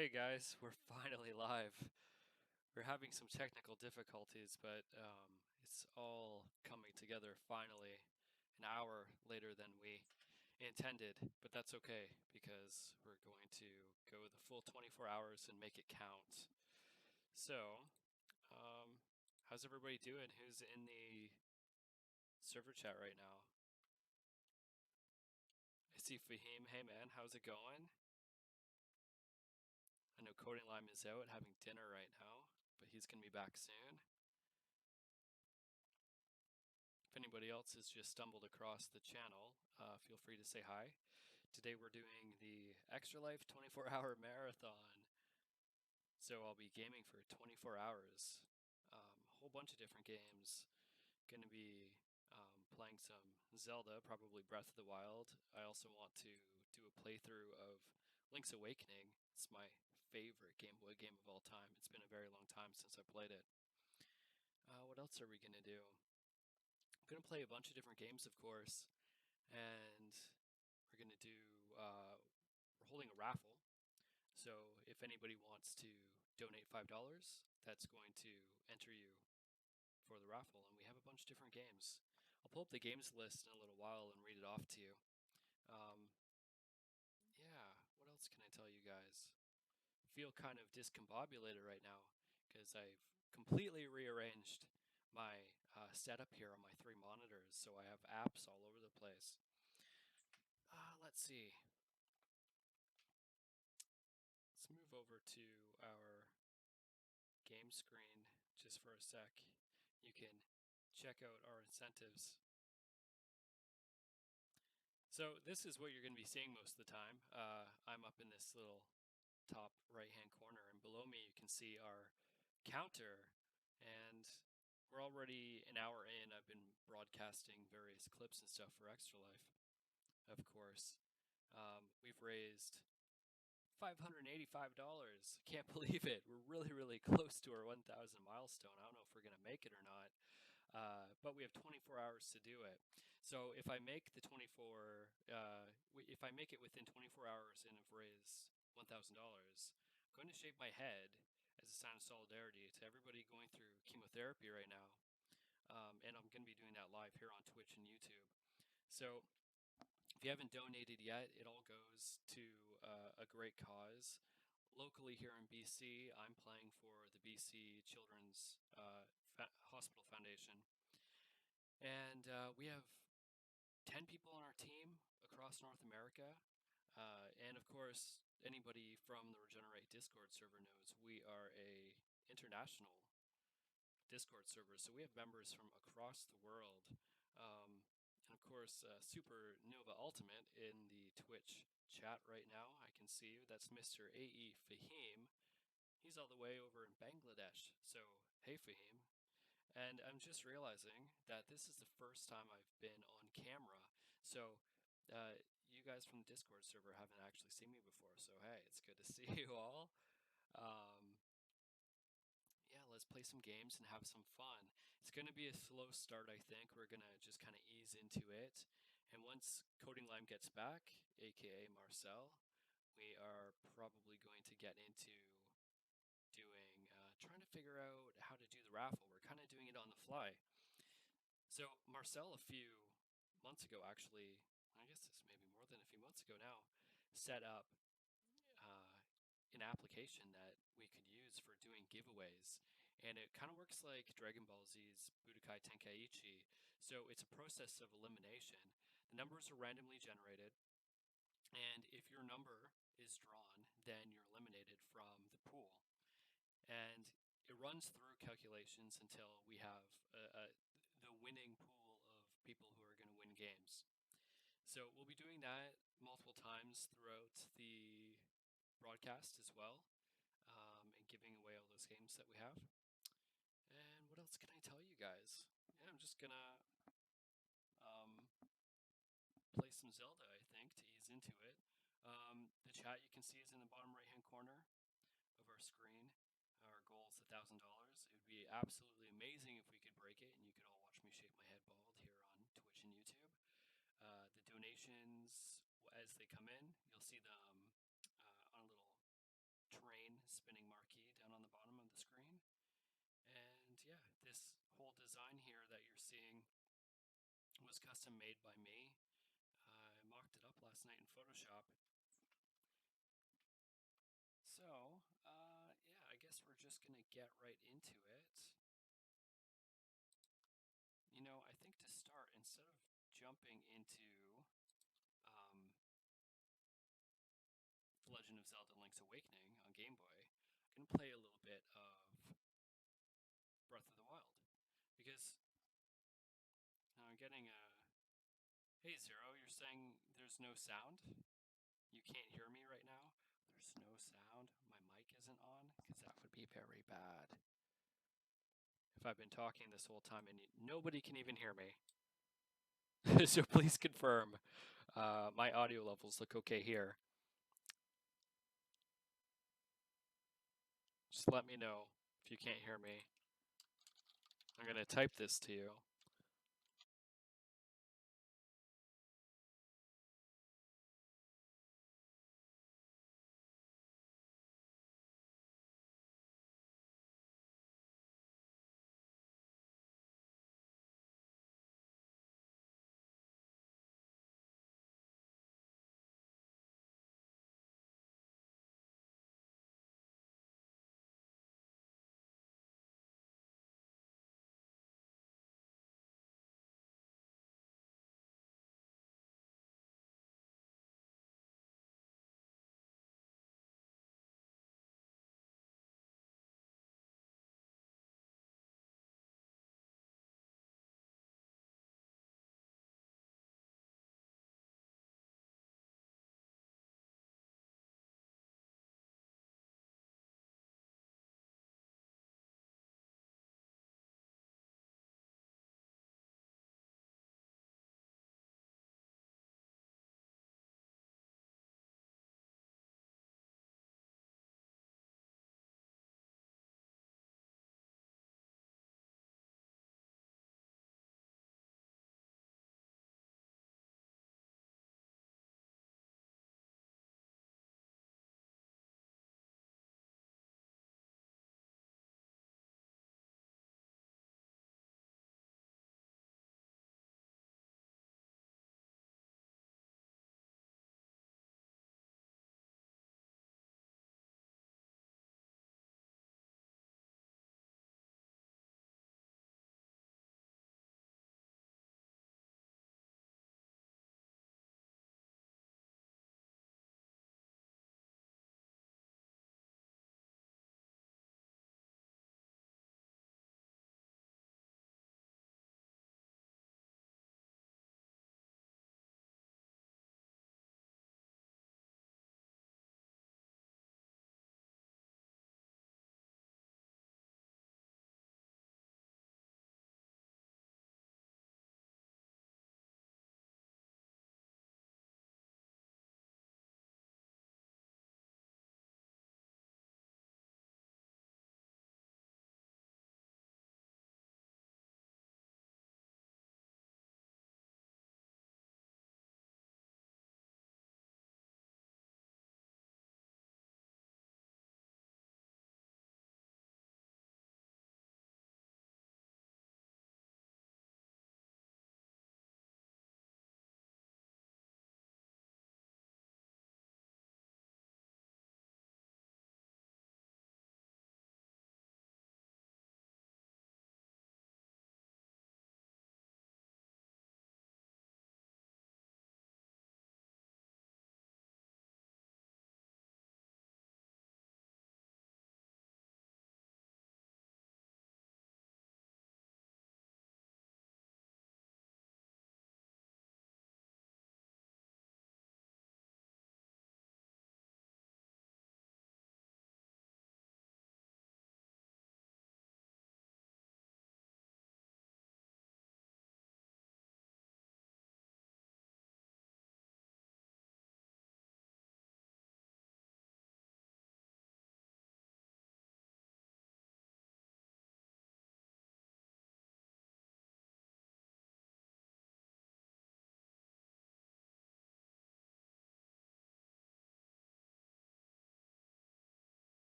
Hey guys, we're finally live. We're having some technical difficulties, but it's all coming together finally an hour later than we intended. But that's okay because we're going to go the full 24 hours and make it count. So, um, how's everybody doing? Who's in the server chat right now? I see Fahim. Hey man, how's it going? I know Coding Lime is out having dinner right now, but he's going to be back soon. If anybody else has just stumbled across the channel, feel free to say hi. Today we're doing the Extra Life 24-hour marathon. So I'll be gaming for 24 hours. A whole bunch of different games. Going to be playing some Zelda, probably Breath of the Wild. I also want to do a playthrough of Link's Awakening. It's my favorite Game Boy game of all time. It's been a very long time since I played it. What else are we going to do? I'm going to play a bunch of different games, of course, and we're going to do, we're holding a raffle. So if anybody wants to donate $5, that's going to enter you for the raffle. And we have a bunch of different games. I'll pull up the games list in a little while and read it off to you. Um, yeah, what else can I tell you guys? I feel kind of discombobulated right now because I've completely rearranged my setup here on my three monitors. So I have apps all over the place. Let's see. Let's move over to our game screen just for a sec. You can check out our incentives. So this is what you're going to be seeing most of the time. I'm up in this little top right-hand corner, and below me you can see our counter, and we're already an hour in. I've been broadcasting various clips and stuff for Extra Life, of course. We've raised $585. Can't believe it. We're really, really close to our 1,000 milestone. I don't know if we're going to make it or not, but we have 24 hours to do it. So if I make the 24, if I make it within 24 hours and have raised $1,000, I'm going to shave my head as a sign of solidarity to everybody going through chemotherapy right now. And I'm going to be doing that live here on Twitch and YouTube. So if you haven't donated yet, it all goes to a great cause. Locally here in BC, I'm playing for the BC Children's Hospital Foundation. And we have 10 people on our team across North America. And of course, anybody from the Regenerate Discord server knows we are a international Discord server, so we have members from across the world. And of course, Supernova Ultimate in the Twitch chat right now. I can see you. That's Mr. AE Fahim. He's all the way over in Bangladesh. So, hey, Fahim. And I'm just realizing that this is the first time I've been on camera. So, you guys from the Discord server haven't actually seen me before. So, hey, it's good to see you all. Um, yeah, let's play some games and have some fun. It's going to be a slow start, I think. We're going to just kind of ease into it. And once Coding Lime gets back, aka Marcel, we are probably going to get into doing, trying to figure out how to do the raffle. We're kind of doing it on the fly. So, Marcel, a few months ago, actually, I guess it's maybe more than a few months ago now, set up uh, an an application that we could use for doing giveaways. And it kind of works like Dragon Ball Z's Budokai Tenkaichi. So it's a process of elimination. The numbers are randomly generated, and if your number is drawn, then you're eliminated from the pool. And it runs through calculations until we have the winning pool of people who are going to win games. So we'll be doing that multiple times throughout the broadcast as well, and giving away all those games that we have. And what else can I tell you guys? Yeah, I'm just gonna um, play some Zelda, I think, to ease into it. The chat you can see is in the bottom right-hand corner of our screen. Our goal is $1,000. It would be absolutely amazing if we could break it, and you could all watch me shave my head bald here on Twitch and YouTube. The donations, as they come in, you'll see them on a little train spinning marquee down on the bottom of the screen. And yeah, this whole design here that you're seeing was custom made by me. I mocked it up last night in Photoshop. So, yeah, I guess we're just going to get right into it. You know, I think to start, instead of jumping into The Legend of Zelda Link's Awakening on Game Boy, I'm going to play a little bit of Breath of the Wild. Because I'm getting a... Hey, Zero, you're saying there's no sound? You can't hear me right now? There's no sound? My mic isn't on? Because that would be very bad. If I've been talking this whole time and nobody can even hear me. So please confirm my audio levels look okay here. Just let me know if you can't hear me. I'm going to type this to you.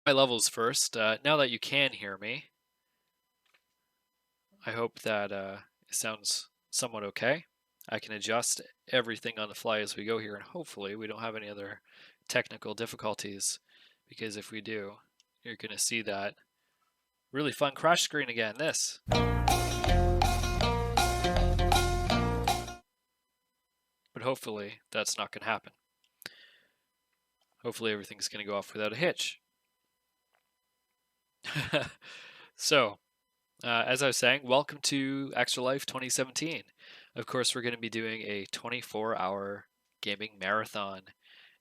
My levels first. Now that you can hear me, I hope that it sounds somewhat okay. I can adjust everything on the fly as we go here, and hopefully we don't have any other technical difficulties, because if we do, you're going to see that really fun crash screen again. This. But hopefully that's not going to happen. Hopefully everything's going to go off without a hitch. So, as I was saying, welcome to Extra Life 2017. Of course, we're going to be doing a 24-hour gaming marathon,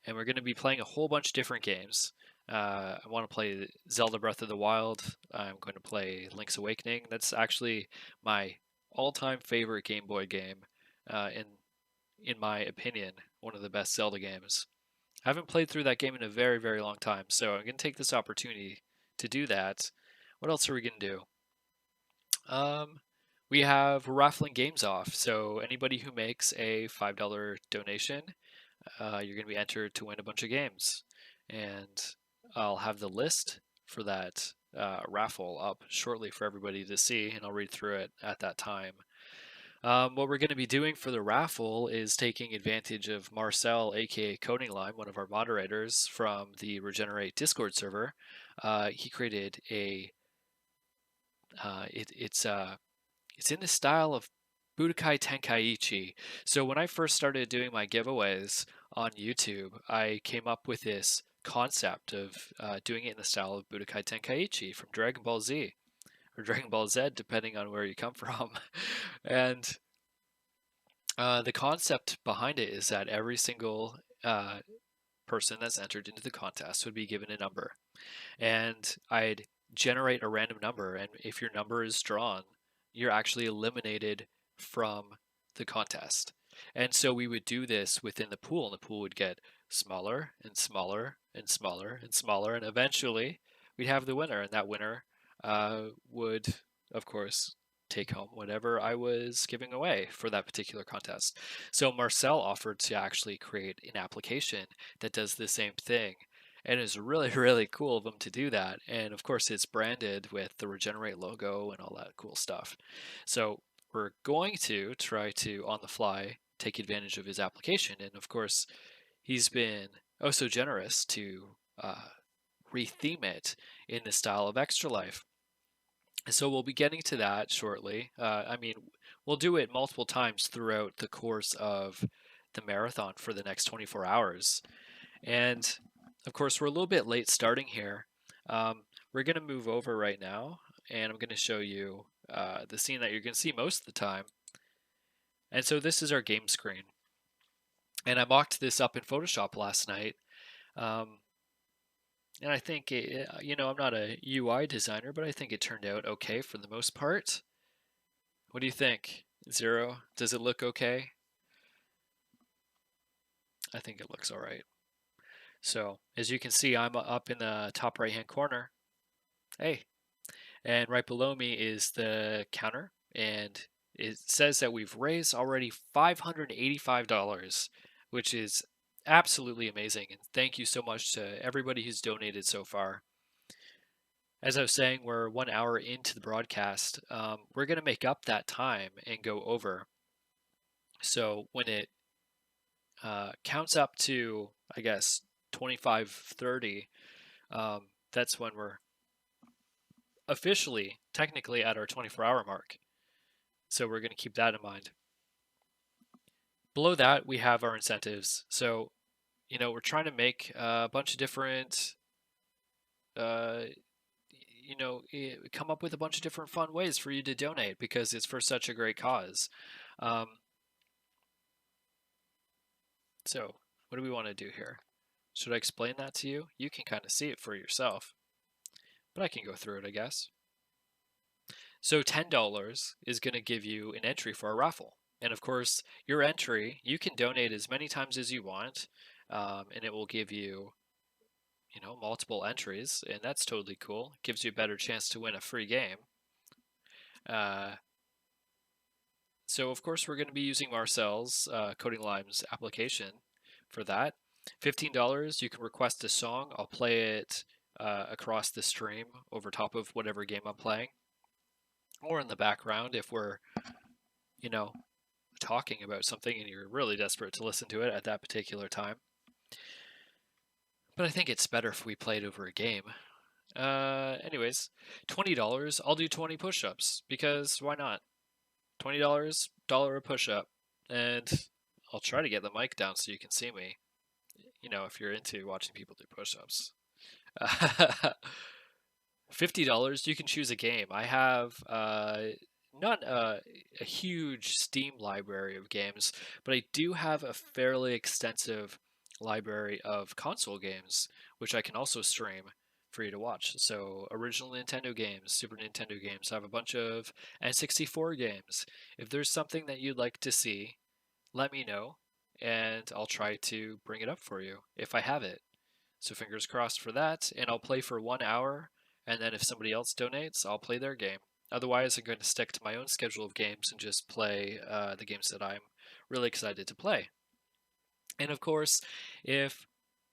and we're going to be playing a whole bunch of different games. I want to play Zelda Breath of the Wild. I'm going to play Link's Awakening. That's actually my all-time favorite Game Boy game, in my opinion, one of the best Zelda games. I haven't played through that game in a very, very long time, so I'm going to take this opportunity to do that. What else are we going to do? Um, we have raffling games off, so anybody who makes a $5 donation, you're going to be entered to win a bunch of games. And I'll have the list for that raffle up shortly for everybody to see, and I'll read through it at that time. What we're going to be doing for the raffle is taking advantage of Marcel, aka Coding Lime, one of our moderators from the Regenerate Discord server. He created a it's in the style of Budokai Tenkaichi. So when I first started doing my giveaways on YouTube, I came up with this concept of doing it in the style of Budokai Tenkaichi from Dragon Ball Z or Dragon Ball Z, depending on where you come from. And the concept behind it is that every single person that's entered into the contest would be given a number, and I'd generate a random number, and if your number is drawn, you're actually eliminated from the contest. And so we would do this within the pool, and the pool would get smaller and smaller and smaller and smaller, and eventually we'd have the winner, and that winner would, of course, take home whatever I was giving away for that particular contest. So Marcel offered to actually create an application that does the same thing, and it's really, really cool of them to do that. And of course, it's branded with the Regenerate logo and all that cool stuff. So we're going to try to, on the fly, take advantage of his application. And of course, he's been oh so generous to retheme it in the style of Extra Life. So we'll be getting to that shortly. I mean, we'll do it multiple times throughout the course of the marathon for the next 24 hours. And of course, we're a little bit late starting here. We're going to move over right now, and I'm going to show you the scene that you're going to see most of the time. And so this is our game screen. And I mocked this up in Photoshop last night. And I think, I'm not a UI designer, but I think it turned out okay for the most part. What do you think, Zero? Does it look okay? I think it looks all right. So, as you can see, I'm up in the top right-hand corner. Hey, and right below me is the counter, and it says that we've raised already $585, which is absolutely amazing. And thank you so much to everybody who's donated so far. As I was saying, we're 1 hour into the broadcast. We're going to make up that time and go over. So when it counts up to, I guess, 25:30, that's when we're officially, technically at our 24-hour mark. So we're going to keep that in mind. Below that, we have our incentives. So, we're trying to make a bunch of different, come up with a bunch of different fun ways for you to donate because it's for such a great cause. So, what do we want to do here? Should I explain that to you? You can kind of see it for yourself, but I can go through it, I guess. So $10 is going to give you an entry for a raffle. And of course, your entry, you can donate as many times as you want, and it will give you, multiple entries, and that's totally cool. It gives you a better chance to win a free game. So of course, we're going to be using Marcel's Coding Lime's application for that. $15, you can request a song. I'll play it across the stream over top of whatever game I'm playing, or in the background if we're, you know, talking about something and you're really desperate to listen to it at that particular time. But I think it's better if we play it over a game. Anyways, $20. I'll do 20 push-ups because why not? $20, dollar a push-up, and I'll try to get the mic down so you can see me. You know, if you're into watching people do push-ups. $50, you can choose a game. I have not a huge Steam library of games, but I do have a fairly extensive library of console games, which I can also stream for you to watch. So, original Nintendo games, Super Nintendo games. I have a bunch of N64 games. If there's something that you'd like to see, let me know, and I'll try to bring it up for you if I have it. So fingers crossed for that, and I'll play for 1 hour, and then if somebody else donates, I'll play their game. Otherwise, I'm going to stick to my own schedule of games and just play the games that I'm really excited to play. And of course, if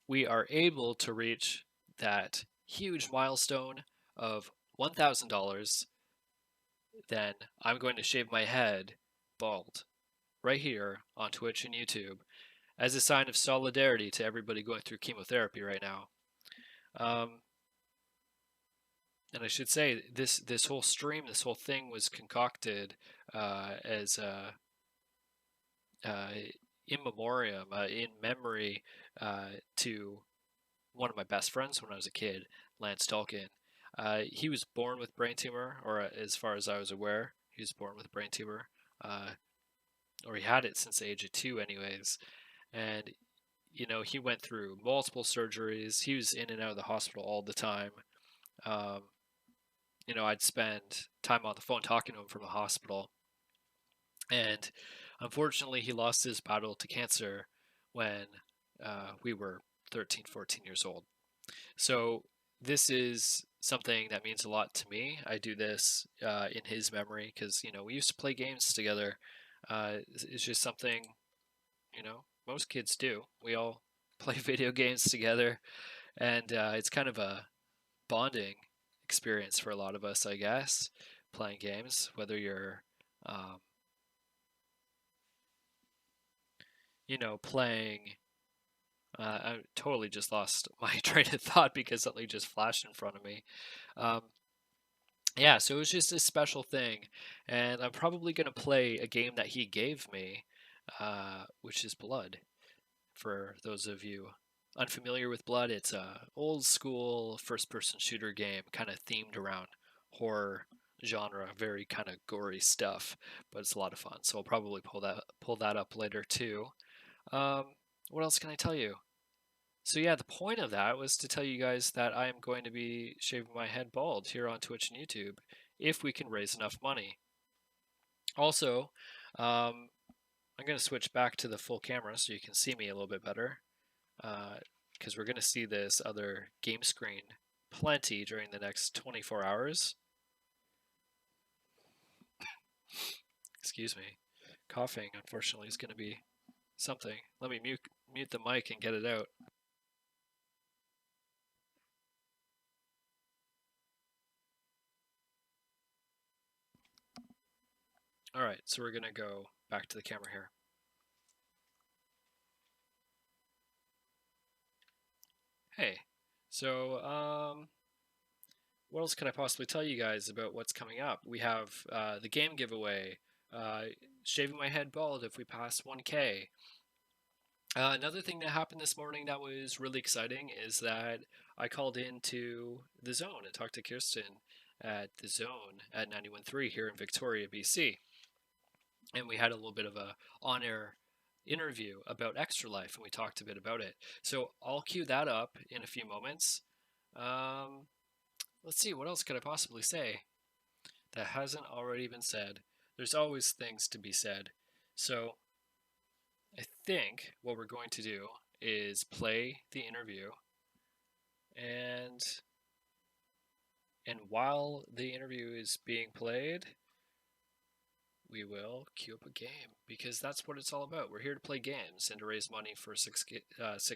we are able to reach that huge milestone of $1,000, then I'm going to shave my head bald right here on Twitch and YouTube as a sign of solidarity to everybody going through chemotherapy right now. And I should say this whole stream, this whole thing was concocted as uh, in memoriam, in memory to one of my best friends when I was a kid, Lance Dalkin. He was born with brain tumor, or as far as I was aware, he was born with brain tumor, uh, or he had it since the age of 2, anyways. And you know, he went through multiple surgeries. He was in and out of the hospital all the time. Um, you know, I'd spend time on the phone talking to him from the hospital. And unfortunately, he lost his battle to cancer when we were 13, 14 years old. So this is something that means a lot to me. I do this in his memory because, you know, we used to play games together. It's just something, you know, most kids do. We all play video games together, and it's kind of a bonding experience for a lot of us, I guess, playing games, whether you're, um, you know, playing. I totally just lost my train of thought because something just flashed in front of me. Um, yeah, so it was just a special thing, and I'm probably going to play a game that he gave me, which is Blood. For those of you unfamiliar with Blood, it's a old school first person shooter game kind of themed around horror genre, very kind of gory stuff, but it's a lot of fun. So I'll probably pull that up later too. Um, what else can I tell you? So yeah, the point of that was to tell you guys that I am going to be shaving my head bald here on Twitch and YouTube if we can raise enough money. Also, I'm going to switch back to the full camera so you can see me a little bit better. Because we're going to see this other game screen plenty during the next 24 hours. Excuse me. Coughing, unfortunately, is going to be something. Let me mute the mic and get it out. All right, so we're going to go back to the camera here. Hey, so what else can I possibly tell you guys about what's coming up? We have the game giveaway, uh, shaving my head bald if we pass 1K. Another thing that happened this morning that was really exciting is that I called into the Zone and talked to Kirsten at the Zone at 91.3 here in Victoria, BC. And we had a little bit of a on-air interview about Extra Life, and we talked a bit about it. So I'll cue that up in a few moments. Um, let's see, what else could I possibly say that hasn't already been said? There's always things to be said. So I think what we're going to do is play the interview, and while the interview is being played, we will queue up a game because that's what it's all about. We're here to play games and to raise money for sick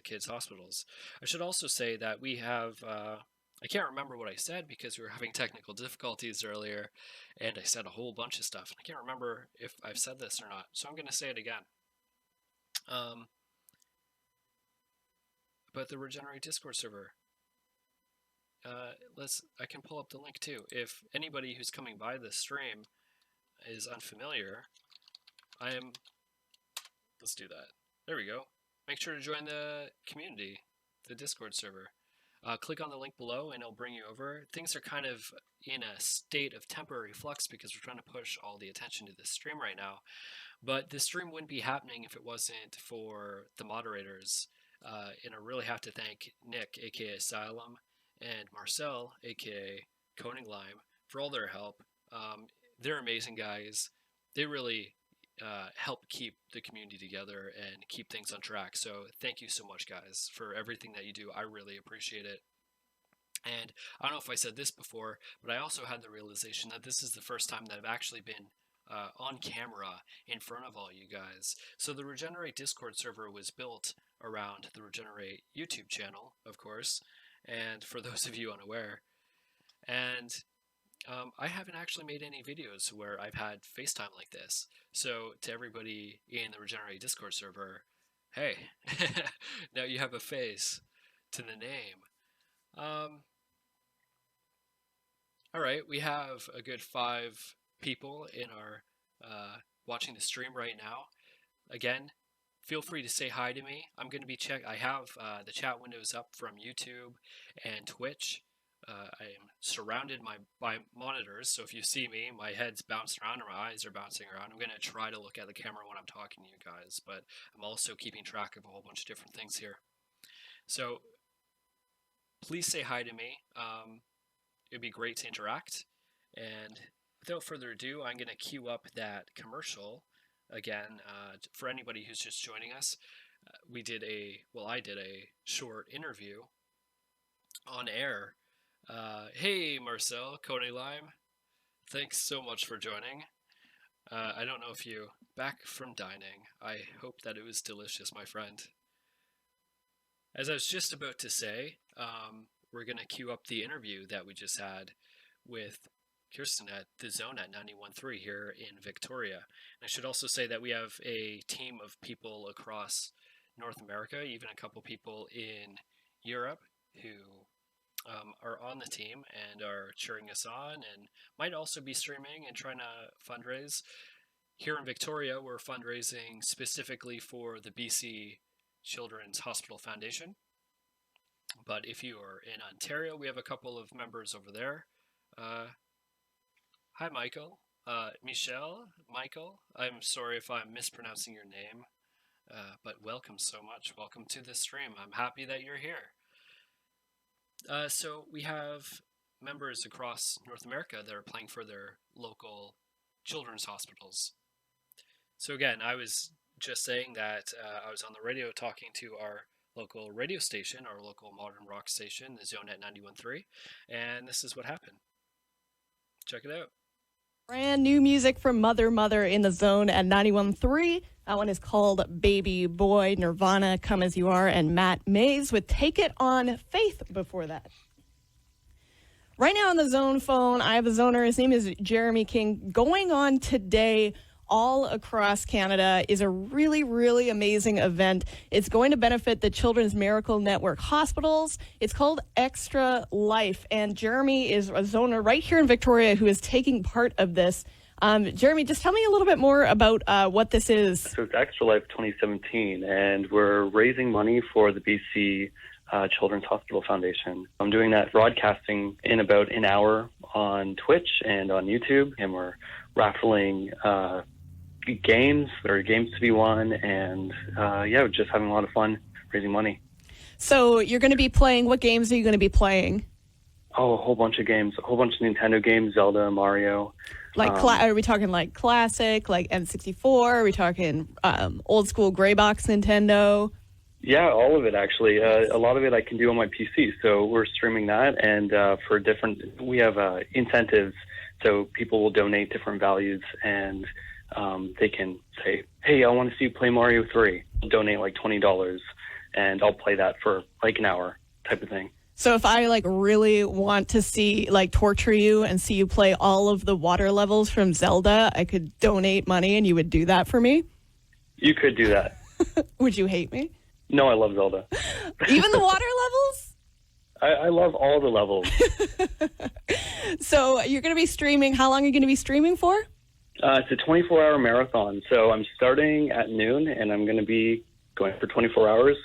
kids hospitals. I should also say that we have I can't remember what I said because we were having technical difficulties earlier, and I said a whole bunch of stuff. I can't remember if I've said this or not, so I'm going to say it again. But the Regenerate Discord server, I can pull up the link too. If anybody who's coming by this stream is unfamiliar, let's do that. There we go. Make sure to join the community, the Discord server. Click on the link below and it'll bring you over. Things are kind of in a state of temporary flux because we're trying to push all the attention to this stream right now. But this stream wouldn't be happening if it wasn't for the moderators. And I really have to thank Nick, aka Asylum, and Marcel, aka Coning Lime, for all their help. They're amazing guys. They really help keep the community together and keep things on track. So thank you so much, guys, for everything that you do. I really appreciate it. And I don't know if I said this before, but I also had the realization that this is the first time that I've actually been on camera in front of all you guys. So the Regenerate Discord server was built around the Regenerate YouTube channel, of course, and for those of you unaware. And I haven't actually made any videos where I've had FaceTime like this. So to everybody in the Regenerate Discord server, hey, now you have a face to the name. All right, we have a good 5 people in our watching the stream right now. Again, feel free to say hi to me. I'm going to be I have the chat windows up from YouTube and Twitch. I am surrounded by monitors, so if you see me, my head's bouncing around or my eyes are bouncing around. I'm going to try to look at the camera when I'm talking to you guys, but I'm also keeping track of a whole bunch of different things here. So please say hi to me. It'd be great to interact. And without further ado, I'm going to queue up that commercial again for anybody who's just joining us. I did a short interview on air. Hey, Marcel, Coney Lime, thanks so much for joining. I don't know if you back from dining. I hope that it was delicious, my friend. As I was just about to say, we're going to queue up the interview that we just had with Kirsten at the Zone at 91.3 here in Victoria. And I should also say that we have a team of people across North America, even a couple people in Europe who are on the team and are cheering us on and might also be streaming and trying to fundraise. Here in Victoria, we're fundraising specifically for the BC Children's Hospital Foundation. But if you are in Ontario, we have a couple of members over there. Hi, Michael. Michael. I'm sorry if I'm mispronouncing your name, but welcome so much. Welcome to this stream. I'm happy that you're here. So we have members across North America that are playing for their local children's hospitals. So again, I was just saying that I was on the radio talking to our local radio station, our local modern rock station, the Zone at 91.3, and this is what happened. Check it out. Brand new music from Mother in the Zone at 91.3. That one is called Baby Boy. Nirvana, Come As You Are, and Matt Mays with Take It On Faith before that. Right now on the Zone phone, I have a zoner. His name is Jeremy King. Going on today all across Canada is a really, really amazing event. It's going to benefit the Children's Miracle Network hospitals. It's called Extra Life, and Jeremy is a zoner right here in Victoria who is taking part of this. Jeremy, just tell me a little bit more about what this is. So it's Extra Life 2017, and we're raising money for the BC Children's Hospital Foundation. I'm doing that broadcasting in about an hour on Twitch and on YouTube, and we're raffling games. There are games to be won, and we're just having a lot of fun raising money. So you're going to be playing, what games are you going to be playing? Oh, a whole bunch of games, a whole bunch of Nintendo games, Zelda, Mario. Like, are we talking like classic, like N64? Are we talking old school gray box Nintendo? Yeah, all of it actually. A lot of it I can do on my PC, so we're streaming that, and we have incentives, so people will donate different values, and they can say, hey, I want to see you play Mario 3. I'll donate like $20, and I'll play that for like an hour type of thing. So if I like really want to see like torture you and see you play all of the water levels from Zelda, I could donate money and you would do that for me? You could do that. Would you hate me? No, I love Zelda. Even the water levels? I love all the levels. So you're going to be streaming. How long are you going to be streaming for? It's a 24-hour marathon. So I'm starting at noon, and I'm going to be going for 24 hours.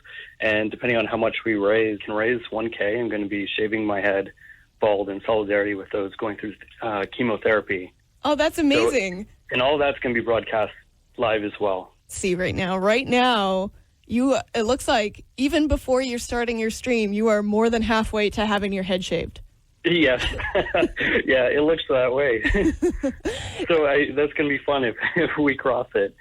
And depending on how much we can raise 1K. I'm going to be shaving my head bald in solidarity with those going through chemotherapy. Oh, that's amazing. So, and all that's going to be broadcast live as well. See, right now, it looks like even before you're starting your stream, you are more than halfway to having your head shaved. Yes. Yeah, it looks that way. So that's going to be fun if we cross it.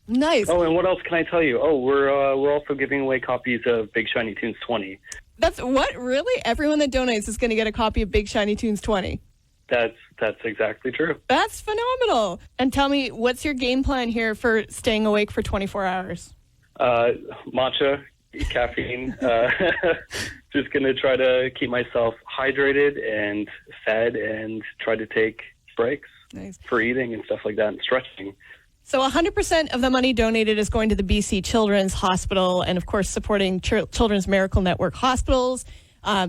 Nice. Oh, and what else can I tell you? Oh, we're also giving away copies of Big Shiny Tunes 20. That's what? Really? Everyone that donates is going to get a copy of Big Shiny Tunes 20. That's exactly true. That's phenomenal. And tell me, what's your game plan here for staying awake for 24 hours? Matcha, caffeine. Just going to try to keep myself hydrated and fed and try to take breaks for eating and stuff like that and stretching. So 100% of the money donated is going to the BC Children's Hospital and, of course, supporting Children's Miracle Network hospitals,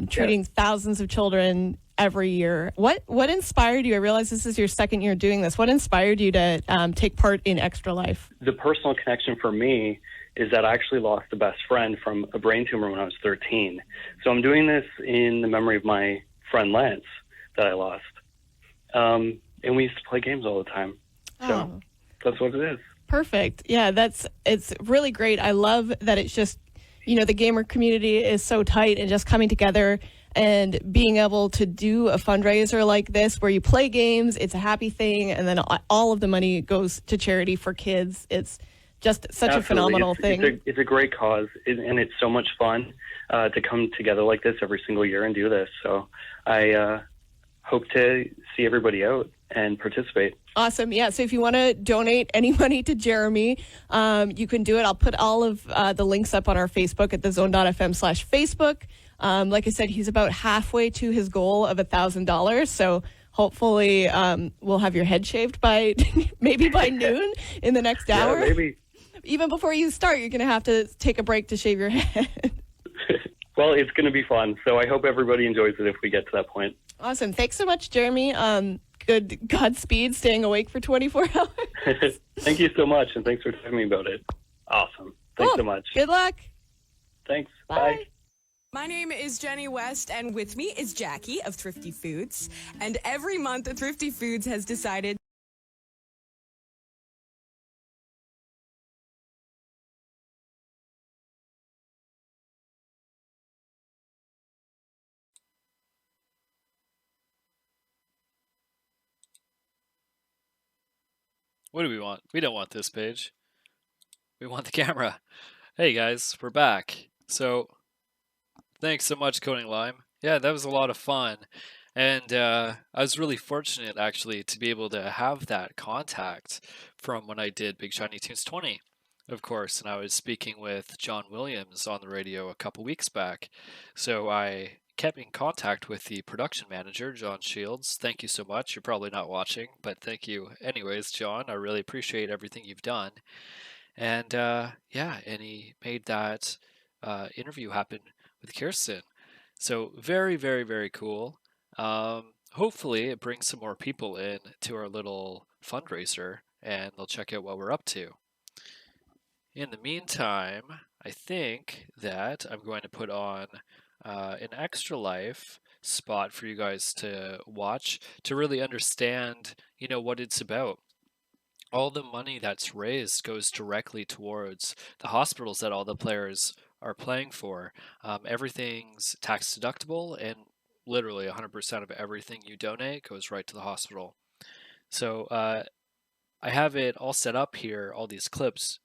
treating thousands of children every year. What inspired you? I realize this is your second year doing this. What inspired you to take part in Extra Life? The personal connection for me is that I actually lost a best friend from a brain tumor when I was 13. So I'm doing this in the memory of my friend Lance that I lost. And we used to play games all the time. So that's what it is. Perfect. Yeah, it's really great. I love that it's just, the gamer community is so tight and just coming together and being able to do a fundraiser like this where you play games, it's a happy thing, and then all of the money goes to charity for kids. It's just such a phenomenal thing. It's a great cause, and it's so much fun to come together like this every single year and do this. So I hope to see everybody out and participate. Awesome. Yeah. So if you want to donate any money to Jeremy, you can do it. I'll put all of the links up on our Facebook at thezone.fm/Facebook. Like I said, he's about halfway to his goal of $1,000. So hopefully we'll have your head shaved by maybe by noon in the next hour. Yeah, maybe. Even before you start, you're going to have to take a break to shave your head. Well, it's going to be fun. So I hope everybody enjoys it if we get to that point. Awesome. Thanks so much, Jeremy. Good Godspeed staying awake for 24 hours. Thank you so much, and thanks for telling me about it. Awesome. Thanks so much. Good luck. Thanks. Bye. My name is Jenny West, and with me is Jackie of Thrifty Foods. And every month, Thrifty Foods has decided What do we want? We don't want this page. We want the camera. Hey guys, we're back. So, thanks so much, Coding Lime. Yeah, that was a lot of fun. And I was really fortunate, actually, to be able to have that contact from when I did Big Shiny Tunes 20, of course. And I was speaking with John Williams on the radio a couple weeks back. So I kept in contact with the production manager, John Shields. Thank you so much. You're probably not watching, but thank you anyways, John. I really appreciate everything you've done. And and he made that interview happen with Kirsten. So very, very, very cool. Hopefully it brings some more people in to our little fundraiser and they'll check out what we're up to. In the meantime, I think that I'm going to put on an Extra Life spot for you guys to watch to really understand, what it's about. All the money that's raised goes directly towards the hospitals that all the players are playing for. Everything's tax deductible, and literally 100% of everything you donate goes right to the hospital. So I have it all set up here, all these clips,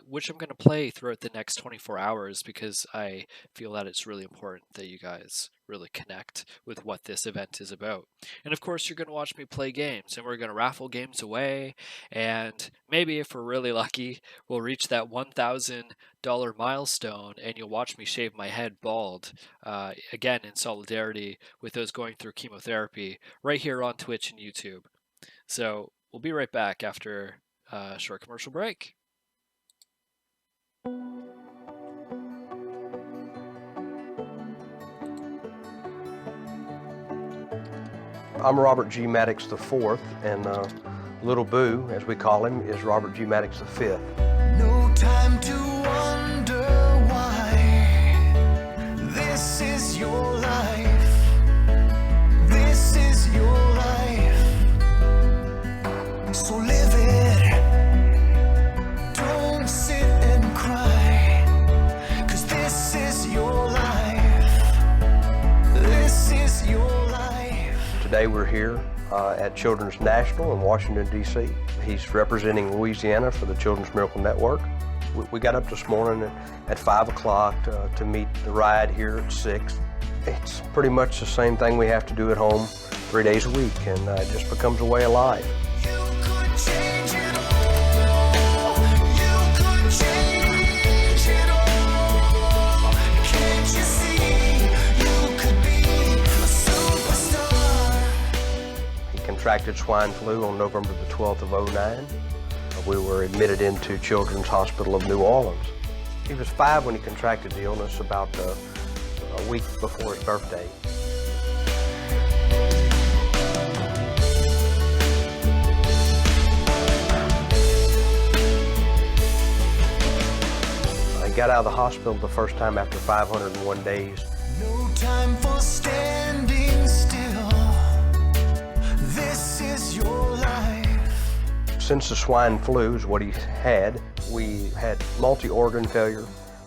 which I'm going to play throughout the next 24 hours because I feel that it's really important that you guys really connect with what this event is about. And of course, you're going to watch me play games, and we're going to raffle games away. And maybe if we're really lucky, we'll reach that $1,000 milestone, and you'll watch me shave my head bald, again in solidarity with those going through chemotherapy, right here on Twitch and YouTube. So we'll be right back after a short commercial break. I'm Robert G. Maddox IV, and Little Boo, as we call him, is Robert G. Maddox V. No time to wonder why. This is your life. This is your life. So live it. Don't sit and cry. 'Cause this is your life. This is your life. Today we're here at Children's National in Washington, D.C. He's representing Louisiana for the Children's Miracle Network. We got up this morning at 5 o'clock to meet the ride here at 6. It's pretty much the same thing we have to do at home 3 days a week, and it just becomes a way of life. You could change it all. You could change it all. Can't you see? You could be a superstar. He contracted swine flu on November the 12th of 2009. We were admitted into Children's Hospital of New Orleans. He was 5 when he contracted the illness, about a week before his birthday. He got out of the hospital the first time after 501 days. No time for standing still. This is your life. Since the swine flu is what he had, we had multi-organ failure,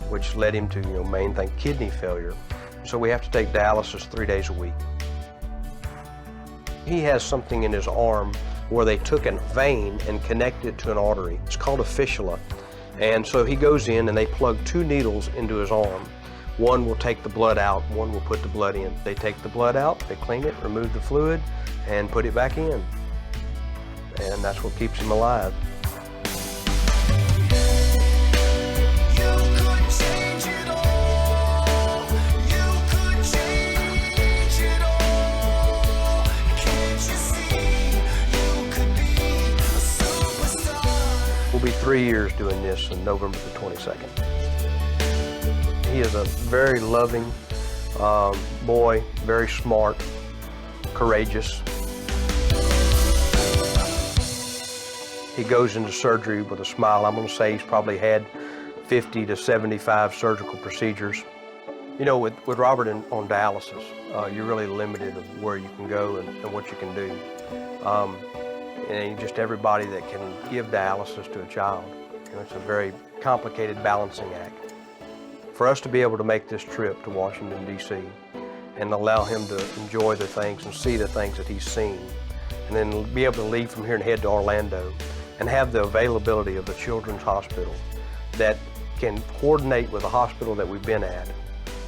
which led him to, main thing, kidney failure. So we have to take dialysis 3 days a week. He has something in his arm where they took a vein and connected it to an artery. It's called a fistula. And so he goes in and they plug 2 needles into his arm. One will take the blood out, one will put the blood in. They take the blood out, they clean it, remove the fluid, and put it back in. And that's what keeps him alive. You could change it all. You could change it all. Can't you see? You could be a superstar. We'll be 3 years doing this on November the 22nd. He is a very loving boy, very smart, courageous. He goes into surgery with a smile. I'm going to say he's probably had 50 to 75 surgical procedures. With Robert on dialysis, you're really limited of where you can go and what you can do. And just everybody that can give dialysis to a child. It's a very complicated balancing act. For us to be able to make this trip to Washington, D.C. and allow him to enjoy the things and see the things that he's seen, and then be able to leave from here and head to Orlando and have the availability of the Children's Hospital that can coordinate with the hospital that we've been at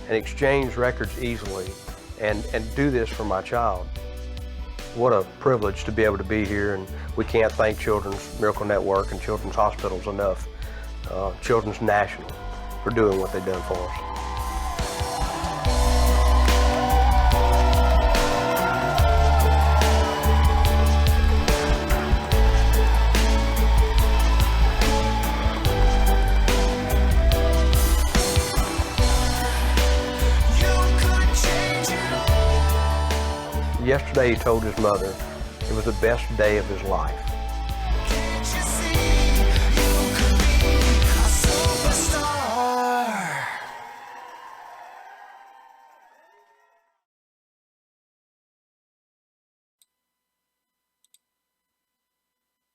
and exchange records easily and do this for my child. What a privilege to be able to be here, and we can't thank Children's Miracle Network and Children's Hospitals enough, Children's National, for doing what they've done for us. Yesterday he told his mother it was the best day of his life. Can't you see? You could be a superstar.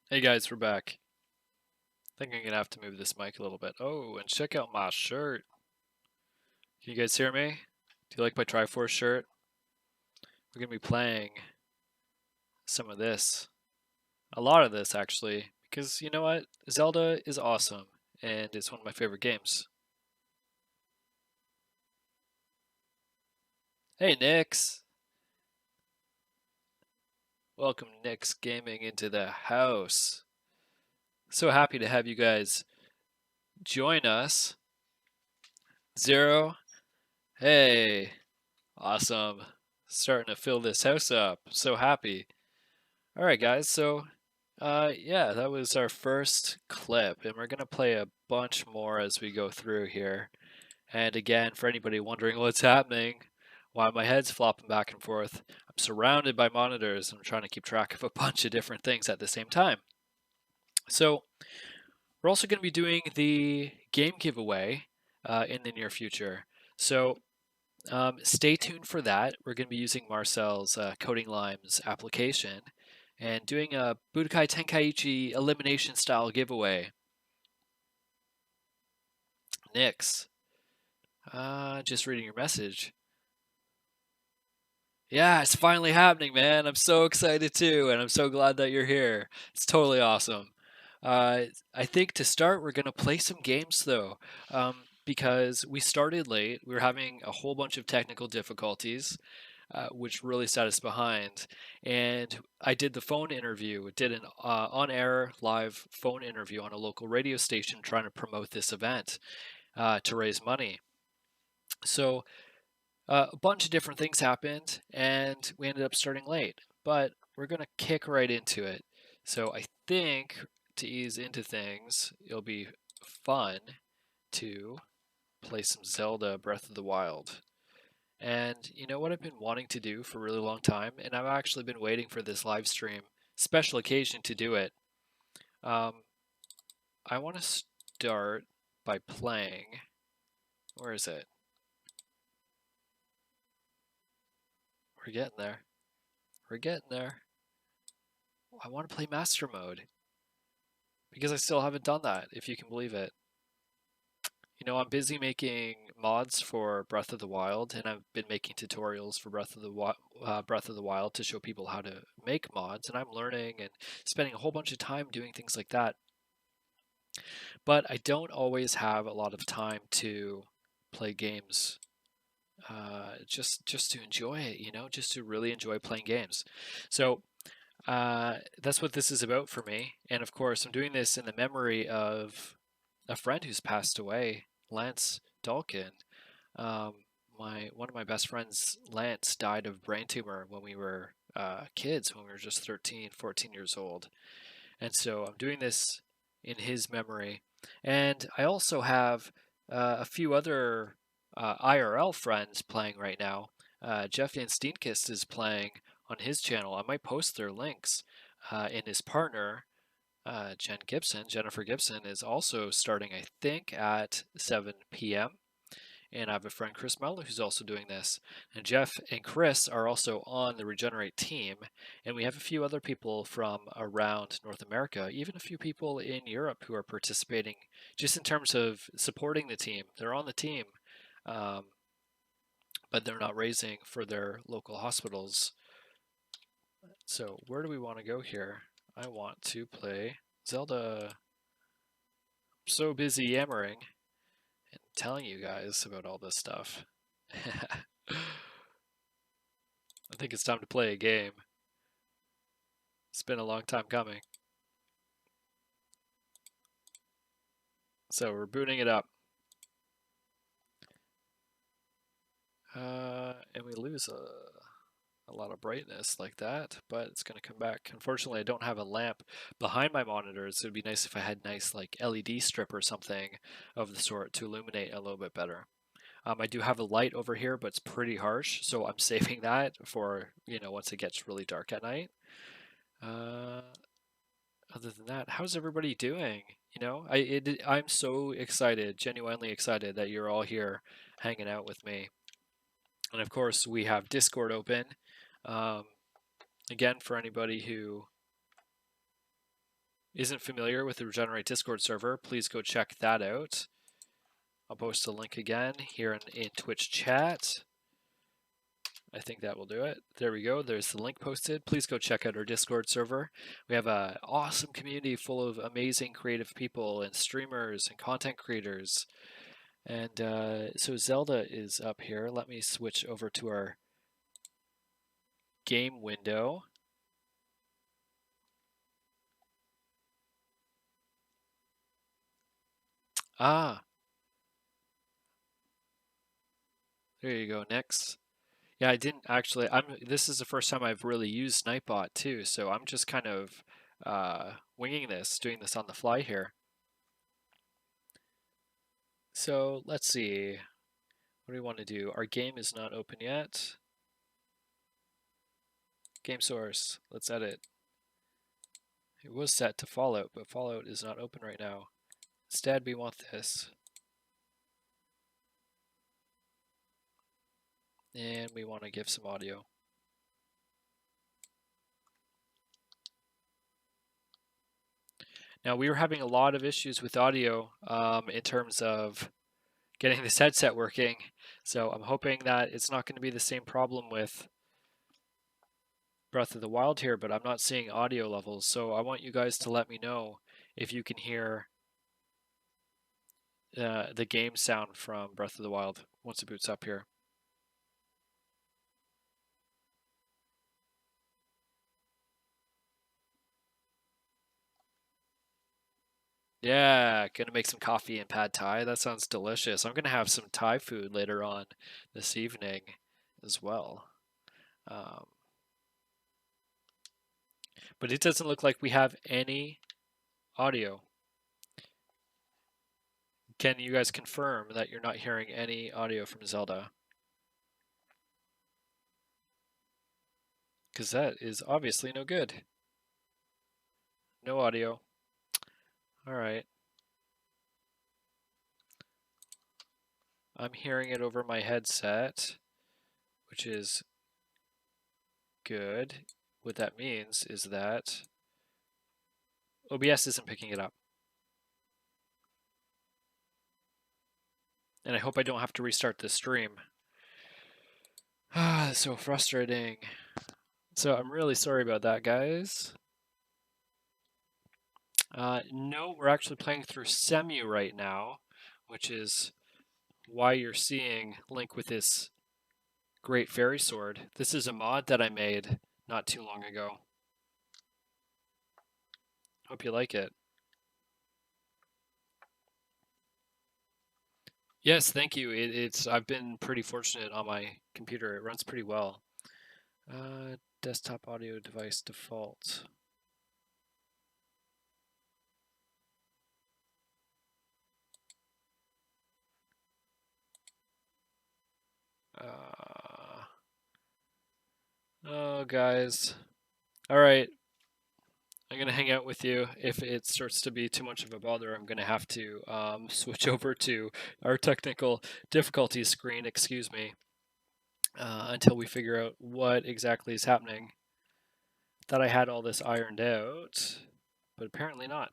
Hey guys, we're back. I think I'm gonna have to move this mic a little bit. Oh, and check out my shirt. Can you guys hear me? Do you like my Triforce shirt? We're gonna be playing some of this. A lot of this, actually, because you know what? Zelda is awesome, and it's one of my favorite games. Hey, Nix! Welcome, Nix Gaming, into the house. So happy to have you guys join us. Zero, hey, awesome. Starting to fill this house up. So happy. All right, guys. So, yeah, that was our first clip, and we're gonna play a bunch more as we go through here. And again, for anybody wondering what's happening, why my head's flopping back and forth, I'm surrounded by monitors. I'm trying to keep track of a bunch of different things at the same time. So, we're also going to be doing the game giveaway in the near future. So, stay tuned for that. We're going to be using Marcel's Coding Limes application and doing a Budokai Tenkaichi elimination style giveaway. Nix, just reading your message. Yeah, it's finally happening, man. I'm so excited too, and I'm so glad that you're here. It's totally awesome. I think to start, we're gonna play some games though, because we started late. We were having a whole bunch of technical difficulties, which really set us behind. And I did the phone interview, did an on-air live phone interview on a local radio station trying to promote this event to raise money. So a bunch of different things happened, and we ended up starting late. But we're going to kick right into it. So I think to ease into things, it'll be fun to play some Zelda Breath of the Wild. And you know what I've been wanting to do for a really long time, and I've actually been waiting for this live stream special occasion to do it. Um, I want to start by playing. Where is it? We're getting there. We're getting there. I want to play Master Mode because I still haven't done that, if you can believe it. You know, I'm busy making mods for Breath of the Wild, and I've been making tutorials for Breath of the Wild to show people how to make mods, and I'm learning and spending a whole bunch of time doing things like that. But I don't always have a lot of time to play games. Just to enjoy it, you know, just to really enjoy playing games. So that's what this is about for me. And of course, I'm doing this in the memory of a friend who's passed away, Lance Dalkin. Um, one of my best friends, Lance, died of brain tumor when we were kids, when we were just 13, 14 years old. And so I'm doing this in his memory. And I also have a few other IRL friends playing right now. Jeff Van Steenkist is playing on his channel. I might post their links. And his partner, Jennifer Gibson, is also starting, I think, at 7 p.m. And I have a friend, Chris Mellor, who's also doing this. And Jeff and Chris are also on the Regenerate team. And we have a few other people from around North America, even a few people in Europe who are participating just in terms of supporting the team. They're on the team, um, but they're not raising for their local hospitals. So where do we want to go here? I want to play Zelda. I'm so busy yammering and telling you guys about all this stuff. I think it's time to play a game. It's been a long time coming. So we're booting it up. And we lose a lot of brightness like that, but it's going to come back. Unfortunately, I don't have a lamp behind my monitors. It would be nice if I had nice like LED strip or something of the sort to illuminate a little bit better. I do have a light over here, but it's pretty harsh, so I'm saving that for, you know, once it gets really dark at night. Other than that, how's everybody doing? You know, I'm so excited, genuinely excited that you're all here hanging out with me. And of course, we have Discord open. Um, again, for anybody who isn't familiar with the Regenerate Discord server, please go check that out. I'll post a link again here in Twitch chat. I think that will do it. There we go. There's the link posted. Please go check out our Discord server. We have an awesome community full of amazing creative people and streamers and content creators. And so Zelda is up here. Let me switch over to our game window. Ah, there you go. Next. Yeah, I didn't actually. This is the first time I've really used Nightbot too, so I'm just kind of winging this, doing this on the fly here. So let's see. What do we want to do? Our game is not open yet. Game source. Let's edit. It was set to Fallout, but Fallout is not open right now. Instead, we want this. And we want to give some audio. Now, we were having a lot of issues with audio in terms of getting this headset working. So I'm hoping that it's not going to be the same problem with Breath of the Wild here, but I'm not seeing audio levels. So I want you guys to let me know if you can hear the game sound from Breath of the Wild once it boots up here. Yeah, gonna make some coffee and pad thai. That sounds delicious. I'm gonna have some Thai food later on this evening as well. Um, but it doesn't look like we have any audio. Can you guys confirm that you're not hearing any audio from Zelda? Because that is obviously no good. No audio. All right. I'm hearing it over my headset, which is good. What that means is that OBS isn't picking it up. And I hope I don't have to restart this stream. Ah, so frustrating. So I'm really sorry about that, guys. No, we're actually playing through Semu right now, which is why you're seeing Link with this great fairy sword. This is a mod that I made not too long ago. Hope you like it. Yes, thank you. I've been pretty fortunate on my computer. It runs pretty well. Desktop audio device default. Oh, guys. All right. I'm going to hang out with you. If it starts to be too much of a bother, I'm going to have to switch over to our technical difficulties screen, excuse me, until we figure out what exactly is happening. Thought I had all this ironed out, but apparently not.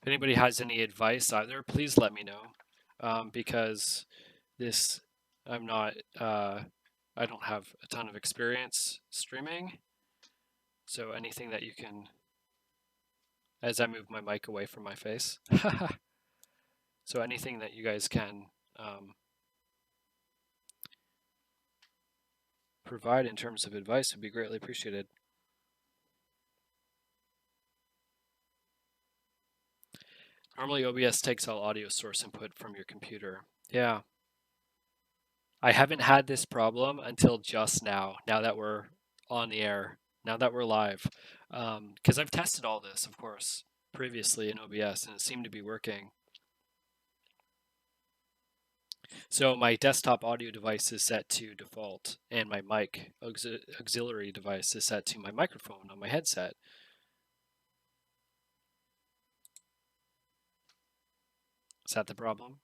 If anybody has any advice either, please let me know, because this, I'm not, I don't have a ton of experience streaming, so anything that you can, as I move my mic away from my face, so anything that you guys can provide in terms of advice would be greatly appreciated. Normally OBS takes all audio source input from your computer. Yeah. I haven't had this problem until just now that we're on the air, now that we're live. Because I've tested all this, of course, previously in OBS, and it seemed to be working. So my desktop audio device is set to default, and my mic auxiliary device is set to my microphone on my headset. Is that the problem?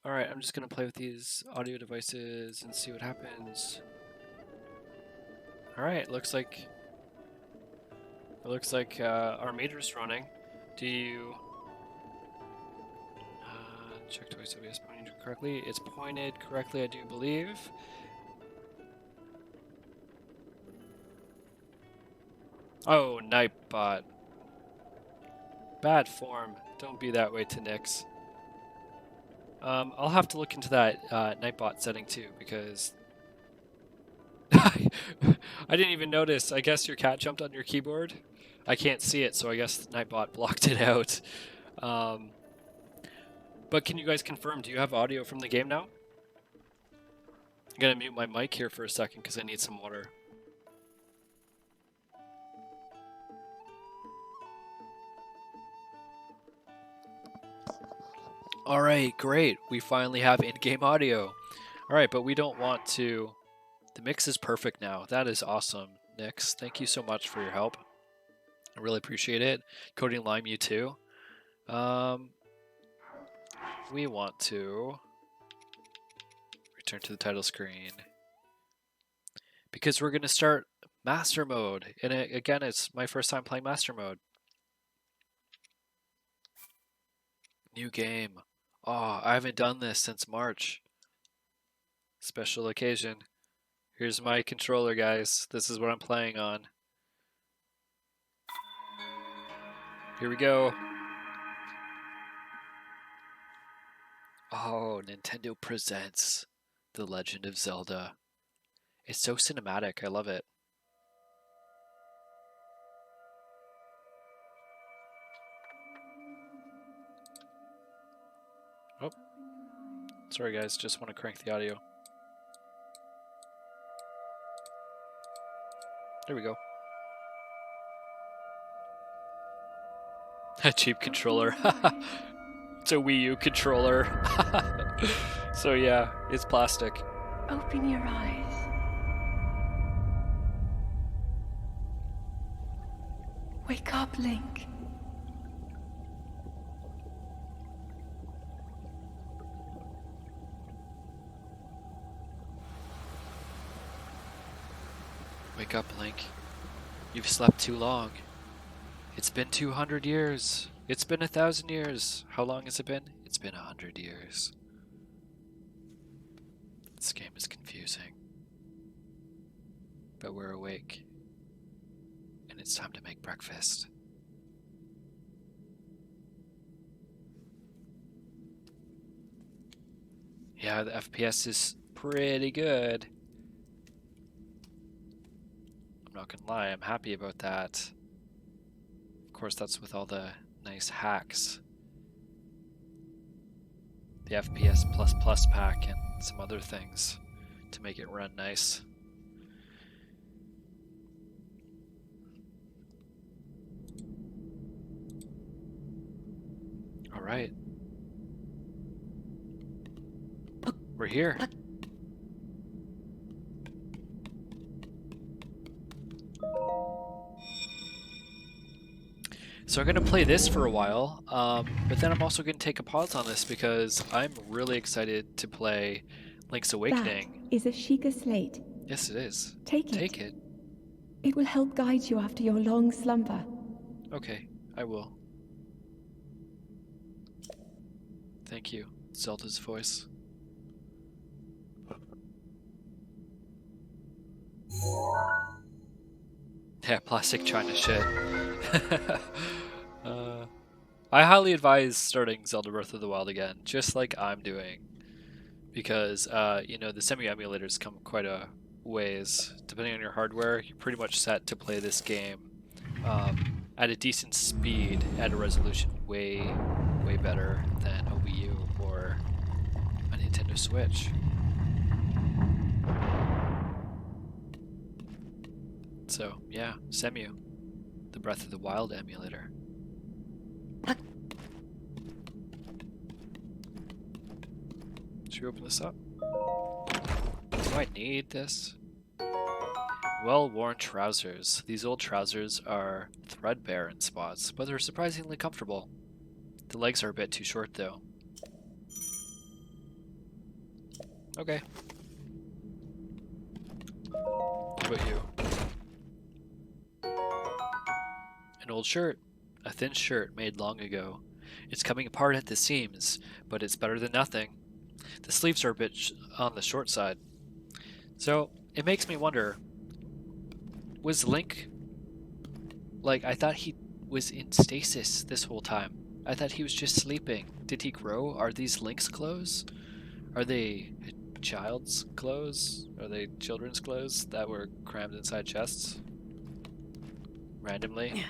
Alright, I'm just gonna play with these audio devices and see what happens. Alright, looks like our meter's running. Do you check twice OBS pointing correctly? It's pointed correctly, I do believe. Oh, Nightbot. Bad form. Don't be that way to Nyx. I'll have to look into that Nightbot setting too, because I didn't even notice. I guess your cat jumped on your keyboard. I can't see it, so I guess Nightbot blocked it out. But can you guys confirm, do you have audio from the game now? I'm gonna mute my mic here for a second because I need some water. Alright, great. We finally have in-game audio. Alright, but we don't want to... The mix is perfect now. That is awesome, Nyx. Thank you so much for your help. I really appreciate it. Coding Lime, you too. We want to return to the title screen because we're going to start Master Mode. And again, it's my first time playing Master Mode. New game. Oh, I haven't done this since March. Special occasion. Here's my controller, guys. This is what I'm playing on. Here we go. Oh, Nintendo presents The Legend of Zelda. It's so cinematic. I love it. Oh. Sorry, guys. Just want to crank the audio. There we go. A cheap controller. It's a Wii U controller. So yeah, it's plastic. Open your eyes. Wake up, Link. Wake up, Link. You've slept too long. It's been 200 years. It's been 1,000 years. How long has it been? It's been 100 years. This game is confusing. But we're awake. And it's time to make breakfast. Yeah, the FPS is pretty good. I'm not gonna lie, I'm happy about that. Of course, that's with all the nice hacks. The FPS++ pack and some other things to make it run nice. Alright. We're here. So I'm going to play this for a while, but then I'm also going to take a pause on this because I'm really excited to play Link's Awakening. That is a Sheikah slate. Yes, it is. Take it. Take it. It will help guide you after your long slumber. Okay, I will. Thank you, Zelda's voice. Yeah, plastic China shit. I highly advise starting Zelda Breath of the Wild again, just like I'm doing. Because, you know, the semi-emulators come quite a ways. Depending on your hardware, you're pretty much set to play this game at a decent speed, at a resolution way, way better than a Wii U or a Nintendo Switch. So, yeah, Semu, the Breath of the Wild emulator. Should we open this up? Do I need this? Well-worn trousers. These old trousers are threadbare in spots, but they're surprisingly comfortable. The legs are a bit too short, though. Okay. What about you? An old shirt. A thin shirt made long ago. It's coming apart at the seams, but it's better than nothing. The sleeves are a bit on the short side. So, it makes me wonder, was Link... Like, I thought he was in stasis this whole time. I thought he was just sleeping. Did he grow? Are these Link's clothes? Are they child's clothes? Are they children's clothes that were crammed inside chests? Randomly?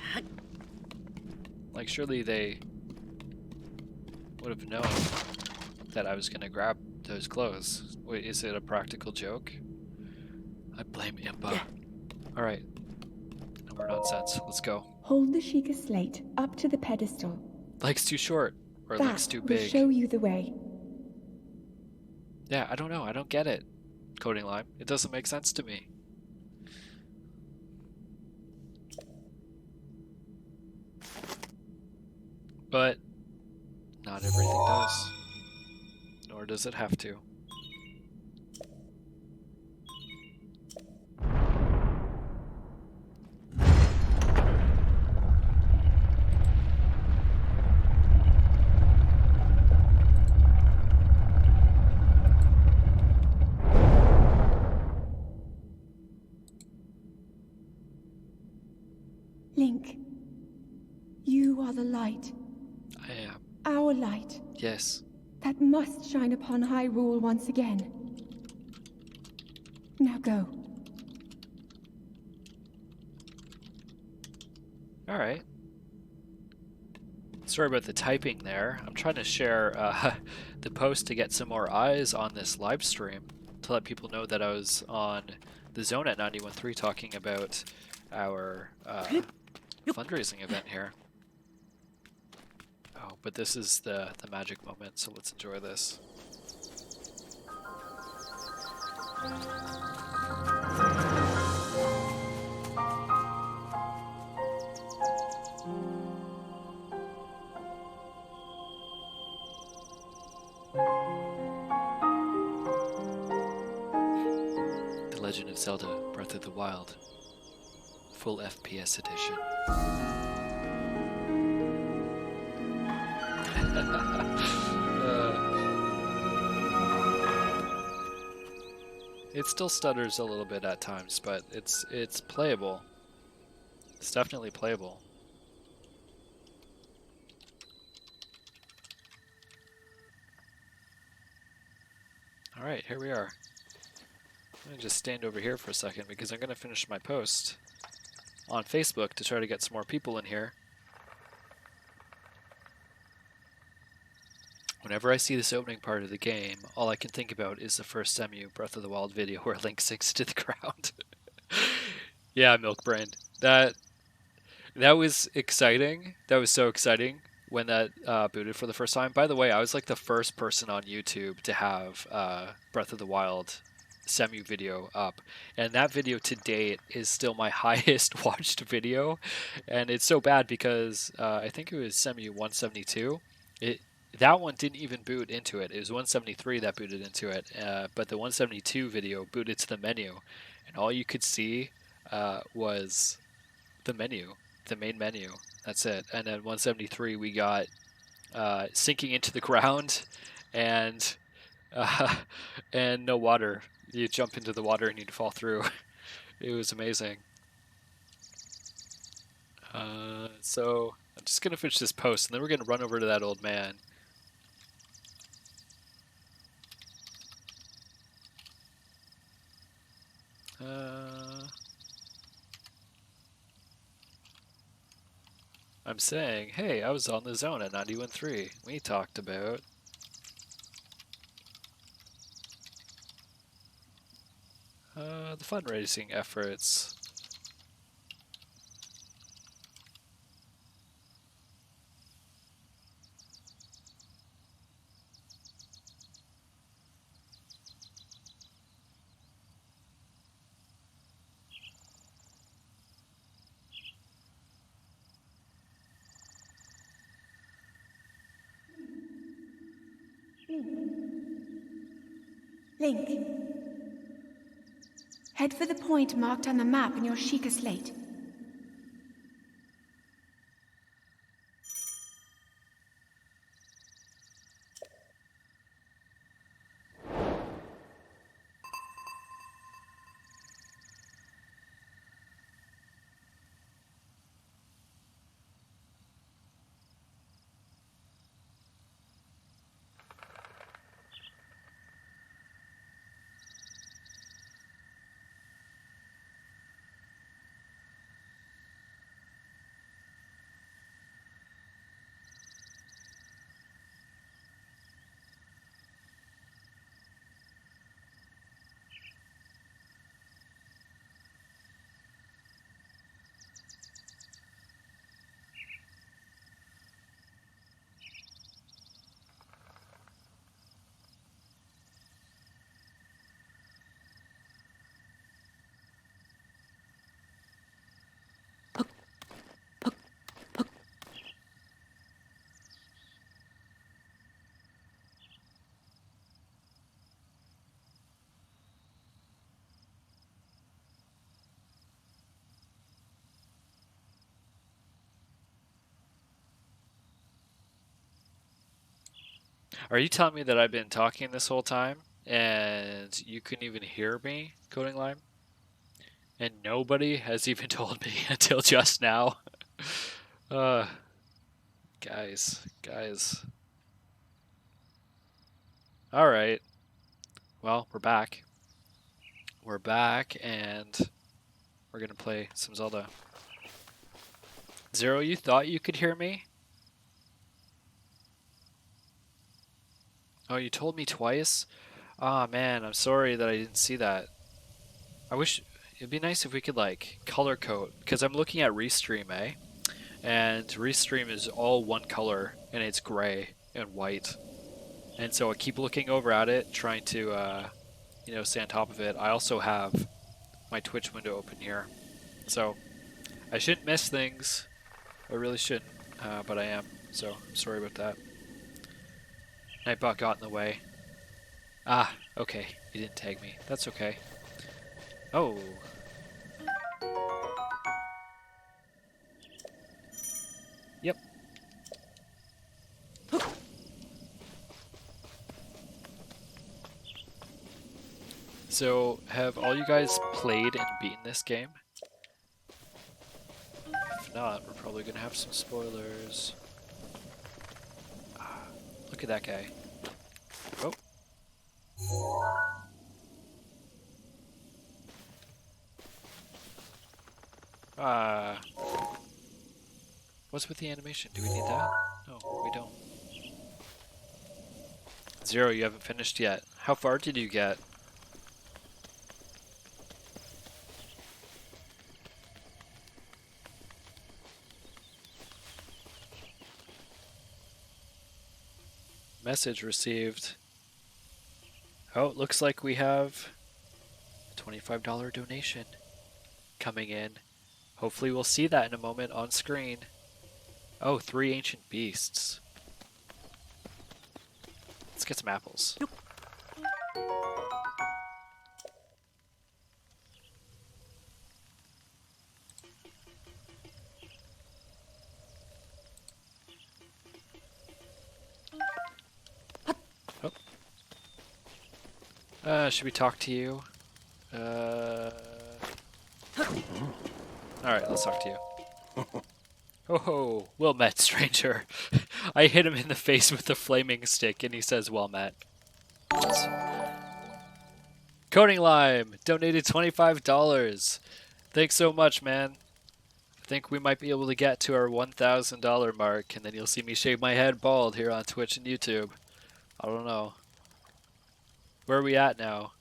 Like, surely they would have known that I was gonna grab those clothes. Wait, is it a practical joke? I blame Impa. Alright. No more nonsense. Let's go. Hold the Sheikah slate up to the pedestal. Link's too short. Or Link's That too will big. show you the way. Yeah, I don't know. I don't get it. Coding Lime. It doesn't make sense to me. But not everything does. Nor does it have to. Link, you are the light, I am. our light, Yes. that must shine upon Hyrule once again. Now go. Alright. Sorry about the typing there. I'm trying to share the post to get some more eyes on this live stream to let people know that I was on the Zone at 91.3 talking about our fundraising event here. Oh, but this is the magic moment, so let's enjoy this. The Legend of Zelda Breath of the Wild, full FPS edition. It still stutters a little bit at times, but it's playable. It's definitely playable. Alright, here we are. I'm going to just stand over here for a second because I'm going to finish my post on Facebook to try to get some more people in here. Whenever I see this opening part of the game, all I can think about is the first Semu Breath of the Wild video where Link sinks to the ground. Yeah, Milk Brain. That was exciting. That was so exciting when that booted for the first time. By the way, I was like the first person on YouTube to have Breath of the Wild Semu video up, and that video to date is still my highest watched video, and it's so bad because I think it was Semu 172. That one didn't even boot into it. It was 173 that booted into it, but the 172 video booted to the menu, and all you could see was the menu, the main menu. That's it. And then 173 we got sinking into the ground and no water. You jump into the water and you'd fall through. It was amazing. So I'm just going to finish this post and then we're going to run over to that old man. I'm saying, hey, I was on the Zone at 91.3. We talked about the fundraising efforts. Link. Head for the point marked on the map in your Sheikah slate. Are you telling me that I've been talking this whole time and you couldn't even hear me, Coding Lime? And nobody has even told me until just now. uh, guys. All right. Well, we're back. We're back, and we're gonna play some Zelda. Zero, you thought you could hear me? Oh, you told me twice? Ah, man, I'm sorry that I didn't see that. I wish it'd be nice if we could like color code, because I'm looking at Restream, eh? And Restream is all one color, and it's gray and white. And so I keep looking over at it, trying to, stay on top of it. I also have my Twitch window open here, so I shouldn't miss things. I really shouldn't, but I am. So I'm sorry about that. Nightbot got in the way. Ah, okay. He didn't tag me. That's okay. Oh. Yep. So, have all you guys played and beaten this game? If not, we're probably gonna have some spoilers. Ah, look at that guy. Oh. What's with the animation? Do we need that? No, we don't. Zero, you haven't finished yet. How far did you get? Message received. Oh, it looks like we have a $25 donation coming in. Hopefully we'll see that in a moment on screen. Oh, 3 ancient beasts. Let's get some apples. Oh. Should we talk to you? Alright, let's talk to you. Oh, well met, stranger. I hit him in the face with the flaming stick, and he says, well met. Coding Lime donated $25. Thanks so much, man. I think we might be able to get to our $1,000 mark, and then you'll see me shave my head bald here on Twitch and YouTube. I don't know. Where are we at now?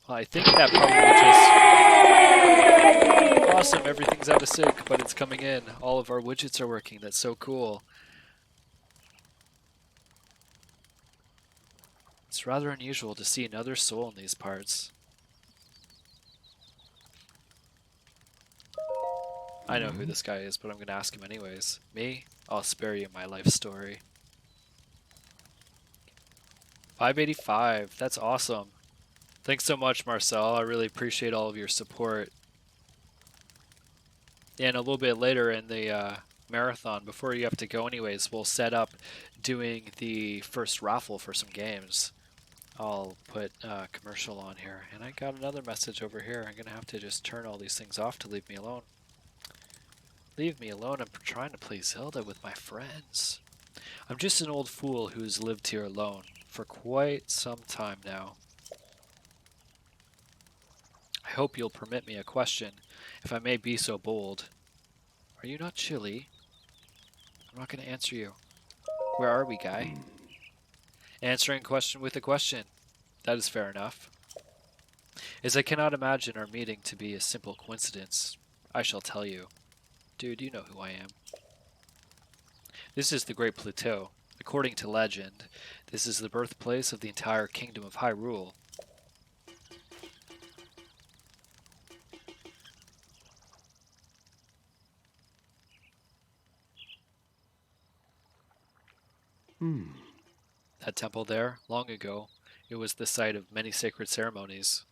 Well, I think that probably just... Awesome, everything's out of sync, but it's coming in. All of our widgets are working. That's so cool. It's rather unusual to see another soul in these parts. I know who this guy is, but I'm going to ask him anyways. Me? I'll spare you my life story. 585. That's awesome. Thanks so much, Marcel. I really appreciate all of your support. And a little bit later in the marathon, before you have to go anyways, we'll set up doing the first raffle for some games. I'll put a commercial on here. And I got another message over here. I'm going to have to just turn all these things off to leave me alone. Leave me alone. I'm trying to play Zelda with my friends. I'm just an old fool who's lived here alone for quite some time now. I hope you'll permit me a question, if I may be so bold. Are you not chilly? I'm not going to answer you. Where are we, guy? Answering question with a question. That is fair enough. As I cannot imagine our meeting to be a simple coincidence, I shall tell you. Dude, you know who I am. This is the Great Plateau. According to legend, this is the birthplace of the entire kingdom of Hyrule. That temple there, long ago, it was the site of many sacred ceremonies.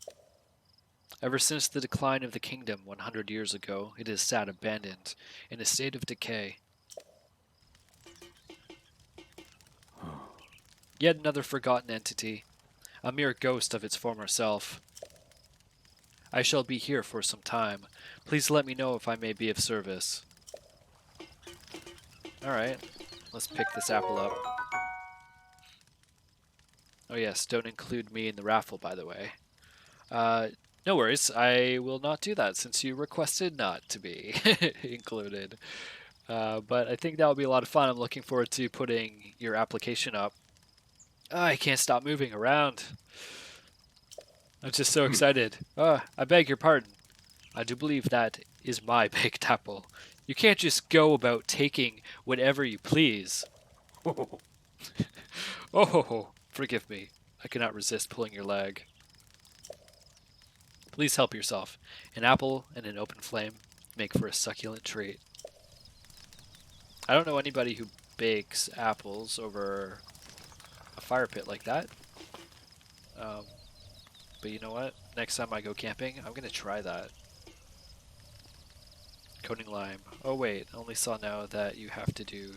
Ever since the decline of the kingdom 100 years ago, it has sat abandoned, in a state of decay. Yet another forgotten entity, a mere ghost of its former self. I shall be here for some time. Please let me know if I may be of service. Alright, let's pick this apple up. Oh yes, don't include me in the raffle, by the way. No worries, I will not do that since you requested not to be included. But I think that will be a lot of fun. I'm looking forward to putting your application up. I can't stop moving around. I'm just so excited. I beg your pardon. I do believe that is my baked apple. You can't just go about taking whatever you please. Oh, forgive me. I cannot resist pulling your leg. Please help yourself. An apple and an open flame make for a succulent treat. I don't know anybody who bakes apples over a fire pit like that. But you know what? Next time I go camping, I'm going to try that. Coating lime. Oh wait, I only saw now that you have to do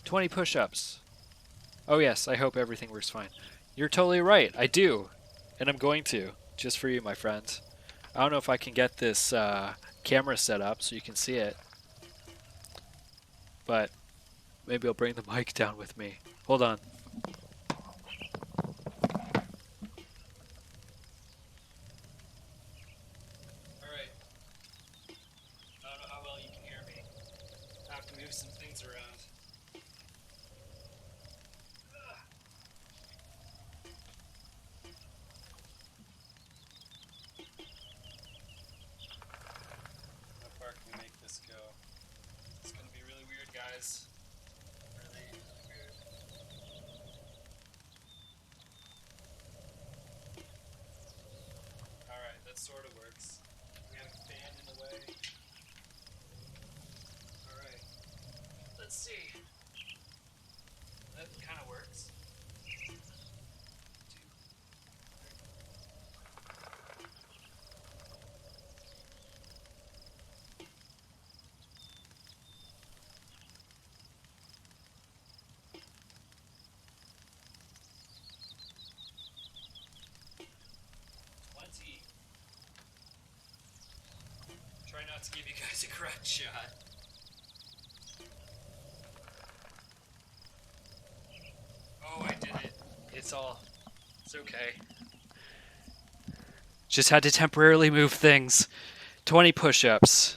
20 push-ups. Oh yes, I hope everything works fine. You're totally right, I do. And I'm going to, just for you, my friend. I don't know if I can get this camera set up so you can see it. But maybe I'll bring the mic down with me. Hold on. Alright. I don't know how well you can hear me. I have to move some things around. How far can we make this go? It's gonna be really weird, guys. Really weird. Alright, that sort of works. We have a fan in the way. Alright. Let's see. That kind of works. 2, 3. Plenty. Try not to give you guys a crutch shot. Oh, I did it. It's okay. Just had to temporarily move things. 20 push-ups.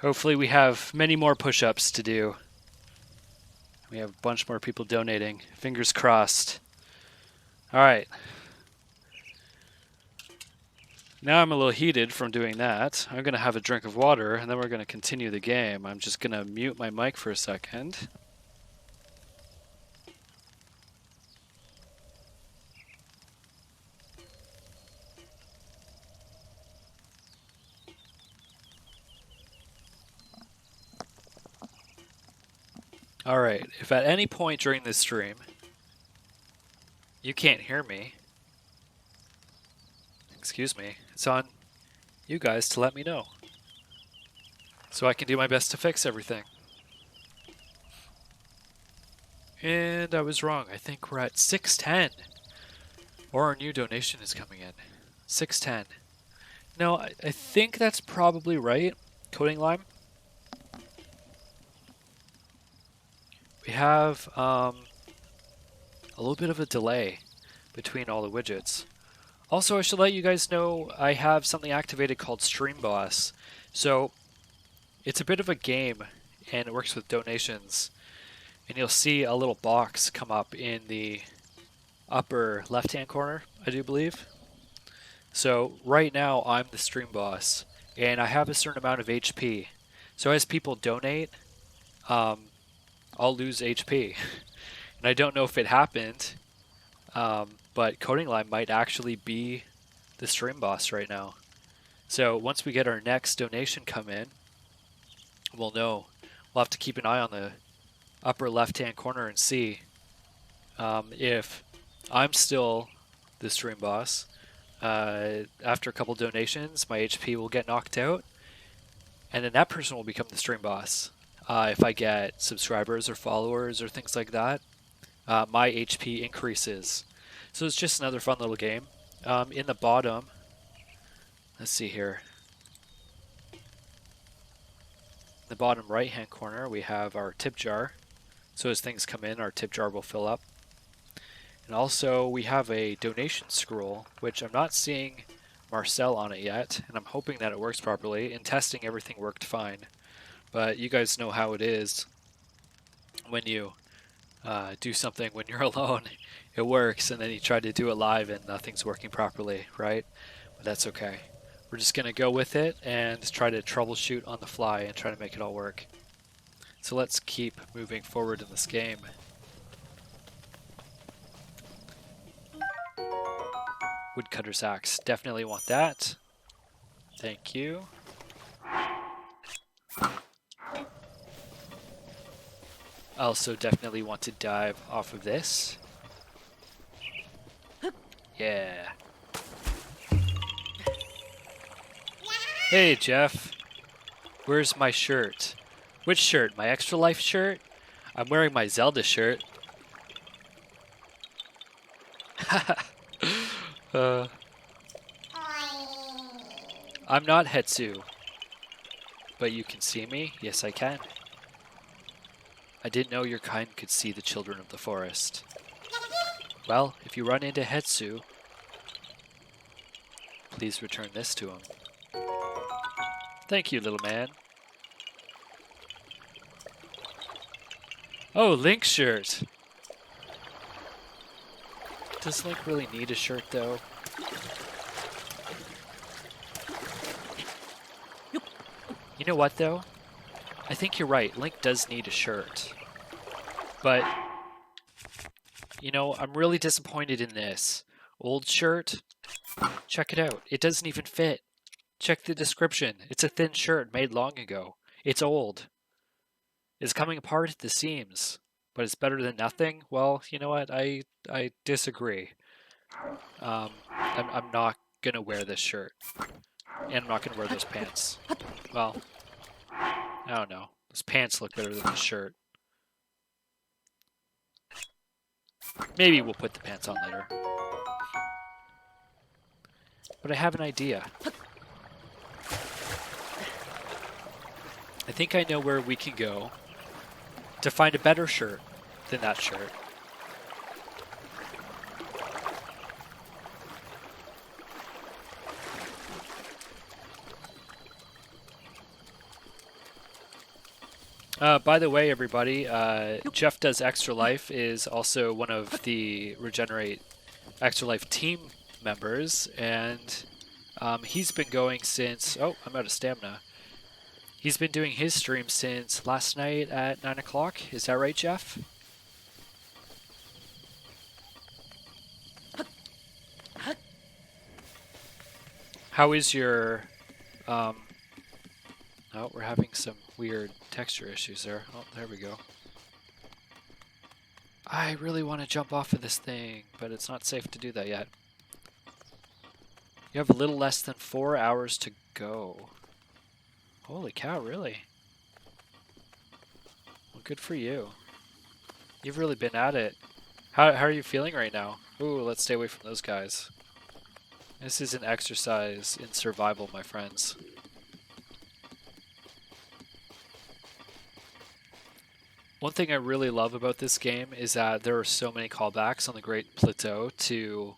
Hopefully we have many more push-ups to do. We have a bunch more people donating. Fingers crossed. Alright. Now I'm a little heated from doing that. I'm going to have a drink of water, and then we're going to continue the game. I'm just going to mute my mic for a second. Alright, if at any point during this stream you can't hear me. Excuse me. It's on you guys to let me know, so I can do my best to fix everything. And I was wrong. I think we're at 610. Or our new donation is coming in. 610. No, I think that's probably right. Coding Lime. We have a little bit of a delay between all the widgets. Also, I should let you guys know I have something activated called Stream Boss. So it's a bit of a game, and it works with donations. And you'll see a little box come up in the upper left-hand corner, I do believe. So right now I'm the stream boss, and I have a certain amount of HP. So as people donate, I'll lose HP. And I don't know if it happened, but Coding Line might actually be the stream boss right now. So once we get our next donation come in, we'll know. We'll have to keep an eye on the upper left-hand corner and see if I'm still the stream boss. After a couple donations, my HP will get knocked out, and then that person will become the stream boss. If I get subscribers or followers or things like that, my HP increases. So it's just another fun little game. In the bottom, let's see here. In the bottom right-hand corner, we have our tip jar. So as things come in, our tip jar will fill up. And also, we have a donation scroll, which I'm not seeing Marcel on it yet, and I'm hoping that it works properly. In testing, everything worked fine. But you guys know how it is when you do something when you're alone. It works, and then you try to do it live and nothing's working properly, right? But that's okay. We're just going to go with it and try to troubleshoot on the fly and try to make it all work. So let's keep moving forward in this game. Woodcutter's axe. Definitely want that. Thank you. I also definitely want to dive off of this. Yeah. Hey, Jeff. Where's my shirt? Which shirt? My Extra Life shirt? I'm wearing my Zelda shirt. I'm not Hetsu. But you can see me? Yes, I can. I didn't know your kind could see the children of the forest. Well, if you run into Hetsu, please return this to him. Thank you, little man. Oh, Link's shirt. Does Link really need a shirt, though? You know what, though? I think you're right. Link does need a shirt. But, you know, I'm really disappointed in this. Old shirt? Check it out. It doesn't even fit. Check the description. It's a thin shirt made long ago. It's old. It's coming apart at the seams. But it's better than nothing? Well, you know what? I disagree. I'm not going to wear this shirt. And I'm not going to wear those pants. Well, I don't know. Those pants look better than the shirt. Maybe we'll put the pants on later. But I have an idea. I think I know where we can go to find a better shirt than that shirt. By the way, everybody, Jeff Does Extra Life is also one of the Regenerate Extra Life team members, and he's been going since... Oh, I'm out of stamina. He's been doing his stream since last night at 9 o'clock. Is that right, Jeff? How is your... Oh, we're having some weird texture issues there. Oh, there we go. I really want to jump off of this thing, but it's not safe to do that yet. You have a little less than 4 hours to go. Holy cow, really? Well, good for you. You've really been at it. How are you feeling right now? Ooh, let's stay away from those guys. This is an exercise in survival, my friends. One thing I really love about this game is that there are so many callbacks on the Great Plateau to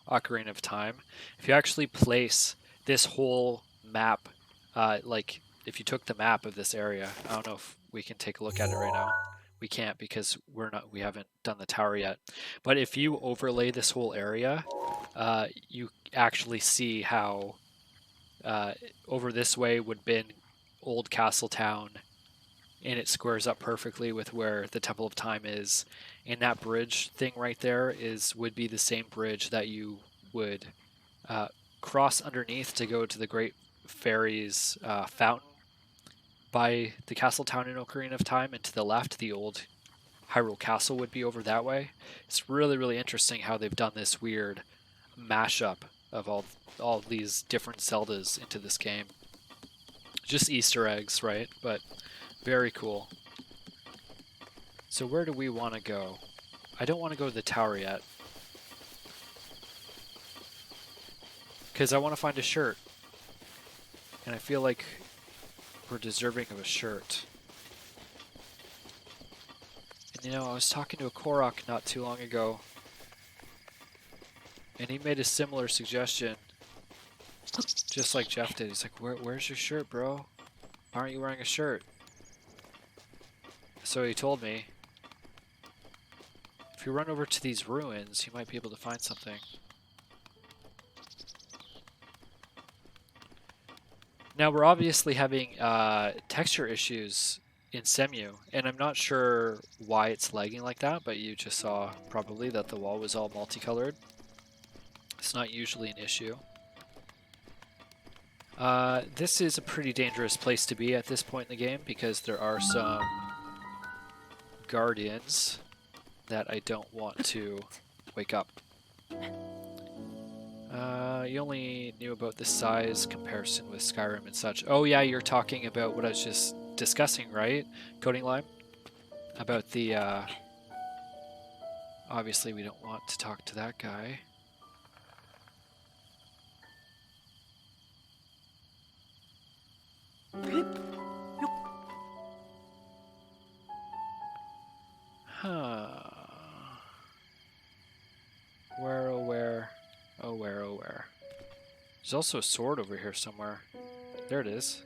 Ocarina of Time. If you actually place this whole map, like if you took the map of this area, I don't know if we can take a look at it right now. We can't because we haven't done the tower yet. But if you overlay this whole area, you actually see how over this way would have been Old Castle Town, and it squares up perfectly with where the Temple of Time is. And that bridge thing right there would be the same bridge that you would cross underneath to go to the Great Fairies fountain by the Castle Town in Ocarina of Time, and to the left, the old Hyrule Castle would be over that way. It's really, really interesting how they've done this weird mashup of all these different Zeldas into this game. Just Easter eggs, right? But very cool. So where do we want to go? I don't want to go to the tower yet, because I want to find a shirt. And I feel like we're deserving of a shirt. And you know, I was talking to a Korok not too long ago, and he made a similar suggestion, just like Jeff did. He's like, where's your shirt, bro? Why aren't you wearing a shirt? So he told me, if you run over to these ruins, you might be able to find something. Now we're obviously having texture issues in Semu, and I'm not sure why it's lagging like that, but you just saw probably that the wall was all multicolored. It's not usually an issue. This is a pretty dangerous place to be at this point in the game, because there are some guardians that I don't want to wake up. You only knew about the size comparison with Skyrim and such. Oh yeah, you're talking about what I was just discussing, right? Coding Lime? About the, obviously we don't want to talk to that guy. Huh. Where, oh where? Oh where, oh where? There's also a sword over here somewhere. There it is.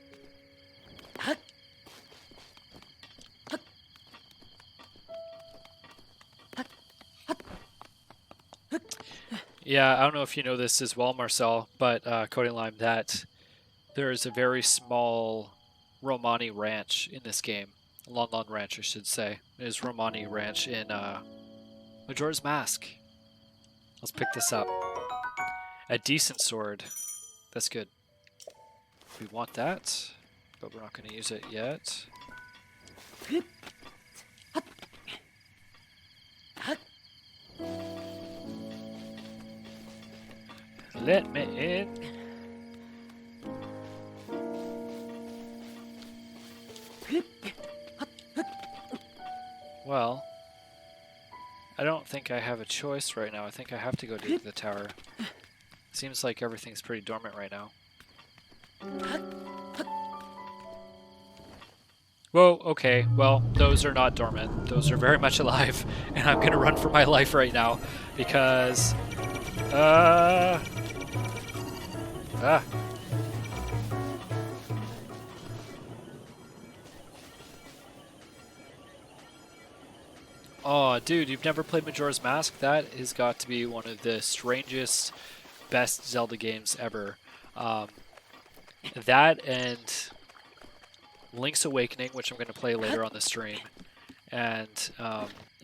Yeah, I don't know if you know this as well, Marcel, but Coding Lime, that there is a very small Romani ranch in this game. Lon Lon Ranch, I should say. It is Romani Ranch in Majora's Mask. Let's pick this up. A decent sword. That's good. We want that, but we're not going to use it yet. Let me in. Well, I don't think I have a choice right now. I think I have to go to the tower. Seems like everything's pretty dormant right now. Whoa, okay. Well, those are not dormant. Those are very much alive. And I'm going to run for my life right now because... Ah. Oh, dude, you've never played Majora's Mask? That has got to be one of the strangest, best Zelda games ever. That and Link's Awakening, which I'm going to play later on the stream, and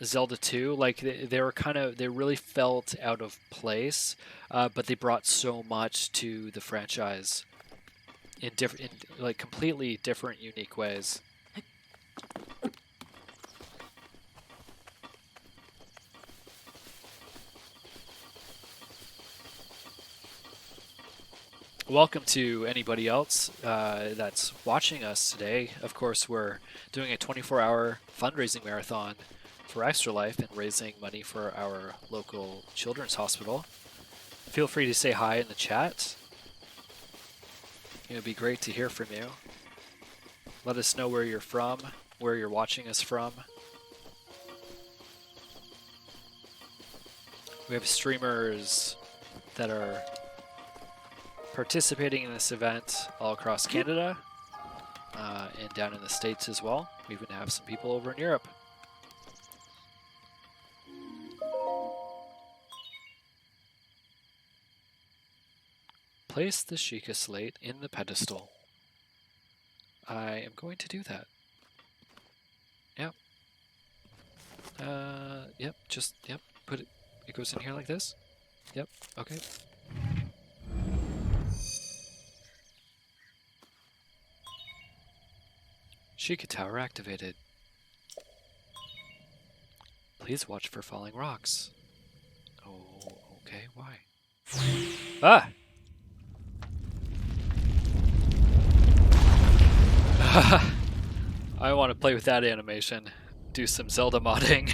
Zelda 2, like they were they really felt out of place, but they brought so much to the franchise in like completely different, unique ways. welcome to anybody else that's watching us today. Of course, we're doing a 24-hour fundraising marathon for Extra Life and raising money for our local children's hospital. Feel free to say hi in the chat. It would be great to hear from you. Let us know where you're from, where you're watching us from. We have streamers that are participating in this event all across Canada and down in the States as well. We even have some people over in Europe. Place the Sheikah slate in the pedestal. I am going to do that. Yep. Yep, just, yep, put it, it goes in here like this. Yep, okay. Sheikah Tower activated. Please watch for falling rocks. Oh, okay, why? Ah! I want to play with that animation. Do some Zelda modding.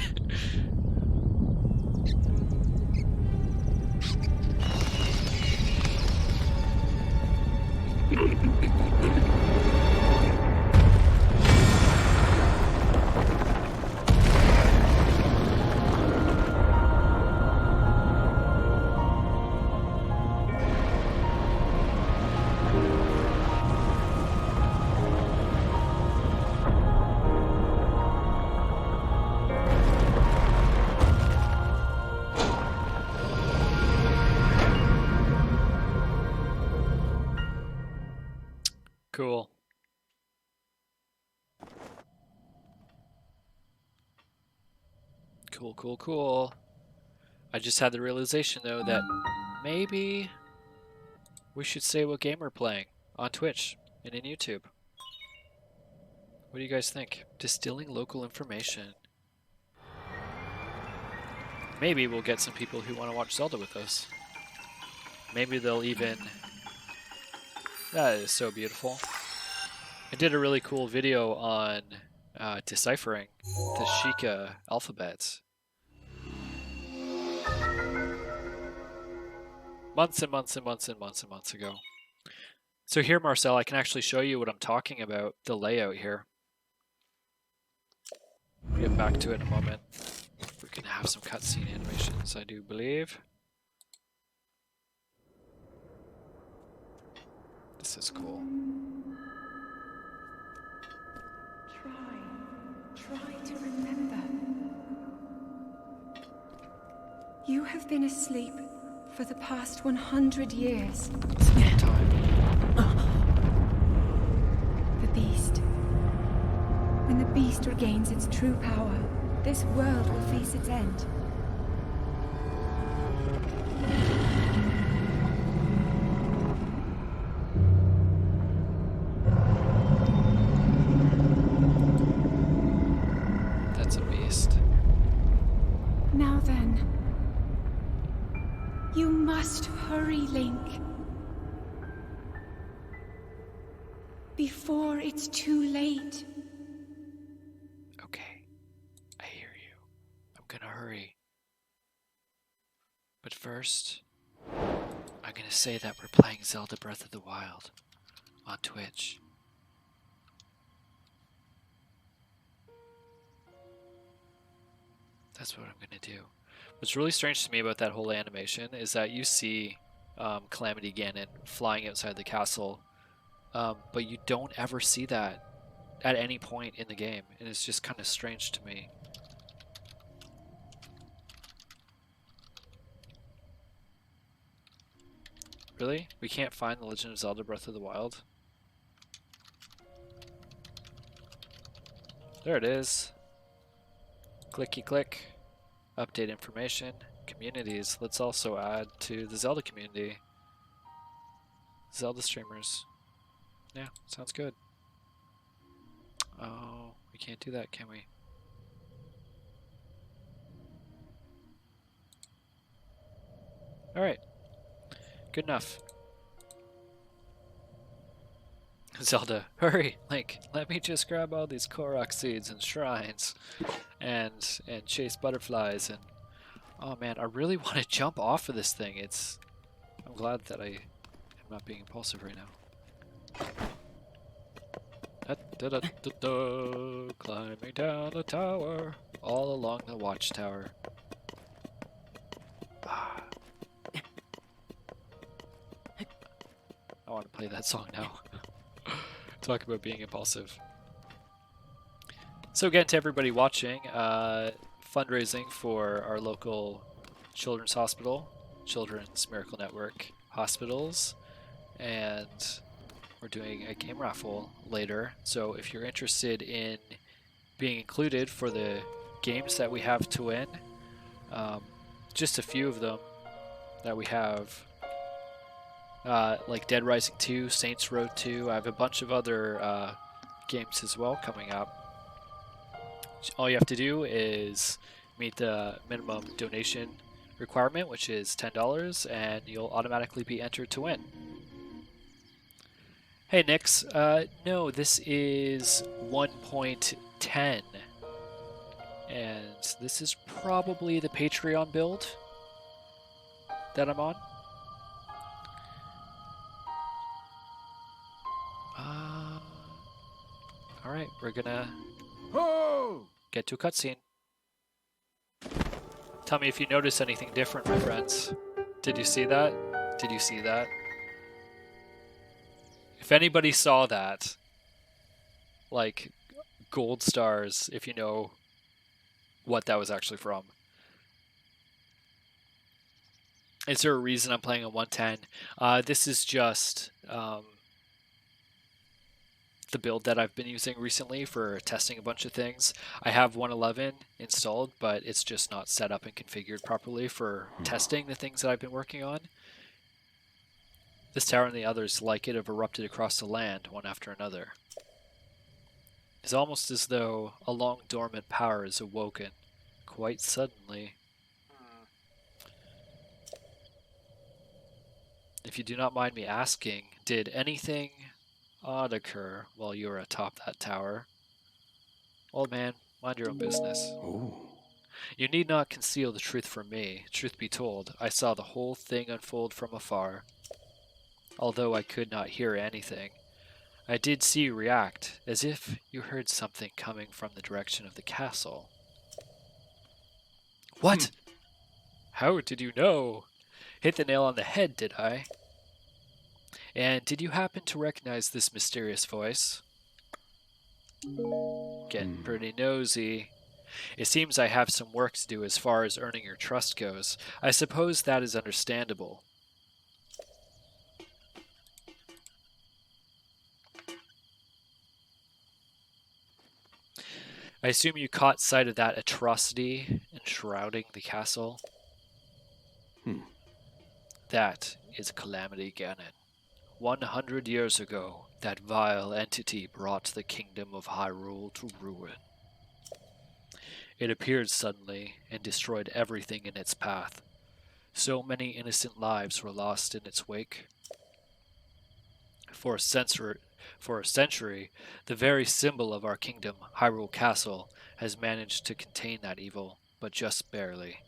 Cool. Cool, cool, cool. I just had the realization, though, that maybe we should say what game we're playing on Twitch and in YouTube. What do you guys think? Distilling local information. Maybe we'll get some people who want to watch Zelda with us. Maybe they'll even... That is so beautiful. I did a really cool video on deciphering the Sheikah alphabet. Months and months and months and months and months ago. So here, Marcel, I can actually show you what I'm talking about, the layout here. We'll get back to it in a moment. We're going to have some cutscene animations, I do believe. This is cool. Try to remember. You have been asleep for the past 100 years. It's nap time. The beast. When the beast regains its true power, this world will face its end. That's a beast. Now then, you must hurry, Link. Before it's too late. Okay, I hear you. I'm gonna hurry. But first, I'm gonna say that we're playing Zelda Breath of the Wild on Twitch. That's what I'm gonna do. What's really strange to me about that whole animation is that you see Calamity Ganon flying outside the castle, but you don't ever see that at any point in the game, and it's just kind of strange to me. Really? We can't find The Legend of Zelda Breath of the Wild? There it is. Clicky click. Update information. Communities. Let's also add to the Zelda community. Zelda streamers. Yeah, sounds good. Oh, we can't do that, can we? Alright. Good enough. Zelda, hurry! Link, let me just grab all these Korok seeds and shrines, and chase butterflies. And oh man, I really want to jump off of this thing. I'm glad that I am not being impulsive right now. Climbing down the tower, all along the watchtower. I want to play that song now. Talk about being impulsive. So again, to everybody watching, fundraising for our local children's hospital, Children's Miracle Network Hospitals, and we're doing a game raffle later. So if you're interested in being included for the games that we have to win, just a few of them that we have, like Dead Rising 2, Saints Row 2. I have a bunch of other games as well coming up. All you have to do is meet the minimum donation requirement, which is $10, and you'll automatically be entered to win. Hey Nix, no, this is 1.10, and this is probably the Patreon build that I'm on. Alright, we're gonna get to a cutscene. Tell me if you notice anything different, my friends. Did you see that? Did you see that? If anybody saw that, like, gold stars, if you know what that was actually from. Is there a reason I'm playing on 110? This is just the build that I've been using recently for testing a bunch of things. I have 111 installed, but it's just not set up and configured properly for testing the things that I've been working on. This tower and the others like it have erupted across the land, one after another. It's almost as though a long dormant power is awoken, quite suddenly. If you do not mind me asking, did anything odd occur while you were atop that tower? Old man, mind your own business. Ooh. You need not conceal the truth from me. Truth be told, I saw the whole thing unfold from afar. Although I could not hear anything, I did see you react, as if you heard something coming from the direction of the castle. What? How did you know? Hit the nail on the head, did I? And did you happen to recognize this mysterious voice? Getting pretty nosy. It seems I have some work to do as far as earning your trust goes. I suppose that is understandable. I assume you caught sight of that atrocity enshrouding the castle? That is Calamity Ganon. 100 years ago, that vile entity brought the kingdom of Hyrule to ruin. It appeared suddenly and destroyed everything in its path. So many innocent lives were lost in its wake. For a century, the very symbol of our kingdom, Hyrule Castle, has managed to contain that evil, but just barely.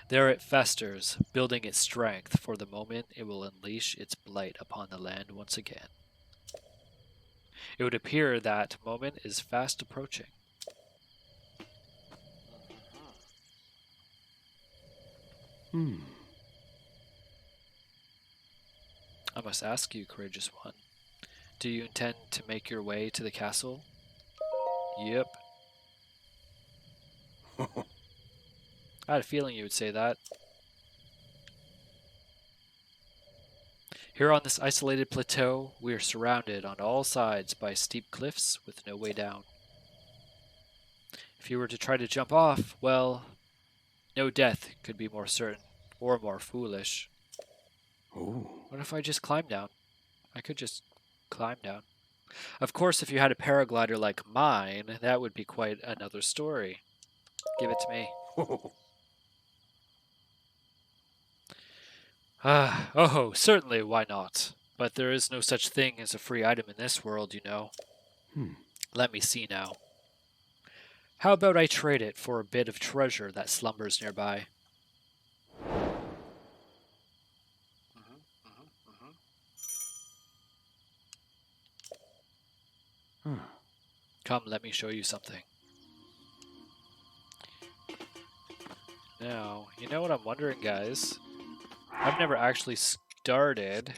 There it festers, building its strength for the moment it will unleash its blight upon the land once again. It would appear that moment is fast approaching. I must ask you, courageous one, do you intend to make your way to the castle? Yep. I had a feeling you would say that. Here on this isolated plateau, we are surrounded on all sides by steep cliffs with no way down. If you were to try to jump off, well, no death could be more certain or more foolish. Ooh. What if I just climb down? I could just climb down. Of course, if you had a paraglider like mine, that would be quite another story. Give it to me. Oh, certainly, why not? But there is no such thing as a free item in this world, you know. Let me see now. How about I trade it for a bit of treasure that slumbers nearby? Come, let me show you something. Now, you know what I'm wondering, guys? I've never actually started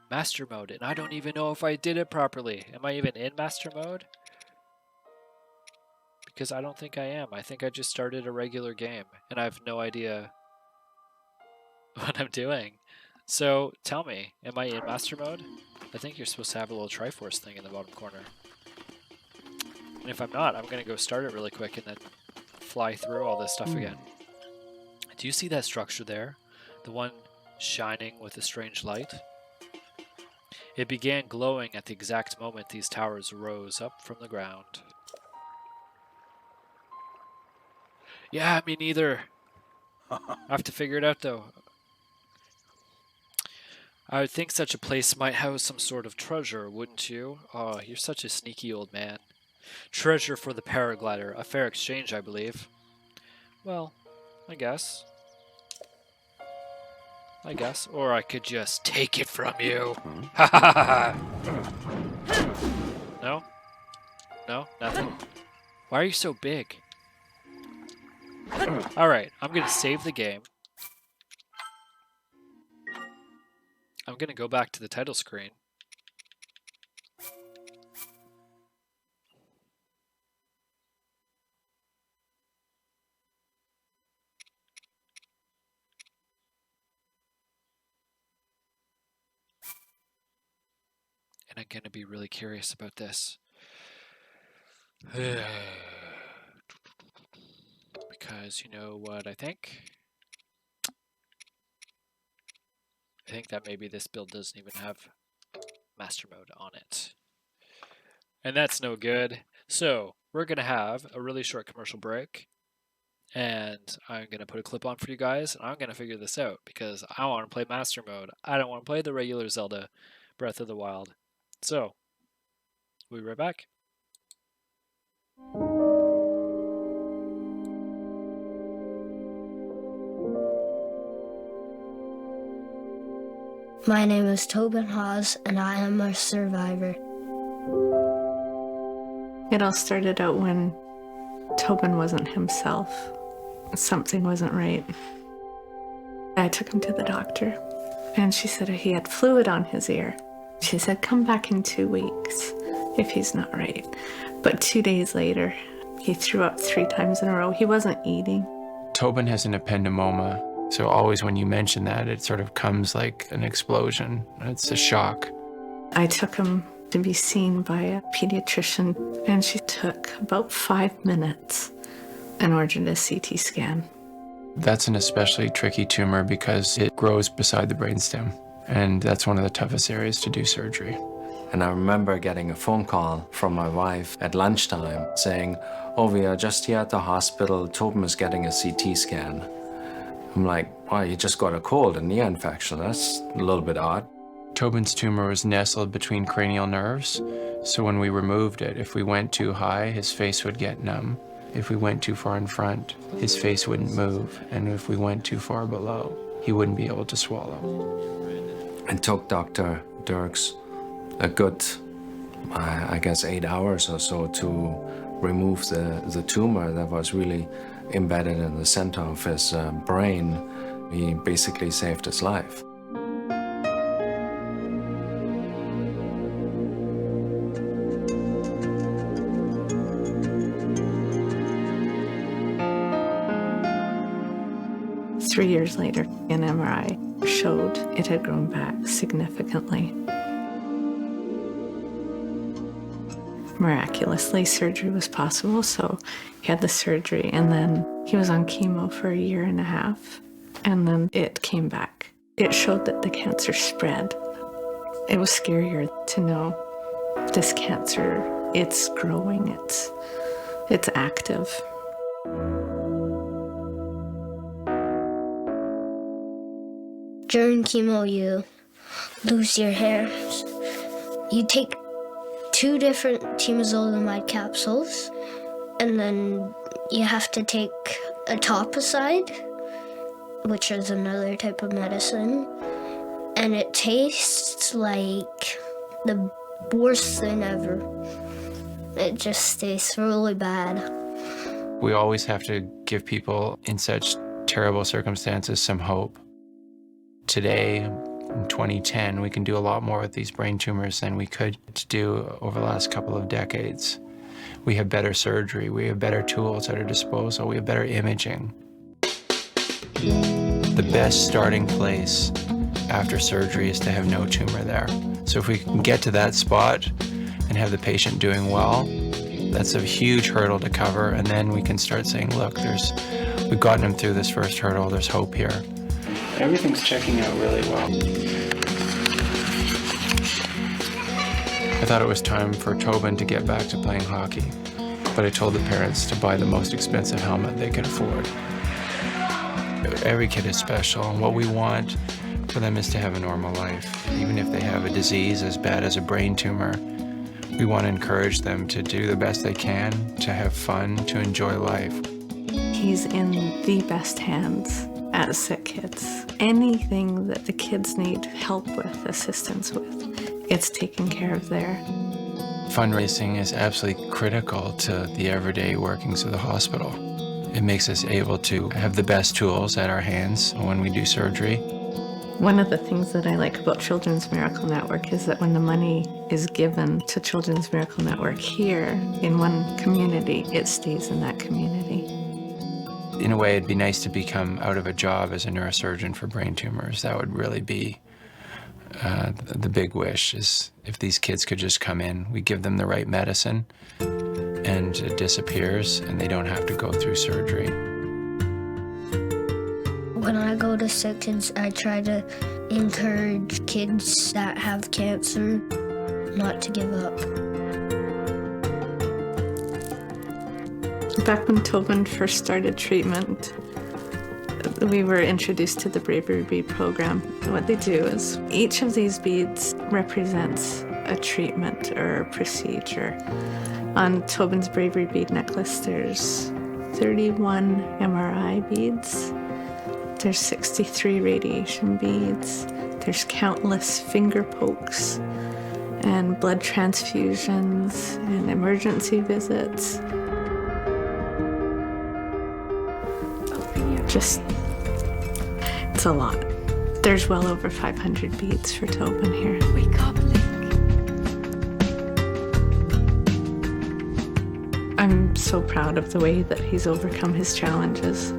Master Mode, and I don't even know if I did it properly. Am I even in Master Mode? Because I don't think I am. I think I just started a regular game, and I have no idea what I'm doing. So, tell me, am I in Master Mode? I think you're supposed to have a little Triforce thing in the bottom corner. And if I'm not, I'm going to go start it really quick and then fly through all this stuff again. Do you see that structure there? The one shining with a strange light? It began glowing at the exact moment these towers rose up from the ground. Yeah, me neither. I have to figure it out, though. I would think such a place might house some sort of treasure, wouldn't you? Oh, you're such a sneaky old man. Treasure for the paraglider. A fair exchange, I believe. Well, I guess. Or I could just take it from you. Ha ha ha ha! No? No? Nothing? Why are you so big? Alright, I'm gonna save the game. I'm gonna go back to the title screen. And I'm gonna be really curious about this. Because you know what I think? I think that maybe this build doesn't even have Master Mode on it. And that's no good. So we're going to have a really short commercial break. And I'm going to put a clip on for you guys. And I'm going to figure this out because I want to play Master Mode. I don't want to play the regular Zelda Breath of the Wild. So, we'll be right back. My name is Tobin Hawes, and I am a survivor. It all started out when Tobin wasn't himself. Something wasn't right. I took him to the doctor, and she said he had fluid on his ear. She said, come back in 2 weeks if he's not right. But 2 days later, he threw up 3 times in a row. He wasn't eating. Tobin has an ependymoma, so always when you mention that, it sort of comes like an explosion. It's a shock. I took him to be seen by a pediatrician, and she took about 5 minutes and ordered a CT scan. That's an especially tricky tumor because it grows beside the brainstem, and that's one of the toughest areas to do surgery. And I remember getting a phone call from my wife at lunchtime saying, oh, we are just here at the hospital. Tobin is getting a CT scan. I'm like, wow, you just got a cold and ear infection. That's a little bit odd. Tobin's tumor was nestled between cranial nerves, so when we removed it, if we went too high, his face would get numb. If we went too far in front, his face wouldn't move, and if we went too far below, he wouldn't be able to swallow. It took Dr. Dirks a good, I guess, 8 hours or so to remove the tumor that was really embedded in the center of his brain. He basically saved his life. Three years later, an MRI showed it had grown back significantly. Miraculously, surgery was possible, so he had the surgery, and then he was on chemo for 1.5 years, and then it came back. It showed that the cancer spread. It was scarier to know this cancer, it's growing, it's active. During chemo, you lose your hair. You take 2 different temozolomide capsules, and then you have to take etoposide, which is another type of medicine, and it tastes like the worst thing ever. It just tastes really bad. We always have to give people in such terrible circumstances some hope. Today, in 2010, we can do a lot more with these brain tumors than we could do over the last couple of decades. We have better surgery, we have better tools at our disposal, we have better imaging. The best starting place after surgery is to have no tumor there. So if we can get to that spot and have the patient doing well, that's a huge hurdle to cover, and then we can start saying, look, we've gotten him through this first hurdle, there's hope here. Everything's checking out really well. I thought it was time for Tobin to get back to playing hockey, but I told the parents to buy the most expensive helmet they could afford. Every kid is special, and what we want for them is to have a normal life. Even if they have a disease as bad as a brain tumor, we want to encourage them to do the best they can, to have fun, to enjoy life. He's in the best hands at Sick Kids. Anything that the kids need help with, assistance with, it's taken care of there. Fundraising is absolutely critical to the everyday workings of the hospital. It makes us able to have the best tools at our hands when we do surgery. One of the things that I like about Children's Miracle Network is that when the money is given to Children's Miracle Network here in one community, it stays in that community. In a way, it'd be nice to become out of a job as a neurosurgeon for brain tumors. That would really be the big wish, is if these kids could just come in, we give them the right medicine, and it disappears, and they don't have to go through surgery. When I go to Sick Kids, I try to encourage kids that have cancer not to give up. Back when Tobin first started treatment, we were introduced to the Bravery Bead program. What they do is each of these beads represents a treatment or a procedure. On Tobin's Bravery Bead necklace, there's 31 MRI beads. There's 63 radiation beads. There's countless finger pokes and blood transfusions and emergency visits. It's a lot. There's well over 500 beads for Tobin here. Wake up, Link. I'm so proud of the way that he's overcome his challenges.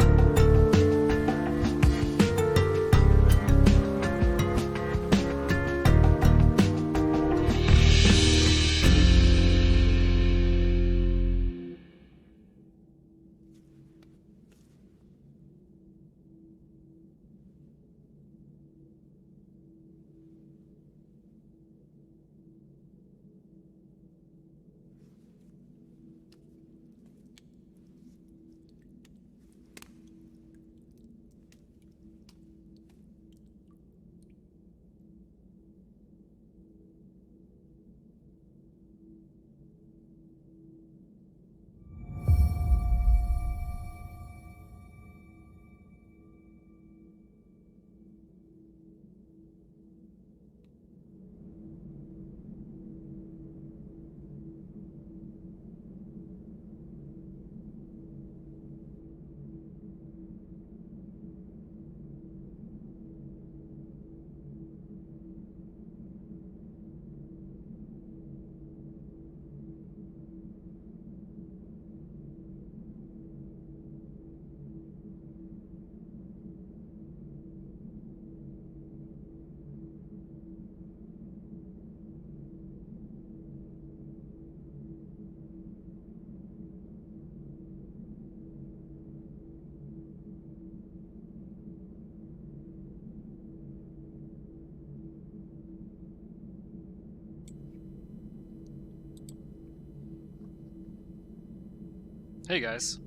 Hey guys,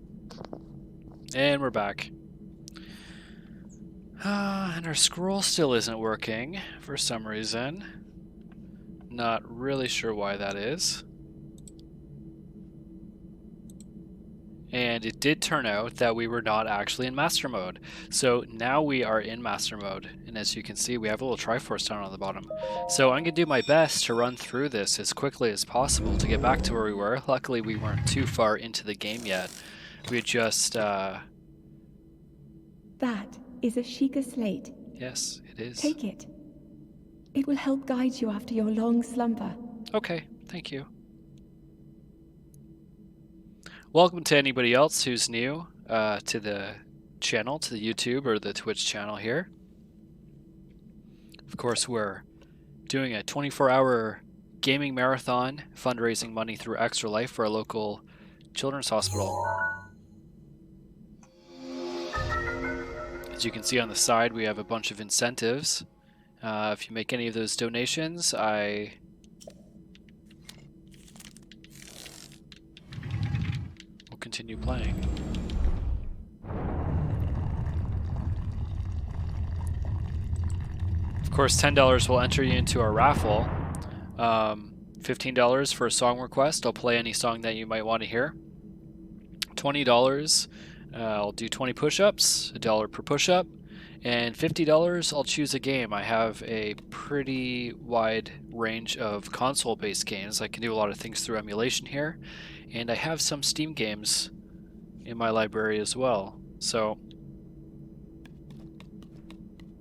and we're back. And our scroll still isn't working for some reason. Not really sure why that is. And it did turn out that we were not actually in master mode. So now we are in master mode. And as you can see, we have a little Triforce down on the bottom. So I'm going to do my best to run through this as quickly as possible to get back to where we were. Luckily, we weren't too far into the game yet. We had just... That is a Sheikah slate. Yes, it is. Take it. It will help guide you after your long slumber. Okay, thank you. Welcome to anybody else who's new to the channel, to the YouTube or the Twitch channel here. Of course, we're doing a 24-hour gaming marathon, fundraising money through Extra Life for a local children's hospital. As you can see on the side, we have a bunch of incentives. If you make any of those donations, I will continue playing. Of course, $10 will enter you into our raffle. $15 for a song request. I'll play any song that you might want to hear. $20, I'll do 20 push-ups, $1 per push-up. And $50, I'll choose a game. I have a pretty wide range of console-based games. I can do a lot of things through emulation here. And I have some Steam games in my library as well. So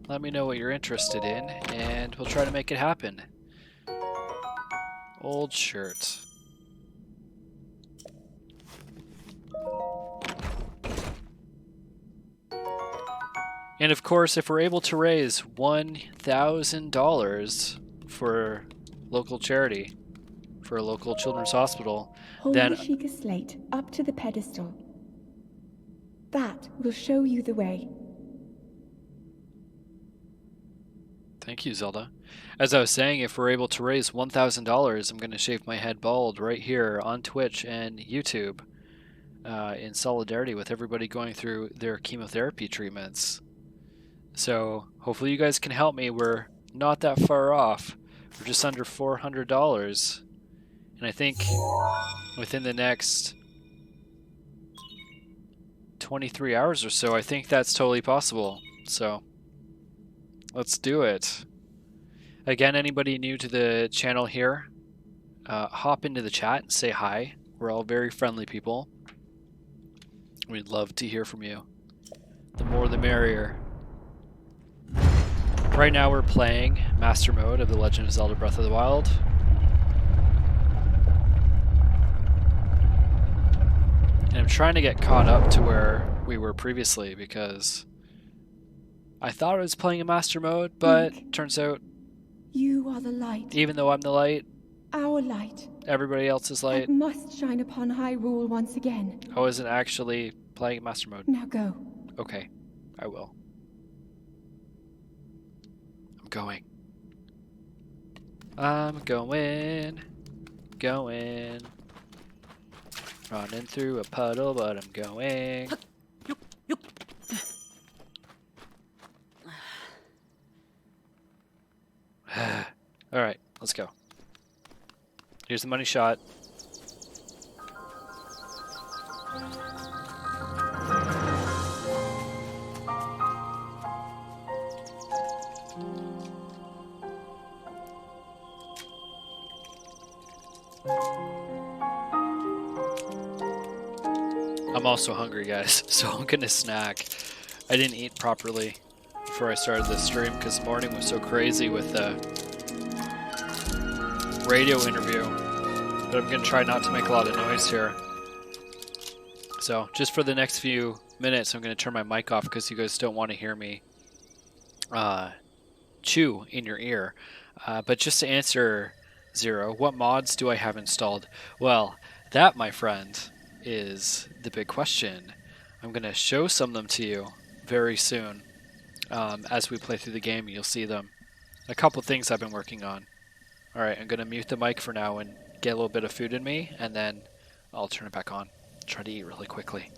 let me know what you're interested in, and we'll try to make it happen. Old shirt. And of course, if we're able to raise $1,000 for local charity, for a local children's hospital, Hold then the Sheikah slate up to the pedestal. That will show you the way. Thank you, Zelda. As I was saying, if we're able to raise $1,000, I'm going to shave my head bald right here on Twitch and YouTube in solidarity with everybody going through their chemotherapy treatments. So hopefully you guys can help me. We're not that far off. We're just under $400. And I think within the next 23 hours or so, I think that's totally possible. So let's do it. Again, anybody new to the channel here, hop into the chat and say hi. We're all very friendly people. We'd love to hear from you. The more the merrier. Right now we're playing Master Mode of The Legend of Zelda Breath of the Wild. And I'm trying to get caught up to where we were previously because I thought I was playing a Master Mode, but turns out You are the light. even though I'm the light, Our light. everybody else is light. That must shine upon Hyrule once again. I wasn't actually playing Master Mode. Now go. Okay, I will. I'm going. I'm going. Running through a puddle, but I'm going. Alright, let's go. Here's the money shot. I'm also hungry, guys, so I'm gonna snack. I didn't eat properly before I started the stream because the morning was so crazy with the radio interview. But I'm gonna try not to make a lot of noise here. So just for the next few minutes, I'm gonna turn my mic off because you guys don't want to hear me chew in your ear. But just to answer Zero, what mods do I have installed? Well, that, my friend, is the big question. I'm going to show some of them to you very soon. As we play through the game, you'll see them. A couple things I've been working on. Alright, I'm going to mute the mic for now and get a little bit of food in me, and then I'll turn it back on. Try to eat really quickly.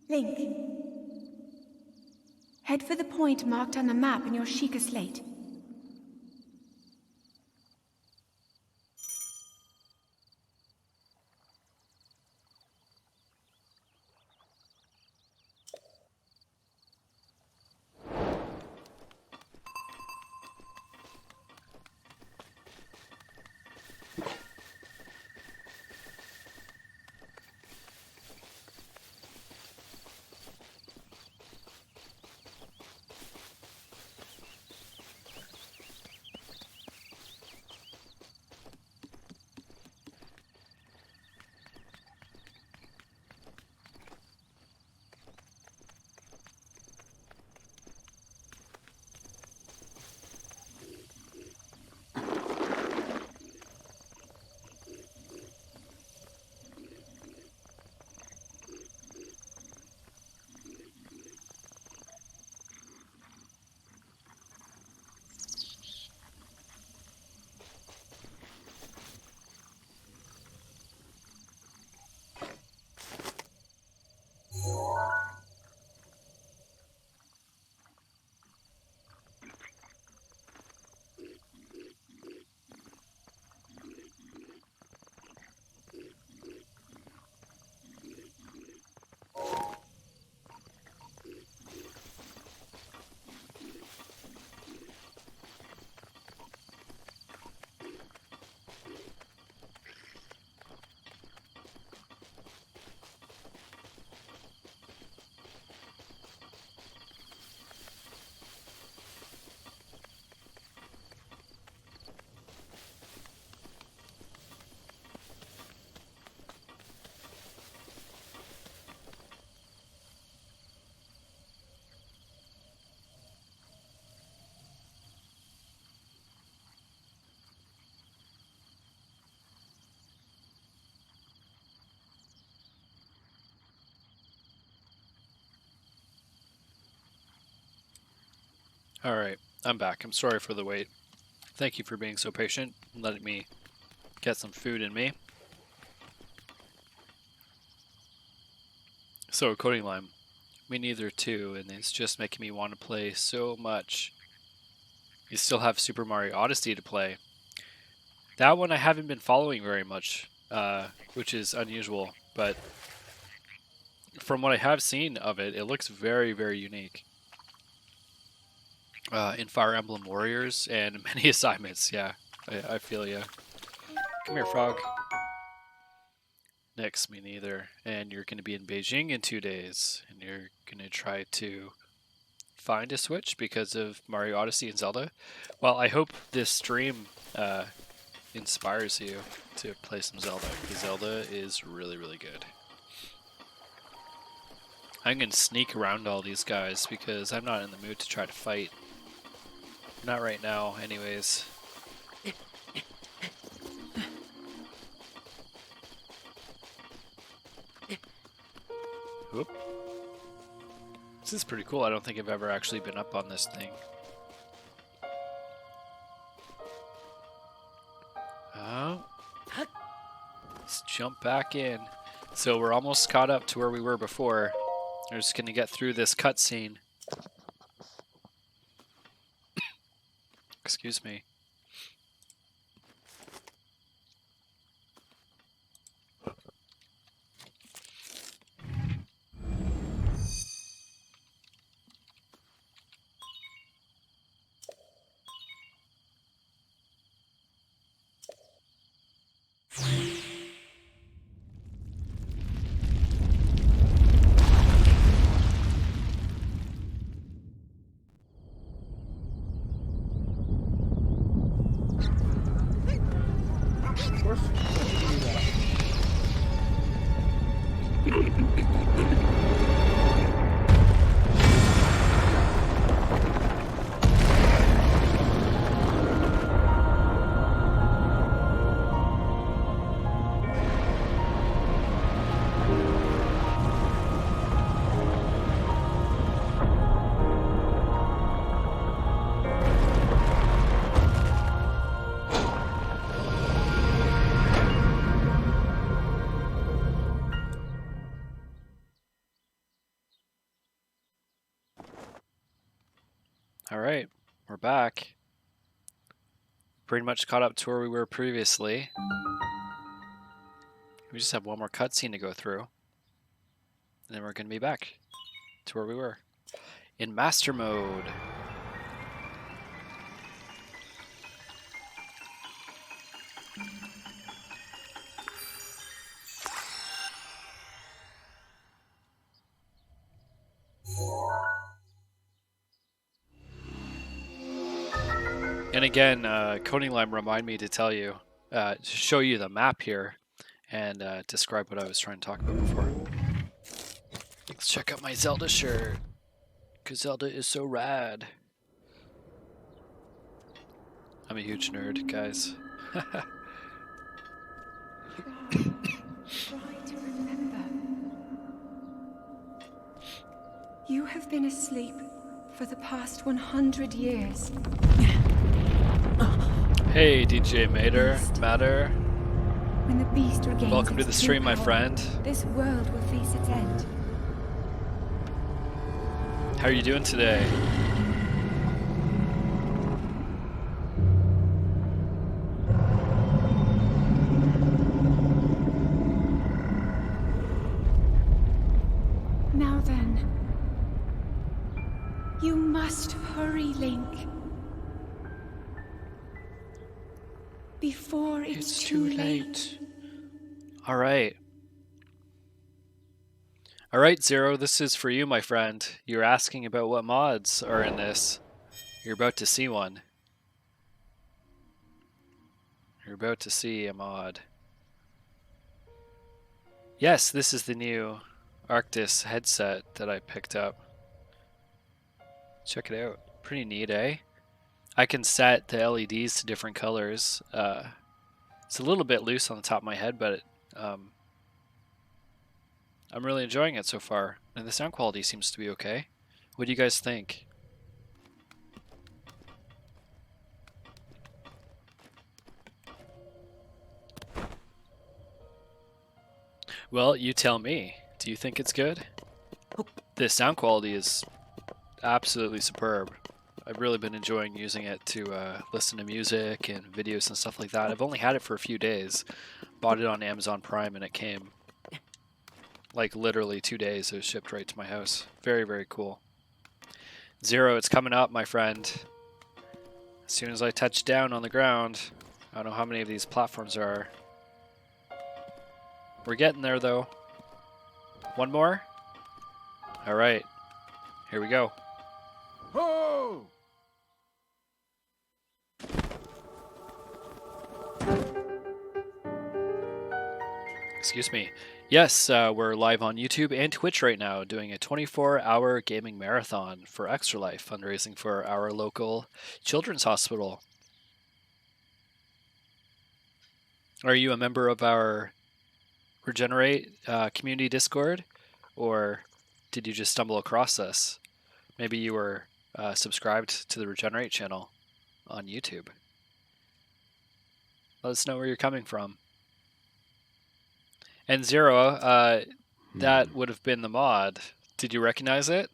Link. Head for the point marked on the map in your Sheikah slate. All right, I'm back. I'm sorry for the wait. Thank you for being so patient and letting me get some food in me. So, Coding Lime, me neither too, and it's just making me want to play so much. You still have Super Mario Odyssey to play. That one I haven't been following very much, which is unusual, but from what I have seen of it, it looks very, very unique. In Fire Emblem Warriors and many assignments, yeah, I feel ya. Come here, frog. Next, me neither. And you're going to be in Beijing in 2 days, and you're going to try to find a Switch because of Mario Odyssey and Zelda. Well, I hope this stream inspires you to play some Zelda, because Zelda is really, really good. I'm going to sneak around all these guys because I'm not in the mood to try to fight. Not right now, anyways. Whoop. This is pretty cool. I don't think I've ever actually been up on this thing. Oh. Let's jump back in. So we're almost caught up to where we were before. We're just going to get through this cutscene. Excuse me. All right, we're back. Pretty much caught up to where we were previously. We just have one more cutscene to go through. And then we're going to be back to where we were. In Master Mode. And again, Coney Lime remind me to tell you, to show you the map here and describe what I was trying to talk about before. Let's check out my Zelda shirt, because Zelda is so rad. I'm a huge nerd, guys. Try to remember. You have been asleep for the past 100 years. Hey, DJ Matter. When the beast regains Welcome to the its stream, true my power, friend. This world will face its end. How are you doing today? Now then, you must hurry, Link. Before it's too late. All right. All right, Zero, this is for you, my friend. You're asking about what mods are in this. You're about to see one. You're about to see a mod. Yes, this is the new Arctis headset that I picked up. Check it out. Pretty neat, eh? I can set the LEDs to different colors. It's a little bit loose on the top of my head, but I'm really enjoying it so far. And the sound quality seems to be okay. What do you guys think? Well, you tell me. Do you think it's good? The sound quality is absolutely superb. I've really been enjoying using it to listen to music and videos and stuff like that. I've only had it for a few days. Bought it on Amazon Prime and it came like literally 2 days. It was shipped right to my house. Very, very cool. Zero, it's coming up, my friend. As soon as I touch down on the ground, I don't know how many of these platforms there are. We're getting there though. One more? Alright. Here we go. Oh! Excuse me. Yes, we're live on YouTube and Twitch right now doing a 24-hour gaming marathon for Extra Life, fundraising for our local children's hospital. Are you a member of our Regenerate community Discord, or did you just stumble across us? Maybe you were subscribed to the Regenerate channel on YouTube. Let us know where you're coming from. And Zero, that would have been the mod. Did you recognize it?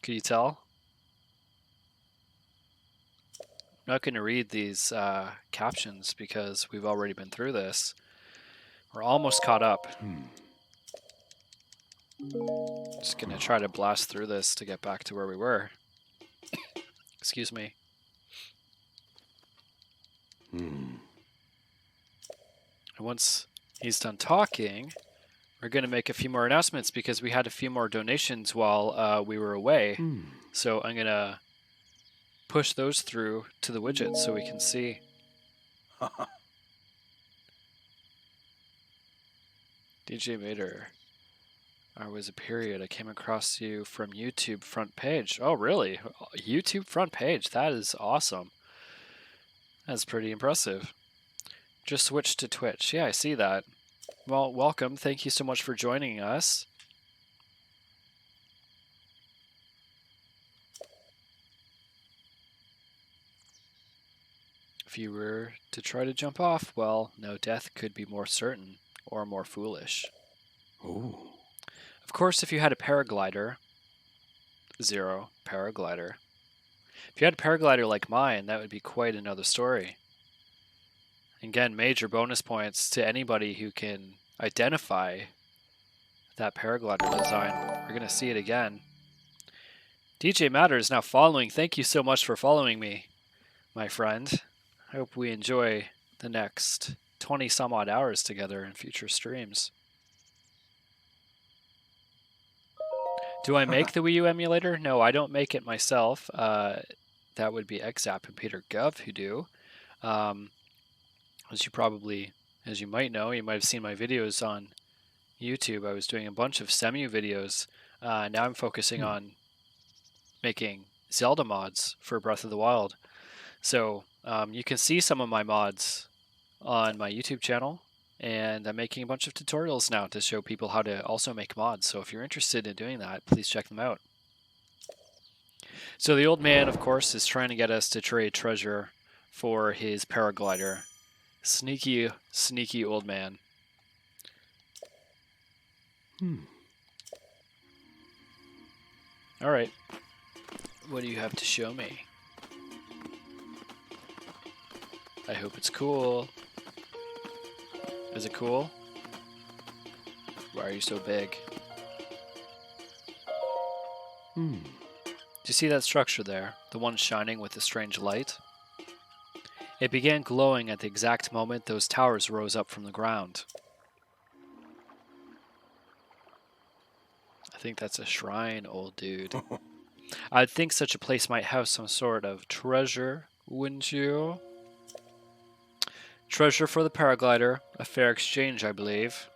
Could you tell? I'm not going to read these captions because we've already been through this. We're almost caught up. Just going to try to blast through this to get back to where we were. Excuse me. And once he's done talking, we're going to make a few more announcements because we had a few more donations while we were away. So I'm going to push those through to the widget so we can see. DJ Mater, there was a period I came across you from YouTube front page. Oh, really? YouTube front page? That is awesome. That's pretty impressive. Just switched to Twitch. Yeah, I see that. Well, welcome. Thank you so much for joining us. If you were to try to jump off, well, no death could be more certain or more foolish. Ooh. Of course, if you had a paraglider, Zero paraglider, If you had a paraglider like mine, that would be quite another story. Again, major bonus points to anybody who can identify that paraglider design. We're going to see it again. DJ Matter is now following. Thank you so much for following me, my friend. I hope we enjoy the next 20 some odd hours together in future streams. Do I make the Wii U emulator? No, I don't make it myself. That would be Exap and Peter Gov who do. As you might know, you might have seen my videos on YouTube. I was doing a bunch of Semu videos. Now I'm focusing on making Zelda mods for Breath of the Wild. So you can see some of my mods on my YouTube channel, and I'm making a bunch of tutorials now to show people how to also make mods. So if you're interested in doing that, please check them out. So the old man, of course, is trying to get us to trade treasure for his paraglider. Sneaky, sneaky old man. All right. What do you have to show me? I hope it's cool. Is it cool? Why are you so big? Do you see that structure there? The one shining with the strange light? It began glowing at the exact moment those towers rose up from the ground. I think that's a shrine, old dude. I'd think such a place might have some sort of treasure, wouldn't you? Treasure for the paraglider. A fair exchange, I believe.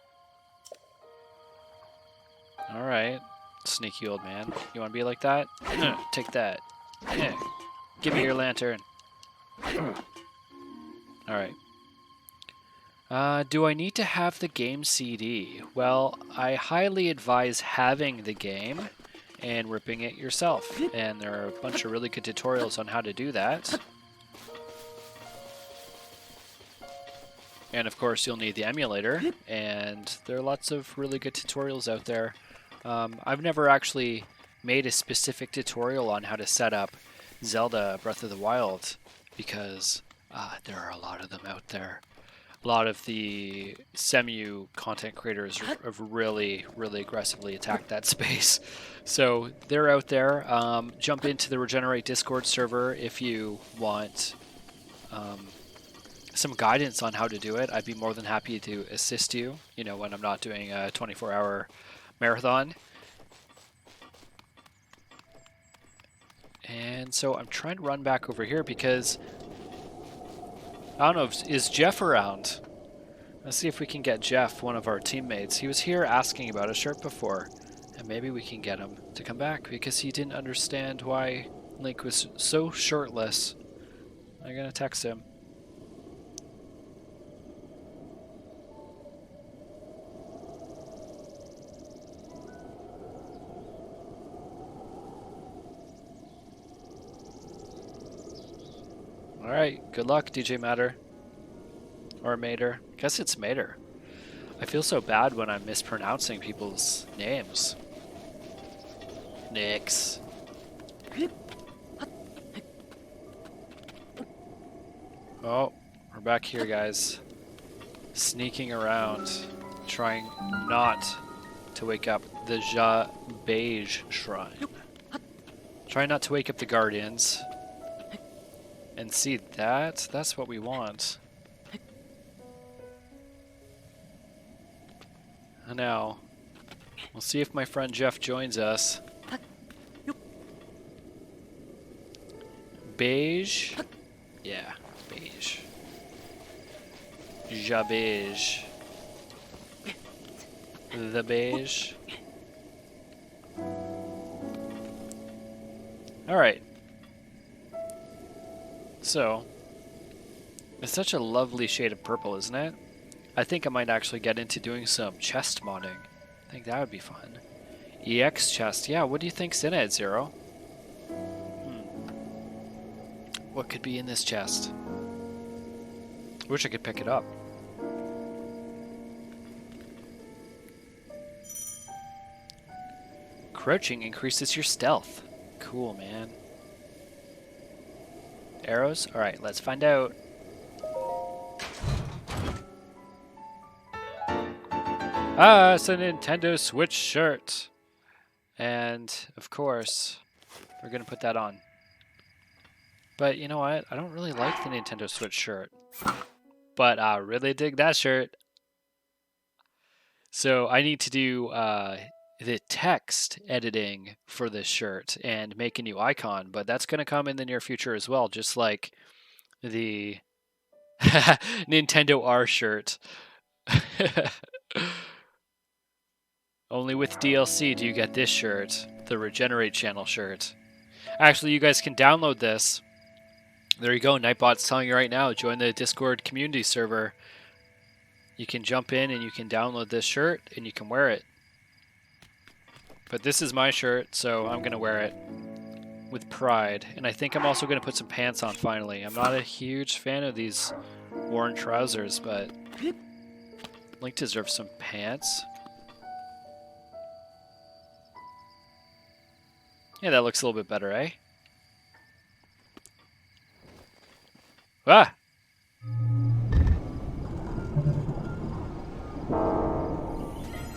Alright. Sneaky old man. You want to be like that? Take that. Give me your lantern. Alright. Do I need to have the game CD? Well, I highly advise having the game and ripping it yourself. And there are a bunch of really good tutorials on how to do that. And of course you'll need the emulator, and there are lots of really good tutorials out there. I've never actually made a specific tutorial on how to set up Zelda Breath of the Wild, because there are a lot of them out there. A lot of the Semu content creators have really, really aggressively attacked that space. So they're out there. Jump into the Regenerate Discord server if you want some guidance on how to do it. I'd be more than happy to assist you, when I'm not doing a 24-hour marathon. And so I'm trying to run back over here because I don't know, is Jeff around? Let's see if we can get Jeff, one of our teammates. He was here asking about a shirt before, and maybe we can get him to come back because he didn't understand why Link was so shirtless. I'm gonna text him. Alright, good luck, DJ Matter. Or Mater. I guess it's Mater. I feel so bad when I'm mispronouncing people's names. Nix. Oh, we're back here, guys. Sneaking around, trying not to wake up the Beige Shrine. Trying not to wake up the Guardians. And see, that's what we want. And now, we'll see if my friend Jeff joins us. Beige? Yeah, beige. Beige. The beige. Alright. So, it's such a lovely shade of purple, isn't it? I think I might actually get into doing some chest modding. I think that would be fun. EX chest, yeah, what do you think's in it, Zero? What could be in this chest? Wish I could pick it up. Crouching increases your stealth. Cool, man. arrows? Alright, let's find out. Ah, it's a Nintendo Switch shirt. And, of course, we're going to put that on. But you know what? I don't really like the Nintendo Switch shirt. But I really dig that shirt. So I need to do the text editing for this shirt and make a new icon. But that's going to come in the near future as well. Just like the Nintendo R shirt. Only with DLC do you get this shirt, the Regenerate channel shirt. Actually, you guys can download this. There you go, Nightbot's telling you right now, join the Discord community server. You can jump in and you can download this shirt and you can wear it. But this is my shirt, so I'm going to wear it with pride. And I think I'm also going to put some pants on finally. I'm not a huge fan of these worn trousers, but Link deserves some pants. Yeah, that looks a little bit better, eh? Ah!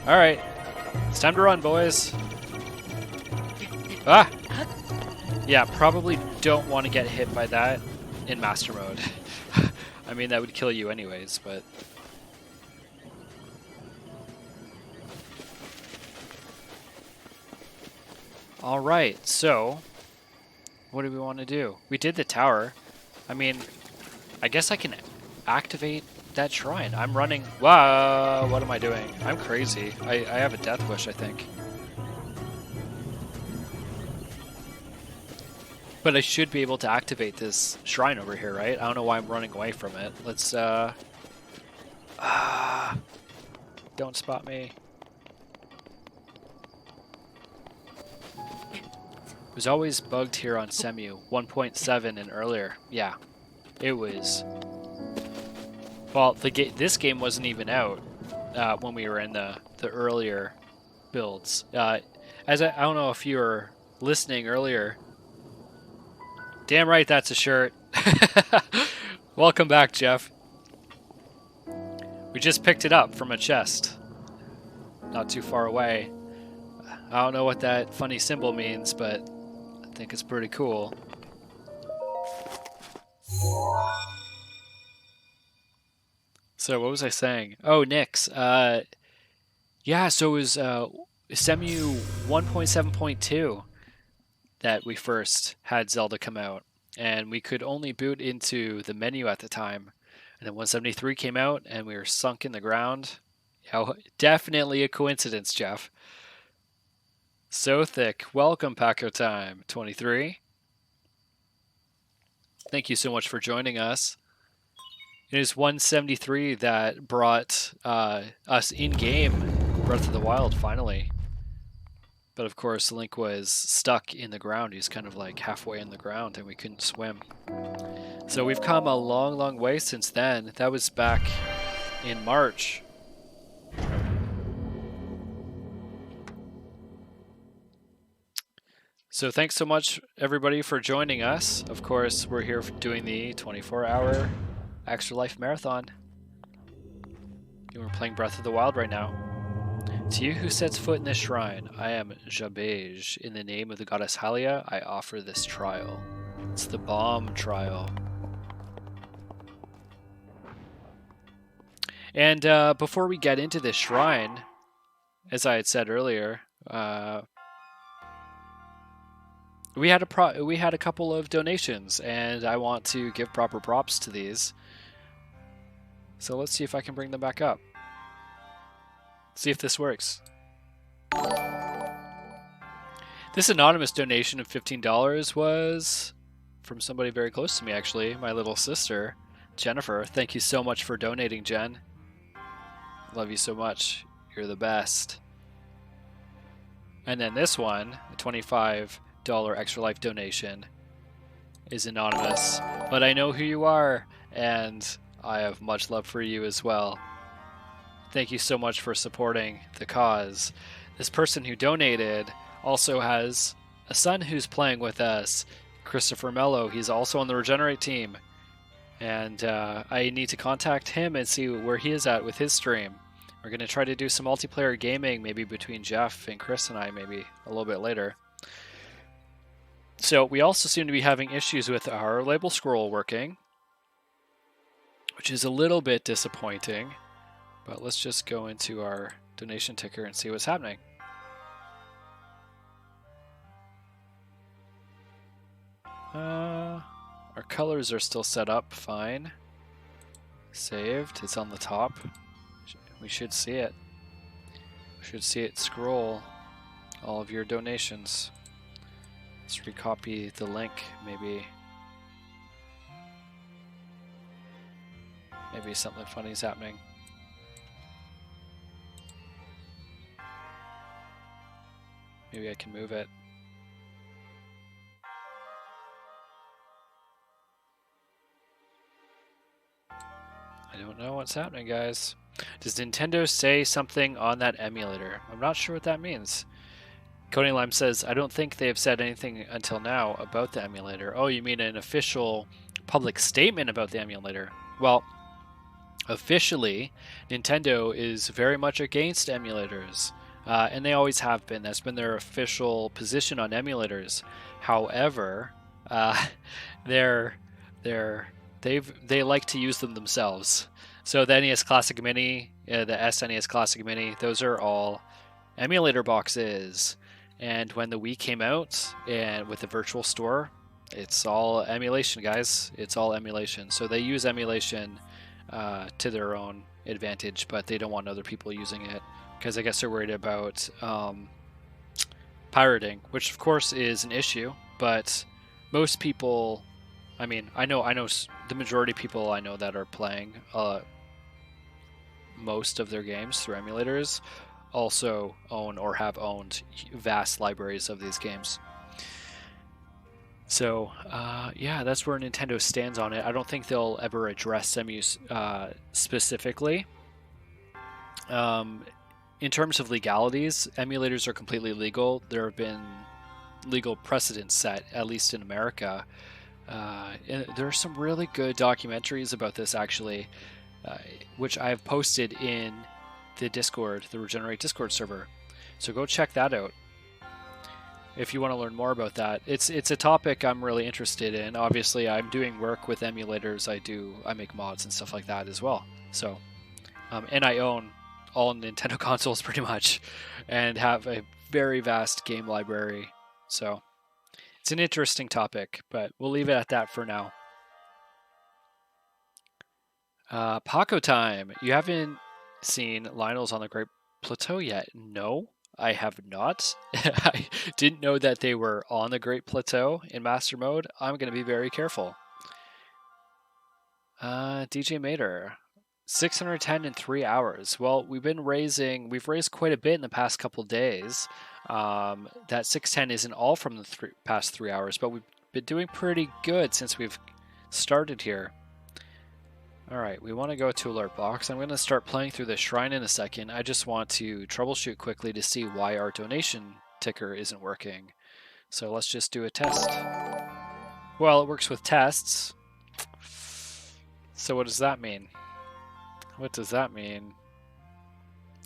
Alright. It's time to run, boys. Ah! Yeah, probably don't want to get hit by that in Master Mode. I mean, that would kill you anyways, but... Alright, so... what do we want to do? We did the tower. I mean, I guess I can activate that shrine. I'm running... Wow, what am I doing? I'm crazy. I have a death wish, I think. But I should be able to activate this shrine over here, right? I don't know why I'm running away from it. Let's, don't spot me. It was always bugged here on Semu 1.7 and earlier. Yeah, it was. Well, this game wasn't even out when we were in the earlier builds. As I don't know if you were listening earlier. Damn right, that's a shirt. Welcome back, Jeff. We just picked it up from a chest, not too far away. I don't know what that funny symbol means, but I think it's pretty cool. So what was I saying? Oh, Nyx. Yeah, so it was Semu 1.7.2 that we first had Zelda come out. And we could only boot into the menu at the time. And then 173 came out and we were sunk in the ground. Yeah, definitely a coincidence, Jeff. So thick. Welcome, Paco Time 23. Thank you so much for joining us. It is 173 that brought us in-game Breath of the Wild, finally. But of course, Link was stuck in the ground. He's kind of like halfway in the ground and we couldn't swim. So we've come a long, long way since then. That was back in March. So thanks so much, everybody, for joining us. Of course, we're here doing the 24-hour Extra Life Marathon. And we're playing Breath of the Wild right now. To you who sets foot in this shrine, I am Jabej. In the name of the goddess Halia, I offer this trial. It's the bomb trial. And before we get into this shrine, as I had said earlier, we had a couple of donations, and I want to give proper props to these. So let's see if I can bring them back up. See if this works. This anonymous donation of $15 was from somebody very close to me, actually, my little sister, Jennifer. Thank you so much for donating, Jen. Love you so much. You're the best. And then this one, a $25 Extra Life donation, is anonymous, but I know who you are, and I have much love for you as well. Thank you so much for supporting the cause. This person who donated also has a son who's playing with us, Christopher Mello. He's also on the Regenerate team. And I need to contact him and see where he is at with his stream. We're going to try to do some multiplayer gaming, maybe between Jeff and Chris and I, maybe a little bit later. So we also seem to be having issues with our label scroll working, which is a little bit disappointing. But let's just go into our donation ticker and see what's happening. Our colors are still set up fine. Saved. It's on the top. We should see it. We should see it scroll all of your donations. Let's recopy the link, maybe. Maybe something funny is happening. Maybe I can move it. I don't know what's happening, guys. Does Nintendo say something on that emulator? I'm not sure what that means. Cody Lime says, I don't think they have said anything until now about the emulator. Oh, you mean an official public statement about the emulator? Well, officially, Nintendo is very much against emulators. And they always have been. That's been their official position on emulators. However, they like to use them themselves. So the NES Classic Mini, the SNES Classic Mini, those are all emulator boxes. And when the Wii came out and with the Virtual Store, it's all emulation, guys. It's all emulation. So they use emulation to their own advantage, but they don't want other people using it because I guess they're worried about pirating, which of course is an issue. But most people, I mean, I know the majority of people I know that are playing most of their games through emulators also own or have owned vast libraries of these games. So yeah, that's where Nintendo stands on it. I don't think they'll ever address emus specifically. In terms of legalities, emulators are completely legal. There have been legal precedents set, at least in America. And there are some really good documentaries about this, actually, which I have posted in the Discord, the Regenerate Discord server. So go check that out if you want to learn more about that. It's a topic I'm really interested in. Obviously, I'm doing work with emulators. I make mods and stuff like that as well. So, and I own all Nintendo consoles pretty much, and have a very vast game library. So it's an interesting topic, but we'll leave it at that for now. Paco time. You haven't seen Lionel's on the Great Plateau yet? No, I have not. I didn't know that they were on the Great Plateau in Master Mode. I'm going to be very careful. DJ Mater. 610 in 3 hours. Well, we've raised quite a bit in the past couple days. That 610 isn't all from the past 3 hours, but we've been doing pretty good since we've started here. Alright, we want to go to Alert Box. I'm going to start playing through the shrine in a second. I just want to troubleshoot quickly to see why our donation ticker isn't working. So let's just do a test. Well, it works with tests. So what does that mean? What does that mean?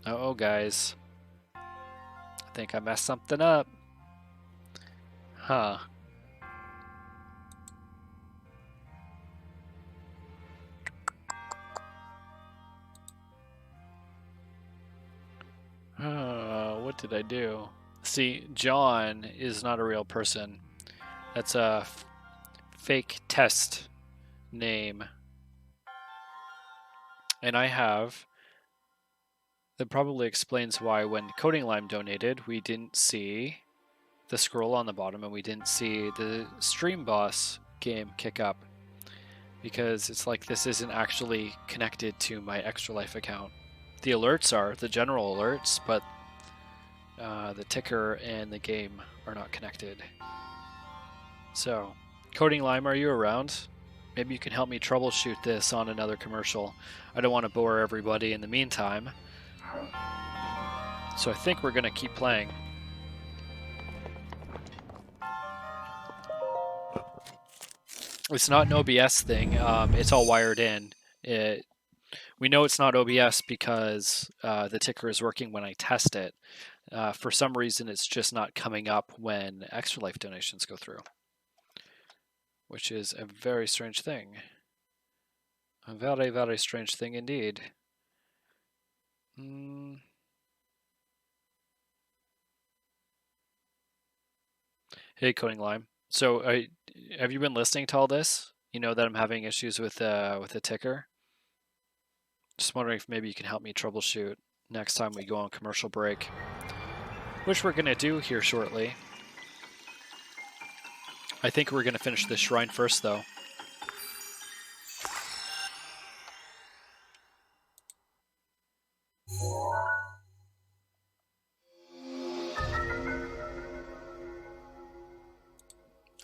Uh-oh, guys. I think I messed something up. Huh. What did I do? See, John is not a real person. That's a fake test name. And I have... That probably explains why when Coding Lime donated, we didn't see the scroll on the bottom and we didn't see the Stream Boss game kick up. Because it's like this isn't actually connected to my Extra Life account. The alerts are, the general alerts, but the ticker and the game are not connected. So, Coding Lime, are you around? Maybe you can help me troubleshoot this on another commercial. I don't want to bore everybody in the meantime. So I think we're going to keep playing. It's not an OBS thing. It's all wired in. We know it's not OBS because the ticker is working when I test it. For some reason, it's just not coming up when Extra Life donations go through, which is a very strange thing. A very, very strange thing indeed. Hey, Coding Lime. So, have you been listening to all this? You know that I'm having issues with the ticker. Just wondering if maybe you can help me troubleshoot next time we go on commercial break, which we're gonna do here shortly. I think we're gonna finish this shrine first, though.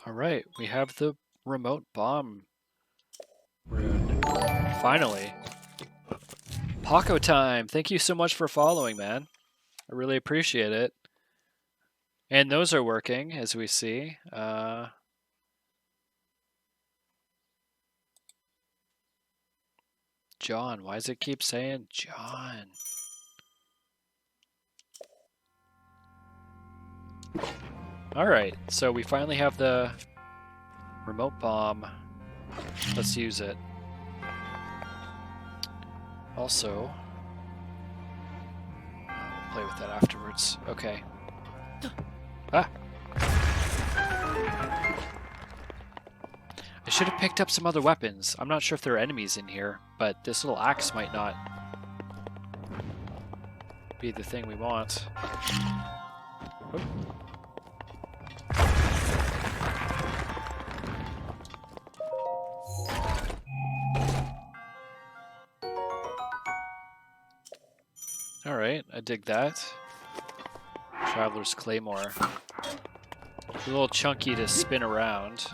All right, we have the remote bomb rune. Finally. Paco time! Thank you so much for following, man. I really appreciate it. And those are working, as we see. John, why does it keep saying John? Alright, so we finally have the remote bomb. Let's use it. Also, we'll play with that afterwards. Okay. Ah! I should have picked up some other weapons. I'm not sure if there are enemies in here, but this little axe might not be the thing we want. Oop. Alright, I dig that. Traveler's Claymore. It's a little chunky to spin around.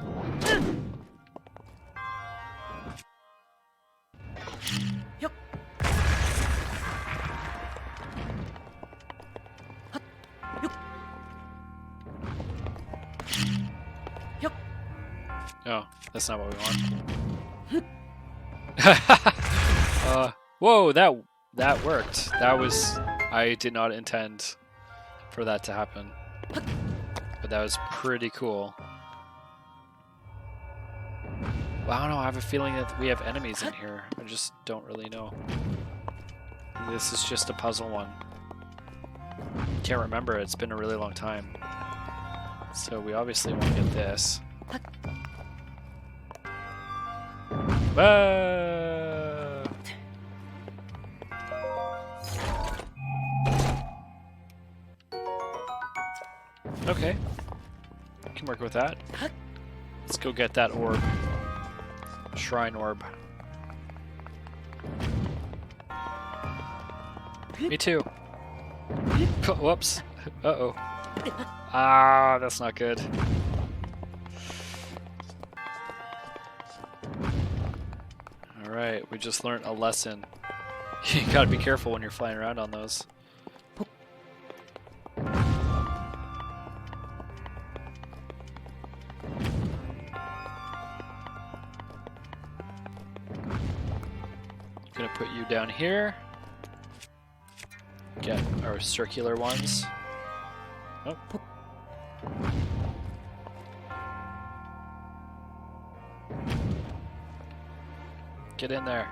Oh, that's not what we want. Whoa, that worked. That was... I did not intend for that to happen. But that was pretty cool. Well, I don't know, I have a feeling that we have enemies in here. I just don't really know. This is just a puzzle one. Can't remember, it's been a really long time. So we obviously want to get this. Okay. Can work with that. Let's go get that orb. Shrine orb. Me too. Whoops. Uh-oh. Ah, that's not good. Alright, we just learned a lesson. You gotta be careful when you're flying around on those. Gonna put you down here. Get our circular ones. Oh. Get in there.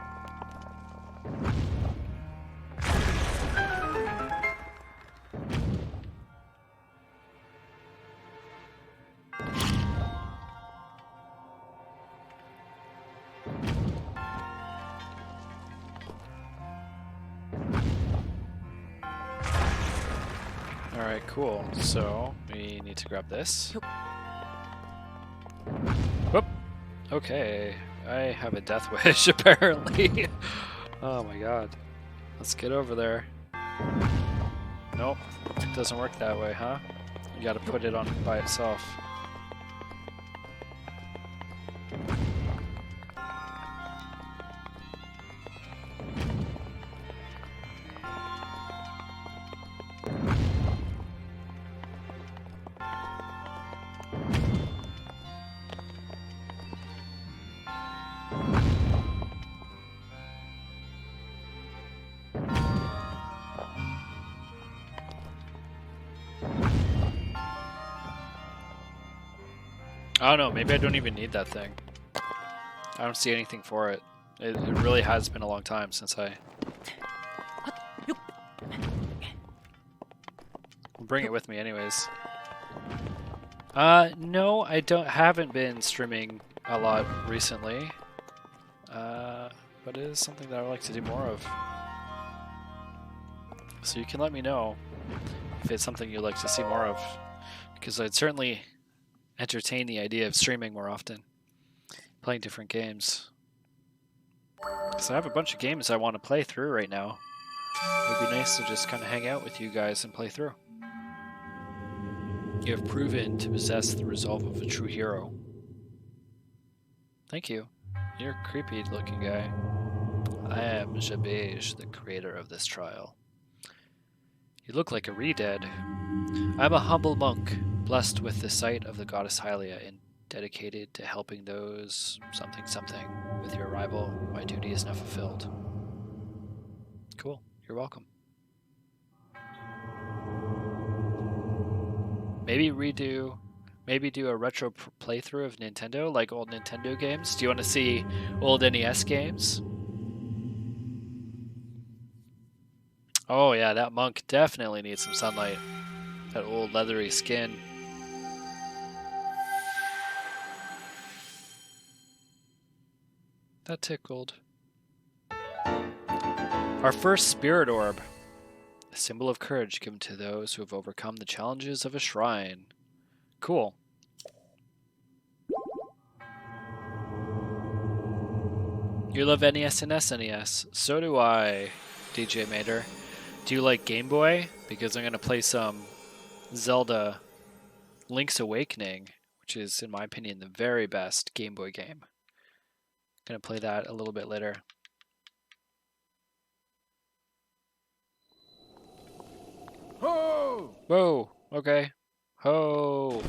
Alright, cool. So, we need to grab this. Whoop! Okay. I have a death wish, apparently. Oh my god. Let's get over there. Nope. It doesn't work that way, huh? You gotta put it on by itself. I don't know, maybe I don't even need that thing. I don't see anything for it. It really has been a long time since I... I'll bring it with me anyways. No, I haven't been streaming a lot recently. But it is something that I would like to do more of. So you can let me know if it's something you'd like to see more of. Because I'd certainly entertain the idea of streaming more often. Playing different games. Because I have a bunch of games I want to play through right now. It would be nice to just kind of hang out with you guys and play through. You have proven to possess the resolve of a true hero. Thank you. You're a creepy looking guy. I am Jabej, the creator of this trial. You look like a re-dead. I'm a humble monk, blessed with the sight of the goddess Hylia and dedicated to helping those something. With your arrival, my duty is now fulfilled. Cool. You're welcome. Maybe do a retro playthrough of Nintendo, like old Nintendo games. Do you want to see old NES games? Oh yeah, that monk definitely needs some sunlight. That old leathery skin. That tickled. Our first spirit orb. A symbol of courage given to those who have overcome the challenges of a shrine. Cool. You love NES and SNES. So do I, DJ Mater. Do you like Game Boy? Because I'm going to play some Zelda Link's Awakening, which is, in my opinion, the very best Game Boy game. Going to play that a little bit later. Ho! Whoa, okay. Ho!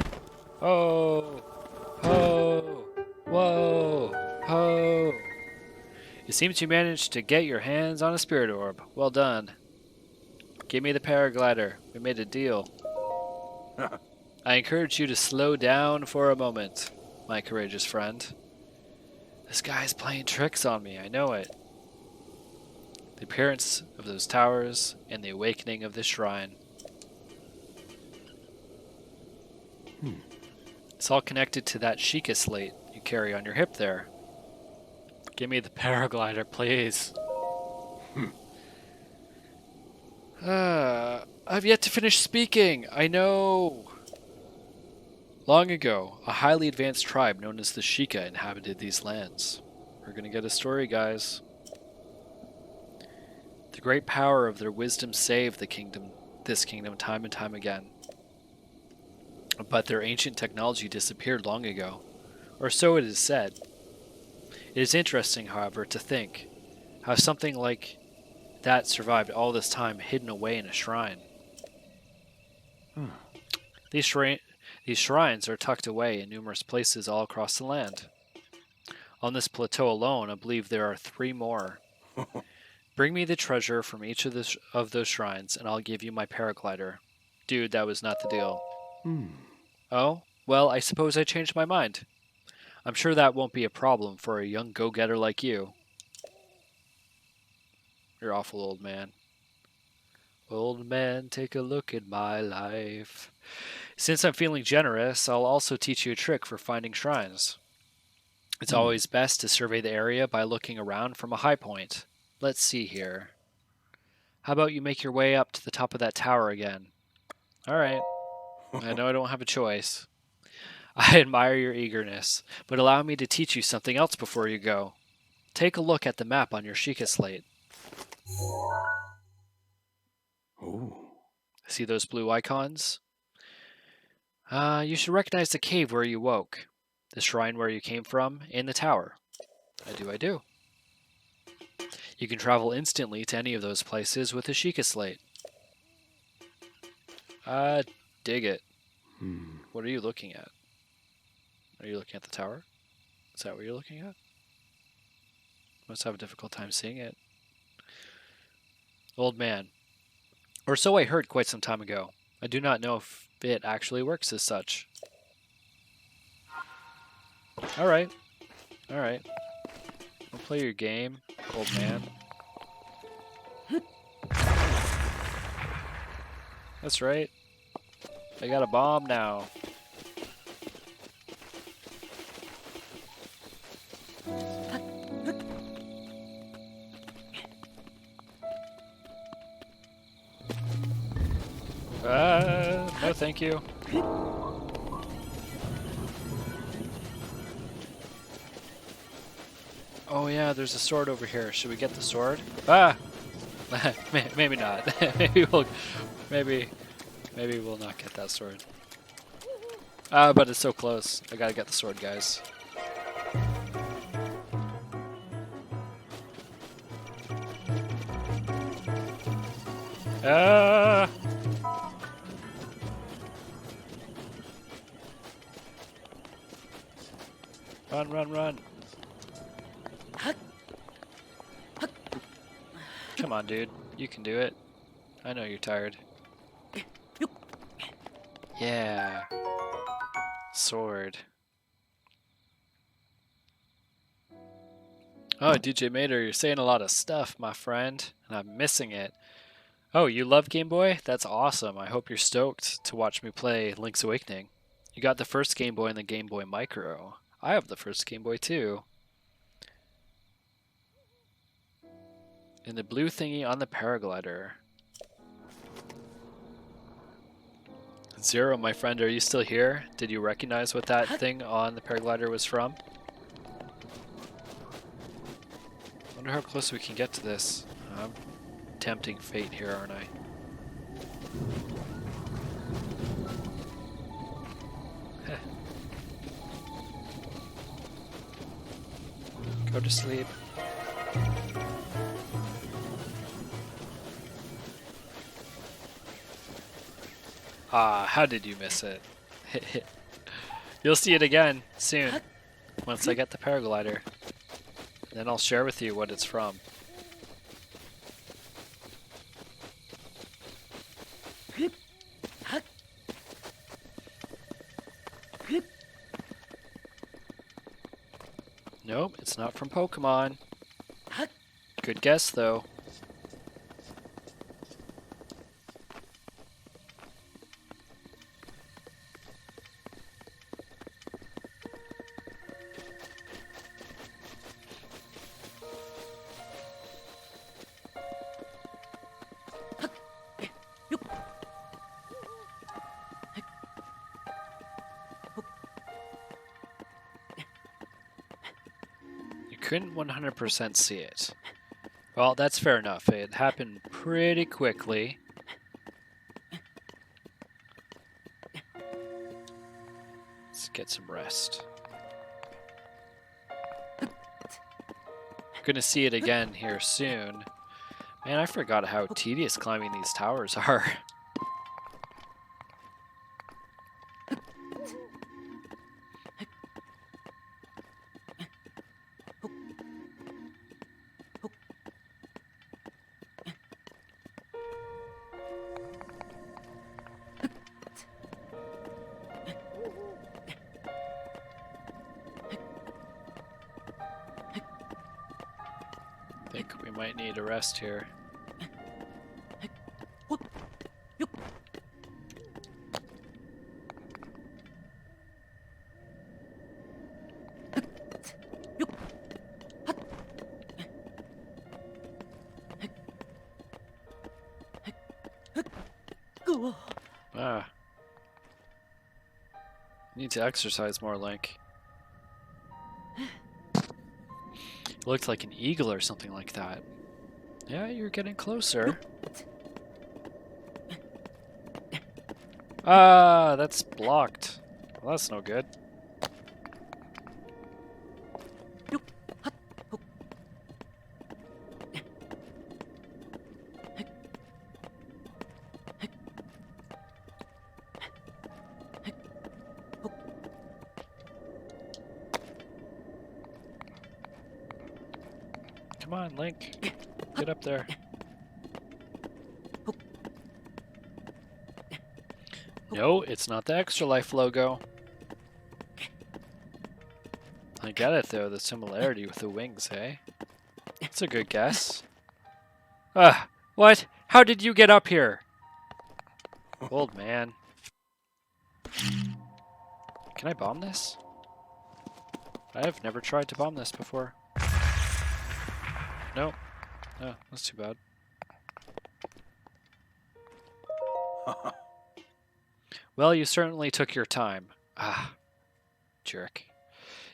Ho! Ho! Whoa! Ho! It seems you managed to get your hands on a spirit orb. Well done. Give me the paraglider. We made a deal. I encourage you to slow down for a moment, my courageous friend. This guy's playing tricks on me, I know it. The appearance of those towers and the awakening of this shrine. It's all connected to that Sheikah slate you carry on your hip there. Give me the paraglider, please. I've yet to finish speaking. I know. Long ago, a highly advanced tribe known as the Sheikah inhabited these lands. We're gonna get a story, guys. The great power of their wisdom saved this kingdom time and time again. But their ancient technology disappeared long ago, or so it is said. It is interesting, however, to think how something like that survived all this time hidden away in a shrine. These shrines are tucked away in numerous places all across the land. On this plateau alone, I believe there are 3 more. Bring me the treasure from each of those shrines, and I'll give you my paraglider. Dude, that was not the deal. Oh? Well, I suppose I changed my mind. I'm sure that won't be a problem for a young go-getter like you. You're awful, old man. Old man, take a look at my life. Since I'm feeling generous, I'll also teach you a trick for finding shrines. It's always best to survey the area by looking around from a high point. Let's see here. How about you make your way up to the top of that tower again? Alright. I know I don't have a choice. I admire your eagerness, but allow me to teach you something else before you go. Take a look at the map on your Sheikah slate. See those blue icons? You should recognize the cave where you woke, the shrine where you came from, and the tower. I do. You can travel instantly to any of those places with a Sheikah slate. Dig it. What are you looking at? Are you looking at the tower? Is that what you're looking at? Must have a difficult time seeing it. Old man. Or so I heard quite some time ago. I do not know if it actually works as such. All right. All right. I'll play your game, old man. That's right. I got a bomb now. No thank you. Oh yeah, there's a sword over here. Should we get the sword? Ah! Maybe not. maybe we'll not get that sword. But it's so close. I gotta get the sword, guys. Ah! Run, run, run. Come on, dude. You can do it. I know you're tired. Yeah. Sword. Oh, DJ Mater, you're saying a lot of stuff, my friend, and I'm missing it. Oh, you love Game Boy? That's awesome. I hope you're stoked to watch me play Link's Awakening. You got the first Game Boy and the Game Boy Micro. I have the first Game Boy too. And the blue thingy on the paraglider. Zero, my friend, are you still here? Did you recognize what that thing on the paraglider was from? Wonder how close we can get to this. I'm tempting fate here, aren't I? Go to sleep. Ah, how did you miss it? You'll see it again soon, once I get the paraglider. Then I'll share with you what it's from. Nope, it's not from Pokemon. Good guess, though. Couldn't 100% see it. Well, that's fair enough. It happened pretty quickly. Let's get some rest. Gonna see it again here soon. Man, I forgot how tedious climbing these towers are. Might need a rest here. Ah. Need to exercise more, Link. Looked like an eagle or something like that. Yeah, you're getting closer. Ah, that's blocked. Well, that's no good. Come on, Link. Get up there. No, it's not the Extra Life logo. I get it though, the similarity with the wings, eh? That's a good guess. What? How did you get up here? Old man. Can I bomb this? I have never tried to bomb this before. No. Oh, that's too bad. Well, you certainly took your time. Ah, jerk.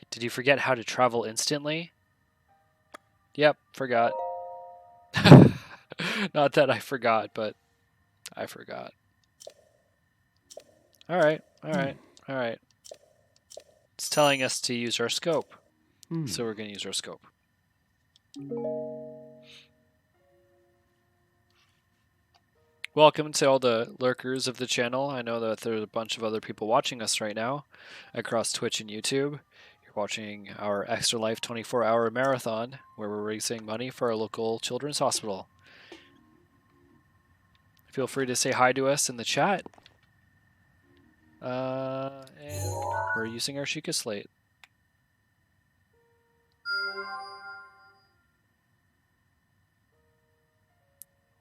Did you forget how to travel instantly? Yep, forgot. Not that I forgot, but I forgot. Alright. It's telling us to use our scope. So we're going to use our scope. Welcome to all the lurkers of the channel. I know that there's a bunch of other people watching us right now across Twitch and YouTube. You're watching our Extra Life 24-hour marathon where we're raising money for our local children's hospital. Feel free to say hi to us in the chat. And we're using our Sheikah slate.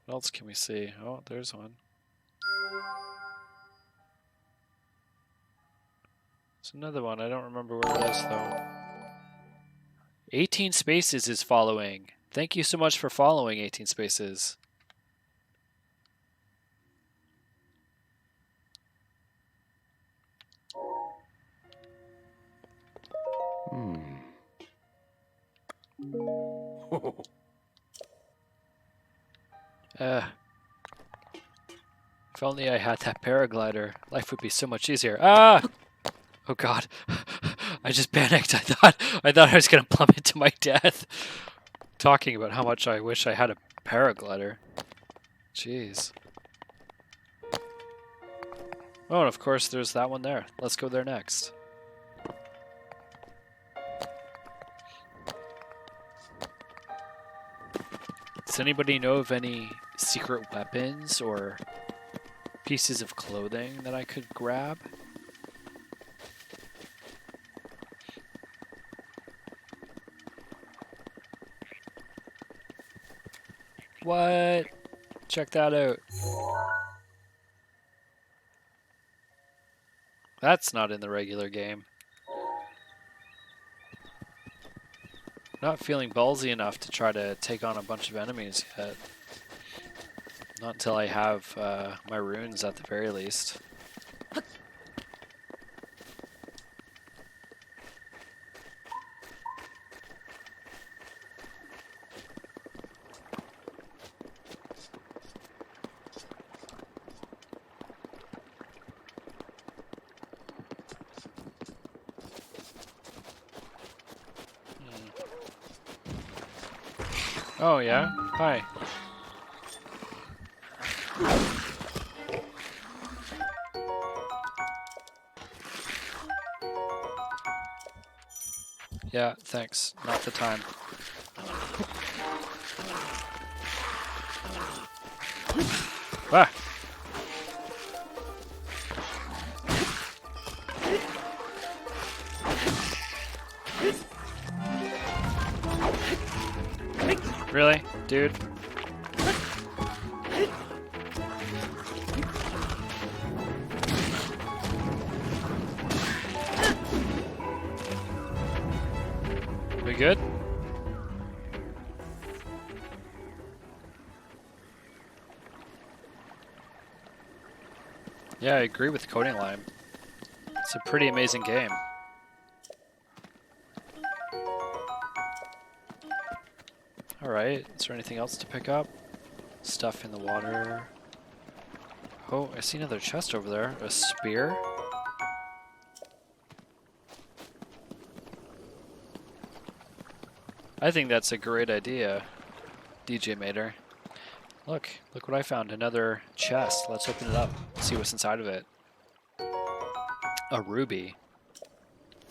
What else can we see? Oh, there's one. There's another one. I don't remember where it is, though. 18 Spaces is following. Thank you so much for following 18 Spaces. If only I had that paraglider, life would be so much easier. Ah! Oh god. I just panicked. I thought I was gonna plummet to my death. Talking about how much I wish I had a paraglider. Jeez. Oh, and of course there's that one there. Let's go there next. Does anybody know of any secret weapons or pieces of clothing that I could grab? What? Check that out. That's not in the regular game. Not feeling ballsy enough to try to take on a bunch of enemies yet. Not until I have my runes at the very least. Oh yeah? Hi. Yeah, thanks. Not the time. Ah! Really? Dude? We good? Yeah, I agree with Coding Lime. It's a pretty amazing game. Alright, is there anything else to pick up? Stuff in the water. Oh, I see another chest over there. A spear? I think that's a great idea, DJ Mater. Look what I found. Another chest. Let's open it up. See what's inside of it. A ruby.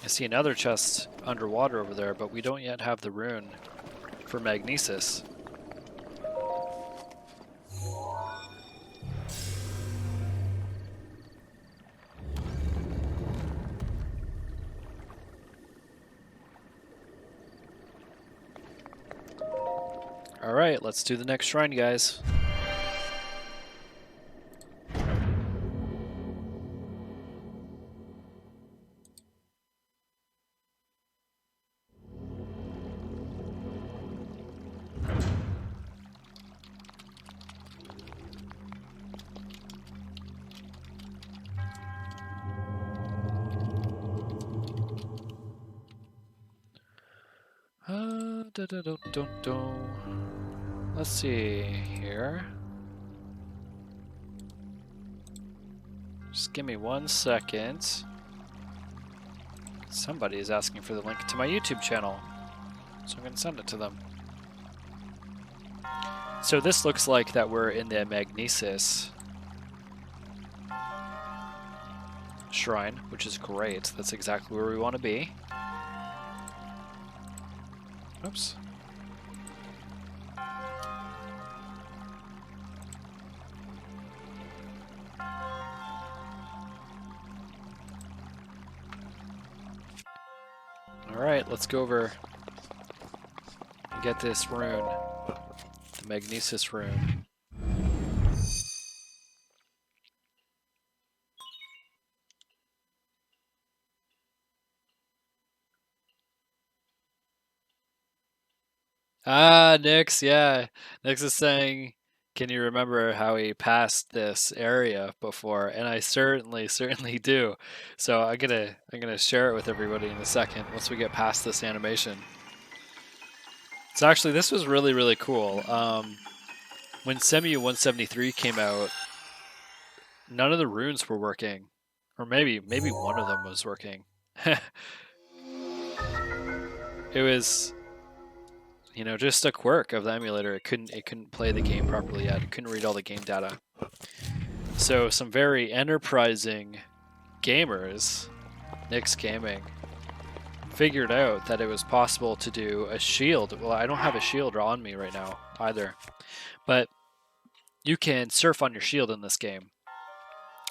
I see another chest underwater over there, but we don't yet have the rune for magnesis. All right, let's do the next shrine, guys. Let's see here. Just give me 1 second. Somebody is asking for the link to my YouTube channel, so I'm going to send it to them. So this looks like that we're in the Magnesis shrine, which is great. That's exactly where we want to be. Oops. Alright, let's go over and get this rune. The Magnesis rune. Ah, Nyx, yeah. Nyx is saying, can you remember how he passed this area before? And I certainly do. So I'm gonna share it with everybody in a second once we get past this animation. So actually, this was really cool. When Semu 173 came out, none of the runes were working, or maybe one of them was working. It was, you know, just a quirk of the emulator. It couldn't play the game properly yet. It couldn't read all the game data. So some very enterprising gamers, Nyx Gaming, figured out that it was possible to do a shield. Well, I don't have a shield on me right now either, but you can surf on your shield in this game.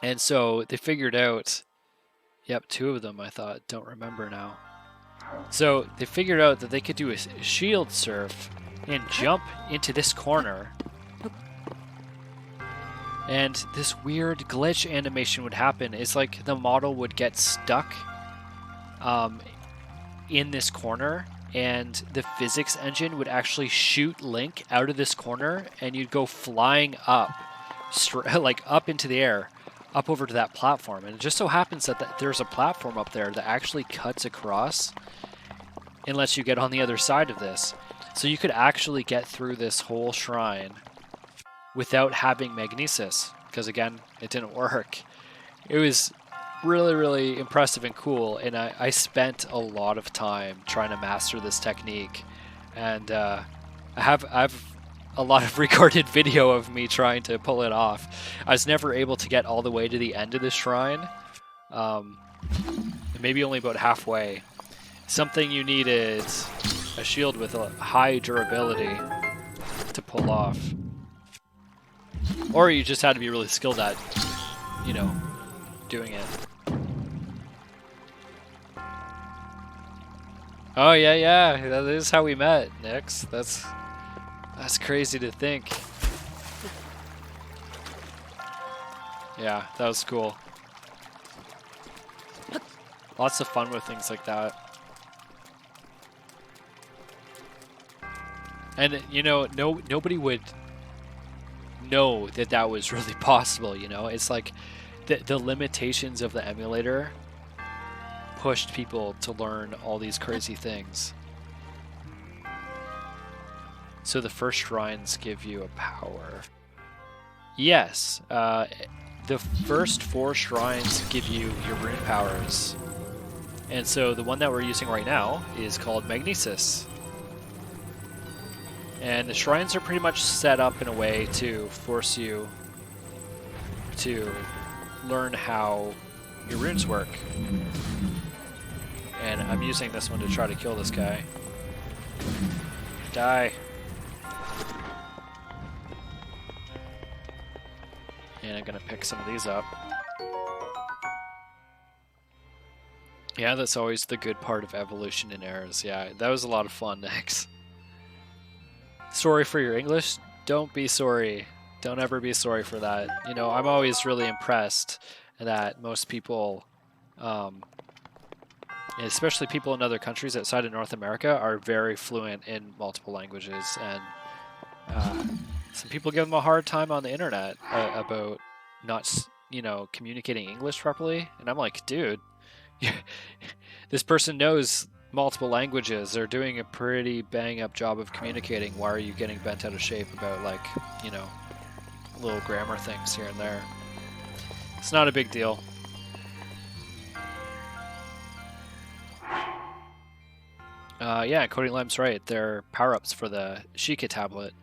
And so they figured out, yep, 2 of them I thought, don't remember now. So they figured out that they could do a shield surf and jump into this corner. And this weird glitch animation would happen. It's like the model would get stuck in this corner, and the physics engine would actually shoot Link out of this corner, and you'd go flying up, like up into the air, up over to that platform. And it just so happens that there's a platform up there that actually cuts across and lets you get on the other side of this. So you could actually get through this whole shrine without having Magnesis, because again, it didn't work. It was really impressive and cool, and I spent a lot of time trying to master this technique, and I have a lot of recorded video of me trying to pull it off. I was never able to get all the way to the end of the shrine, maybe only about halfway. Something you need is a shield with a high durability to pull off, or you just had to be really skilled at, you know, doing it. Oh yeah, that is how we met, Nyx. That's crazy to think. Yeah, that was cool. Lots of fun with things like that. And you know, nobody would know that that was really possible, you know? It's like the limitations of the emulator pushed people to learn all these crazy things. So the first shrines give you a power. Yes, the first 4 shrines give you your rune powers. And so the one that we're using right now is called Magnesis. And the shrines are pretty much set up in a way to force you to learn how your runes work. And I'm using this one to try to kill this guy. Die. And I'm gonna pick some of these up. Yeah, that's always the good part of evolution in errors. Yeah, that was a lot of fun, Nyx. sorry for your English. Don't be sorry. Don't ever be sorry for that. You know, I'm always really impressed that most people, especially people in other countries outside of North America, are very fluent in multiple languages. And some people give them a hard time on the internet about not, you know, communicating English properly. And I'm like, dude, this person knows multiple languages. They're doing a pretty bang up job of communicating. Why are you getting bent out of shape about, like, you know, little grammar things here and there? It's not a big deal. Yeah, Cody Lam's right. They're power-ups for the Sheikah tablet.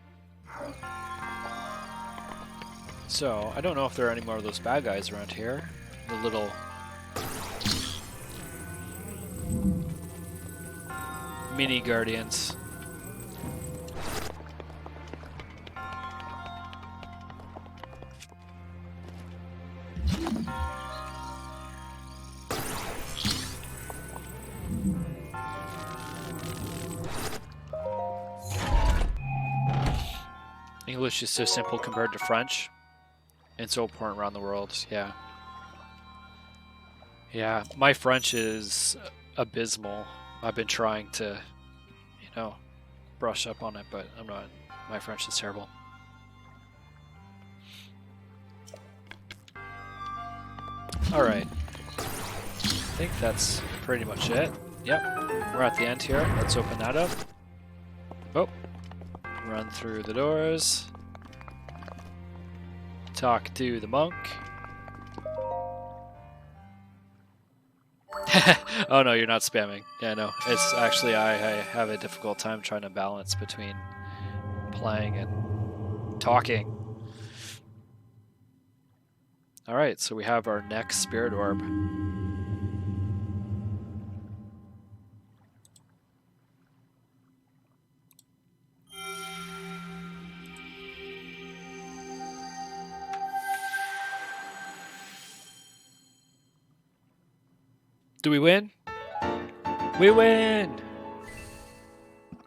So, I don't know if there are any more of those bad guys around here. The little mini guardians. English is so simple compared to French, and so important around the world. Yeah. Yeah, my French is abysmal. I've been trying to, you know, brush up on it, but I'm not. My French is terrible. Alright. I think that's pretty much it. Yep. We're at the end here. Let's open that up. Oh. Run through the doors. Talk to the monk. Oh no, you're not spamming. Yeah, no. It's actually, I have a difficult time trying to balance between playing and talking. Alright, so we have our next spirit orb. Do we win? We win!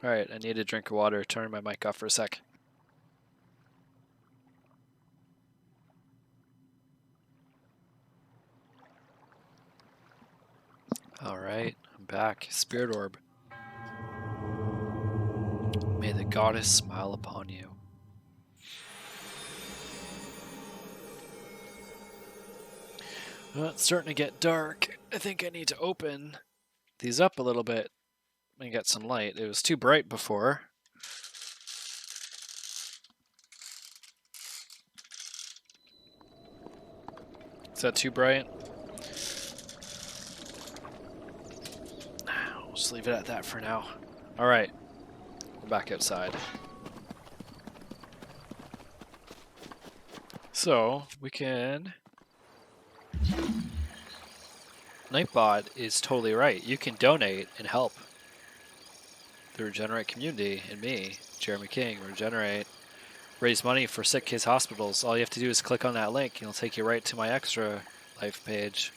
Alright, I need a drink of water. Turn my mic off for a sec. Alright, I'm back. Spirit orb. May the goddess smile upon you. Well, it's starting to get dark. I think I need to open these up a little bit and get some light. It was too bright before. Is that too bright? We'll just leave it at that for now. Alright, we're back outside. So, we can... Nightbot is totally right. You can donate and help the Regenerate community and me, Jeremy King, Regenerate, raise money for sick kids hospitals. All you have to do is click on that link and it'll take you right to my Extra Life page.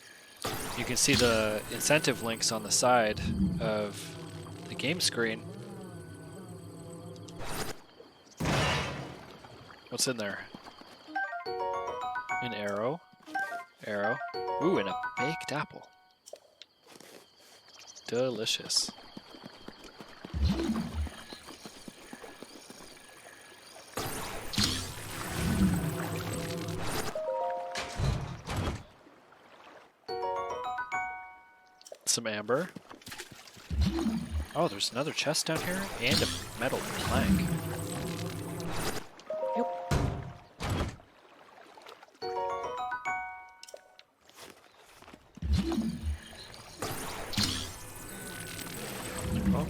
You can see the incentive links on the side of the game screen. What's in there? An arrow. Arrow. Ooh, and a baked apple. Delicious. Some amber. Oh, there's another chest down here and a metal plank. Yep. Oh.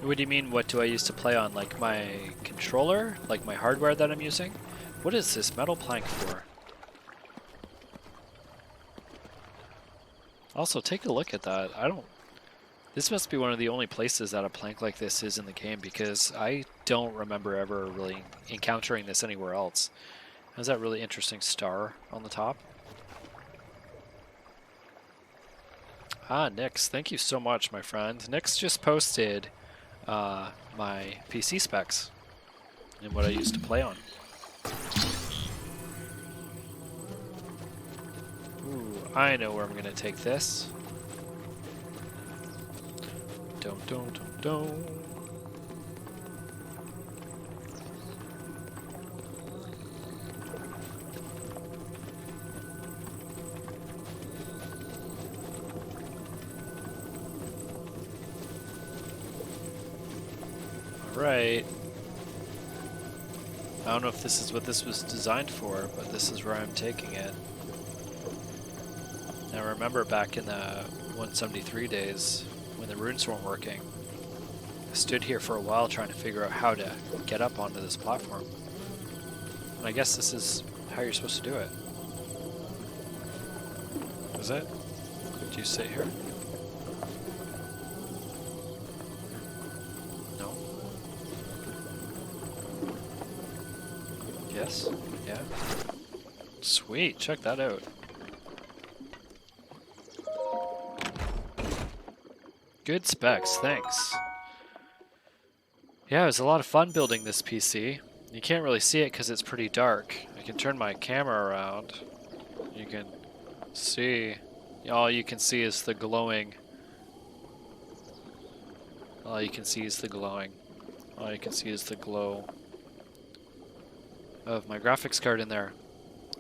What do you mean, what do I use to play on? Like my controller? Like my hardware that I'm using? What is this metal plank for? Also, take a look at that. This must be one of the only places that a plank like this is in the game, because I don't remember ever really encountering this anywhere else. Has that really interesting star on the top? Ah, Nix, thank you so much, my friend. Nix just posted my PC specs and what I used to play on. Ooh, I know where I'm gonna take this. Don't. Right. I don't know if this is what this was designed for, but this is where I'm taking it. Now remember back in the 173 days when the runes weren't working, I stood here for a while trying to figure out how to get up onto this platform. And I guess this is how you're supposed to do it. Is it? Do you sit here? No? Yes? Yeah? Sweet, check that out. Good specs, thanks. Yeah, it was a lot of fun building this PC. You can't really see it because it's pretty dark. I can turn my camera around. You can see. All you can see is the glowing. All you can see is the glowing. All you can see is the glow of my graphics card in there.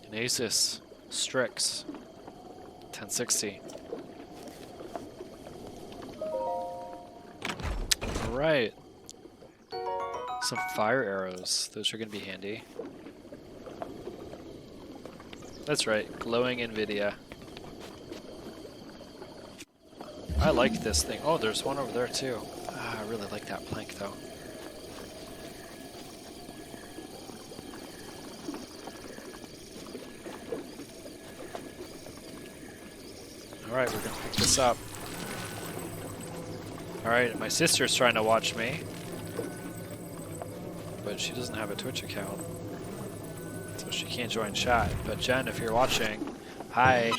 An Asus Strix 1060. Alright. Some fire arrows. Those are going to be handy. That's right. Glowing NVIDIA. I like this thing. Oh, there's one over there too. Ah, I really like that plank though. Alright, we're going to pick this up. Alright, my sister's trying to watch me. But she doesn't have a Twitch account. So she can't join chat. But Jen, if you're watching, hi.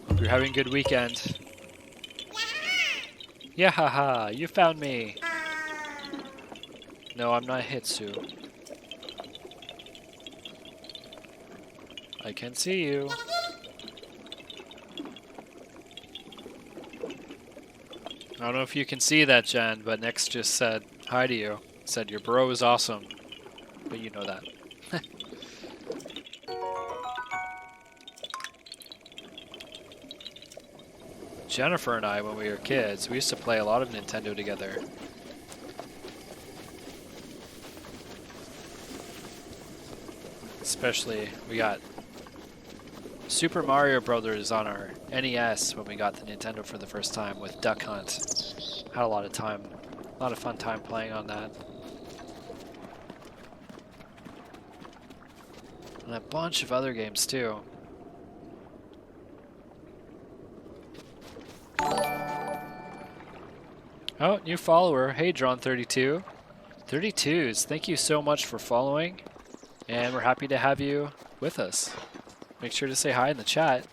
Hope you're having a good weekend. Yeah, haha, you found me. No, I'm not Hitsu. I can see you. I don't know if you can see that, Jen, but Nix just said hi to you. Said your bro is awesome. But you know that. Jennifer and I, when we were kids, we used to play a lot of Nintendo together. Especially, we got Super Mario Brothers on our NES when we got the Nintendo for the first time with Duck Hunt. Had a lot of fun time playing on that. And a bunch of other games too. Oh, new follower. Hey, Drawn32. 32s, thank you so much for following. And we're happy to have you with us. Make sure to say hi in the chat.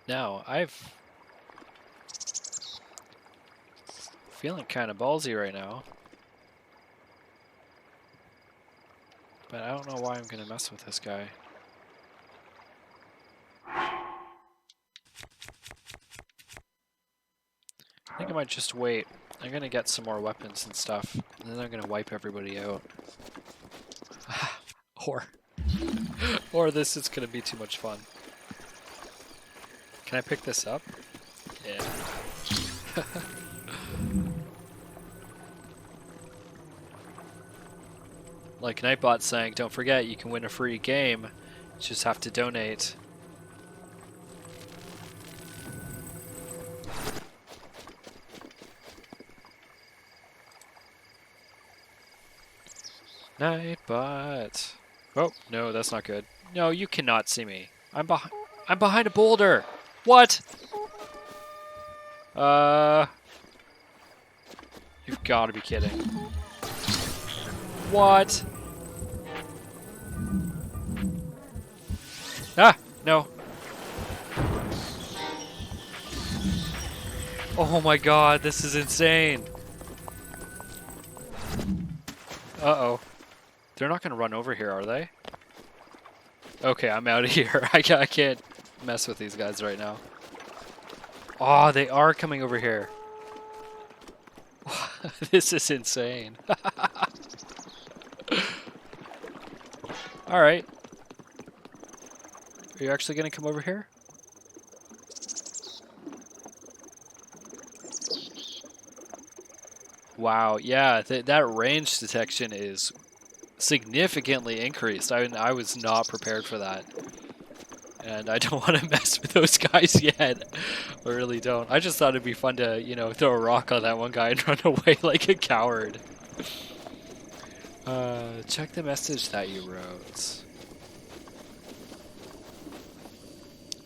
Now, feeling kind of ballsy right now. But I don't know why I'm going to mess with this guy. I think I might just wait. I'm going to get some more weapons and stuff. And then I'm going to wipe everybody out. Or this is going to be too much fun. Can I pick this up? Yeah. Like Nightbot saying, don't forget you can win a free game. You just have to donate. Nightbot. Oh, no, that's not good. No, you cannot see me. I'm behind a boulder. What? You've got to be kidding. What? Ah, no. Oh my god, this is insane. Uh-oh. They're not gonna run over here, are they? Okay, I'm out of here. I can't mess with these guys right now. Oh, they are coming over here. This is insane. Alright. Are you actually gonna come over here? Wow, yeah, that range detection is significantly increased. I was not prepared for that. And I don't want to mess with those guys yet. I really don't. I just thought it'd be fun to, you know, throw a rock on that one guy and run away like a coward. Check the message that you wrote.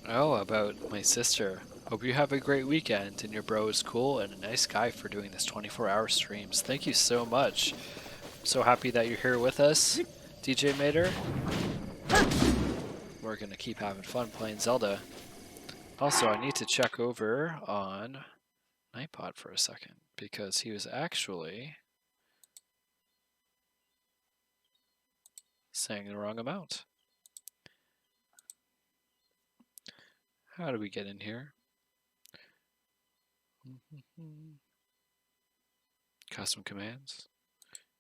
Oh, about my sister. Hope you have a great weekend and your bro is cool and a nice guy for doing this 24-hour streams. Thank you so much. So happy that you're here with us, DJ Mater. We're gonna keep having fun playing Zelda. Also, I need to check over on Nightbot for a second because he was actually saying the wrong amount. How do we get in here? Custom commands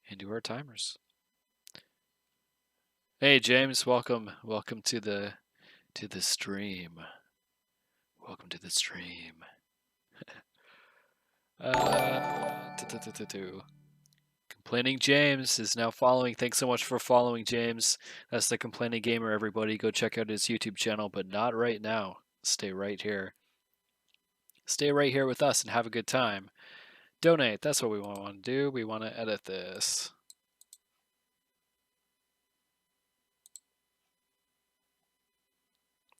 and do our timers. Hey James, welcome to the stream. Welcome to the stream. Complaining James is now following. Thanks so much for following, James. That's the Complaining Gamer, everybody. Go check out his YouTube channel, but not right now. Stay right here. Stay right here with us and have a good time. Donate, that's what we want to do. We want to edit this.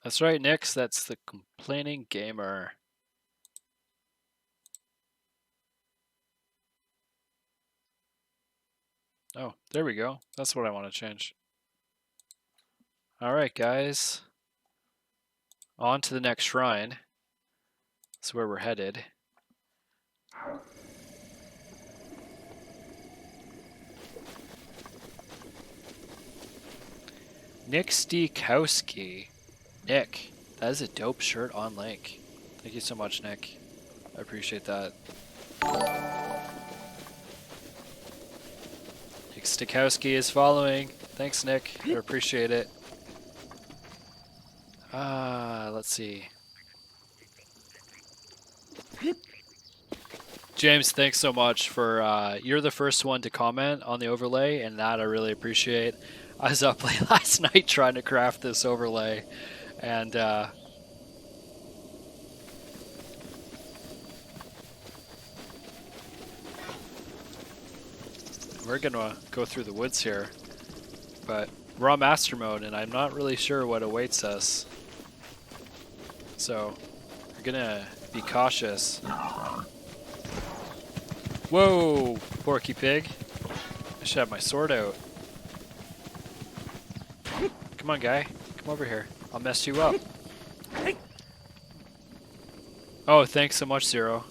That's right, Nix. That's the Complaining Gamer. Oh, there we go. That's what I want to change. Alright, guys. On to the next shrine. That's where we're headed. Nick Stikowski. Nick, that is a dope shirt on Link. Thank you so much, Nick. I appreciate that. Nick Stikowski is following. Thanks, Nick. I appreciate it. Let's see. James, thanks so much for, you're the first one to comment on the overlay, and that I really appreciate. I was up late last night trying to craft this overlay, and we're gonna go through the woods here, but we're on master mode, and I'm not really sure what awaits us. So, we're gonna be cautious. Whoa, Porky Pig. I should have my sword out. Come on, guy. Come over here. I'll mess you up. Oh, thanks so much, Zero.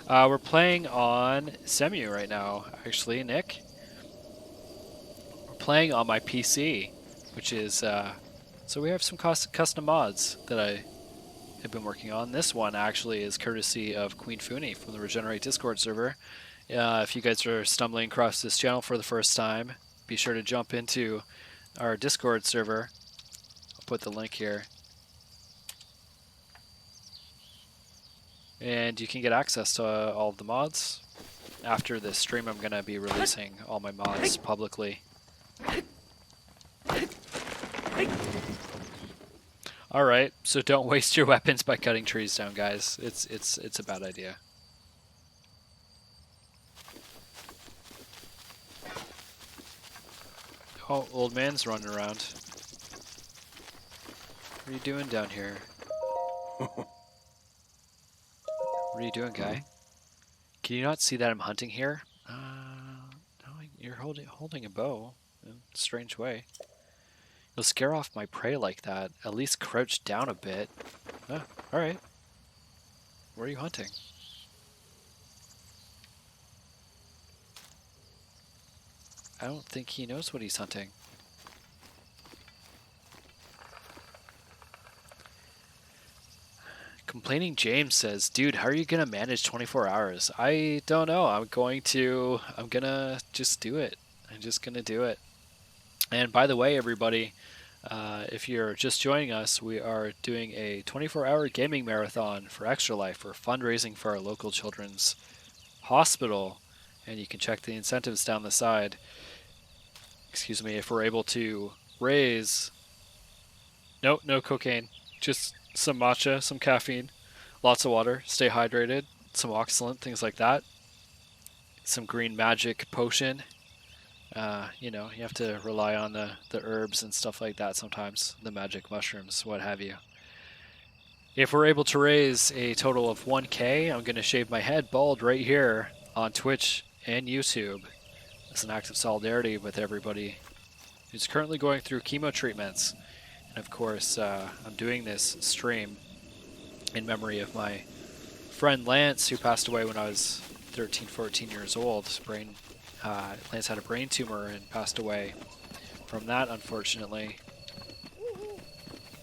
We're playing on Semu right now, actually, Nick. We're playing on my PC, which is... so we have some custom mods that I have been working on. This one, actually, is courtesy of Queen Funi from the Regenerate Discord server. If you guys are stumbling across this channel for the first time, be sure to jump into our Discord server. I'll put the link here. And you can get access to all of the mods. After this stream, I'm going to be releasing all my mods publicly. Alright, so don't waste your weapons by cutting trees down, guys. It's a bad idea. Oh, old man's running around. What are you doing down here? What are you doing, guy? Can you not see that I'm hunting here? No, you're holding a bow in a strange way. You'll scare off my prey like that. At least crouch down a bit. Ah, alright. Where are you hunting? I don't think he knows what he's hunting. Complaining James says, dude, how are you going to manage 24 hours? I don't know. I'm going to just do it. I'm just going to do it. And by the way, everybody, if you're just joining us, we are doing a 24-hour gaming marathon for Extra Life. We're fundraising for our local children's hospital, and you can check the incentives down the side. Excuse me, if we're able to raise... No cocaine. Just some matcha, some caffeine, lots of water, stay hydrated, some oxalate, things like that. Some green magic potion. You know, you have to rely on the herbs and stuff like that sometimes, the magic mushrooms, what have you. If we're able to raise a total of 1K, I'm going to shave my head bald right here on Twitch and YouTube as an act of solidarity with everybody who's currently going through chemo treatments. And of course, I'm doing this stream in memory of my friend Lance, who passed away when I was 13, 14 years old. Lance had a brain tumor and passed away from that, unfortunately.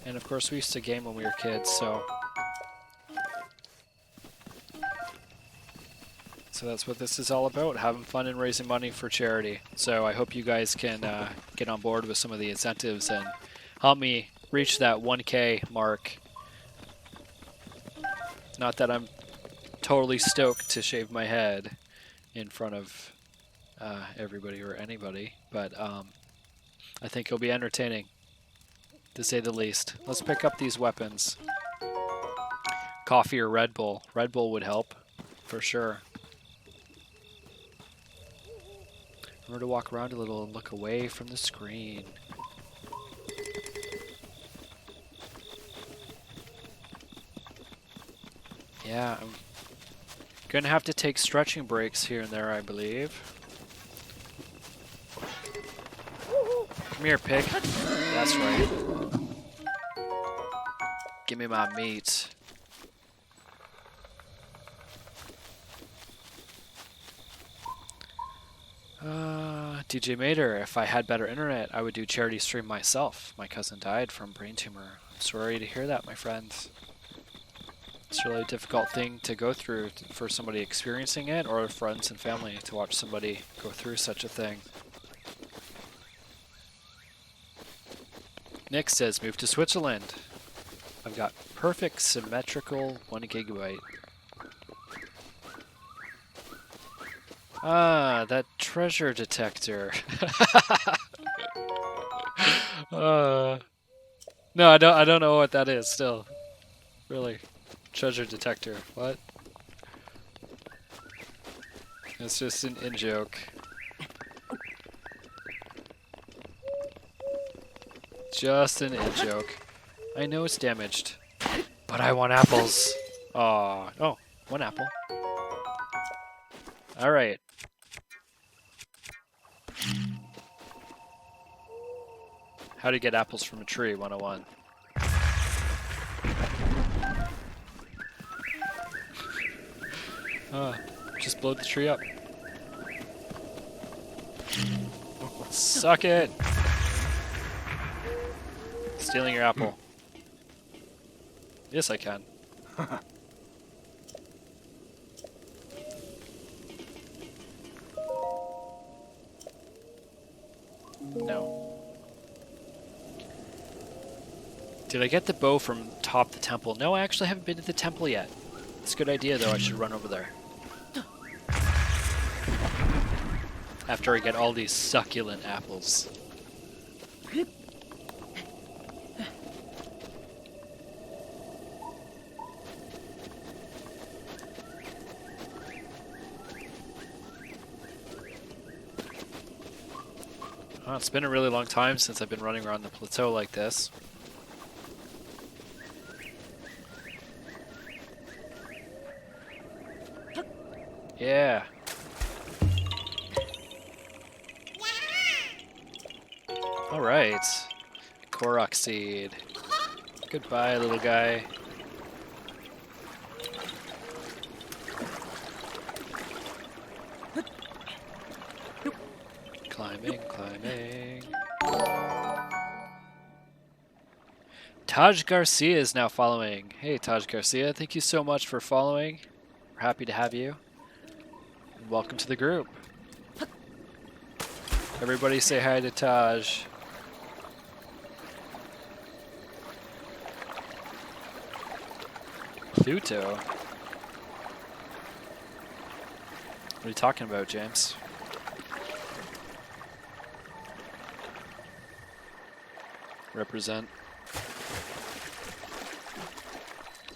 And of course, we used to game when we were kids, so that's what this is all about, having fun and raising money for charity. So I hope you guys can get on board with some of the incentives and help me reach that 1K mark. Not that I'm totally stoked to shave my head in front of everybody or anybody, but I think it'll be entertaining, to say the least. Let's pick up these weapons. Coffee or Red Bull. Red Bull would help, for sure. Remember to walk around a little and look away from the screen. Yeah, I'm gonna have to take stretching breaks here and there, I believe. Come here, pig. That's right. Give me my meat. DJ Mater, if I had better internet, I would do charity stream myself. My cousin died from brain tumor. I'm sorry to hear that, my friends. It's really a difficult thing to go through for somebody experiencing it, or friends and family to watch somebody go through such a thing. Nick says, move to Switzerland. I've got perfect symmetrical 1 gigabyte. Ah, that treasure detector. No, I don't know what that is still. Really. Treasure detector. What? It's just an in-joke. Just an in-joke. I know it's damaged, but I want apples. Aw. Oh, 1 apple. Alright. How to get apples from a tree, 101. Just blow the tree up. Suck it! Stealing your apple. Yes, I can. No. Did I get the bow from top the temple? No, I actually haven't been to the temple yet. It's a good idea, though. I should run over there. After I get all these succulent apples. Oh, it's been a really long time since I've been running around the plateau like this. Yeah. Alright. Korok seed. Goodbye, little guy. Climb Climbing, climbing. Taj Garcia is now following. Hey, Taj Garcia, thank you so much for following. We're happy to have you. And welcome to the group. Everybody say hi to Taj. Pluto? What are you talking about, James? Represent.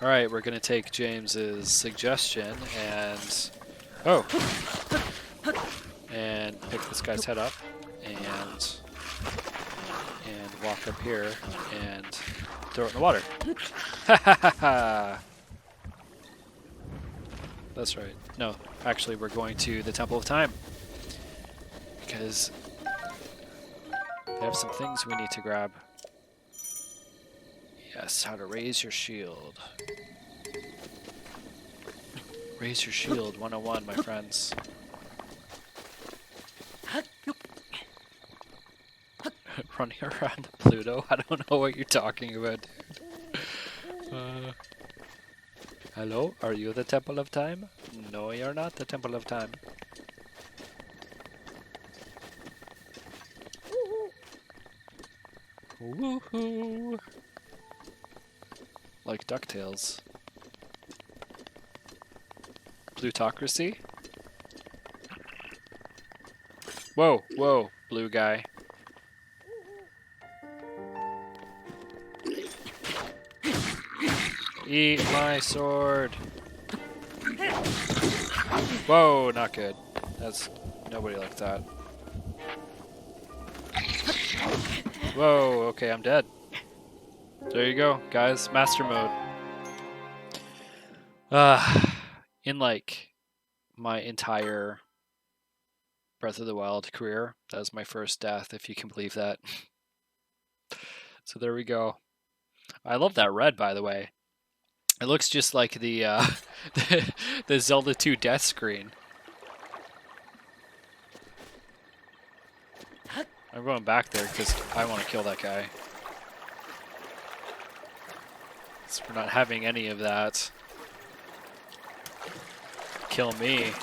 Alright, we're gonna take James's suggestion and... Oh! And pick this guy's head up and walk up here and throw it in the water. Ha ha ha ha! That's right. No, actually we're going to the Temple of Time. Because they have some things we need to grab. Yes, how to raise your shield. Raise your shield 101, my friends. Running around Pluto? I don't know what you're talking about, dude. Hello? Are you the Temple of Time? No, you're not the Temple of Time. Woohoo! Like DuckTales. Plutocracy? Whoa, whoa, blue guy. Eat my sword. Whoa, not good. That's nobody liked that. Whoa, okay, I'm dead. There you go, guys. Master mode. In like my entire Breath of the Wild career, that was my first death, if you can believe that. So there we go. I love that red, by the way. It looks just like the the Zelda 2 death screen. I'm going back there because I want to kill that guy. So we're not having any of that. Kill me.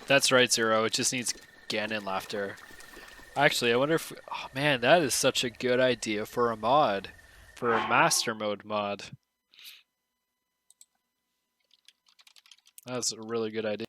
That's right, Zero. It just needs Ganon laughter. Actually, I wonder if... Oh man, that is such a good idea for a mod. For a Master Mode mod. That's a really good idea.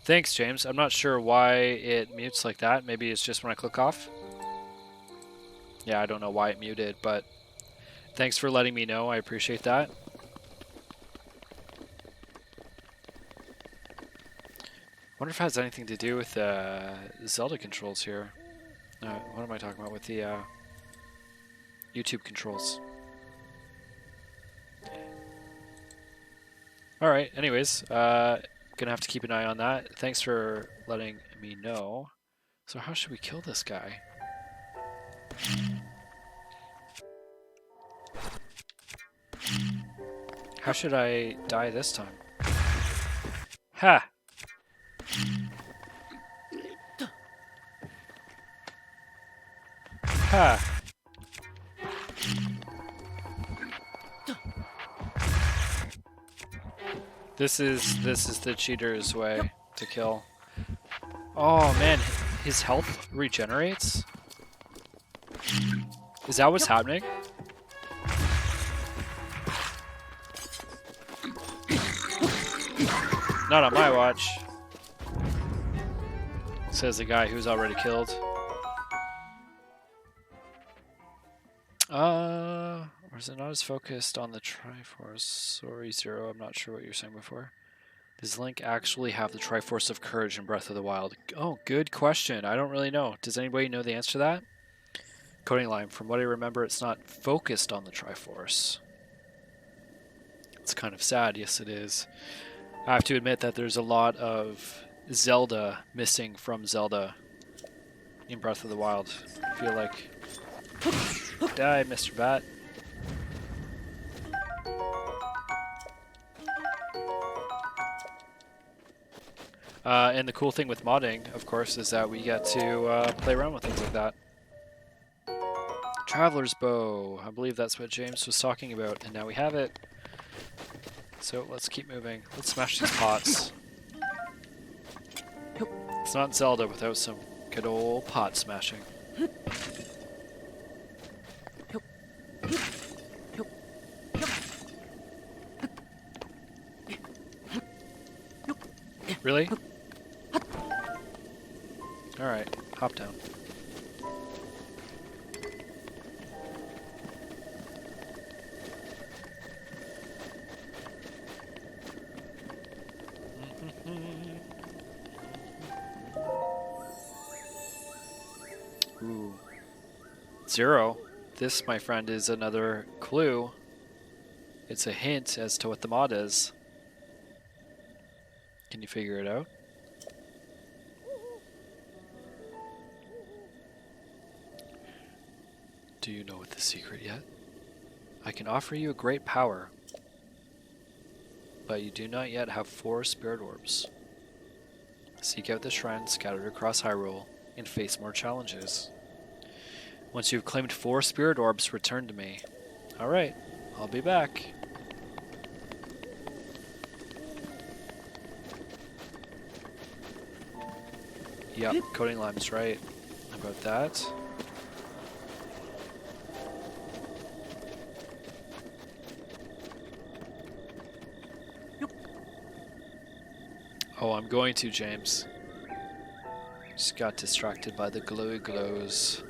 Thanks, James. I'm not sure why it mutes like that. Maybe it's just when I click off. Yeah, I don't know why it muted, but thanks for letting me know. I appreciate that. Wonder if it has anything to do with Zelda controls here. What am I talking about with the YouTube controls? Alright, anyways, gonna have to keep an eye on that. Thanks for letting me know. So how should we kill this guy? How should I die this time? Ha! Ha! This is the cheater's way to kill. Oh man, his health regenerates? Is that what's happening? Not on my watch. Says the guy who's already killed. Or is it not as focused on the Triforce? Sorry, Zero, I'm not sure what you were saying before. Does Link actually have the Triforce of Courage in Breath of the Wild? Oh, good question. I don't really know. Does anybody know the answer to that? Coding line, from what I remember, it's not focused on the Triforce. It's kind of sad. Yes, it is. I have to admit that there's a lot of Zelda missing from Zelda in Breath of the Wild. I feel like... Die, Mr. Bat. And the cool thing with modding, of course, is that we get to play around with things like that. Traveler's Bow. I believe that's what James was talking about, and now we have it. So let's keep moving. Let's smash these pots. It's not Zelda without some good old pot smashing. Really? Alright, hop down. Ooh. Zero. This, my friend, is another clue. It's a hint as to what the mod is. Can you figure it out? Do you know what the secret yet? I can offer you a great power, but you do not yet have 4 spirit orbs. Seek out the shrines scattered across Hyrule and face more challenges. Once you've claimed 4 spirit orbs, return to me. Alright, I'll be back. Yep, Coding Lime's right about that. Oh, I'm going to, James. Just got distracted by the glowy glows.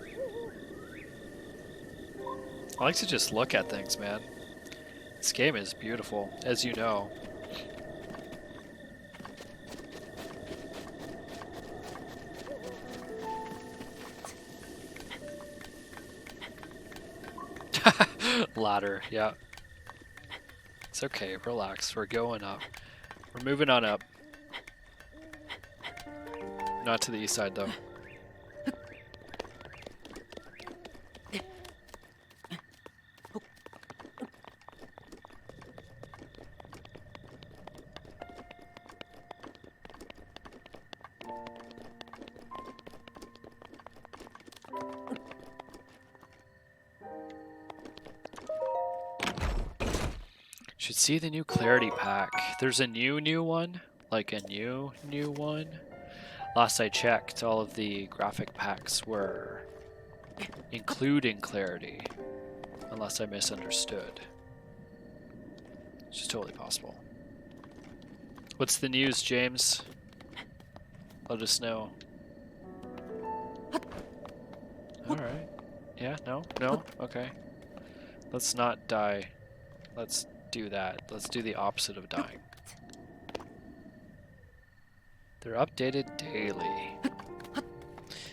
I like to just look at things, man. This game is beautiful, as you know. Ladder, yeah. It's okay, relax. We're going up. We're moving on up. Not to the east side, though. Should see the new Clarity Pack. There's a new one? Like a new one? Last I checked, all of the graphic packs were including Clarity. Unless I misunderstood. Which is totally possible. What's the news, James? Let us know. Alright. Yeah, no? No? Okay. Let's not die. Let's do that. Let's do the opposite of dying. They're updated daily.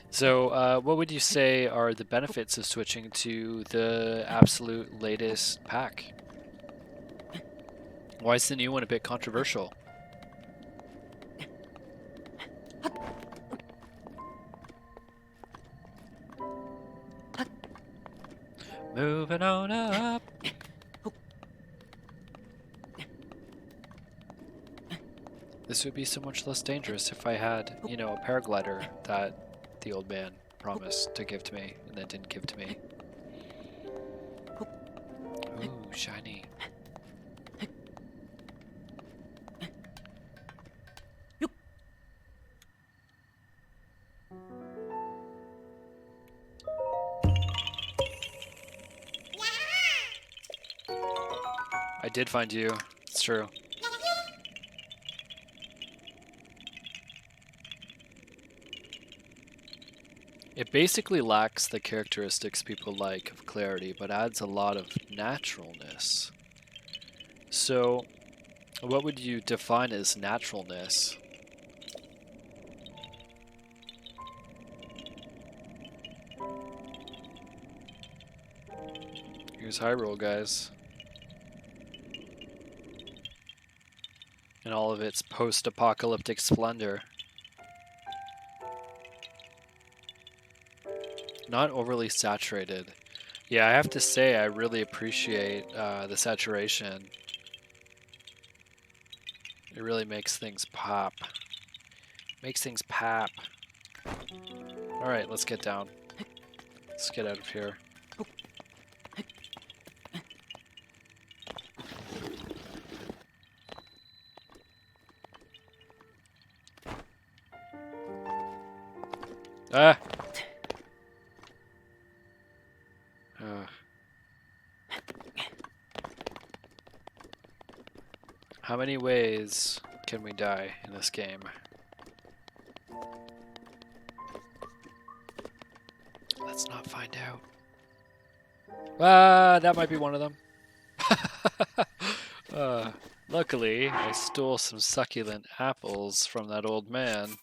So, what would you say are the benefits of switching to the absolute latest pack? Why is the new one a bit controversial? Moving on up. This would be so much less dangerous if I had, you know, a paraglider that the old man promised to give to me and then didn't give to me. Ooh, shiny. I did find you. It's true. It basically lacks the characteristics people like of clarity, but adds a lot of naturalness. So, what would you define as naturalness? Here's Hyrule, guys. In all of its post-apocalyptic splendor. Not overly saturated. Yeah, I have to say I really appreciate the saturation. It really makes things pop. Makes things pop. Alright, let's get down. Let's get out of here. Ah! How many ways can we die in this game? Let's not find out. Ah, that might be one of them. Luckily, I stole some succulent apples from that old man.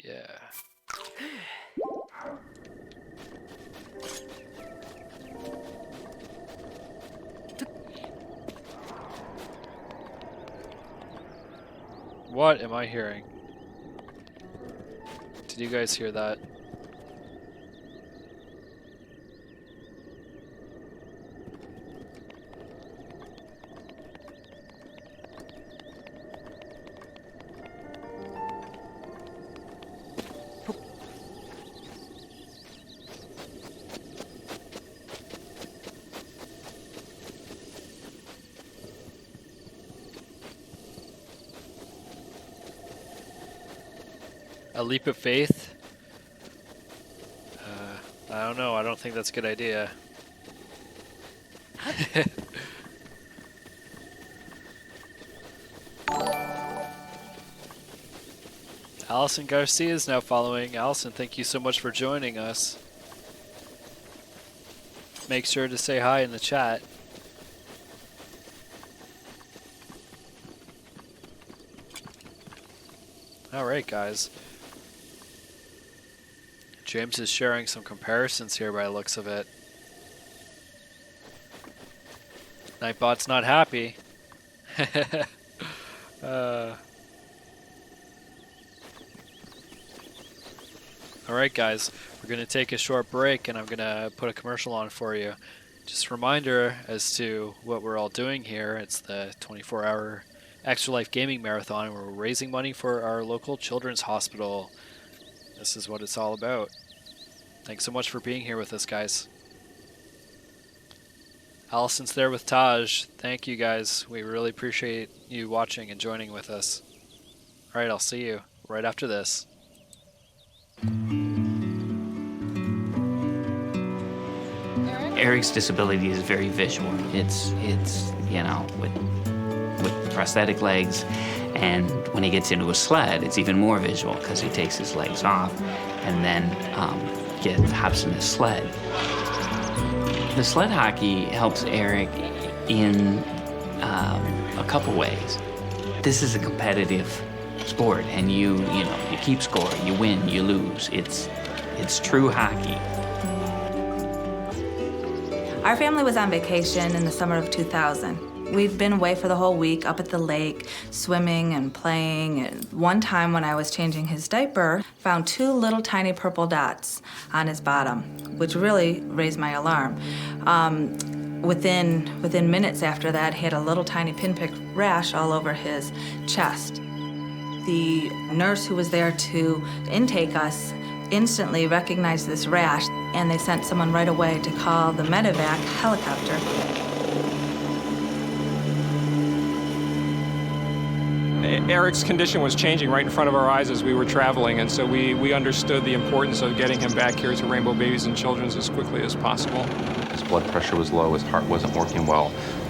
Yeah. What am I hearing? Did you guys hear that? A leap of faith? I don't know. I don't think that's a good idea. Allison Garcia is now following. Allison, thank you so much for joining us. Make sure to say hi in the chat. Alright, guys. James is sharing some comparisons here by the looks of it. Nightbot's not happy. Alright guys, we're going to take a short break and I'm going to put a commercial on for you. Just a reminder as to what we're all doing here. It's the 24-hour Extra Life Gaming Marathon. We're raising money for our local children's hospital. This is what it's all about. Thanks so much for being here with us, guys. Allison's there with Taj. Thank you, guys. We really appreciate you watching and joining with us. All right, I'll see you right after this. Eric's disability is very visual. It's you know, with prosthetic legs, and when he gets into a sled, it's even more visual because he takes his legs off and then hops in his sled. The sled hockey helps Eric in a couple ways. This is a competitive sport, and you keep score, you win, you lose. It's true hockey. Our family was on vacation in the summer of 2000. We'd been away for the whole week, up at the lake, swimming and playing. And one time when I was changing his diaper, found 2 little tiny purple dots on his bottom, which really raised my alarm. Within minutes after that, he had a little tiny pinprick rash all over his chest. The nurse who was there to intake us instantly recognized this rash, and they sent someone right away to call the medevac helicopter. Eric's condition was changing right in front of our eyes as we were traveling, and so we understood the importance of getting him back here to Rainbow Babies and Children's as quickly as possible. His blood pressure was low, his heart wasn't working well,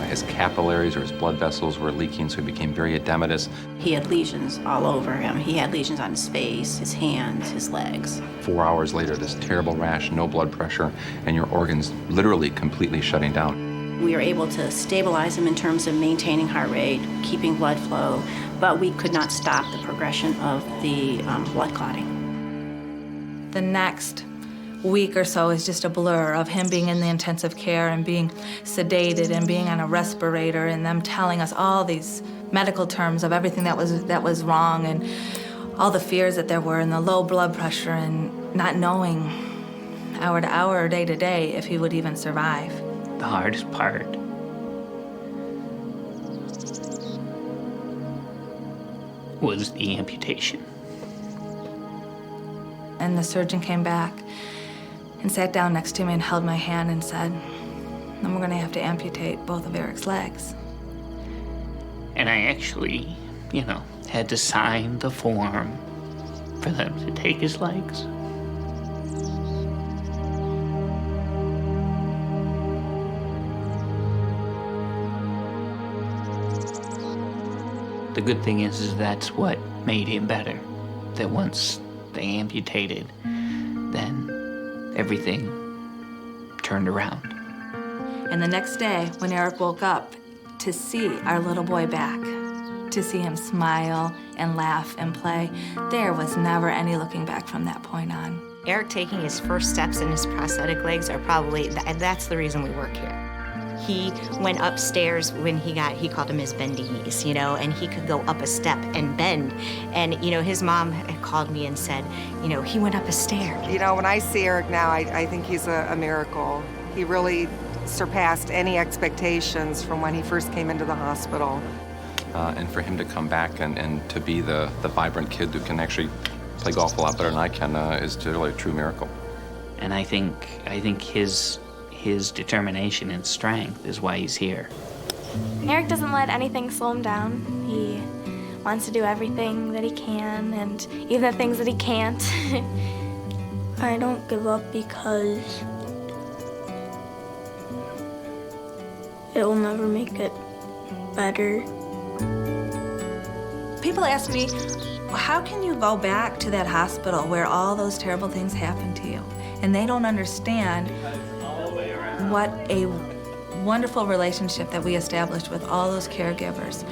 his capillaries or his blood vessels were leaking, so he became very edematous. He had lesions all over him. He had lesions on his face, his hands, his legs. 4 hours later, this terrible rash, no blood pressure, and your organs literally completely shutting down. We were able to stabilize him in terms of maintaining heart rate, keeping blood flow, but we could not stop the progression of the blood clotting. The next week or so is just a blur of him being in the intensive care and being sedated and being on a respirator and them telling us all these medical terms of everything that was wrong and all the fears that there were and the low blood pressure and not knowing hour to hour or day to day if he would even survive. The hardest part was the amputation. And the surgeon came back and sat down next to me and held my hand and said, "Then we're gonna have to amputate both of Eric's legs." And I actually, had to sign the form for them to take his legs. The good thing is that's what made him better. That once they amputated, then everything turned around. And the next day, when Eric woke up, to see our little boy back, to see him smile and laugh and play, there was never any looking back from that point on. Eric taking his first steps in his prosthetic legs are probably, that's the reason we work here. He went upstairs when he called them his bendy knees, and he could go up a step and bend. And, his mom had called me and said, he went up a stair. When I see Eric now, I think he's a miracle. He really surpassed any expectations from when he first came into the hospital. And for him to come back and to be the vibrant kid who can actually play golf a lot better than I can is really a true miracle. And I think his determination and strength is why he's here. Eric doesn't let anything slow him down. He wants to do everything that he can, and even the things that he can't. I don't give up because it will never make it better. People ask me, how can you go back to that hospital where all those terrible things happened to you? And they don't understand what a wonderful relationship that we established with all those caregivers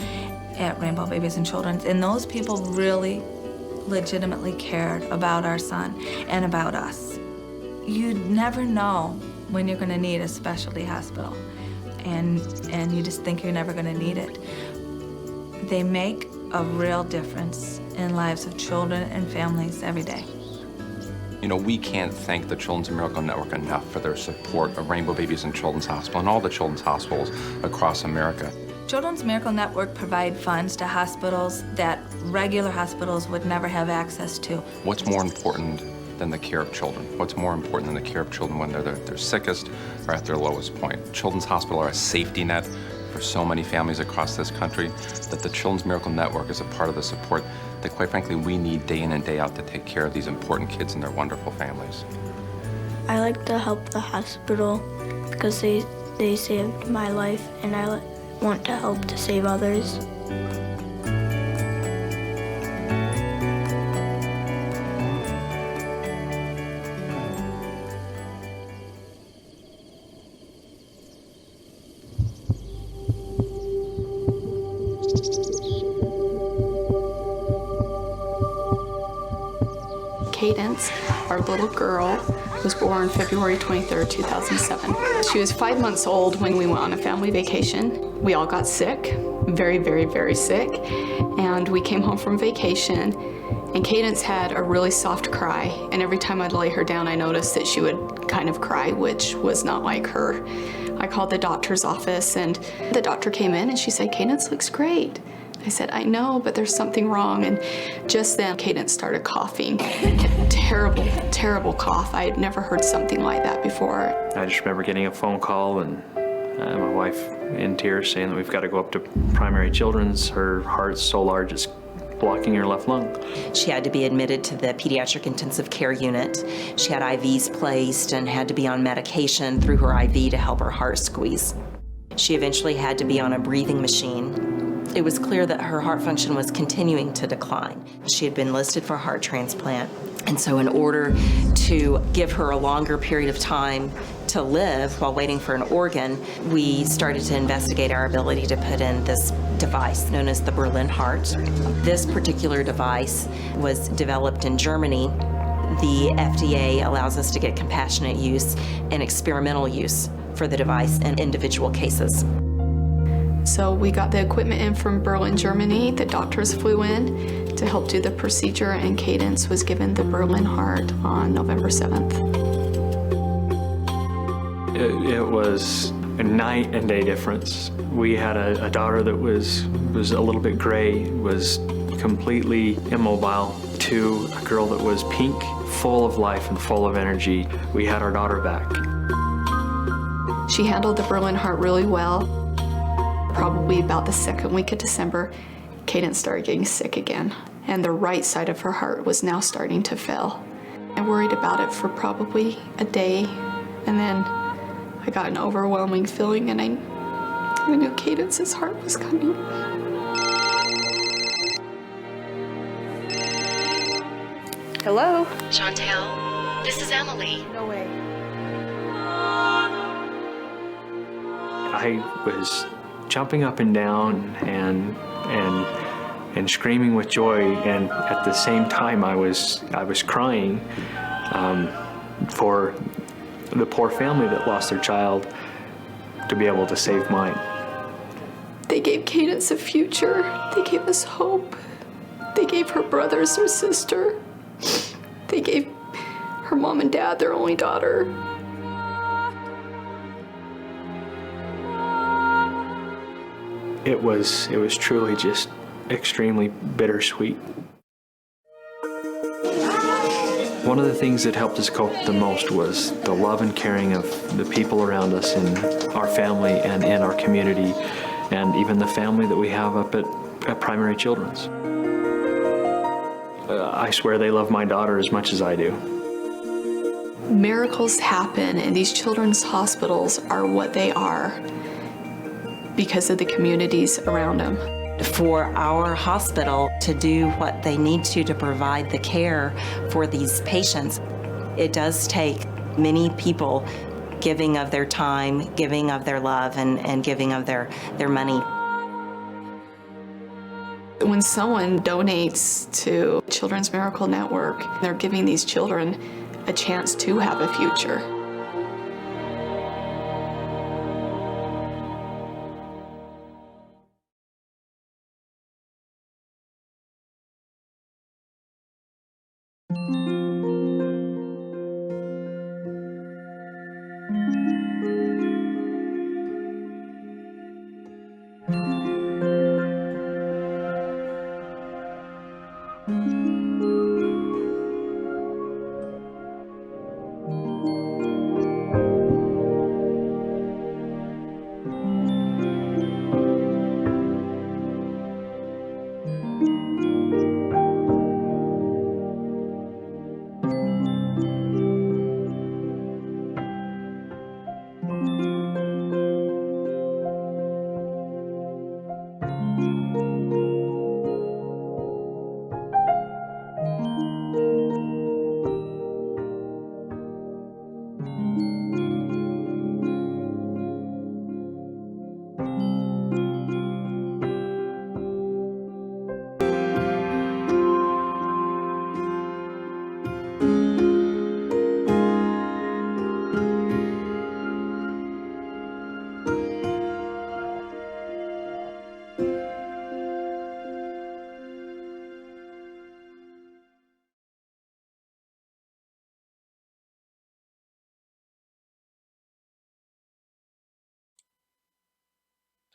at Rainbow Babies and Children's. And those people really legitimately cared about our son and about us. You never know when you're gonna need a specialty hospital, and you just think you're never gonna need it. They make a real difference in lives of children and families every day. We can't thank the Children's Miracle Network enough for their support of Rainbow Babies and Children's Hospital and all the children's hospitals across America. Children's Miracle Network provide funds to hospitals that regular hospitals would never have access to. What's more important than the care of children? What's more important than the care of children when they're their sickest or at their lowest point? Children's Hospital are a safety net for so many families across this country, that the Children's Miracle Network is a part of the support that, quite frankly, we need day in and day out to take care of these important kids and their wonderful families. I like to help the hospital because they saved my life, and I want to help to save others. Cadence, our little girl, was born February 23rd, 2007. She was 5 months old when we went on a family vacation. We all got sick, very, very, very sick, and we came home from vacation, and Cadence had a really soft cry, and every time I'd lay her down, I noticed that she would kind of cry, which was not like her. I called the doctor's office, and the doctor came in, and she said, "Cadence looks great." I said, "I know, but there's something wrong." And just then, Cadence started coughing. Terrible, terrible cough. I had never heard something like that before. I just remember getting a phone call and my wife in tears saying that we've got to go up to primary children's. Her heart's so large it's blocking her left lung. She had to be admitted to the pediatric intensive care unit. She had IVs placed and had to be on medication through her IV to help her heart squeeze. She eventually had to be on a breathing machine. It was clear that her heart function was continuing to decline. She had been listed for heart transplant. And so in order to give her a longer period of time to live while waiting for an organ, we started to investigate our ability to put in this device known as the Berlin heart. This particular device was developed in Germany. The FDA allows us to get compassionate use and experimental use for the device in individual cases. So we got the equipment in from Berlin, Germany. The doctors flew in to help do the procedure, and Cadence was given the Berlin heart on November 7th. It was a night and day difference. We had a daughter that was a little bit gray, was completely immobile, to a girl that was pink, full of life and full of energy. We had our daughter back. She handled the Berlin heart really well. Probably about the second week of December, Cadence started getting sick again, and the right side of her heart was now starting to fail. I worried about it for probably a day, and then I got an overwhelming feeling, and I knew Cadence's heart was coming. Hello? Chantel, this is Emily. No way. I was jumping up and down and screaming with joy, and at the same time I was crying for the poor family that lost their child to be able to save mine. They gave Cadence a future. They gave us hope. They gave her brothers her sister. They gave her mom and dad their only daughter. It was truly just extremely bittersweet. One of the things that helped us cope the most was the love and caring of the people around us in our family and in our community, and even the family that we have up at Primary Children's. I swear they love my daughter as much as I do. Miracles happen, and these children's hospitals are what they are because of the communities around them. For our hospital to do what they need to provide the care for these patients, it does take many people giving of their time, giving of their love, and giving of their money. When someone donates to Children's Miracle Network, they're giving these children a chance to have a future.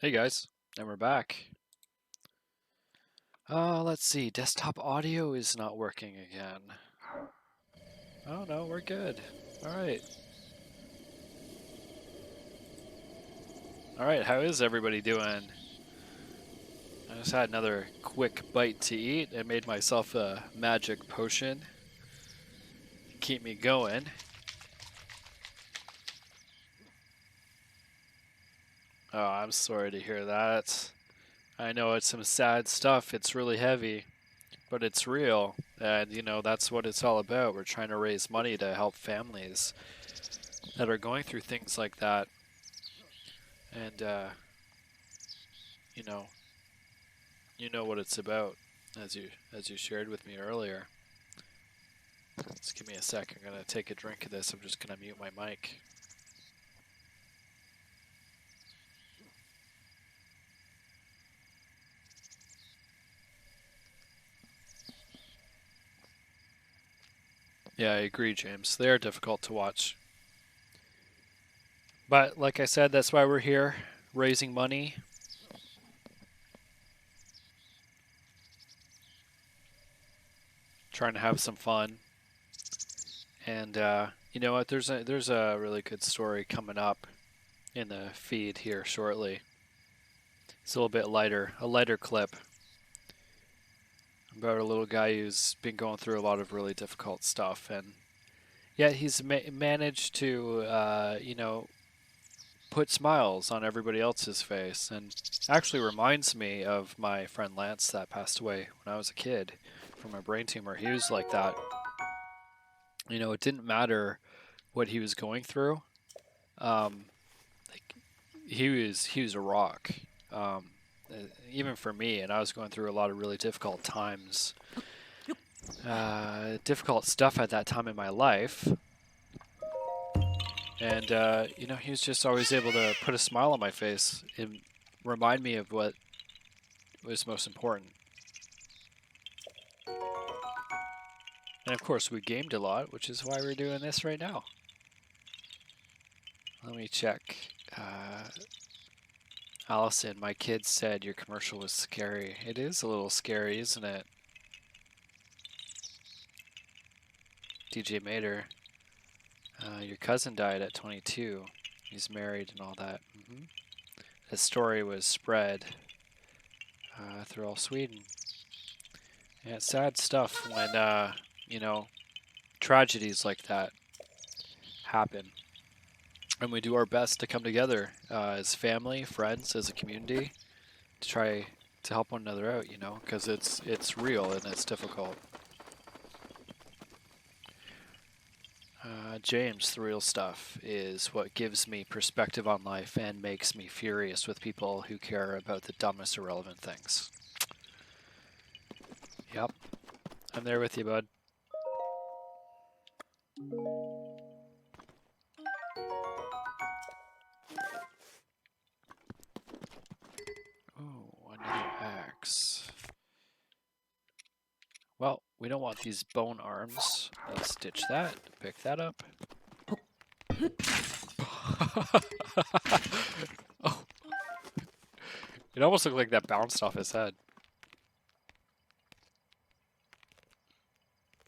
Hey guys, and we're back. Let's see, desktop audio is not working again. Oh no, we're good. Alright. Alright, how is everybody doing? I just had another quick bite to eat. I made myself a magic potion. Keep me going. Oh, I'm sorry to hear that. I know it's some sad stuff. It's really heavy, but it's real. And, you know, that's what it's all about. We're trying to raise money to help families that are going through things like that. And, you know what it's about, as you shared with me earlier. Just give me a sec. I'm going to take a drink of this. I'm just going to mute my mic. Yeah, I agree, James. They are difficult to watch. But like I said, that's why we're here, raising money. Trying to have some fun. And you know what? There's a really good story coming up in the feed here shortly. It's a little bit lighter, a lighter clip about a little guy who's been going through a lot of really difficult stuff, and yet he's managed to, put smiles on everybody else's face, and actually reminds me of my friend Lance that passed away when I was a kid from a brain tumor. He was like that. You know, it didn't matter what he was going through. Like he was a rock. Even for me, and I was going through a lot of really difficult times, difficult stuff at that time in my life. And, you know, he was just always able to put a smile on my face and remind me of what was most important. And of course, we gamed a lot, which is why we're doing this right now. Let me check. Allison, my kids said your commercial was scary. It is a little scary, isn't it? DJ Mater, your cousin died at 22. He's married and all that. His story was spread through all Sweden. Yeah, it's sad stuff when, you know, tragedies like that happen. And we do our best to come together as family, friends, as a community to try to help one another out, you know, because it's real and it's difficult. James, the real stuff is what gives me perspective on life and makes me furious with people who care about the dumbest irrelevant things. Yep. I'm there with you, bud. Oh, another axe. Well, we don't want these bone arms. Let's ditch that. Pick that up. Oh. It almost looked like that bounced off his head.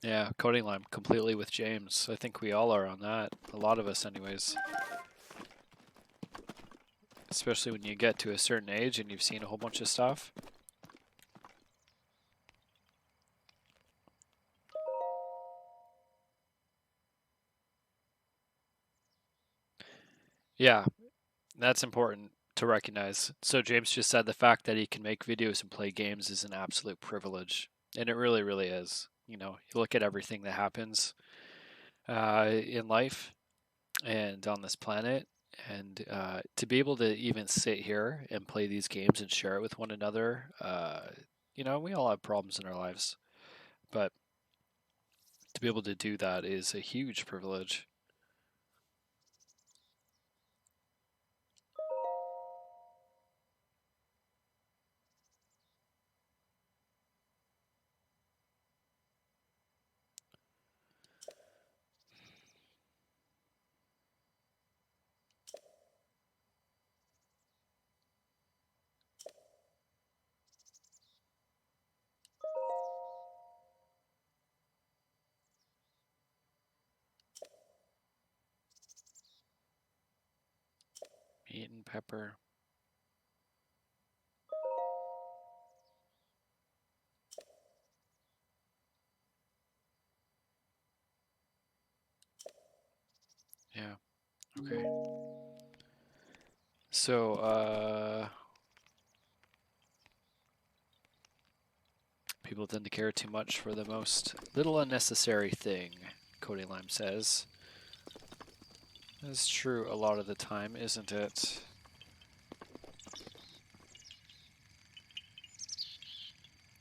Yeah, coating lime completely with James. I think we all are on that. A lot of us anyways. Especially when you get to a certain age and you've seen a whole bunch of stuff. Yeah, that's important to recognize. So James just said the fact that he can make videos and play games is an absolute privilege. And it really, really is. You know, you look at everything that happens in life and on this planet, and to be able to even sit here and play these games and share it with one another, you know, we all have problems in our lives, but to be able to do that is a huge privilege. Meat and pepper. So, people tend to care too much for the most little unnecessary thing, Cody Lime says. That's true a lot of the time, isn't it?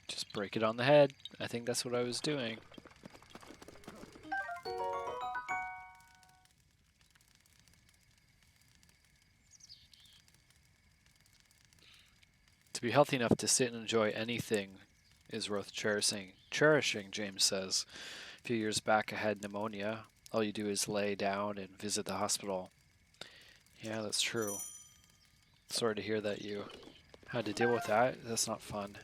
Just break it on the head. I think that's what I was doing. To be healthy enough to sit and enjoy anything is worth cherishing, James says. A few years back I had pneumonia. All you do is lay down and visit the hospital. Yeah, that's true. Sorry to hear that you had to deal with that. That's not fun.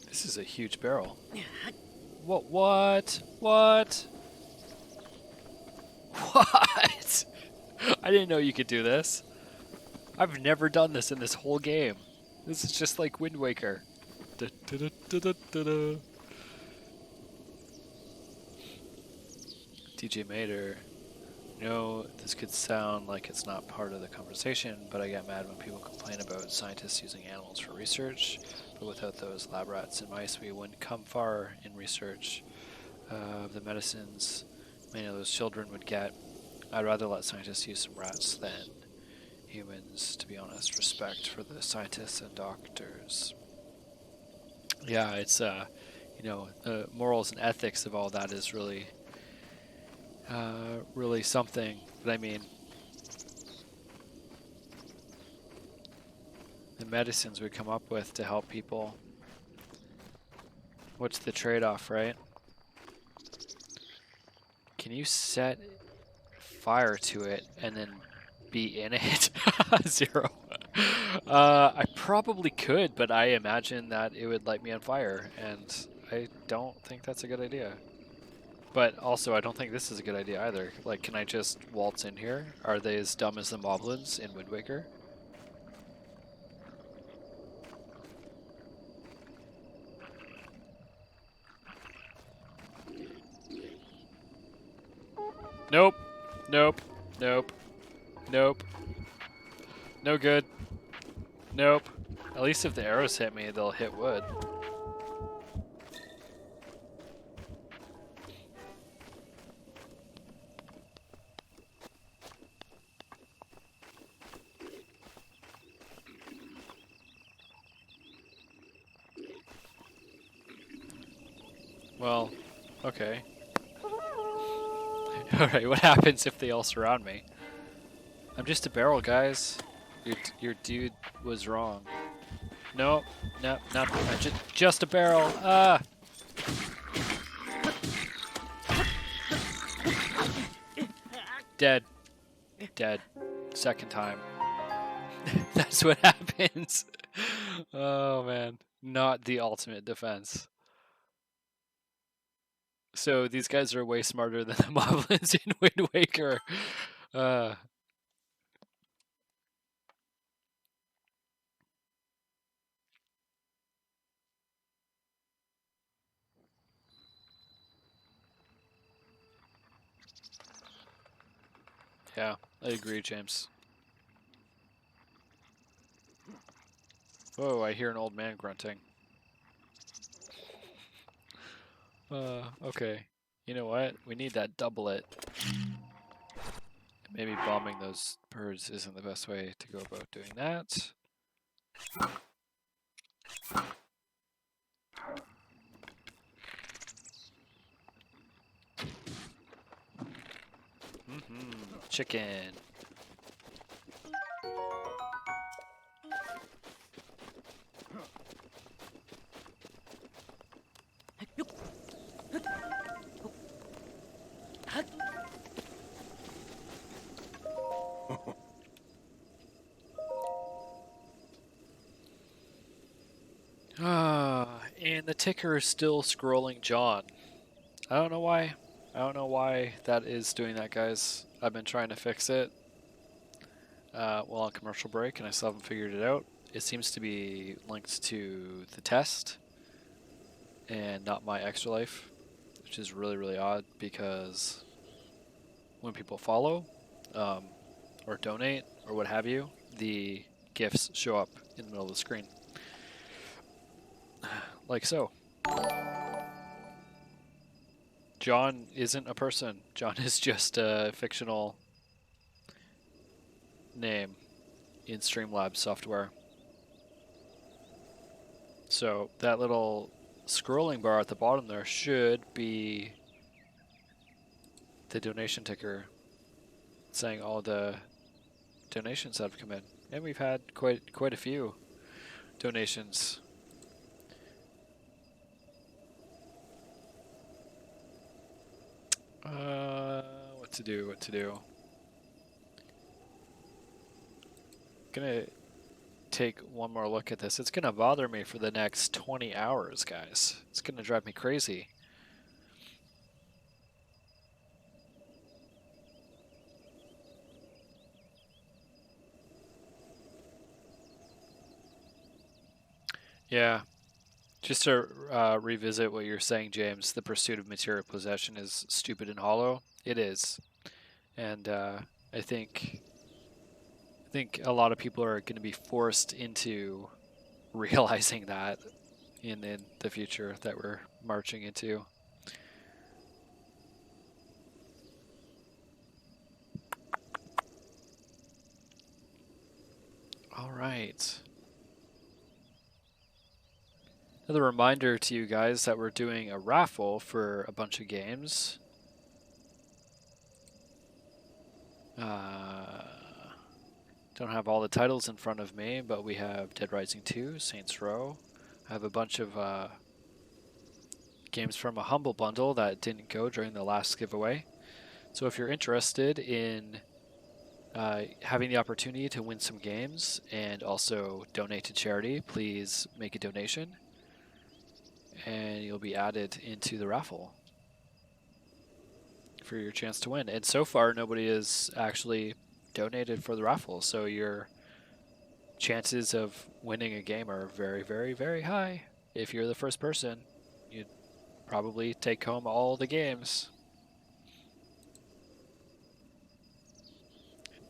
This is a huge barrel. What? What? What? What? I didn't know you could do this. I've never done this in this whole game. This is just like Wind Waker. Da, da, da, da, da, da, da. DJ Mater. No, this could sound like it's not part of the conversation, but I get mad when people complain about scientists using animals for research. But without those lab rats and mice, we wouldn't come far in research of the medicines many of those children would get. I'd rather let scientists use some rats than humans, to be honest. Respect for the scientists and doctors. Yeah, it's, you know, the morals and ethics of all that is really, really something. But I mean, the medicines we come up with to help people, what's the trade-off, right? Can you set fire to it and then be in it? 0. I probably could, but I imagine that it would light me on fire, and I don't think that's a good idea. But also, I don't think this is a good idea either. Like, can I just waltz in here? Are they as dumb as the moblins in Wind Waker? Nope. Nope. Nope. Nope. No good. Nope. At least if the arrows hit me, they'll hit wood. Well, okay. Alright, what happens if they all surround me? I'm just a barrel, guys. Your dude was wrong. No, no, not just a barrel. Ah! Dead. Dead. Second time. That's what happens. Oh man. Not the ultimate defense. So these guys are way smarter than the moblins in Wind Waker. Yeah, I agree, James. Whoa, I hear an old man grunting. Okay. You know what? We need that doublet. Maybe bombing those birds isn't the best way to go about doing that. Chicken. the ticker is still scrolling John. I don't know why. I don't know why that is doing that, guys. I've been trying to fix it while on commercial break, and I still haven't figured it out. It seems to be linked to the test and not my extra life, which is really, really odd because when people follow or donate or what have you, the gifts show up in the middle of the screen. Like so. John isn't a person. John is just a fictional name in Streamlabs software. So that little scrolling bar at the bottom there should be the donation ticker saying all the donations that have come in. And we've had quite a few donations. What to do. Gonna take one more look at this. It's gonna bother me for the next 20 hours, guys. It's gonna drive me crazy. Yeah. Just to revisit what you're saying, James, the pursuit of material possession is stupid and hollow. It is. And I think a lot of people are going to be forced into realizing that in the future that we're marching into. All right. Another reminder to you guys that we're doing a raffle for a bunch of games. Don't have all the titles in front of me, but we have Dead Rising 2, Saints Row. I have a bunch of games from a Humble Bundle that didn't go during the last giveaway. So if you're interested in having the opportunity to win some games and also donate to charity, please make a donation and you'll be added into the raffle for your chance to win. And so far, nobody has actually donated for the raffle, so your chances of winning a game are very, very, very high. If you're the first person, you'd probably take home all the games.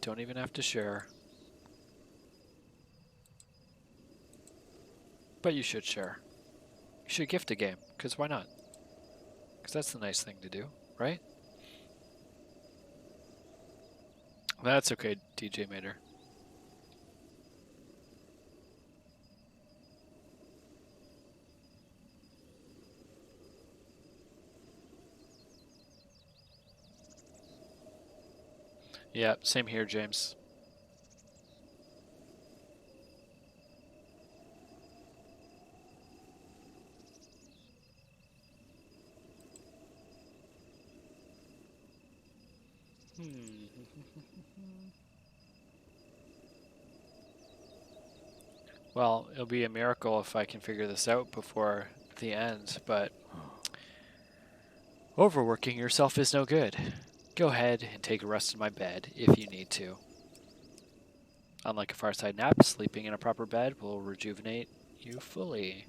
Don't even have to share. But you should share. You should gift a game, because why not? Because that's the nice thing to do, right? That's okay, DJ Mater. Yeah, same here, James. Well, it'll be a miracle if I can figure this out before the end, but overworking yourself is no good. Go ahead and take a rest in my bed if you need to. Unlike a fireside nap, sleeping in a proper bed will rejuvenate you fully.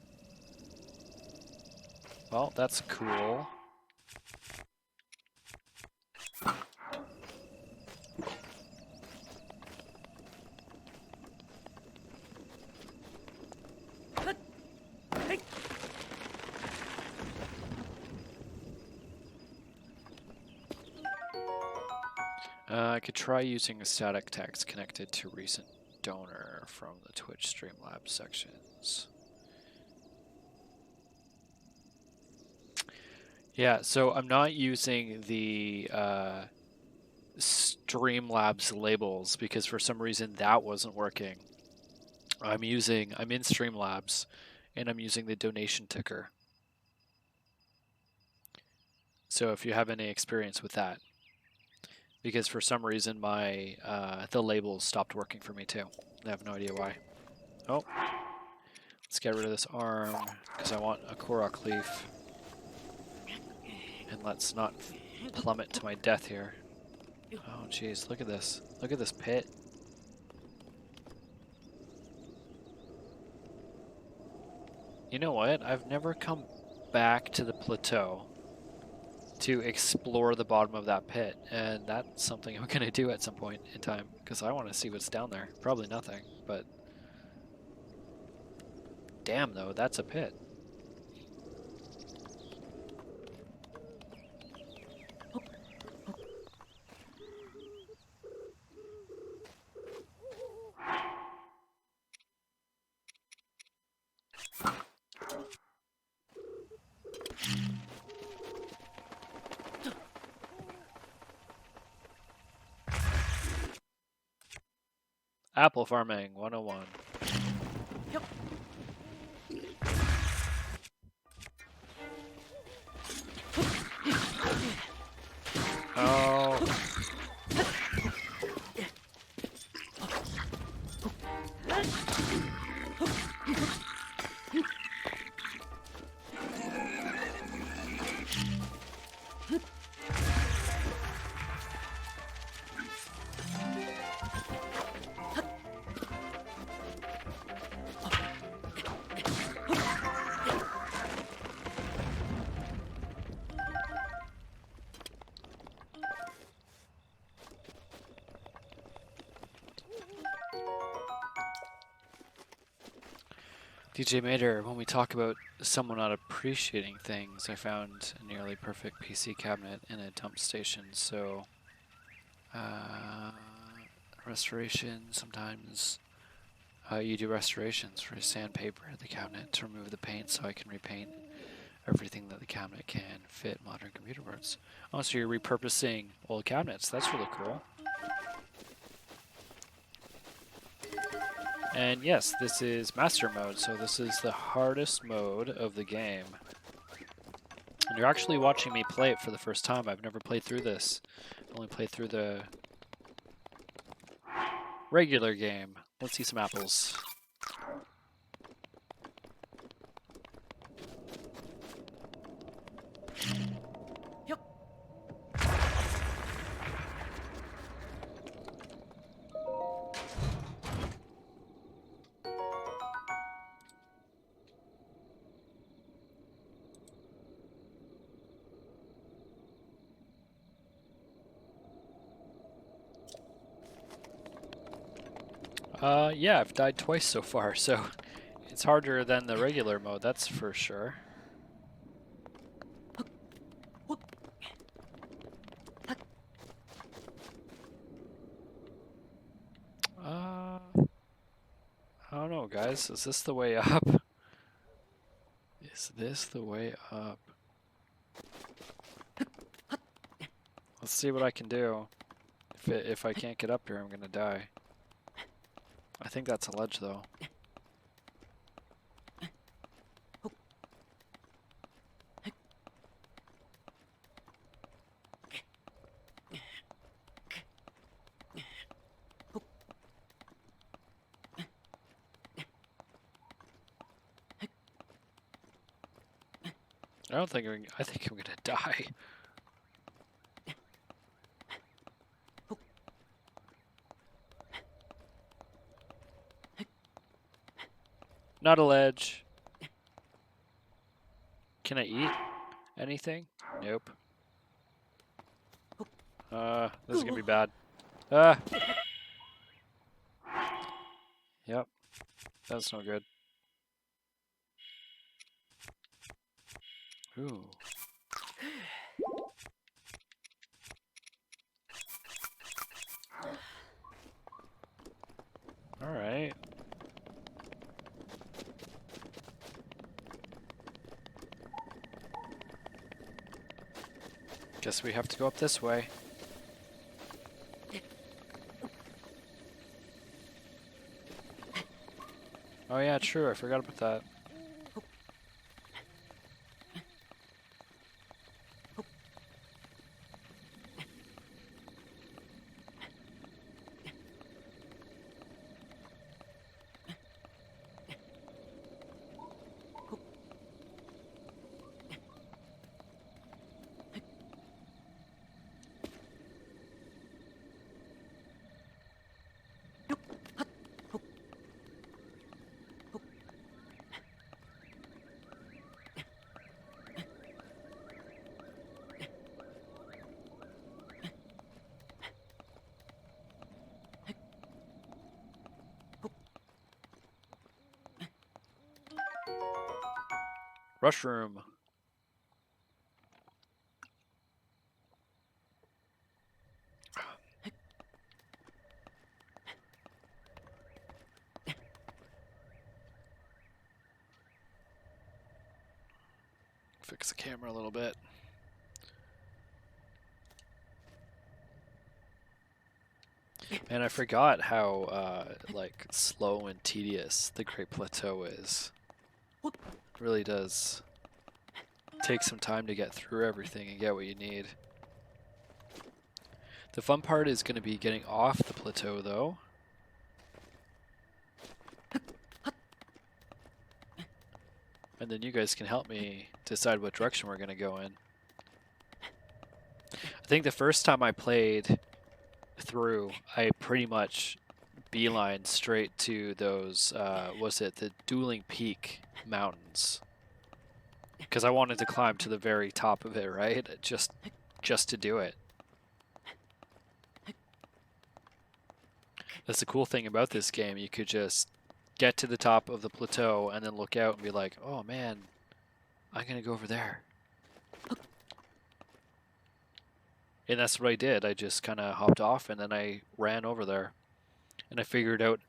Well, that's cool. I could try using a static text connected to recent donor from the Twitch Streamlabs sections. Yeah, so I'm not using the Streamlabs labels because for some reason that wasn't working. I'm in Streamlabs and I'm using the donation ticker. So if you have any experience with that, because for some reason my the labels stopped working for me too. I have no idea why. Oh, Let's get rid of this arm because I want a Korok leaf. And let's not plummet to my death here. Oh jeez, look at this. Look at this pit. You know what? I've never come back to the plateau to explore the bottom of that pit, and that's something I'm gonna do at some point in time because I want to see what's down there. Probably nothing, but damn though, that's a pit. Apple farming 101. Oh. DJ Mater, when we talk about someone not appreciating things, I found a nearly perfect PC cabinet in a dump station, so restoration, sometimes you do restorations for sandpaper at the cabinet to remove the paint so I can repaint everything that the cabinet can fit modern computer parts. Oh, so you're repurposing old cabinets, that's really cool. And yes, this is Master Mode, so this is the hardest mode of the game. And you're actually watching me play it for the first time. I've never played through this. I've only played through the regular game. Let's see some apples. Yeah, I've died twice so far, so it's harder than the regular mode, that's for sure. I don't know, guys. Is this the way up? Is this the way up? Let's see what I can do. If I can't get up here, I'm gonna die. I think that's a ledge, though. I don't think I think I'm gonna die. Not a ledge. Can I eat anything? Nope. This is gonna be bad. Yep. That's no good. Ooh. All right. Guess we have to go up this way. Oh yeah, true. I forgot about that. Rush room. Fix the camera a little bit. And I forgot how like slow and tedious the Great Plateau is. It really does take some time to get through everything and get what you need. The fun part is going to be getting off the plateau, though. And then you guys can help me decide what direction we're going to go in. I think the first time I played through, I pretty much beelined straight to those, was it the Dueling Peak Mountains? Because I wanted to climb to the very top of it, right? Just to do it. That's the cool thing about this game. You could just get to the top of the plateau and then look out and be like, oh man, I'm going to go over there. And that's what I did. I just kind of hopped off and then I ran over there. And I figured out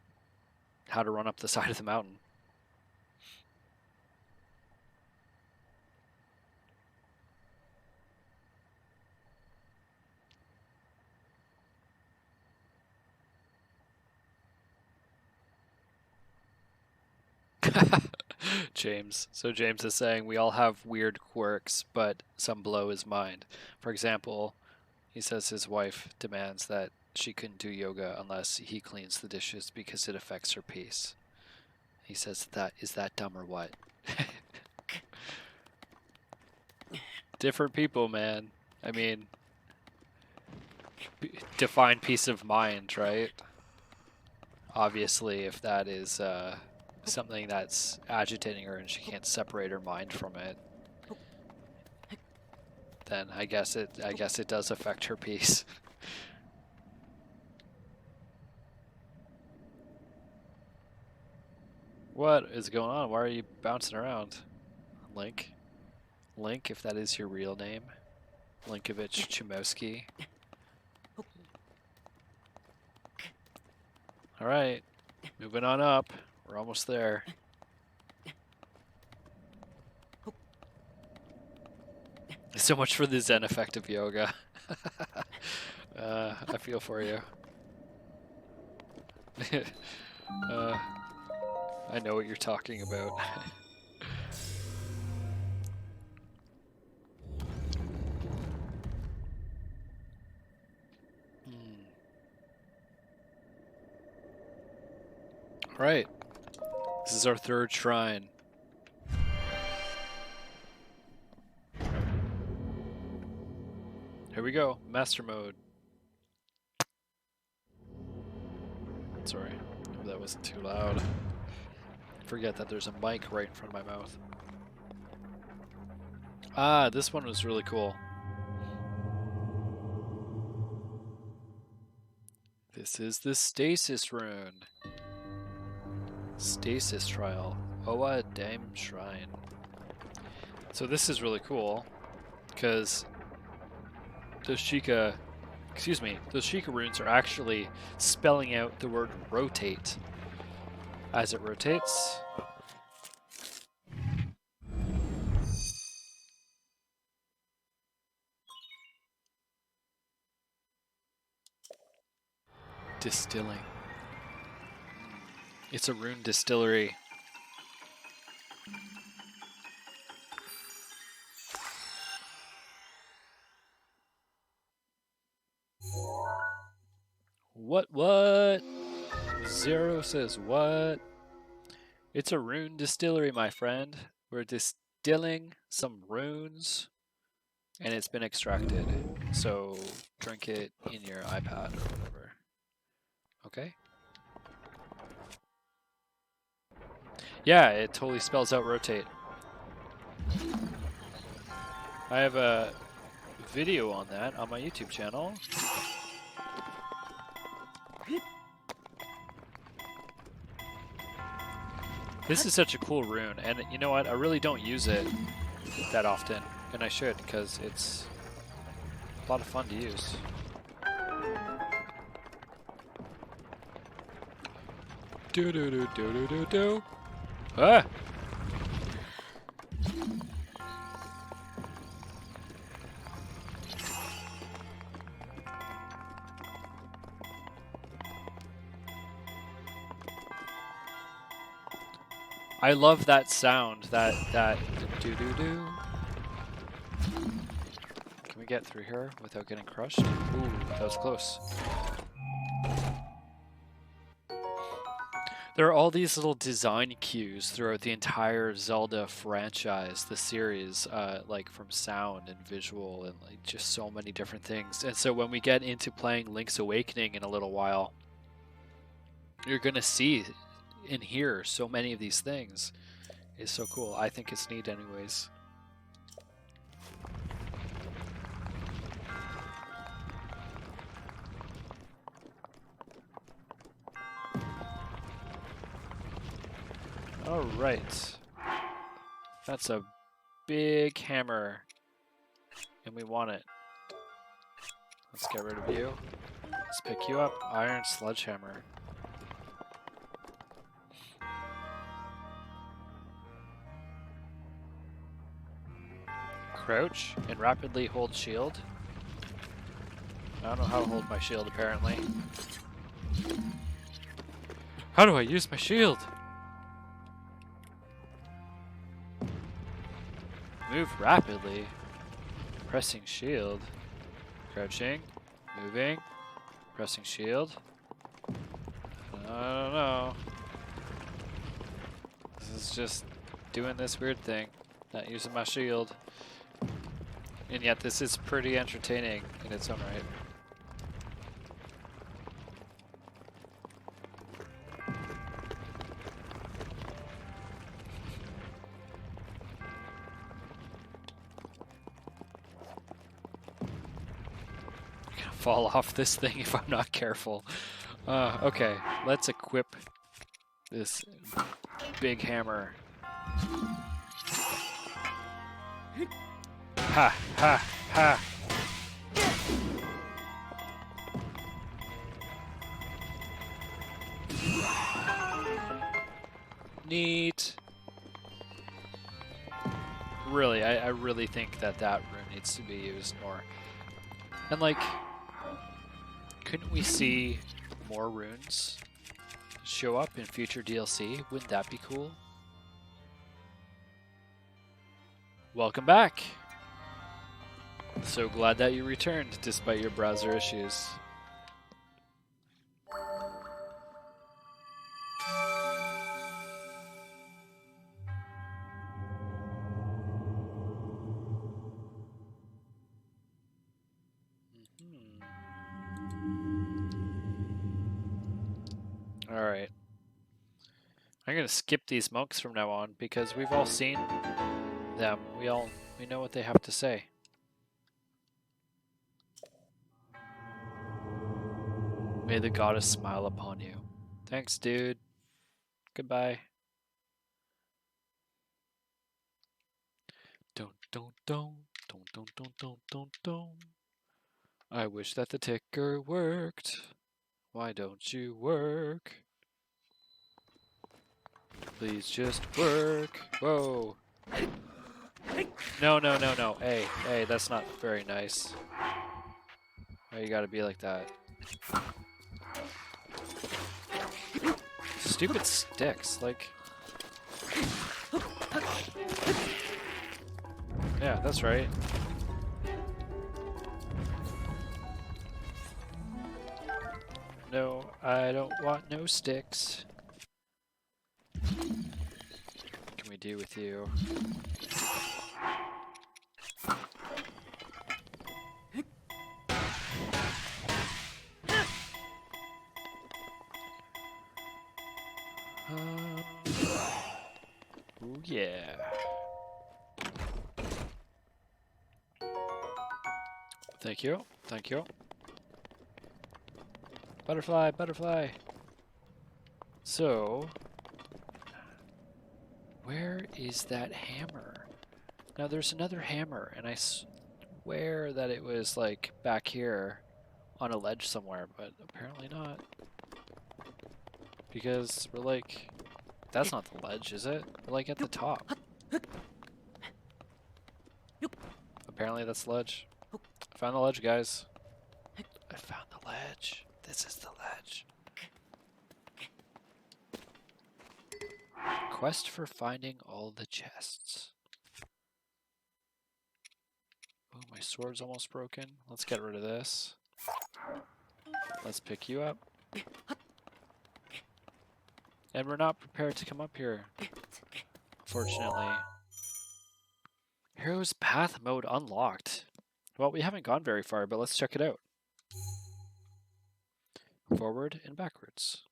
how to run up the side of the mountain. James. So James is saying we all have weird quirks, but some blow his mind. For example, he says his wife demands that she couldn't do yoga unless he cleans the dishes because it affects her peace. He says is that dumb or what? Different people, man. I mean, define peace of mind, right? Obviously, if that is something that's agitating her and she can't separate her mind from it, then I guess it does affect her peace. What is going on? Why are you bouncing around? Link? Link, if that is your real name. Linkovich Chumowski. Alright, moving on up. We're almost there. So much for the Zen effect of yoga. I feel for you. I know what you're talking about. All right. This is our third shrine. Here we go. Master mode. Sorry. Hope that wasn't too loud. Forget that there's a mic right in front of my mouth. Ah, this one was really cool. This is the Stasis rune. Stasis trial. Oa Dame Shrine. So this is really cool because those Sheikah runes are actually spelling out the word rotate as it rotates. Distilling. It's a rune distillery. What? Zero says what? It's a rune distillery, my friend. We're distilling some runes and it's been extracted. So drink it in your iPad or whatever. Okay? Yeah, it totally spells out rotate. I have a video on that on my YouTube channel. This is such a cool rune, and you know what? I really don't use it that often, and I should, because it's a lot of fun to use. Do do do do do do do. Ah! I love that sound, that do do do. Can we get through here without getting crushed? Ooh, that was close. There are all these little design cues throughout the entire Zelda franchise, the series, like from sound and visual and like just so many different things. And so when we get into playing Link's Awakening in a little while, you're gonna see and hear so many of these things. It's so cool. I think it's neat anyways. All right. That's a big hammer, and we want it. Let's get rid of you. Let's pick you up. Iron sledgehammer. Crouch and rapidly hold shield. I don't know how to hold my shield apparently. How do I use my shield? Move rapidly. Pressing shield. Crouching. Moving. Pressing shield. I don't know. This is just doing this weird thing. Not using my shield. And yet this is pretty entertaining in its own right. Fall off this thing if I'm not careful. Okay, let's equip this big hammer. Ha, ha, ha. Neat. Really, I really think that rune needs to be used more. And like, couldn't we see more runes show up in future DLC? Wouldn't that be cool? Welcome back! So glad that you returned despite your browser issues. Alright. I'm gonna skip these monks from now on because we've all seen them. We know what they have to say. May the goddess smile upon you. Thanks, dude. Goodbye. Don't. I wish that the ticker worked. Why don't you work? Please just work. Whoa. No. Hey, that's not very nice. Why you gotta be like that? Stupid sticks, like... Yeah, that's right. No, I don't want no sticks. What can we do with you? Ooh, yeah. Thank you. Thank you. Butterfly, butterfly. So, Where is that hammer? Now there's another hammer, and I swear that it was like back here on a ledge somewhere, but apparently not. Because we're like, that's not the ledge, is it? We're like at the top. Apparently that's the ledge. I found the ledge, guys. I found the ledge. This is the ledge. Quest for finding all the chests. Oh, my sword's almost broken. Let's get rid of this. Let's pick you up. And we're not prepared to come up here, unfortunately. Hero's Path mode unlocked. Well, we haven't gone very far, but let's check it out. Forward and backwards.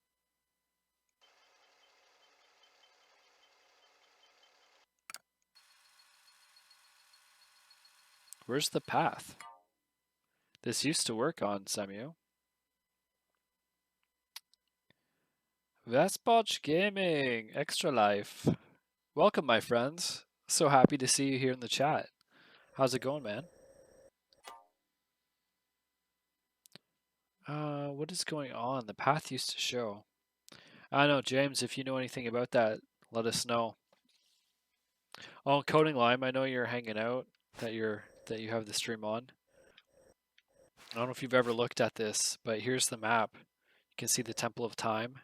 Where's the path? This used to work on Samu. Vespotch Gaming, Extra Life. Welcome, my friends. So happy to see you here in the chat. How's it going, man? What is going on? The path used to show. I don't know, James, if you know anything about that, let us know. Oh, Coding Lime, I know you're hanging out, that you have the stream on. I don't know if you've ever looked at this, but here's the map. You can see the Temple of Time.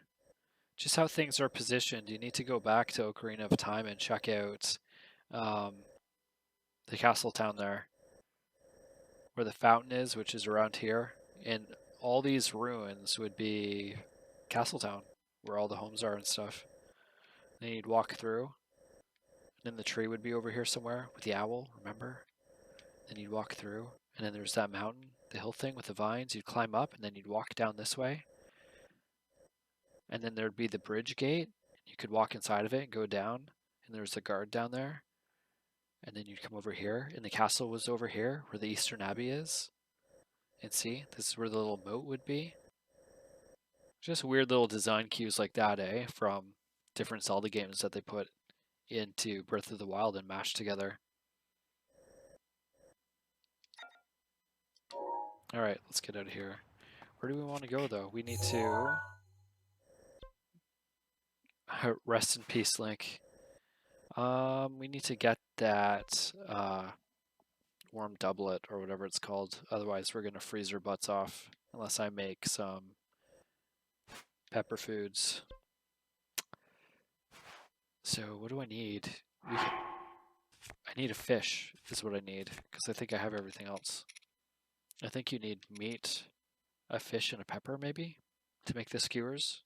Just how things are positioned. You need to go back to Ocarina of Time and check out the castle town there, where the fountain is, which is around here. And all these ruins would be Castletown, where all the homes are and stuff. Then you'd walk through, and then the tree would be over here somewhere with the owl, remember? Then you'd walk through, and then there's that mountain, the hill thing with the vines. You'd climb up, and then you'd walk down this way. And then there'd be the bridge gate. You could walk inside of it and go down, and there's a guard down there. And then you'd come over here, and the castle was over here, where the Eastern Abbey is. And see, this is where the little moat would be. Just weird little design cues like that, eh? From different Zelda games that they put into Breath of the Wild and mashed together. Alright, let's get out of here. Where do we want to go, though? We need to... Rest in peace, Link. We need to get that warm doublet, or whatever it's called. Otherwise, we're going to freeze our butts off. Unless I make some pepper foods. So, what do I need? I need a fish, is what I need. Because I think I have everything else. I think you need meat, a fish, and a pepper, maybe? To make the skewers.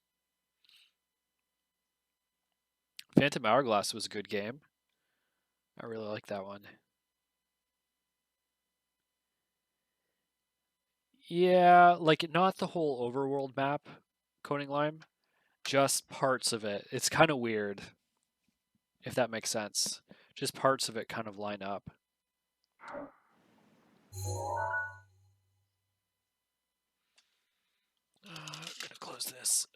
Phantom Hourglass was a good game. I really like that one. Yeah, like not the whole overworld map, Coding Lime, just parts of it. It's kind of weird, if that makes sense. Just parts of it kind of line up. I'm gonna close this.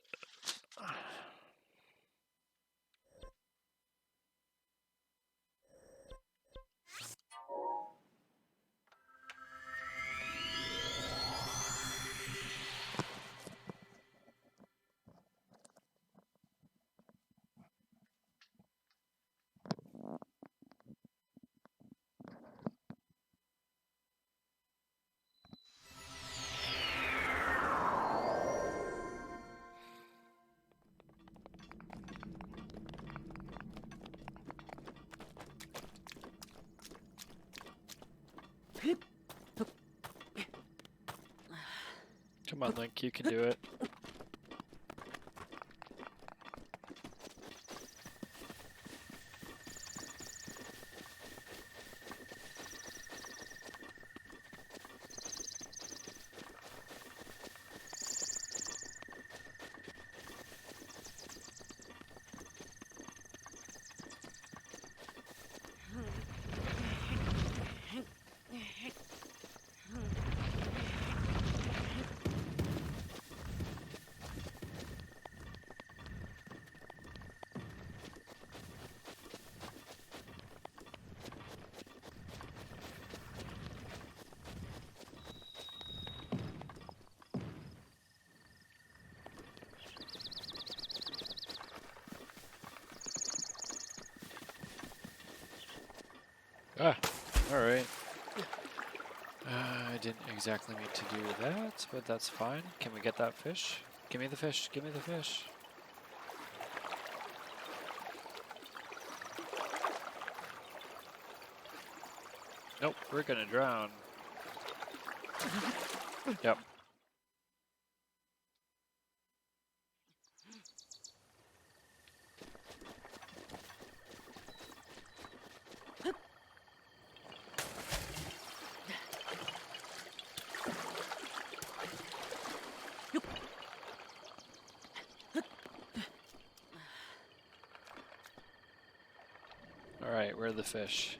Come on, Link, you can do it. Alright. I didn't exactly mean to do that, but that's fine. Can we get that fish? Give me the fish. Give me the fish. Nope, we're gonna drown. Yep. Alright, where are the fish?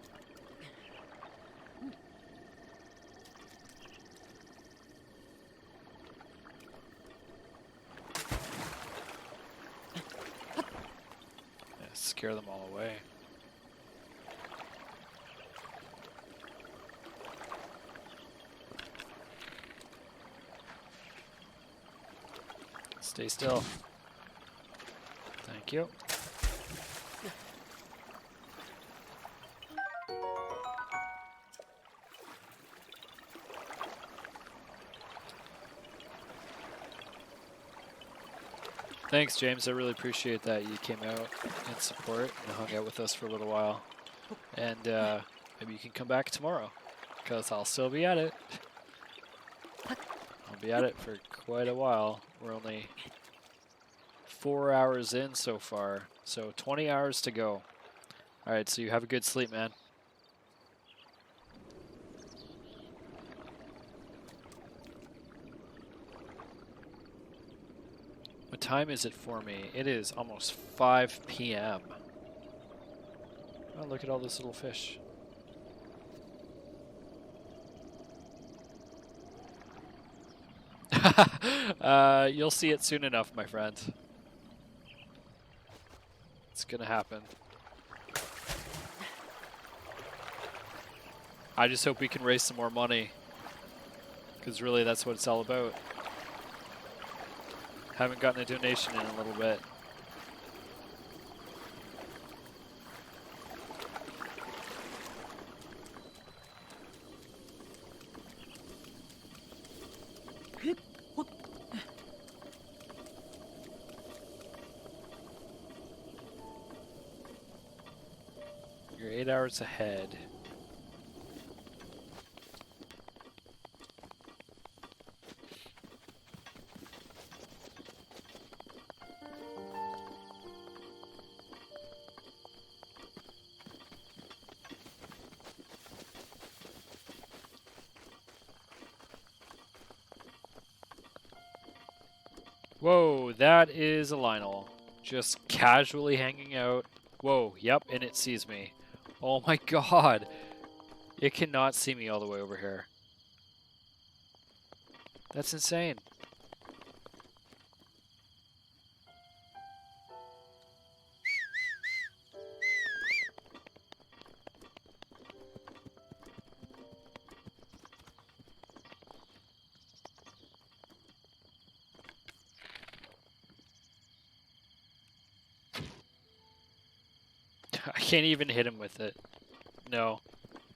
Yeah, scare them all away. Stay still. Thank you. Thanks, James. I really appreciate that you came out in support and hung out with us for a little while. And maybe you can come back tomorrow, because I'll still be at it. I'll be at it for quite a while. We're only 4 hours in so far, so 20 hours to go. All right, so you have a good sleep, man. What time is it for me? It is almost 5 p.m. Oh, look at all those little fish. You'll see it soon enough, my friend. It's gonna happen. I just hope we can raise some more money, because really that's what it's all about. Haven't gotten a donation in a little bit. You're 8 hours ahead. Whoa, that is a Lionel. Just casually hanging out. Whoa, yep, and it sees me. Oh my god. It cannot see me all the way over here. That's insane. I can't even hit him with it. No.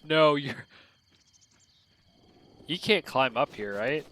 No, you're... You can't climb up here, right?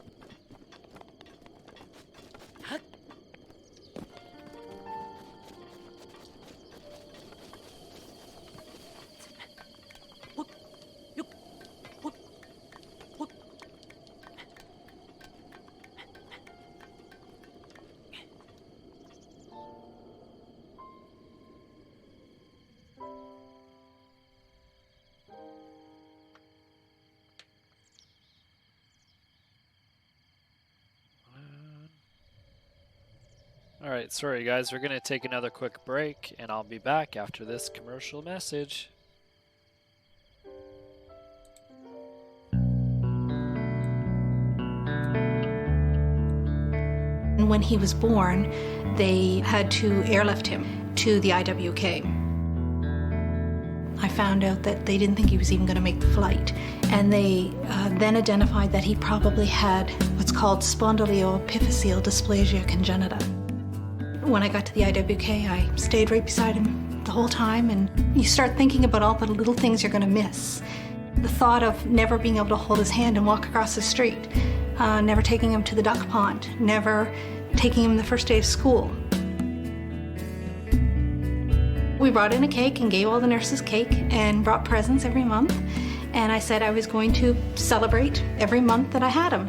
Alright, sorry guys, we're going to take another quick break, and I'll be back after this commercial message. When he was born, they had to airlift him to the IWK. I found out that they didn't think he was even going to make the flight, and they then identified that he probably had what's called spondyloepiphyseal dysplasia congenita. When I got to the IWK, I stayed right beside him the whole time, and you start thinking about all the little things you're going to miss. The thought of never being able to hold his hand and walk across the street, never taking him to the duck pond, never taking him the first day of school. We brought in a cake and gave all the nurses cake and brought presents every month. And I said I was going to celebrate every month that I had him.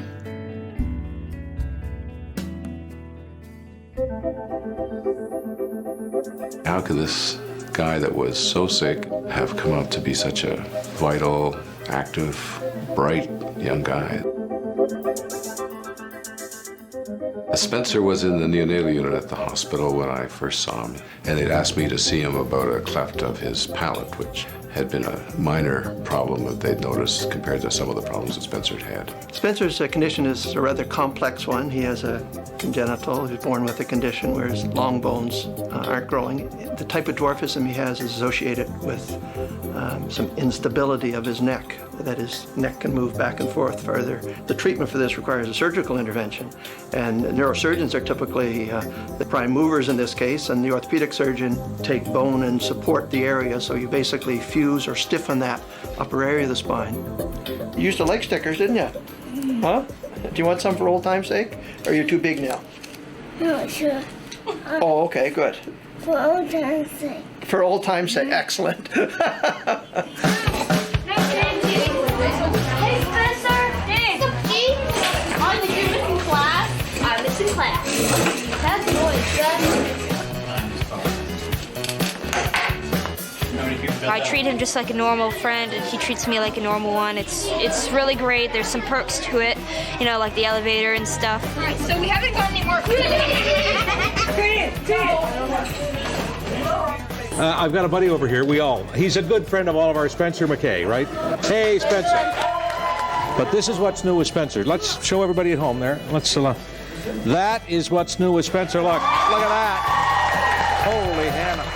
How could this guy that was so sick have come out to be such a vital, active, bright young guy? Spencer was in the neonatal unit at the hospital when I first saw him, and they'd asked me to see him about a cleft of his palate, which had been a minor problem that they'd noticed compared to some of the problems that Spencer had. Spencer's condition is a rather complex one. He has a congenital, he was born with a condition where his long bones aren't growing. The type of dwarfism he has is associated with some instability of his neck, that his neck can move back and forth further. The treatment for this requires a surgical intervention, and neurosurgeons are typically the prime movers in this case, and the orthopedic surgeon take bone and support the area, so you basically fuse or stiffen that upper area of the spine. You used to like stickers, didn't you? Huh? Do you want some for old time's sake? Or are you too big now? No, sure. Oh, okay, good. For old time's sake. For old time's sake, excellent. Hey, Spencer! Hey! Oh, did you miss in class? I missed in class. That's noise, I treat him just like a normal friend, and he treats me like a normal one. It's really great. There's some perks to it, you know, like the elevator and stuff. All right, so we haven't got any more. I've got a buddy over here. He's a good friend of all of our Spencer McKay, right? Hey, Spencer. But this is what's new with Spencer. Let's show everybody at home there. That is what's new with Spencer. Look at that. Holy Hannah.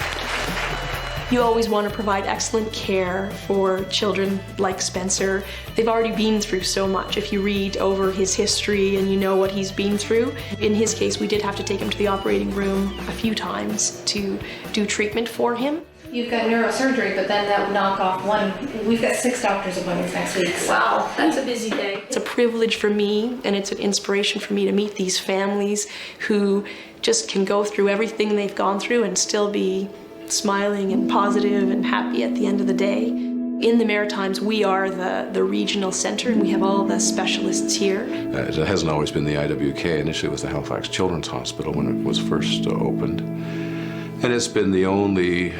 You always want to provide excellent care for children like Spencer. They've already been through so much. If you read over his history and you know what he's been through, in his case, we did have to take him to the operating room a few times to do treatment for him. You've got neurosurgery, but then that would knock off one. We've got 6 doctor's appointments next week. Wow, that's a busy day. It's a privilege for me, and it's an inspiration for me to meet these families who just can go through everything they've gone through and still be smiling and positive and happy at the end of the day. In the Maritimes, we are the regional center, and we have all the specialists here. It hasn't always been the IWK. Initially, it was the Halifax Children's Hospital when it was first opened. And it's been the only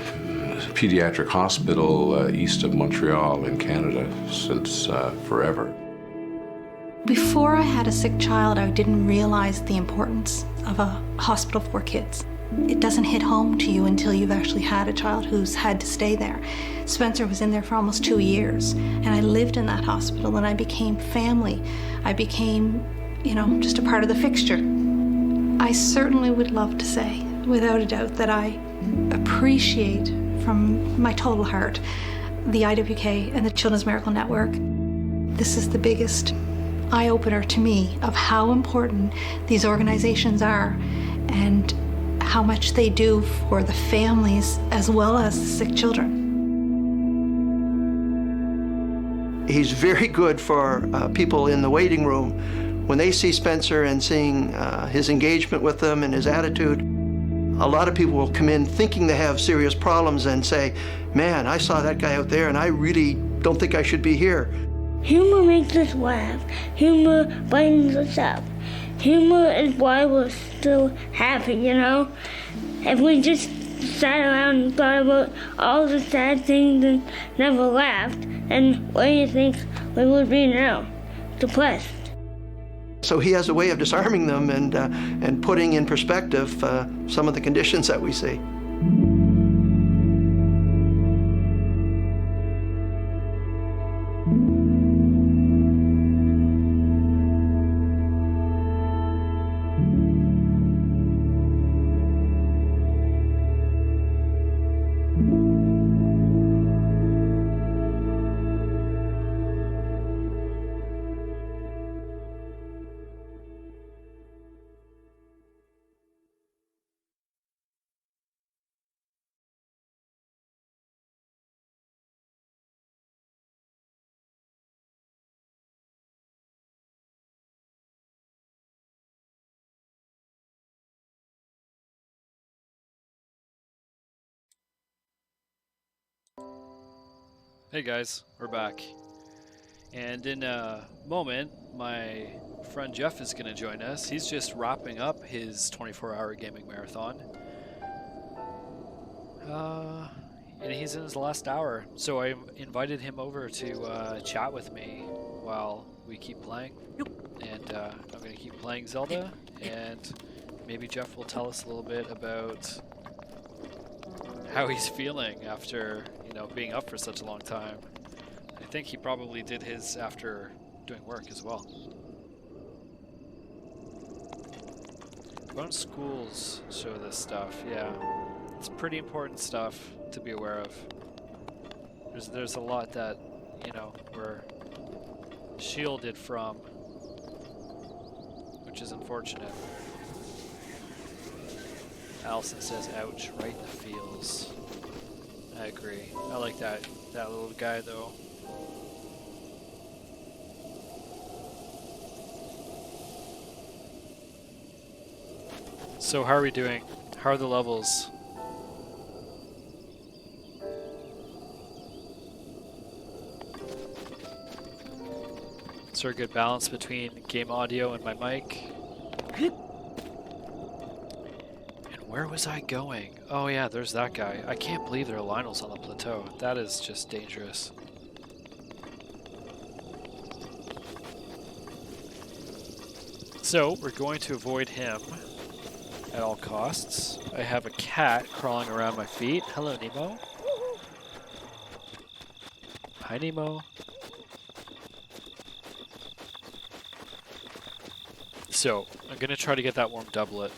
pediatric hospital east of Montreal in Canada since forever. Before I had a sick child, I didn't realize the importance of a hospital for kids. It doesn't hit home to you until you've actually had a child who's had to stay there. Spencer was in there for almost 2 years, and I lived in that hospital, and I became family. I became, just a part of the fixture. I certainly would love to say, without a doubt, that I appreciate from my total heart the IWK and the Children's Miracle Network. This is the biggest eye-opener to me of how important these organizations are and how much they do for the families as well as the sick children. He's very good for people in the waiting room. When they see Spencer and seeing his engagement with them and his attitude, a lot of people will come in thinking they have serious problems and say, man, I saw that guy out there and I really don't think I should be here. Humor makes us laugh. Humor brightens us up. Humor is why we're still happy, If we just sat around and thought about all the sad things and never laughed, then where do you think we would be now? Depressed. So he has a way of disarming them and putting in perspective some of the conditions that we see. Hey guys, we're back. And in a moment, my friend Jeff is going to join us. He's just wrapping up his 24-hour gaming marathon. And he's in his last hour. So I invited him over to chat with me while we keep playing. And I'm going to keep playing Zelda. And maybe Jeff will tell us a little bit about how he's feeling after, being up for such a long time. I think he probably did his after doing work as well. Most schools show this stuff, yeah. It's pretty important stuff to be aware of. There's a lot that, we're shielded from, which is unfortunate. Allison says, ouch, right in the feels. I agree. I like that little guy though. So how are we doing? How are the levels? Is there a good balance between game audio and my mic? Where was I going? Oh yeah, there's that guy. I can't believe there are Lionels on the plateau. That is just dangerous. So, we're going to avoid him at all costs. I have a cat crawling around my feet. Hello, Nemo. Hi, Nemo. So, I'm going to try to get that warm doublet.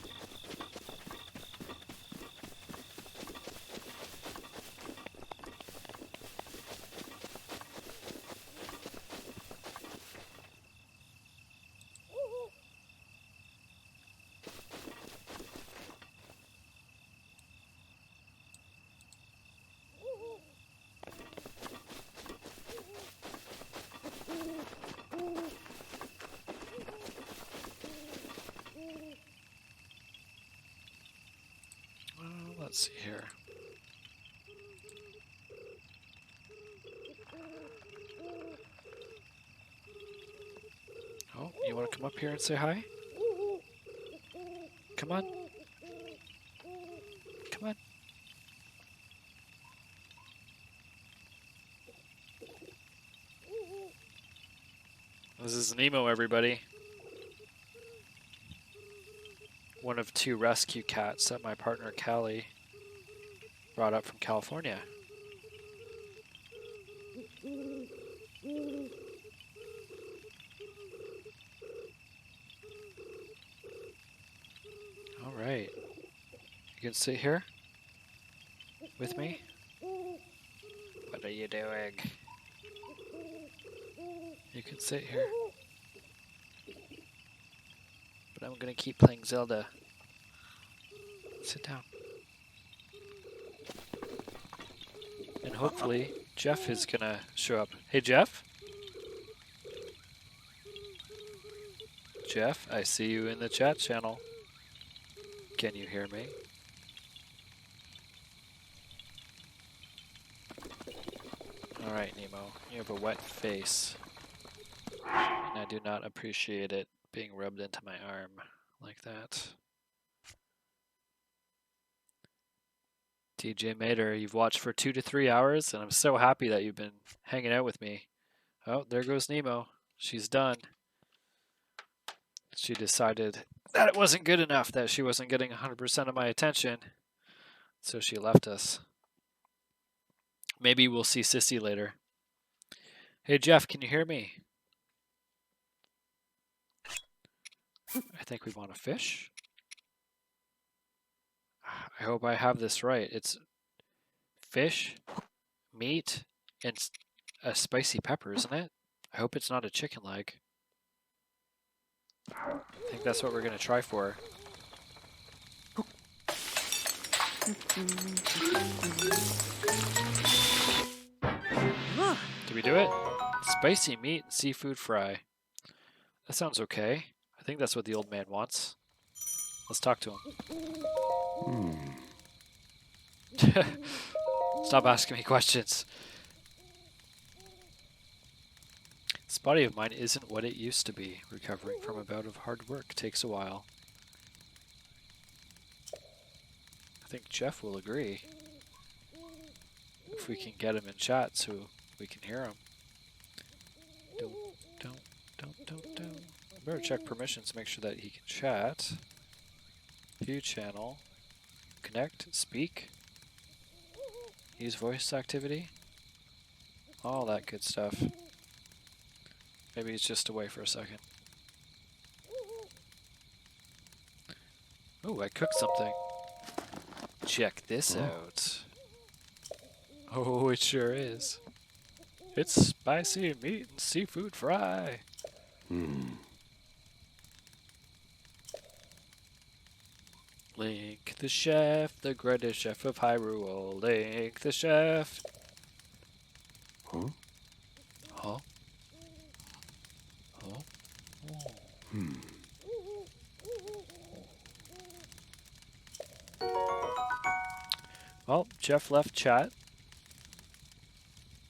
Let's see here. Oh, you want to come up here and say hi? Come on. Come on. This is Nemo, everybody. One of 2 rescue cats that my partner Callie brought up from California. All right. You can sit here with me. What are you doing? You can sit here. But I'm gonna keep playing Zelda. Sit down. And hopefully Jeff is gonna show up. Hey Jeff? Jeff, I see you in the chat channel. Can you hear me? Alright, Nemo. You have a wet face. And I do not appreciate it being rubbed into my arm like that. TJ Mater, you've watched for 2 to 3 hours, and I'm so happy that you've been hanging out with me. Oh, there goes Nemo. She's done. She decided that it wasn't good enough, that she wasn't getting 100% of my attention, so she left us. Maybe we'll see Sissy later. Hey Jeff, can you hear me? I think we want a fish. I hope I have this right. It's fish, meat, and a spicy pepper, isn't it? I hope it's not a chicken leg. I think that's what we're going to try for. Did we do it? Spicy meat and seafood fry. That sounds okay. I think that's what the old man wants. Let's talk to him. Stop asking me questions. This body of mine isn't what it used to be. Recovering from a bout of hard work takes a while. I think Jeff will agree. If we can get him in chat so we can hear him. Don't. I better check permissions, make sure that he can chat. View channel. Connect. Speak. Use voice activity. All that good stuff. Maybe he's just away for a second. Oh, I cooked something. Check this out. Oh, it sure is. It's spicy meat and seafood fry. Link the chef, the greatest chef of Hyrule. Link the chef. Huh? Huh? Huh? Well, Jeff left chat.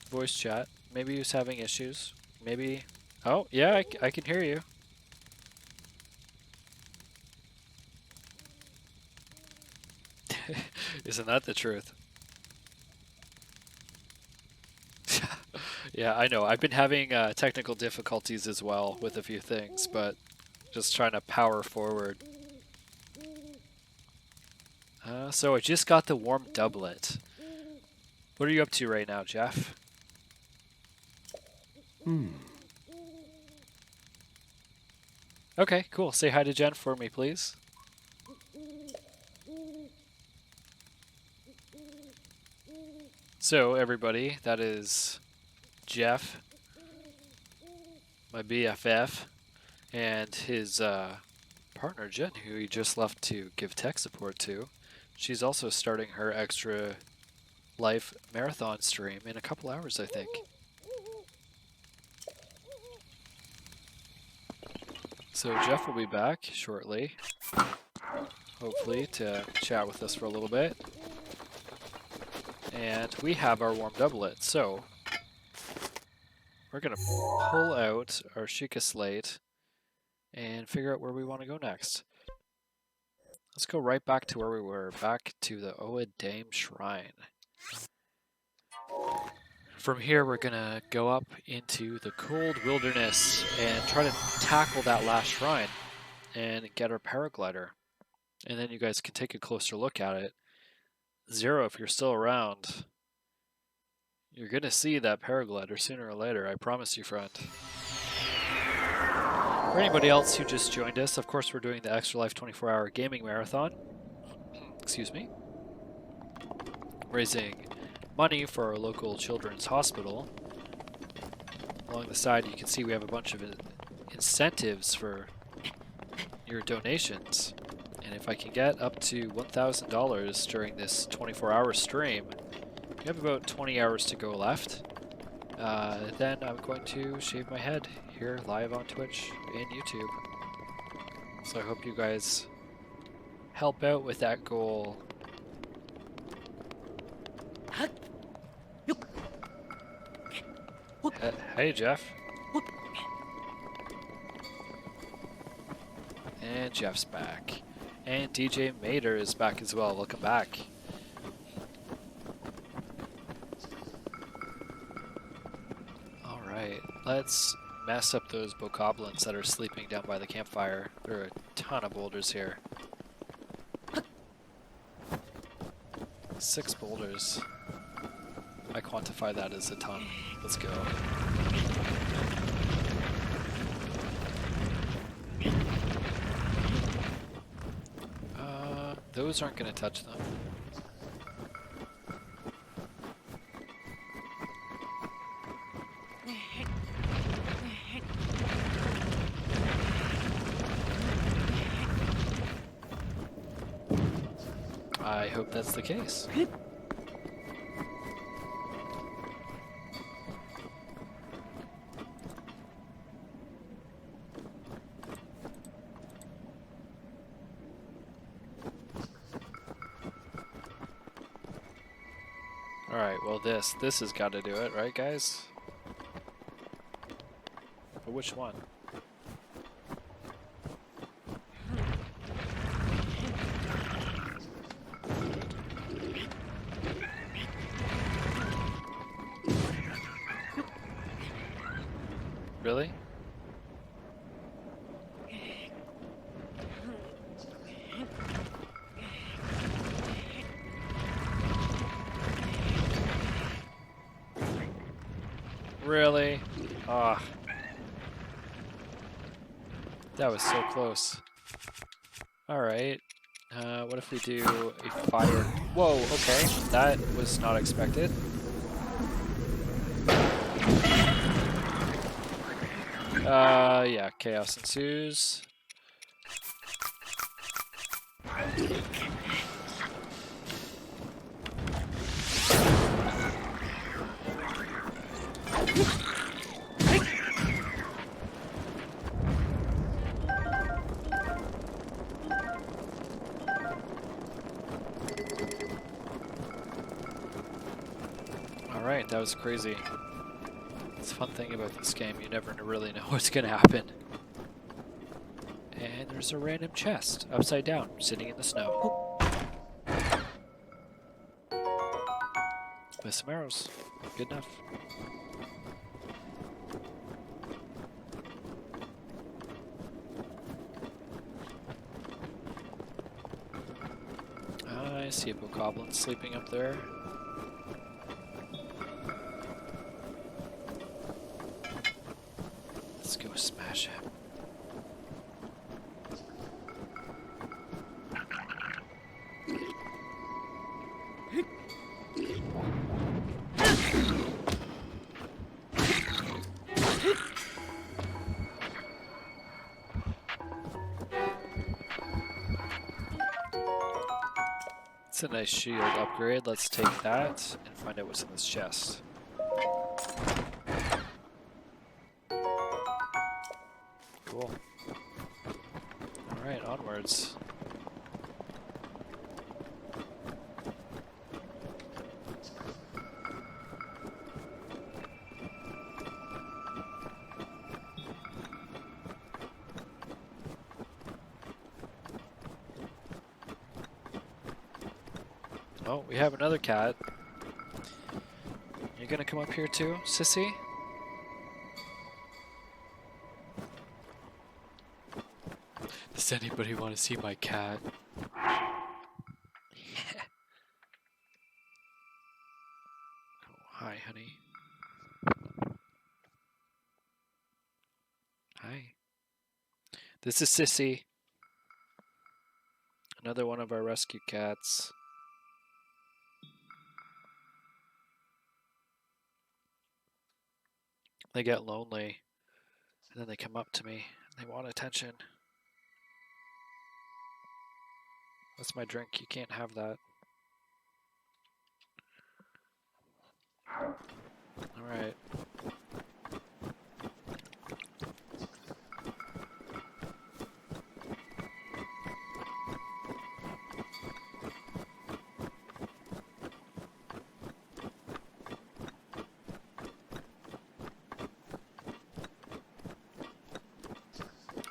Voice chat. Maybe he was having issues. Maybe... Oh, yeah, I can hear you. Isn't that the truth? Yeah, I know. I've been having technical difficulties as well with a few things, but just trying to power forward. So I just got the warm doublet. What are you up to right now, Jeff? Okay, cool. Say hi to Jen for me, please. So, everybody, that is Jeff, my BFF, and his partner, Jen, who he just left to give tech support to. She's also starting her extra life marathon stream in a couple hours, I think. So Jeff will be back shortly, hopefully, to chat with us for a little bit. And we have our warm doublet, so we're going to pull out our Sheikah slate and figure out where we want to go next. Let's go right back to where we were, back to the Oa Dame Shrine. From here, we're going to go up into the cold wilderness and try to tackle that last shrine and get our paraglider. And then you guys can take a closer look at it. Zero, if you're still around, you're going to see that paraglider sooner or later, I promise you, friend. For anybody else who just joined us, of course, we're doing the Extra Life 24-hour gaming marathon. Excuse me. Raising money for our local children's hospital. Along the side, you can see we have a bunch of incentives for your donations. And if I can get up to $1,000 during this 24-hour stream, we have about 20 hours to go left. Then I'm going to shave my head here live on Twitch and YouTube. So I hope you guys help out with that goal. Hey, Jeff. And Jeff's back. And DJ Mater is back as well. Welcome back. Alright, let's mess up those bokoblins that are sleeping down by the campfire. There are a ton of boulders here. 6 boulders. I quantify that as a ton. Let's go. Those aren't going to touch them. I hope that's the case. Alright, well this has got to do it, right guys? which one. Really? Really? Ah. That was so close. Alright. What if we do a fire? Whoa, okay. That was not expected. Yeah, chaos ensues. Alright, that was crazy. It's a fun thing about this game, you never really know what's gonna happen. And there's a random chest, upside down, sitting in the snow. With some arrows. Good enough. I see a bokoblin sleeping up there. Let's go smash him. It's a nice shield upgrade. Let's take that and find out what's in this chest. Cool. Alright, onwards. Oh, we have another cat. You gonna come up here too, sissy? Does anybody want to see my cat? Oh, hi, honey. Hi. This is Sissy. Another one of our rescue cats. They get lonely, and then they come up to me. They want attention. That's my drink. You can't have that. Alright.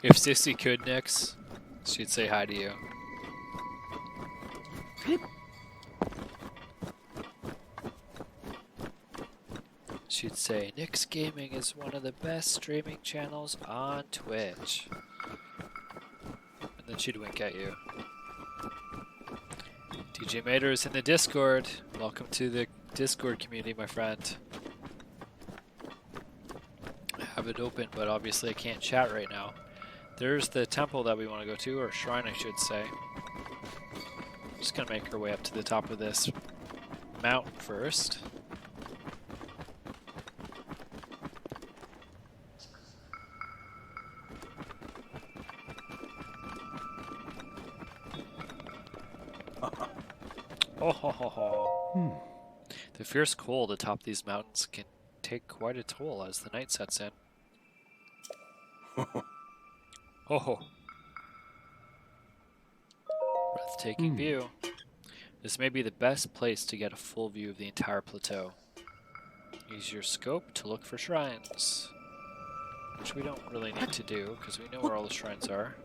If Sissy could, Nix, she'd say hi to you. She'd say, Nix Gaming is one of the best streaming channels on Twitch. And then she'd wink at you. DJ Mater is in the Discord. Welcome to the Discord community, my friend. I have it open, but obviously I can't chat right now. There's the temple that we want to go to, or shrine I should say. Just gonna make our way up to the top of this mountain first. Oh ho ho ho. The fierce cold atop these mountains can take quite a toll as the night sets in. Oh ho. Breathtaking view. This may be the best place to get a full view of the entire plateau. Use your scope to look for shrines. which we don't really need to do because we know where all the shrines are.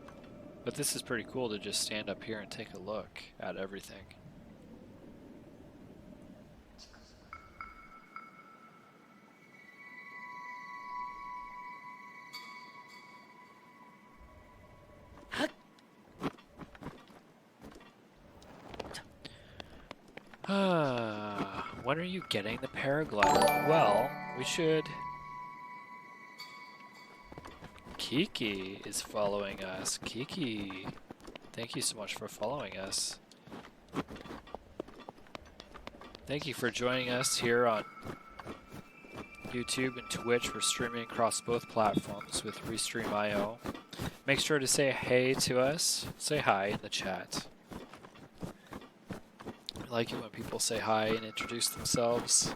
But this is pretty cool to just stand up here and take a look at everything. When are you getting the paraglider? Well, we should... Kiki is following us. Kiki, thank you so much for following us. Thank you for joining us here on YouTube and Twitch. We're streaming across both platforms with Restream.io. Make sure to say hey to us. Say hi in the chat. I like it when people say hi and introduce themselves.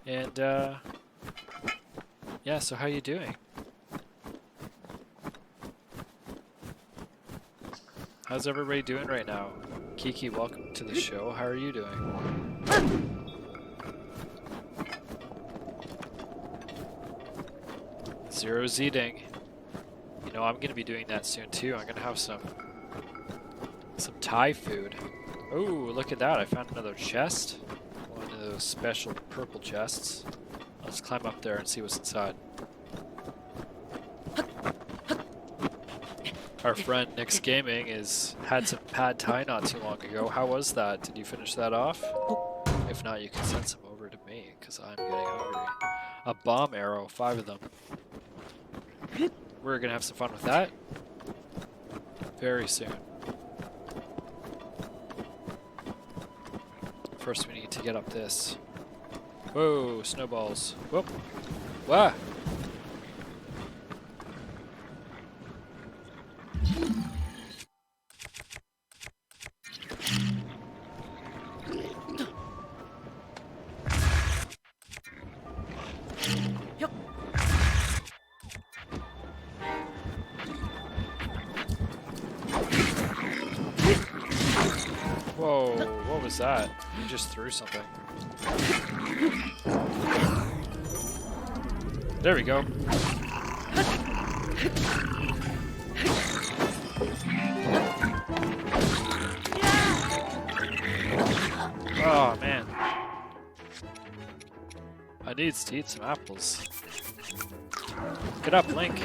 And, yeah, so how you doing? How's everybody doing right now? Kiki, welcome to the show. How are you doing? Zero's eating. You know, I'm gonna be doing that soon too. I'm gonna have some Thai food. Oh, look at that. I found another chest. One of those special purple chests. Let's climb up there and see what's inside. Our friend Nick's Gaming had some pad thai not too long ago. How was that? Did you finish that off? If not, you can send some over to me, because I'm getting hungry. A bomb arrow, 5 of them. We're gonna have some fun with that very soon. First, we need to get up this. Whoa, snowballs. Whoop. Wah! Whoa, what was that? You just threw something. There we go. Oh man. I need to eat some apples. Get up, Link.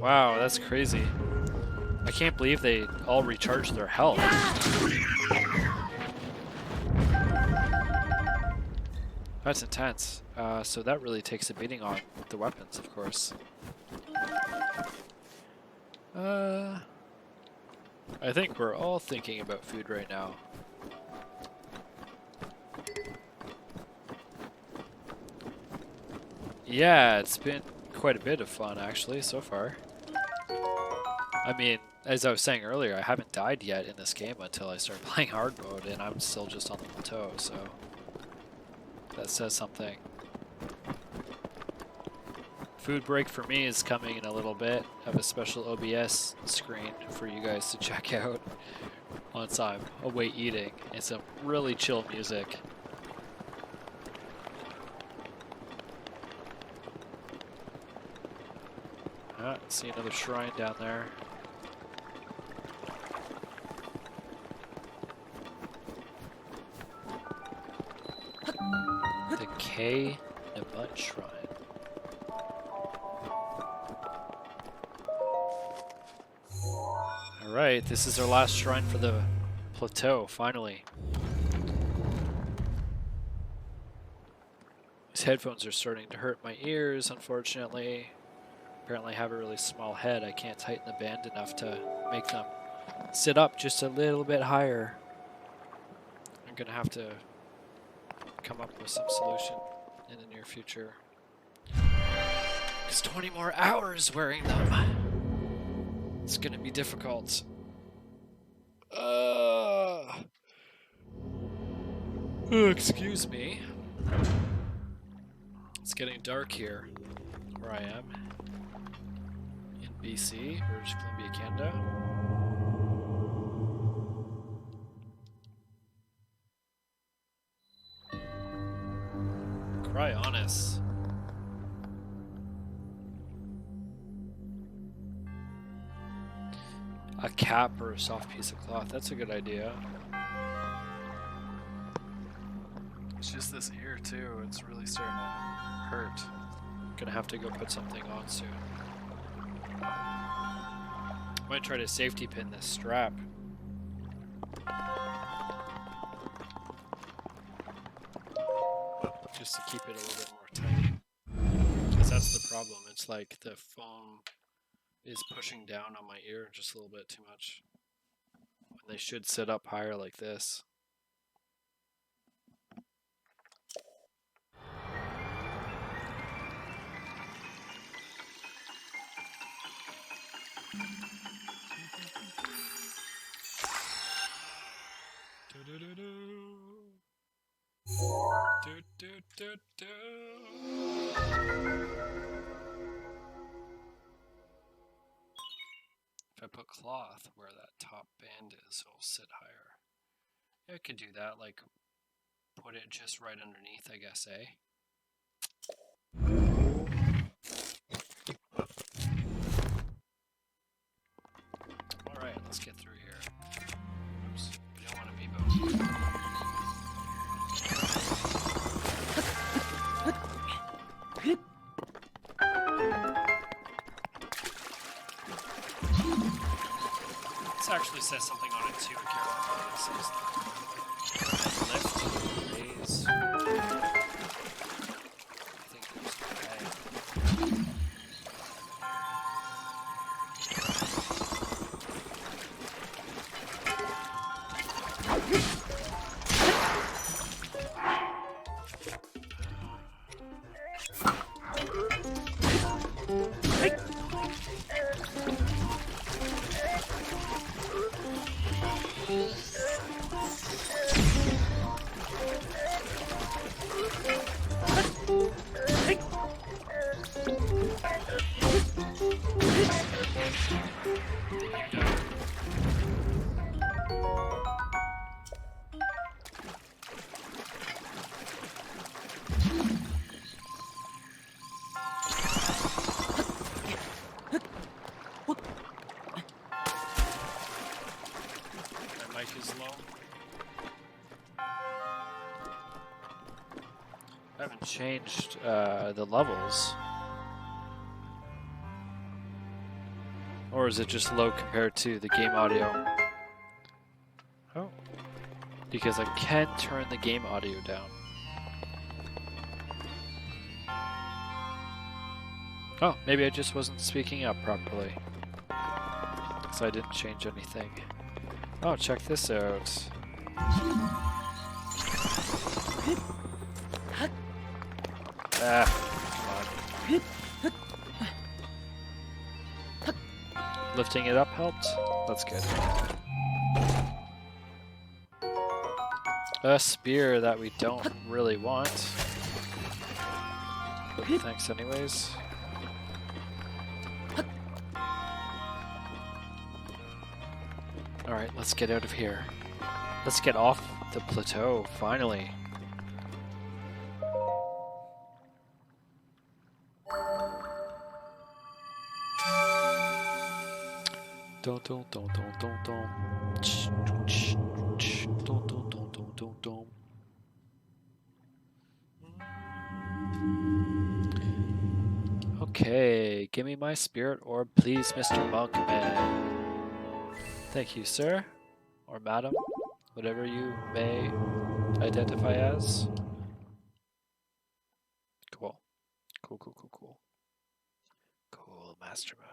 Wow, that's crazy. I can't believe they all recharged their health. That's intense. So that really takes a beating on the weapons, of course. I think we're all thinking about food right now. Yeah, it's been quite a bit of fun actually so far. I mean, as I was saying earlier, I haven't died yet in this game until I started playing hard mode, and I'm still just on the plateau, so that says something. Food break for me is coming in a little bit. I have a special OBS screen for you guys to check out once I'm away eating, and some really chill music. See another shrine down there. The K Nabut Shrine. Alright, this is our last shrine for the plateau, finally. These headphones are starting to hurt my ears, unfortunately. Apparently I have a really small head. I can't tighten the band enough to make them sit up just a little bit higher. I'm gonna have to come up with some solution in the near future. It's 20 more hours wearing them. It's gonna be difficult. Oh, excuse me. It's getting dark here, where I am. In BC, British Columbia, Canada. Cryonis. A cap or a soft piece of cloth. That's a good idea. It's just this ear too. It's really starting to hurt. Gonna have to go put something on soon. Might try to safety pin this strap. Just to keep it a little bit more tight. Because that's the problem. It's like the foam is pushing down on my ear just a little bit too much. When they should sit up higher like this. If I put cloth where that top band is, it'll sit higher. Yeah, I could do that, like put it just right underneath, I guess, eh? Alright, let's get through here. Oops, we don't want to amiibo. This actually says something on it too. Careful. It says lift, raise. I think there's changed the levels, or is it just low compared to the game audio? Oh, because I can turn the game audio down. Oh, maybe I just wasn't speaking up properly, because I didn't change anything. Oh, check this out. Ah, come on. Lifting it up helped? That's good. A spear that we don't really want. But thanks anyways. Alright, let's get out of here. Let's get off the plateau, finally. Okay, give me my spirit orb, please, Mr. Monkman. Thank you, sir, or madam, whatever you may identify as. Cool. Cool, master mode.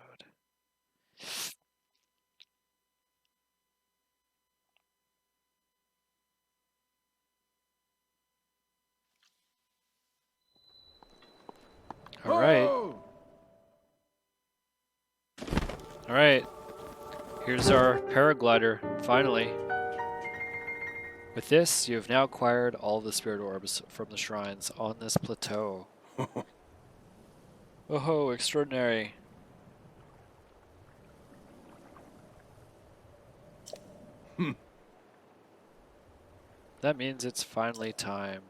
Alright. Here's our paraglider, finally. With this, you have now acquired all the spirit orbs from the shrines on this plateau. Oh, extraordinary. That means it's finally time.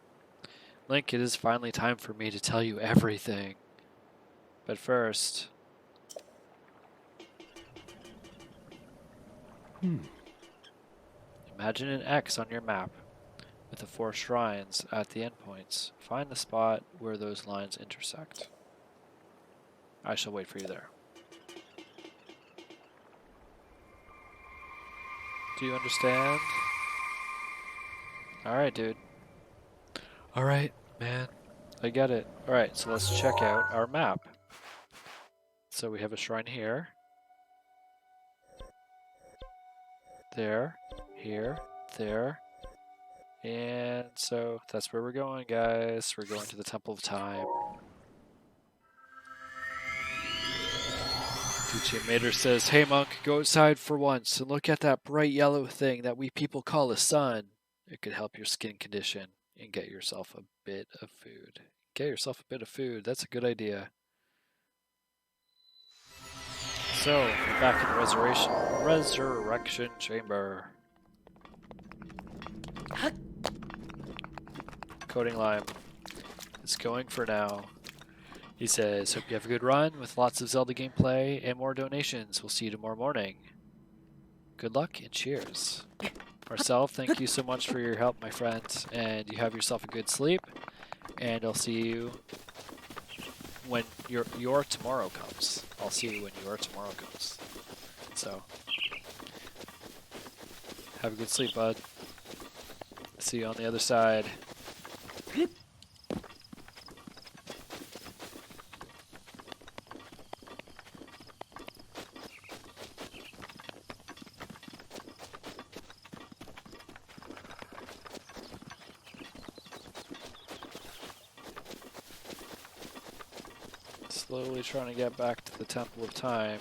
Link, it is finally time for me to tell you everything. But first... Imagine an X on your map with the 4 shrines at the endpoints. Find the spot where those lines intersect. I shall wait for you there. Do you understand? Alright, dude. Alright, man. I get it. Alright, so let's check out our map. So we have a shrine here. There. Here. There. And so that's where we're going, guys. We're going to the Temple of Time. Teacher Mater says, "Hey monk, go outside for once and look at that bright yellow thing that we people call a sun. It could help your skin condition and get yourself a bit of food." Get yourself a bit of food. That's a good idea. So, we're back in the resurrection chamber. Coding Lime is going for now. He says, "Hope you have a good run with lots of Zelda gameplay and more donations. We'll see you tomorrow morning. Good luck and cheers." Marcel, thank you so much for your help, my friend. And you have yourself a good sleep. And I'll see you when your tomorrow comes. I'll see you when your tomorrow comes. So, have a good sleep, bud. See you on the other side. Slowly trying to get back to the Temple of Time.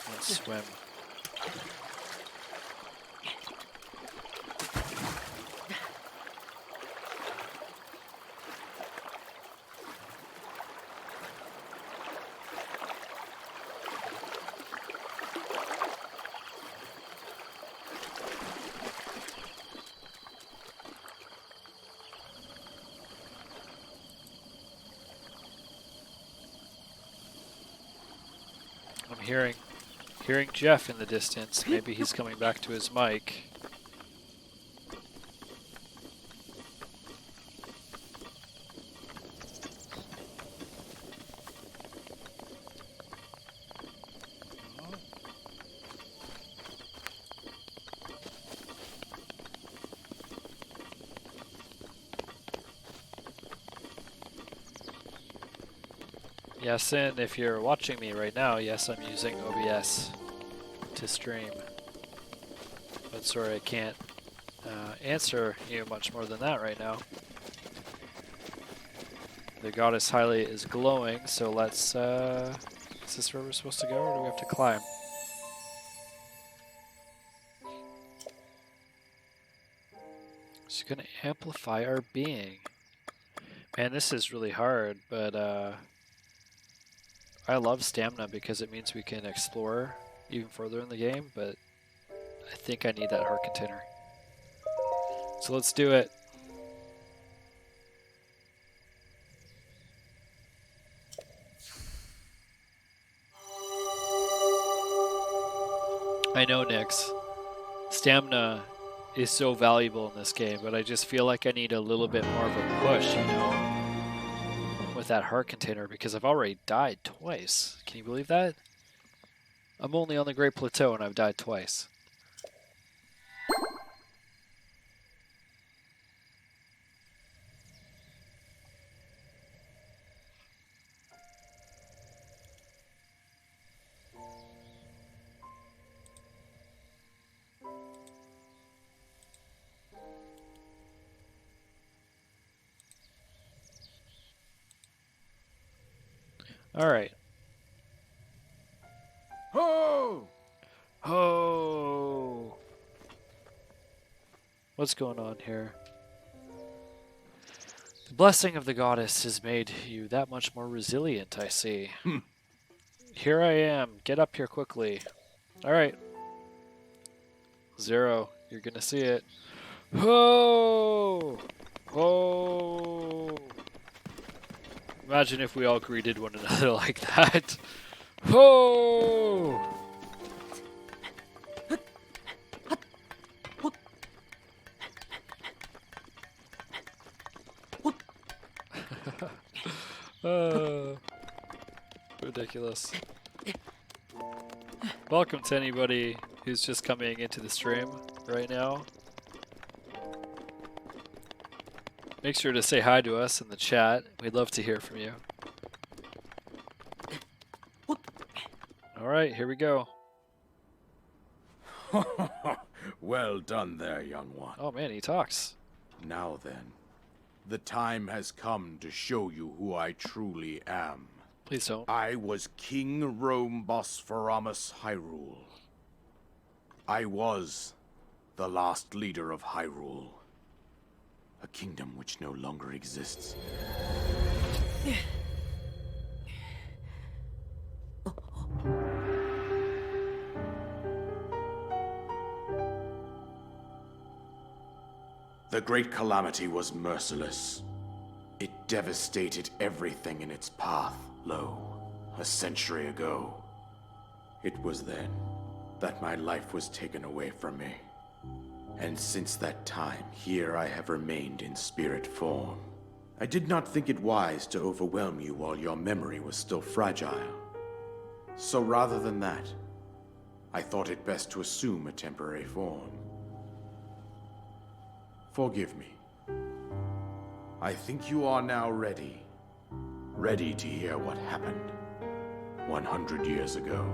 Let's swim. I'm hearing Jeff in the distance. Maybe he's coming back to his mic. Yes, and if you're watching me right now, yes, I'm using OBS to stream. But sorry, I can't answer you much more than that right now. The goddess Hylia is glowing, so let's... is this where we're supposed to go, or do we have to climb? She's gonna amplify our being. Man, this is really hard, but I love stamina because it means we can explore even further in the game, but I think I need that heart container. So let's do it. I know, Nyx. Stamina is so valuable in this game, but I just feel like I need a little bit more of a push, you know, with that heart container, because I've already died twice. Can you believe that? I'm only on the Great Plateau and I've died twice. Alright. Ho! Ho! What's going on here? The blessing of the goddess has made you that much more resilient, I see. Here I am. Get up here quickly. Alright. Zero. You're gonna see it. Whoa! Whoa! Imagine if we all greeted one another like that. Whoa! Ridiculous. Welcome to anybody who's just coming into the stream right now. Make sure to say hi to us in the chat. We'd love to hear from you. Alright, here we go. Well done there, young one. Oh man, he talks. Now then, the time has come to show you who I truly am. Please don't. I was King Rome Bosphoramus Hyrule. I was the last leader of Hyrule. A kingdom which no longer exists. The Great Calamity was merciless. It devastated everything in its path, a century ago. It was then that my life was taken away from me. And since that time, here I have remained in spirit form. I did not think it wise to overwhelm you while your memory was still fragile. So rather than that, I thought it best to assume a temporary form. Forgive me. I think you are now ready. Ready to hear what happened 100 years ago.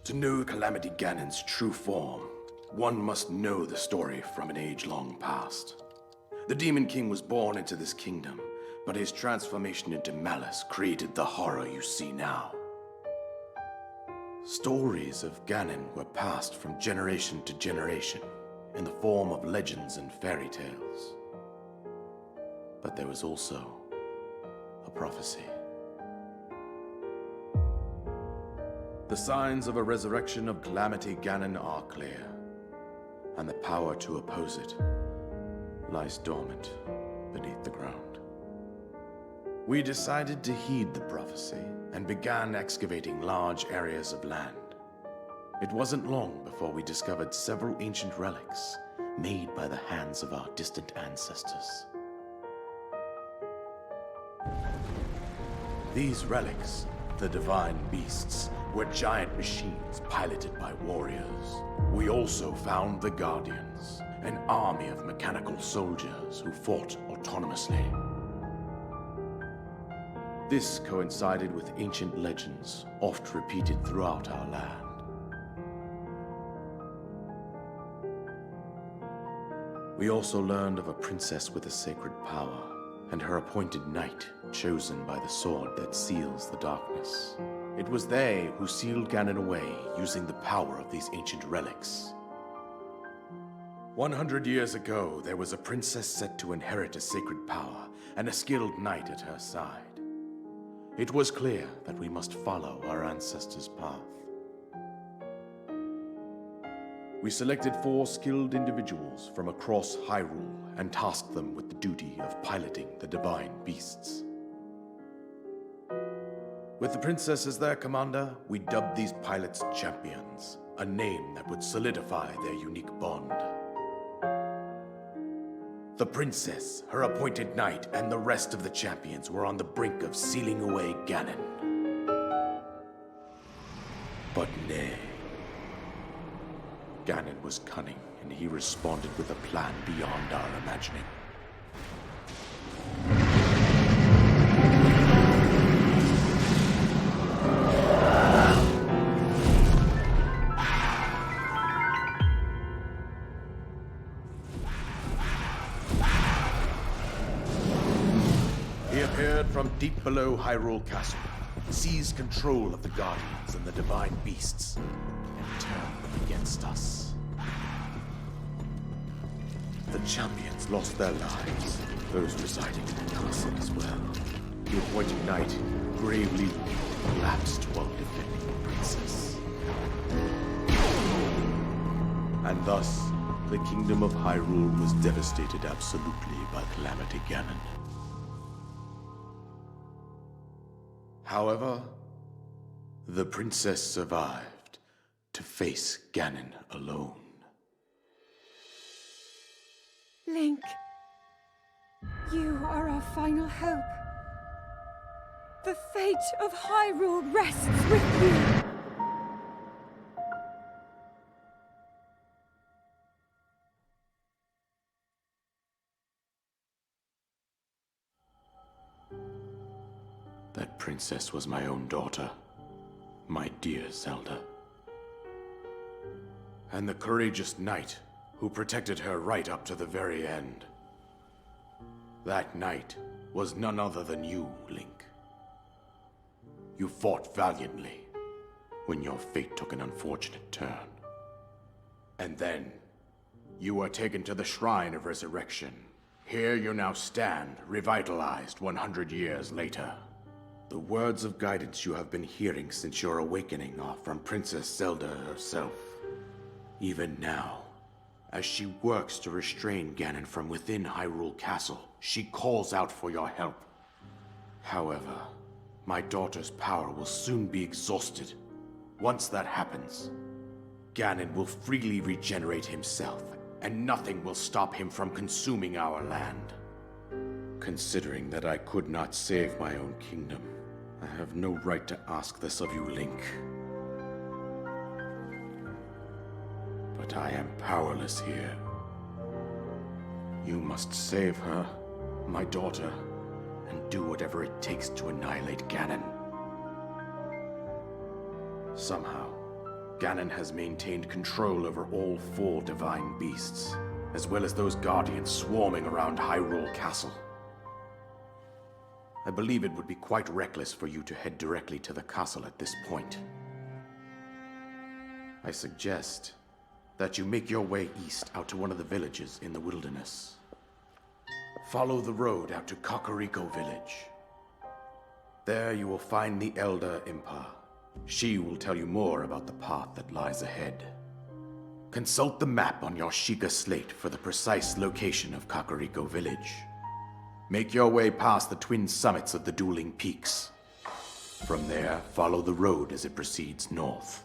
To know Calamity Ganon's true form, one must know the story from an age long past. The Demon King was born into this kingdom, but his transformation into malice created the horror you see now. Stories of Ganon were passed from generation to generation in the form of legends and fairy tales. But there was also a prophecy. The signs of a resurrection of Calamity Ganon are clear, and the power to oppose it lies dormant beneath the ground. We decided to heed the prophecy and began excavating large areas of land. It wasn't long before we discovered several ancient relics made by the hands of our distant ancestors. These relics, the divine beasts, were giant machines piloted by warriors. We also found the Guardians, an army of mechanical soldiers who fought autonomously. This coincided with ancient legends, oft repeated throughout our land. We also learned of a princess with a sacred power, and her appointed knight, chosen by the sword that seals the darkness. It was they who sealed Ganon away using the power of these ancient relics. 100 years ago, there was a princess set to inherit a sacred power and a skilled knight at her side. It was clear that we must follow our ancestors' path. We selected 4 skilled individuals from across Hyrule and tasked them with the duty of piloting the divine beasts. With the princess as their commander, we dubbed these pilots champions, a name that would solidify their unique bond. The princess, her appointed knight, and the rest of the champions were on the brink of sealing away Ganon. But nay. Ganon was cunning, and he responded with a plan beyond our imagining. He appeared from deep below Hyrule Castle, seized control of the Guardians and the divine beasts, and turned them against against us. The champions lost their lives, those residing in the castle as well. The appointed knight gravely collapsed while defending the princess. And thus, the kingdom of Hyrule was devastated absolutely by Calamity Ganon. However, the princess survived to face Ganon alone. Link, you are our final hope. The fate of Hyrule rests with you. That princess was my own daughter, my dear Zelda. And the courageous knight who protected her right up to the very end. That knight was none other than you, Link. You fought valiantly when your fate took an unfortunate turn. And then, you were taken to the Shrine of Resurrection. Here you now stand, revitalized 100 years later. The words of guidance you have been hearing since your awakening are from Princess Zelda herself. Even now, as she works to restrain Ganon from within Hyrule Castle, she calls out for your help. However, my daughter's power will soon be exhausted. Once that happens, Ganon will freely regenerate himself, and nothing will stop him from consuming our land. Considering that I could not save my own kingdom, I have no right to ask this of you, Link. But I am powerless here. You must save her, my daughter, and do whatever it takes to annihilate Ganon. Somehow, Ganon has maintained control over all 4 divine beasts, as well as those guardians swarming around Hyrule Castle. I believe it would be quite reckless for you to head directly to the castle at this point. I suggest that you make your way east out to one of the villages in the wilderness. Follow the road out to Kakariko Village. There you will find the Elder Impa. She will tell you more about the path that lies ahead. Consult the map on your Sheikah slate for the precise location of Kakariko Village. Make your way past the twin summits of the dueling peaks. From there, follow the road as it proceeds north.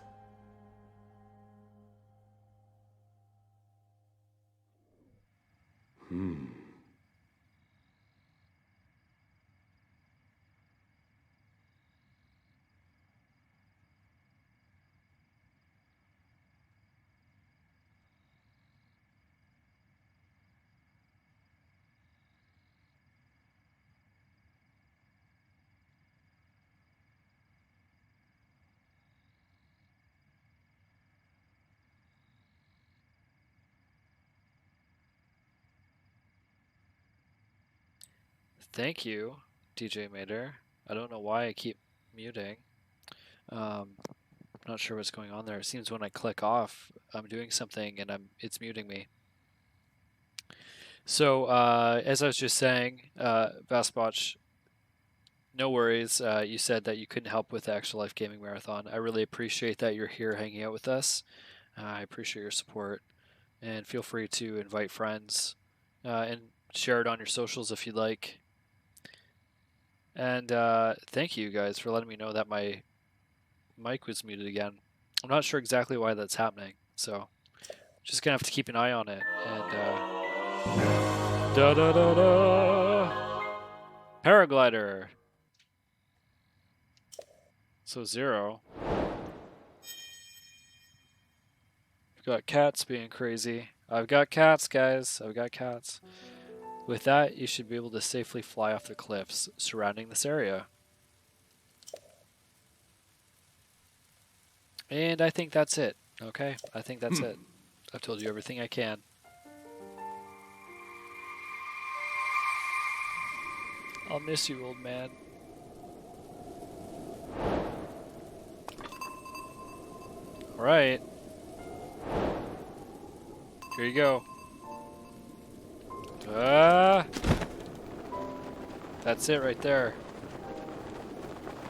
Thank you, DJ Mater. I don't know why I keep muting. I'm not sure what's going on there. It seems when I click off, I'm doing something and it's muting me. So, as I was just saying, Vaspotch, no worries. You said that you couldn't help with the Extra Life Gaming Marathon. I really appreciate that you're here hanging out with us. I appreciate your support. And feel free to invite friends and share it on your socials if you'd like. And thank you guys for letting me know that my mic was muted again. I'm not sure exactly why that's happening, so just gonna have to keep an eye on it. And da da da da, paraglider. So 0. We've got cats being crazy. I've got cats, guys. I've got cats. With that, you should be able to safely fly off the cliffs surrounding this area. And I think that's it. Okay, I think that's it. I've told you everything I can. I'll miss you, old man. Alright. Here you go. Ah! That's it right there.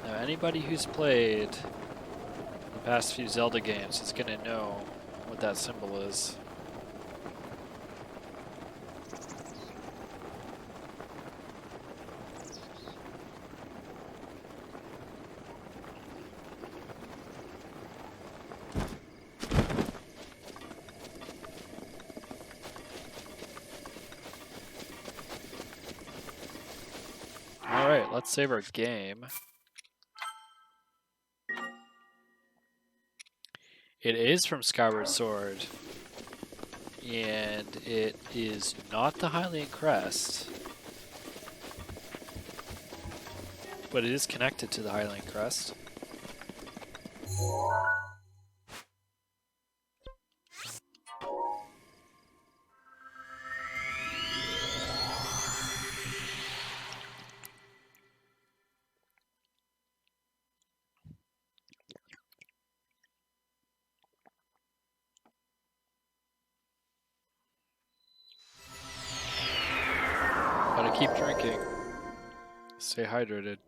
Now, anybody who's played the past few Zelda games is gonna know what that symbol is. Alright, let's save our game. It is from Skyward Sword, and it is not the Hylian Crest, but it is connected to the Hylian Crest. Gotta keep drinking. Stay hydrated.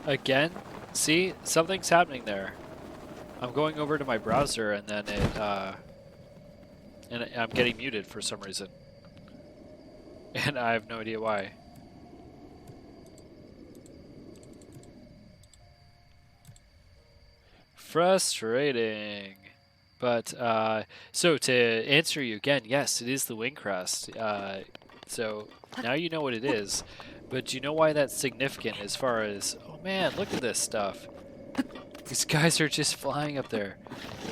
Again? See? Something's happening there. I'm going over to my browser and then I'm getting muted for some reason. And I have no idea why. Frustrating. But, so to answer you again, yes, it is the wing crest. So now you know what it is. But do you know why that's significant as far as, oh man, look at this stuff. These guys are just flying up there.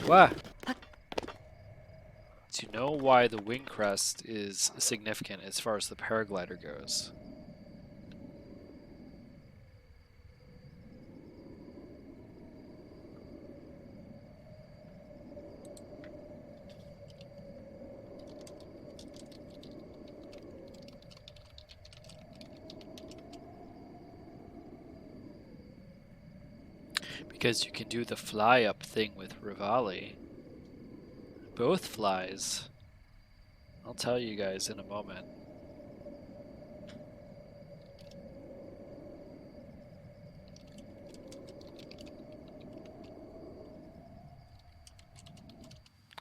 Wow. Do you know why the wing crest is significant as far as the paraglider goes? Because you can do the fly up thing with Rivali. Both flies. I'll tell you guys in a moment.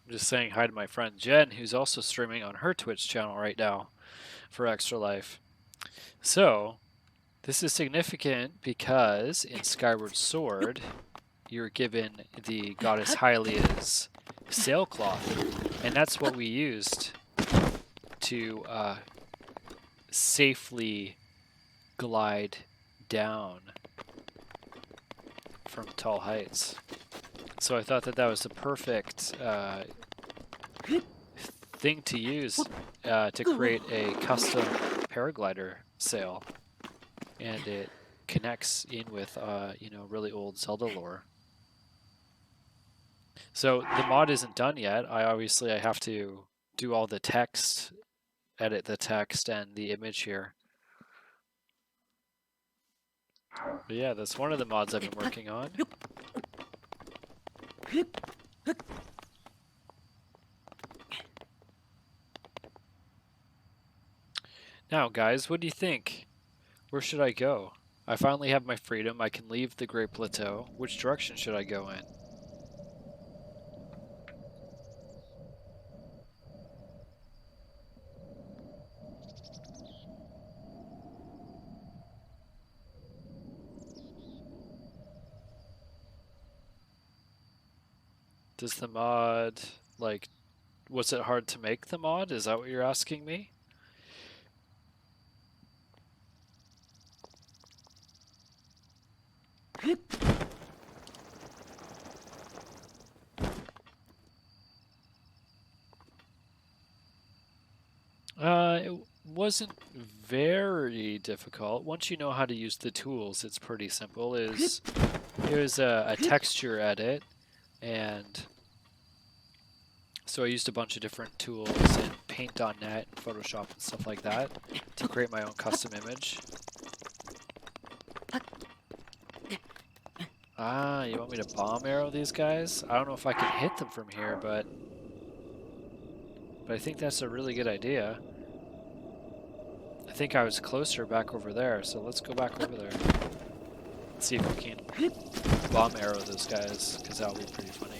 I'm just saying hi to my friend Jen, who's also streaming on her Twitch channel right now for Extra Life. So, this is significant because in Skyward Sword, you're given the goddess Hylia's sailcloth, and that's what we used to safely glide down from tall heights. So I thought that that was the perfect thing to use to create a custom paraglider sail, and it connects in with you know, really old Zelda lore. So the mod isn't done yet. I have to do all the text, edit the text and the image here. But yeah, that's one of the mods I've been working on. Now, guys, what do you think? Where should I go? I finally have my freedom. I can leave the Great Plateau. Which direction should I go in? Does the mod, like, was it hard to make the mod? Is that what you're asking me? It wasn't very difficult. Once you know how to use the tools, it's pretty simple. It was a texture edit, and so I used a bunch of different tools in Paint.net and Photoshop and stuff like that to create my own custom image. Ah, you want me to bomb arrow these guys? I don't know if I can hit them from here, but I think that's a really good idea. I think I was closer back over there, so let's go back over there. See if we can bomb arrow those guys, because that'll be pretty funny.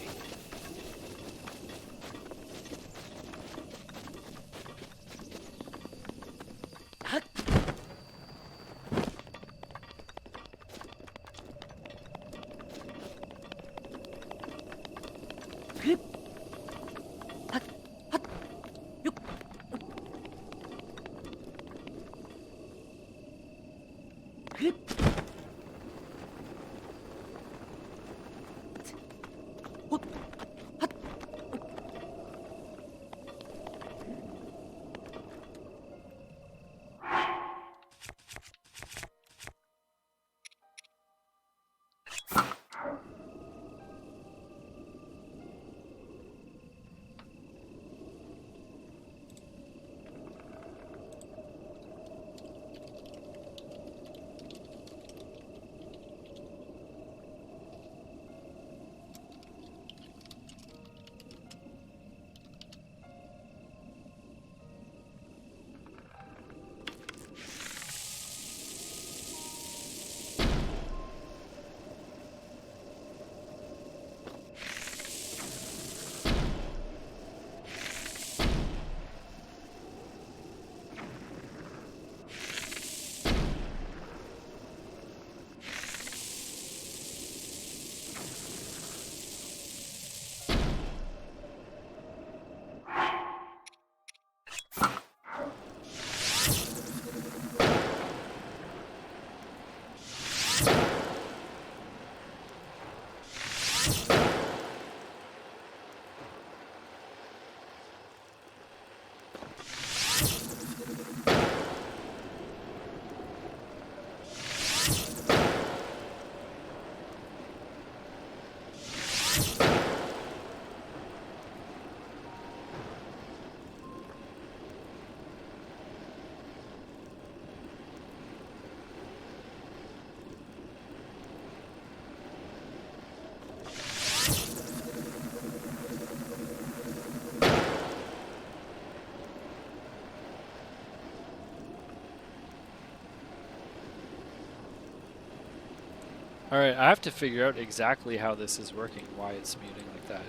Alright, I have to figure out exactly how this is working, why it's muting like that.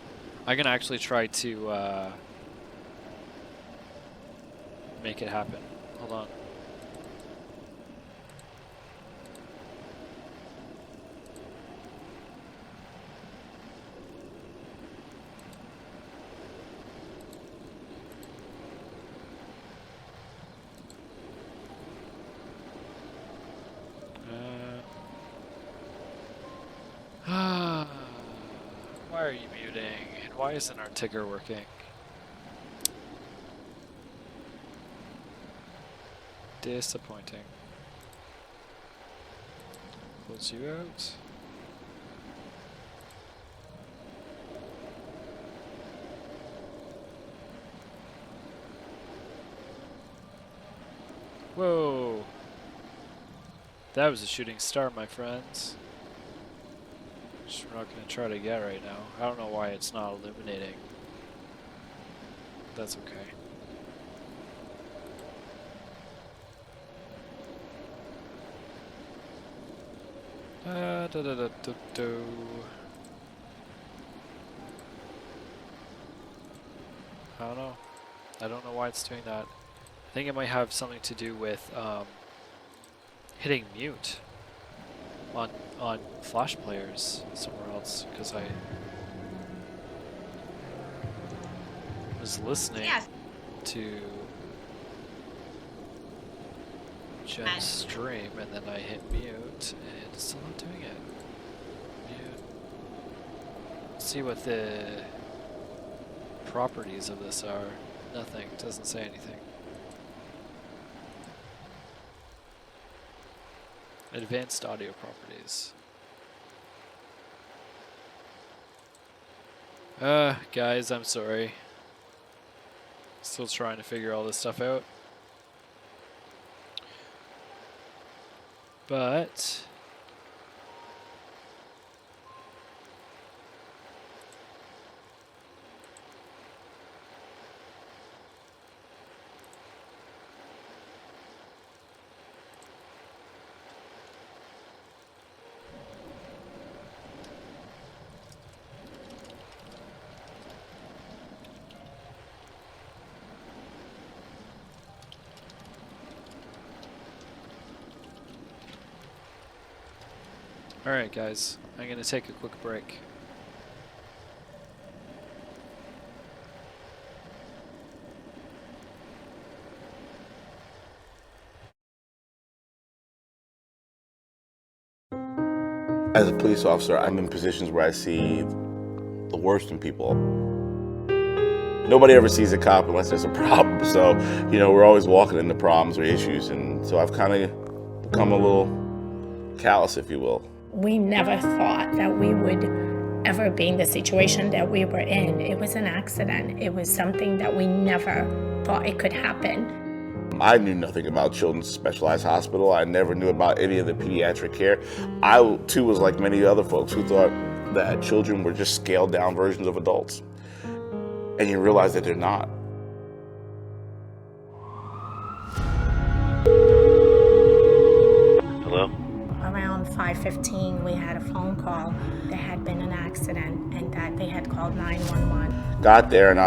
I'm gonna actually try to make it happen. Hold on. Why are you muting? And why isn't our ticker working? Disappointing. Close you out. Whoa. That was a shooting star, my friends. Which we're not going to try to get right now. I don't know why it's not illuminating. That's okay. I don't know. I don't know why it's doing that. I think it might have something to do with hitting mute on Flash players somewhere else, because I was listening to Jen's stream and then I hit mute and it's still not doing it. Mute. Let's see what the properties of this are. Nothing. Doesn't say anything. Advanced audio properties. Guys, I'm sorry. Still trying to figure all this stuff out. But alright guys, I'm gonna take a quick break. As a police officer, I'm in positions where I see the worst in people. Nobody ever sees a cop unless there's a problem, so, you know, we're always walking into problems or issues, and so I've kind of become a little callous, if you will. We never thought that we would ever be in the situation that we were in. It was an accident. It was something that we never thought it could happen. I knew nothing about Children's Specialized Hospital. I never knew about any of the pediatric care. I, too, was like many other folks who thought that children were just scaled down versions of adults. And you realize that they're not. Hello? Around 5:15, we had a phone call. There had been an accident and that they had called 911. Got there and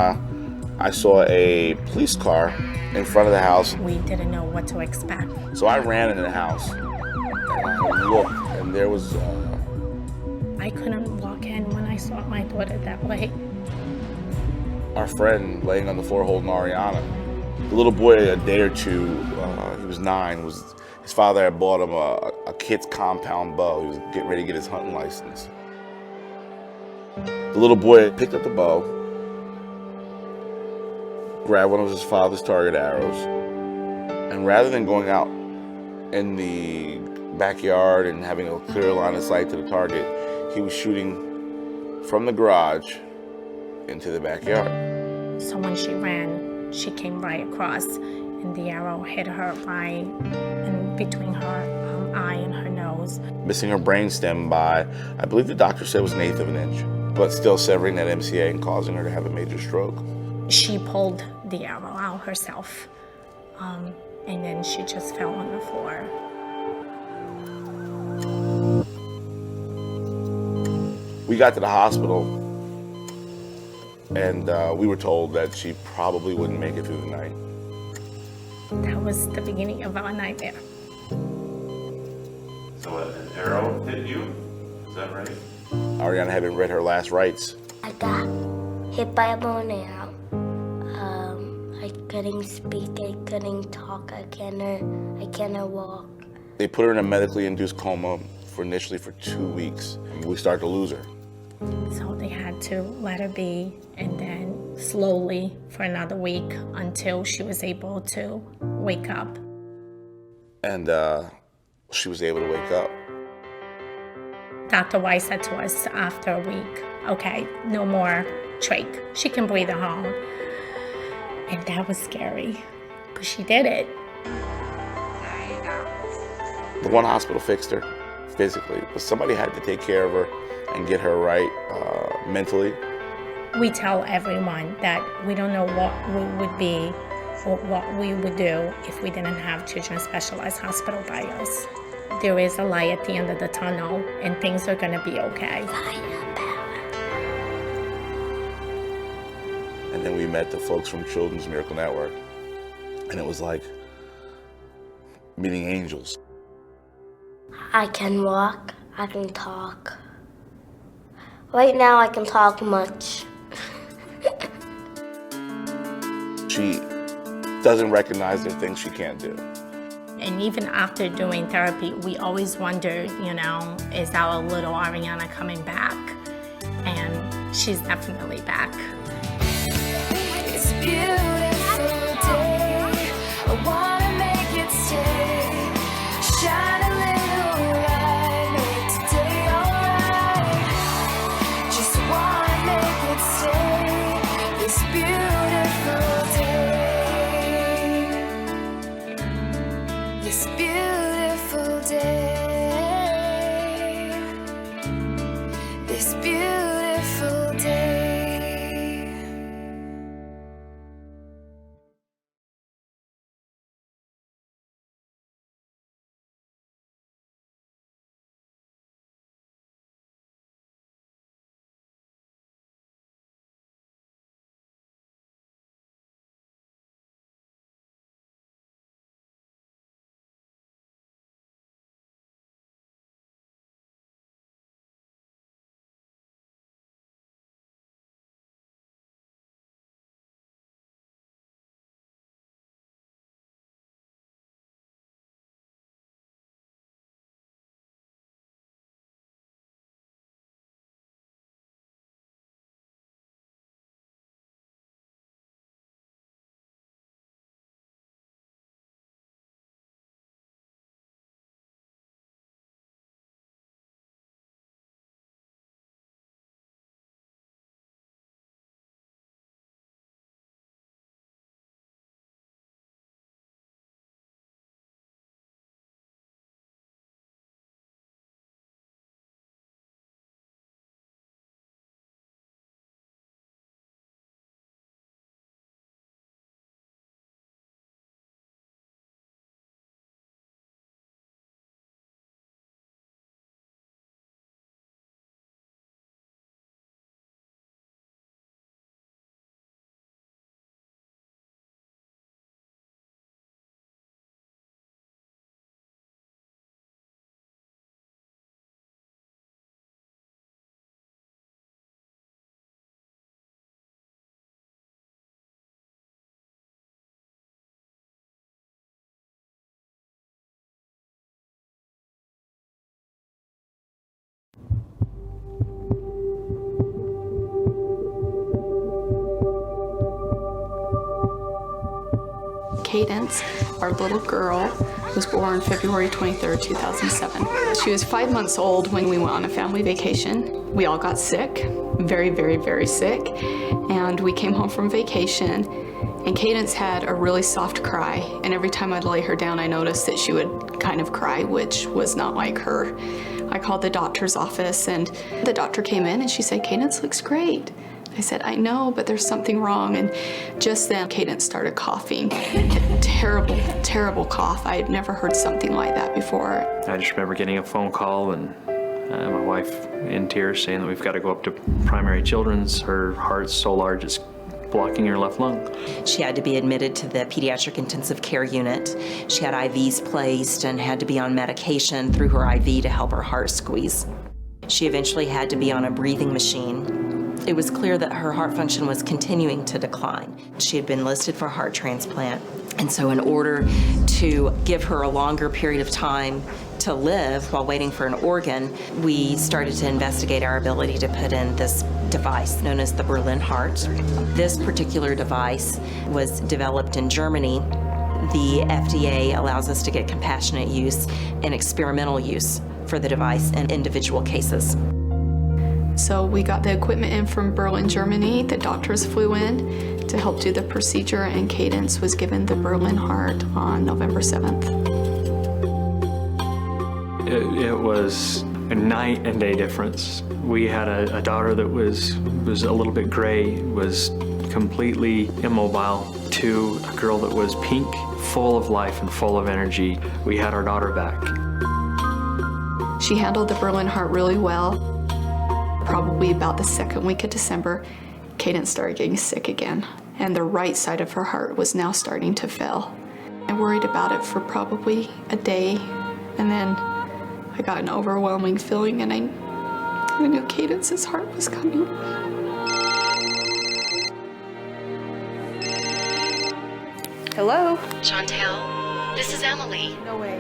I saw a police car in front of the house. We didn't know what to expect. So I ran into the house and I looked and there was... I couldn't walk in when I saw my daughter that way. Our friend laying on the floor holding Ariana. The little boy, a day or two, he was 9, his father had bought him a kid's compound bow. He was getting ready to get his hunting license. The little boy picked up the bow, grabbed one of his father's target arrows, and rather than going out in the backyard and having a clear line of sight to the target, he was shooting from the garage into the backyard. So when she ran, she came right across, and the arrow hit her right in between her eye and her nose. Missing her brainstem by, I believe the doctor said it was 1/8 of an inch, but still severing that MCA and causing her to have a major stroke. She pulled the arrow out herself, and then she just fell on the floor. We got to the hospital, and we were told that she probably wouldn't make it through the night. That was the beginning of our nightmare. So an arrow hit you? Is that right? Ariana hadn't read her last rites. I got hit by a bow and arrow. I couldn't speak, I couldn't talk, I cannot walk. They put her in a medically induced coma initially for 2 weeks. We started to lose her. So they had to let her be, and then slowly for another week until she was able to wake up. And she was able to wake up. Dr. Weiss said to us after a week, okay, no more trach. She can breathe at home. And that was scary, but she did it. The one hospital fixed her physically, but somebody had to take care of her and get her right mentally. We tell everyone that we don't know what we would be or what we would do if we didn't have Children's Specialized Hospital by us. there is a light at the end of the tunnel and things are going to be okay. And then we met the folks from Children's Miracle Network, and it was like meeting angels. I can walk, I can talk. Right now I can talk much. She doesn't recognize the things she can't do. And even after doing therapy, we always wondered, is our little Ariana coming back? And she's definitely back. It's a beautiful day. I wanna make it stay. Shine a little light, make today alright. Just wanna make it stay. This beautiful day. This beautiful day. This beautiful day. Cadence, our little girl, was born February 23rd, 2007. She was 5 months old when we went on a family vacation. We all got sick, very, very, very sick, and we came home from vacation, and Cadence had a really soft cry, and every time I'd lay her down, I noticed that she would kind of cry, which was not like her. I called the doctor's office, and the doctor came in, and she said, "Cadence looks great." I said, "I know, but there's something wrong." And just then, Cadence started coughing. A terrible, terrible cough. I had never heard something like that before. I just remember getting a phone call and my wife in tears saying that we've got to go up to primary children's. Her heart's so large it's blocking her left lung. She had to be admitted to the pediatric intensive care unit. She had IVs placed and had to be on medication through her IV to help her heart squeeze. She eventually had to be on a breathing machine. It was clear that her heart function was continuing to decline. She had been listed for heart transplant, and so in order to give her a longer period of time to live while waiting for an organ, we started to investigate our ability to put in this device known as the Berlin heart. This particular device was developed in Germany. The FDA allows us to get compassionate use and experimental use for the device in individual cases. So we got the equipment in from Berlin, Germany. The doctors flew in to help do the procedure, and Cadence was given the Berlin heart on November 7th. It was a night and day difference. We had a daughter that was a little bit gray, was completely immobile, to a girl that was pink, full of life and full of energy. We had our daughter back. She handled the Berlin heart really well. Probably about the second week of December, Cadence started getting sick again, and the right side of her heart was now starting to fail. I worried about it for probably a day, and then I got an overwhelming feeling, and I knew Cadence's heart was coming. Hello? Chantel, this is Emily. No way.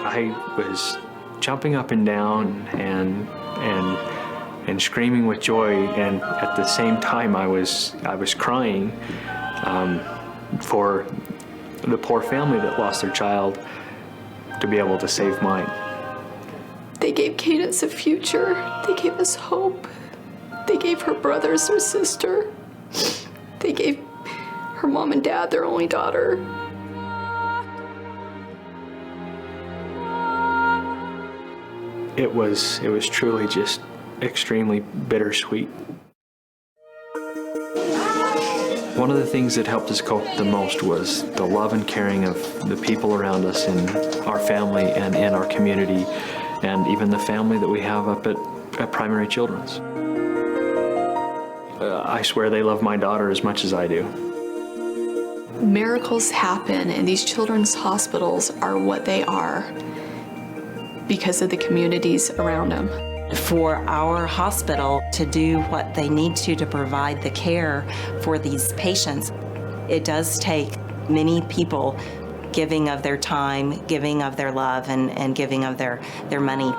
I was jumping up and down and screaming with joy, and at the same time I was crying for the poor family that lost their child to be able to save mine. They gave Cadence a future. They gave us hope. They gave her brothers or sister. They gave her mom and dad their only daughter. It was truly just extremely bittersweet. One of the things that helped us cope the most was the love and caring of the people around us in our family and in our community, and even the family that we have up at Primary Children's. I swear they love my daughter as much as I do. Miracles happen, and these children's hospitals are what they are because of the communities around them. For our hospital to do what they need to provide the care for these patients, it does take many people giving of their time, giving of their love, and giving of their money.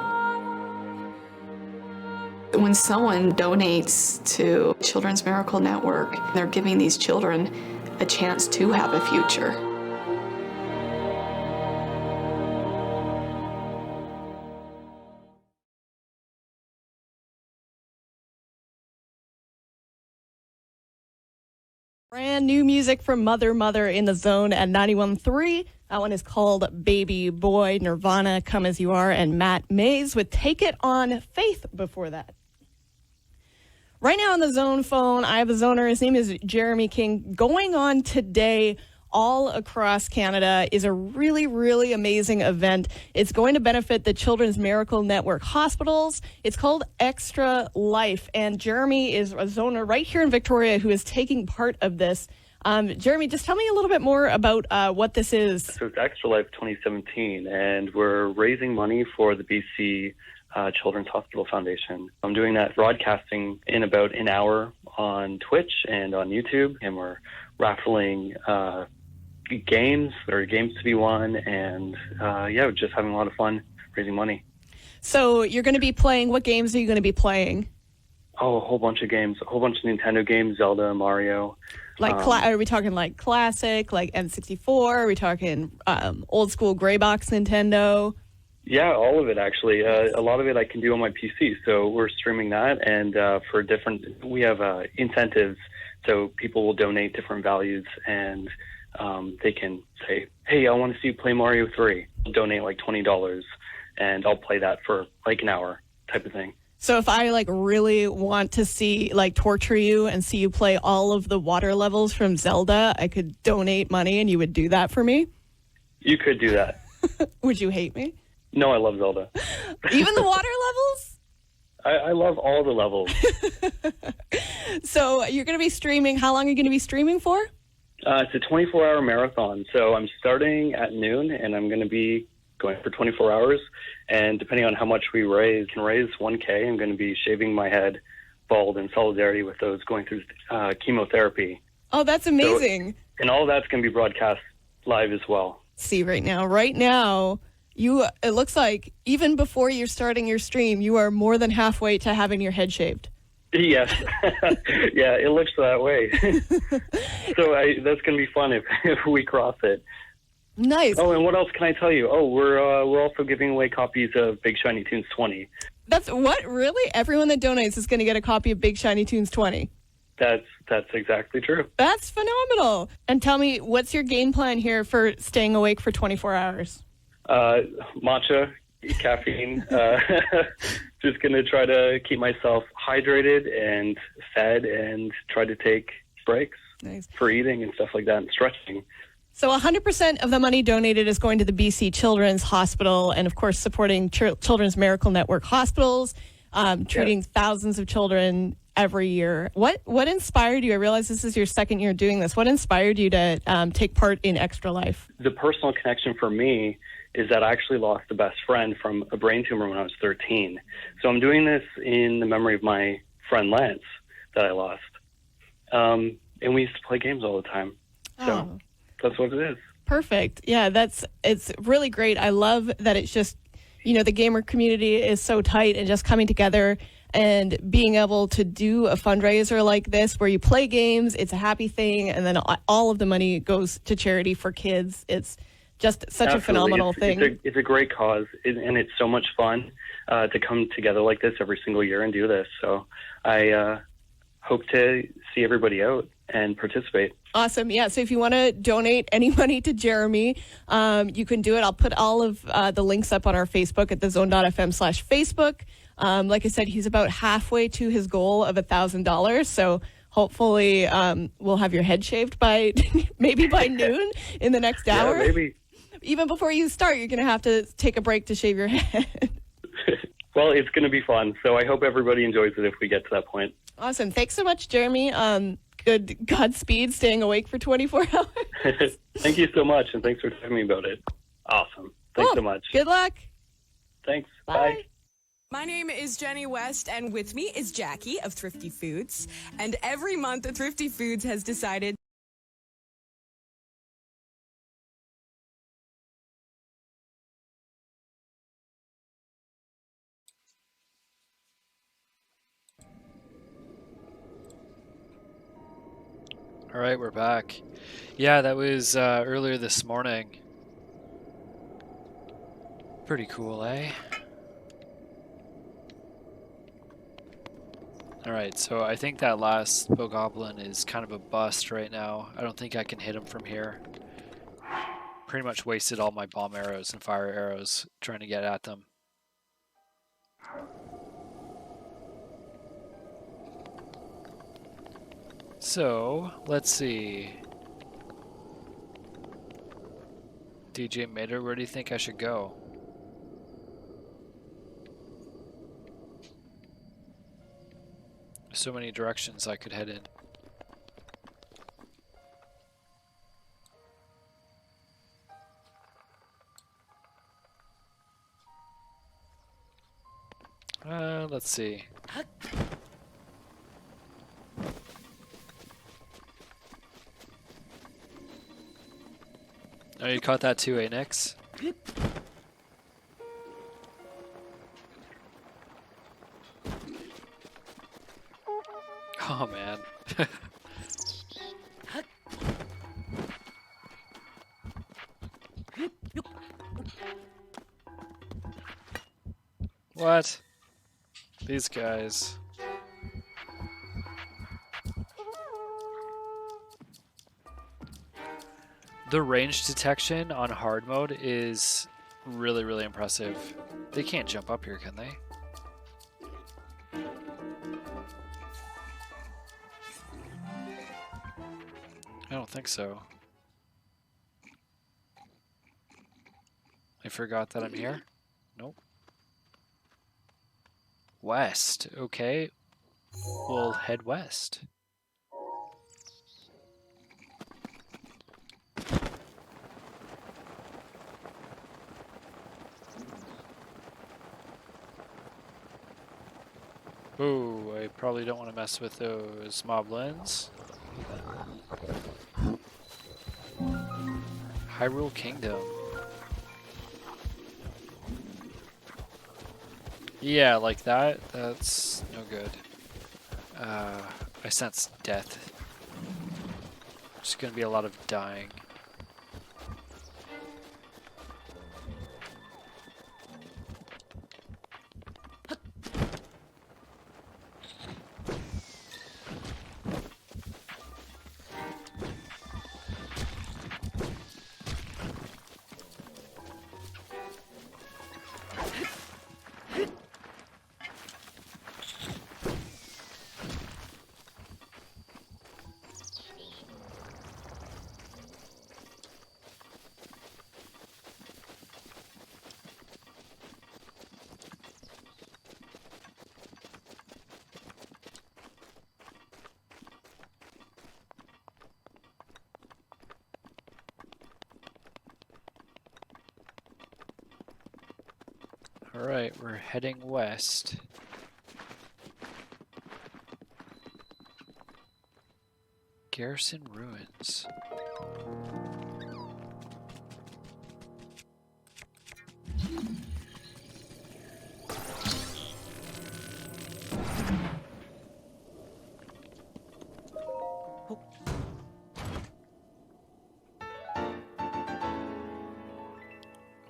When someone donates to Children's Miracle Network, they're giving these children a chance to have a future. Brand new music from Mother in the Zone at 91.3. That one is called Baby Boy. Nirvana, Come As You Are, and Matt Mays with Take It On Faith before that. Right now on the Zone phone, I have a zoner. His name is Jeremy King. Going on today all across Canada is a really, really amazing event. It's going to benefit the Children's Miracle Network hospitals. It's called Extra Life, and Jeremy is a zoner right here in Victoria who is taking part of this. Jeremy, just tell me a little bit more about what this is. So it's Extra Life 2017, and we're raising money for the BC Children's Hospital Foundation. I'm doing that broadcasting in about an hour on Twitch and on YouTube, and we're raffling games. There are games to be won, and we're just having a lot of fun raising money. So you're going to be playing, what games are you going to be playing? Oh, a whole bunch of games, a whole bunch of Nintendo games, Zelda, Mario. Like, are we talking like classic, like N64? Are we talking old school gray box Nintendo? Yeah, all of it actually. A lot of it I can do on my PC, so we're streaming that, and for different, we have incentives, so people will donate different values, and they can say, hey, I want to see you play Mario 3. I'll donate like $20, and I'll play that for like an hour type of thing. So if I like really want to see, like torture you and see you play all of the water levels from Zelda, I could donate money and you would do that for me? You could do that. Would you hate me? No, I love Zelda. Even the water levels? I love all the levels. So you're going to be streaming. How long are you going to be streaming for? It's a 24-hour marathon. So I'm starting at noon, and I'm going to be going for 24 hours. And depending on how much we raise, can raise $1K. I'm going to be shaving my head bald in solidarity with those going through chemotherapy. Oh, that's amazing. So, and all of that's going to be broadcast live as well. See, right now, it looks like even before you're starting your stream, you are more than halfway to having your head shaved. Yes. Yeah, it looks that way. So that's going to be fun if we cross it. Nice. Oh, and what else can I tell you? Oh, we're also giving away copies of Big Shiny Tunes 20. That's what? Really? Everyone that donates is going to get a copy of Big Shiny Tunes 20? That's exactly true. That's phenomenal. And tell me, what's your game plan here for staying awake for 24 hours? Matcha, caffeine. Just going to try to keep myself hydrated and fed and try to take breaks for eating and stuff like that and stretching. So 100% of the money donated is going to the BC Children's Hospital and, of course, supporting Children's Miracle Network hospitals, treating thousands of children every year. What inspired you? I realize this is your second year doing this. What inspired you to take part in Extra Life? The personal connection for me is that I actually lost a best friend from a brain tumor when I was 13. So I'm doing this in the memory of my friend Lance that I lost. And we used to play games all the time. So that's what it is. Perfect. Yeah, it's really great. I love that it's just, the gamer community is so tight and just coming together and being able to do a fundraiser like this where you play games, it's a happy thing, and then all of the money goes to charity for kids. It's just such a phenomenal thing. It's a great cause, and it's so much fun to come together like this every single year and do this. So I hope to see everybody out and participate. Awesome. Yeah. So if you want to donate any money to Jeremy, you can do it. I'll put all of the links up on our Facebook at thezone.fm/Facebook. Like I said, he's about halfway to his goal of $1,000. So hopefully we'll have your head shaved by maybe by noon in the next hour. Yeah, maybe. Even before you start, you're going to have to take a break to shave your head. Well, it's going to be fun. So I hope everybody enjoys it if we get to that point. Awesome. Thanks so much, Jeremy. Good Godspeed staying awake for 24 hours. Thank you so much, and thanks for telling me about it. Awesome. Thanks so much. Good luck. Thanks. Bye. My name is Jenny West, and with me is Jackie of Thrifty Foods. And every month, Thrifty Foods has decided All right, we're back. Yeah, that was earlier this morning. Pretty cool, eh? All right, so I think that last bogoblin is kind of a bust right now. I don't think I can hit him from here. Pretty much wasted all my bomb arrows and fire arrows trying to get at them. So, let's see. DJ Mater, where do you think I should go? So many directions I could head in. Let's see. Oh, you caught that too, eh, Nix? Oh, man. What? These guys. The range detection on hard mode is really, really impressive. They can't jump up here, can they? I don't think so. I forgot that I'm here? Nope. West. Okay. We'll head west. Ooh, I probably don't want to mess with those moblins. Hyrule Kingdom. Yeah, like that. That's no good. I sense death. There's gonna be a lot of dying. Alright, we're heading west. Garrison Ruins.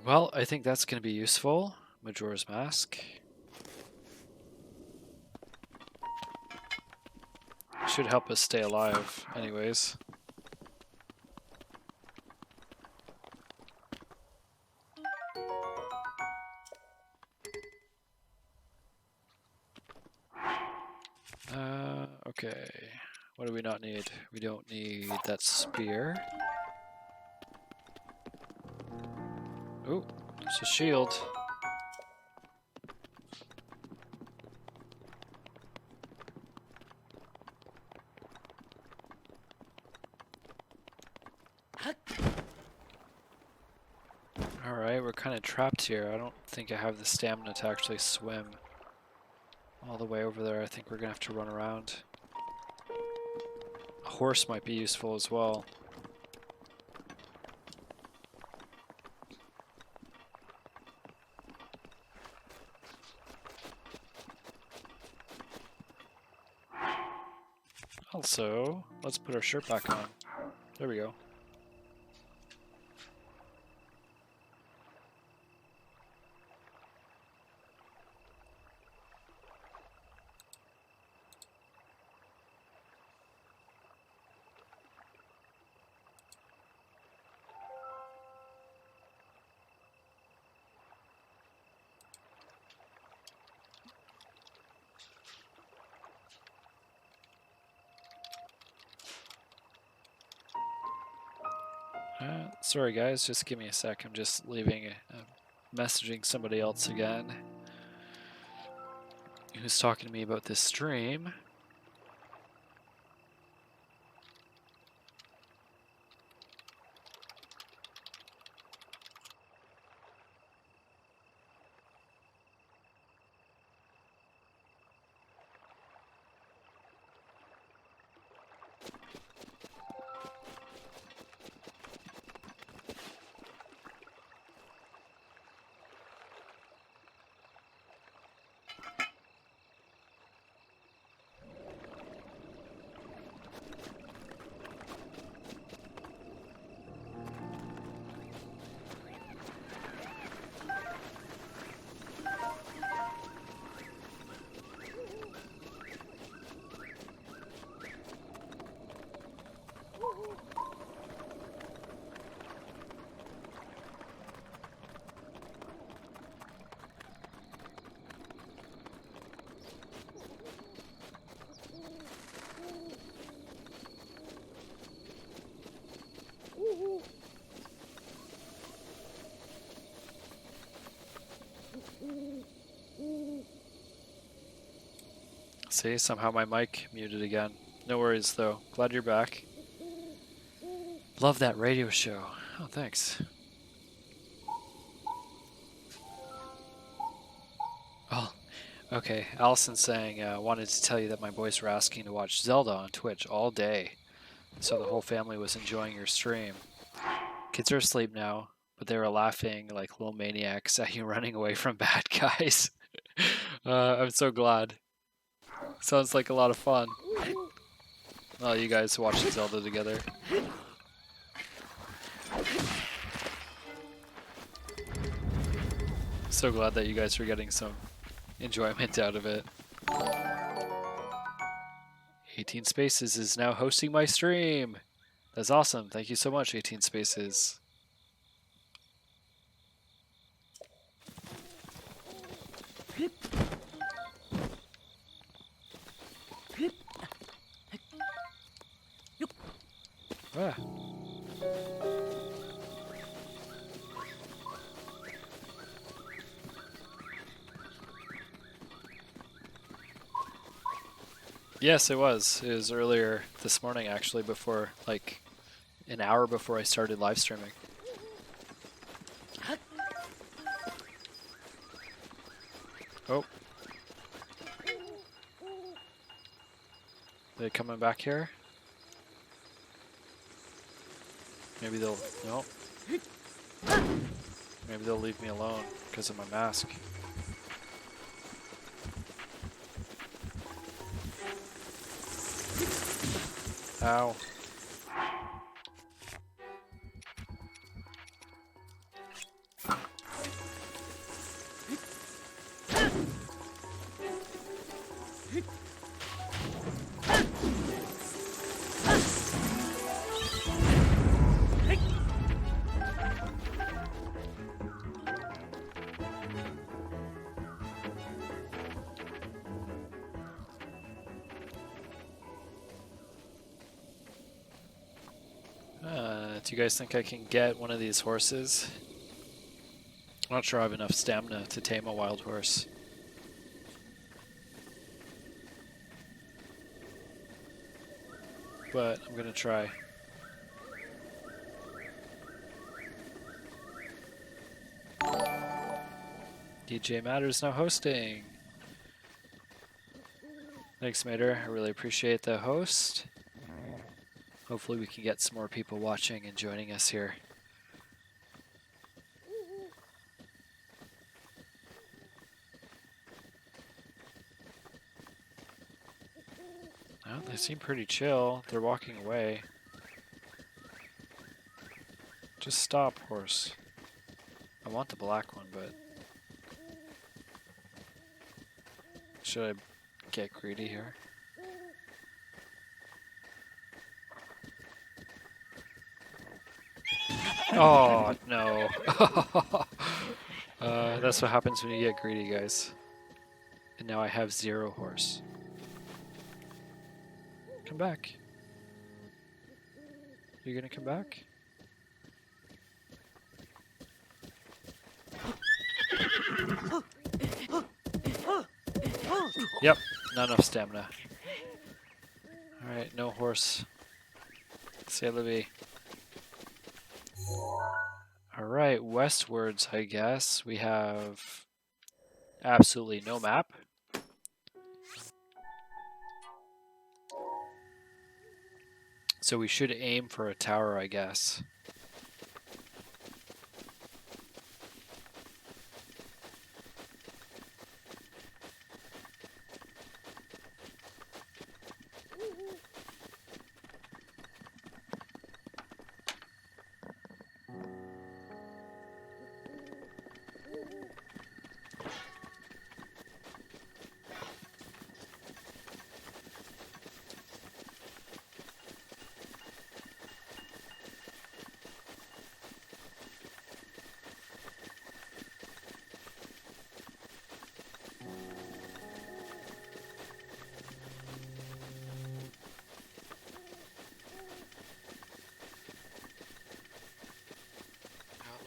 Well, I think that's going to be useful. Majora's Mask. Should help us stay alive, anyways. Okay. What do we not need? We don't need that spear. Ooh, there's a shield. Alright, we're kind of trapped here. I don't think I have the stamina to actually swim all the way over there. I think we're gonna have to run around. A horse might be useful as well. Also, let's put our shirt back on. There we go. Sorry guys, just give me a sec. I'm just messaging somebody else again who's talking to me about this stream. See, somehow my mic muted again. No worries though. Glad you're back. Love that radio show. Oh, thanks. Oh, okay. Allison's saying, wanted to tell you that my boys were asking to watch Zelda on Twitch all day. So the whole family was enjoying your stream. Kids are asleep now, but they were laughing like little maniacs at you running away from bad guys. I'm so glad. Sounds like a lot of fun. Oh, you guys watching Zelda together. So glad that you guys are getting some enjoyment out of it. 18 Spaces is now hosting my stream. That's awesome. Thank you so much, 18 Spaces. Ah. Yes, it was. It was earlier this morning, actually, before, like, an hour before I started live streaming. Oh. They coming back here? Maybe they'll... No. Maybe they'll leave me alone because of my mask. Ow. Do you guys think I can get one of these horses? I'm not sure I have enough stamina to tame a wild horse. But I'm gonna try. DJ Matters now hosting. Thanks, Mater. I really appreciate the host. Hopefully we can get some more people watching and joining us here. Well, they seem pretty chill. They're walking away. Just stop, horse. I want the black one, but... should I get greedy here? Oh, no. That's what happens when you get greedy, guys. And now I have 0 horse. Come back. You're gonna come back? Yep, not enough stamina. Alright, no horse. C'est la vie. Alright, westwards, I guess. We have absolutely no map. So we should aim for a tower, I guess.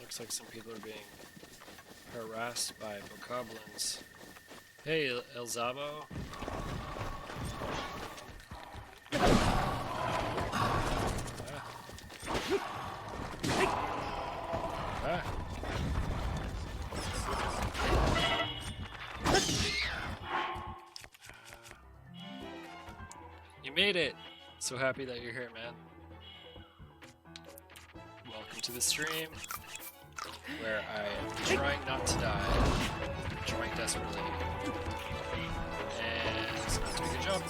Looks like some people are being harassed by bokoblins. Hey, El Zabo. You made it! So happy that you're here, man. Welcome to the stream, where I am trying not to die, trying desperately, and it's not doing a good job.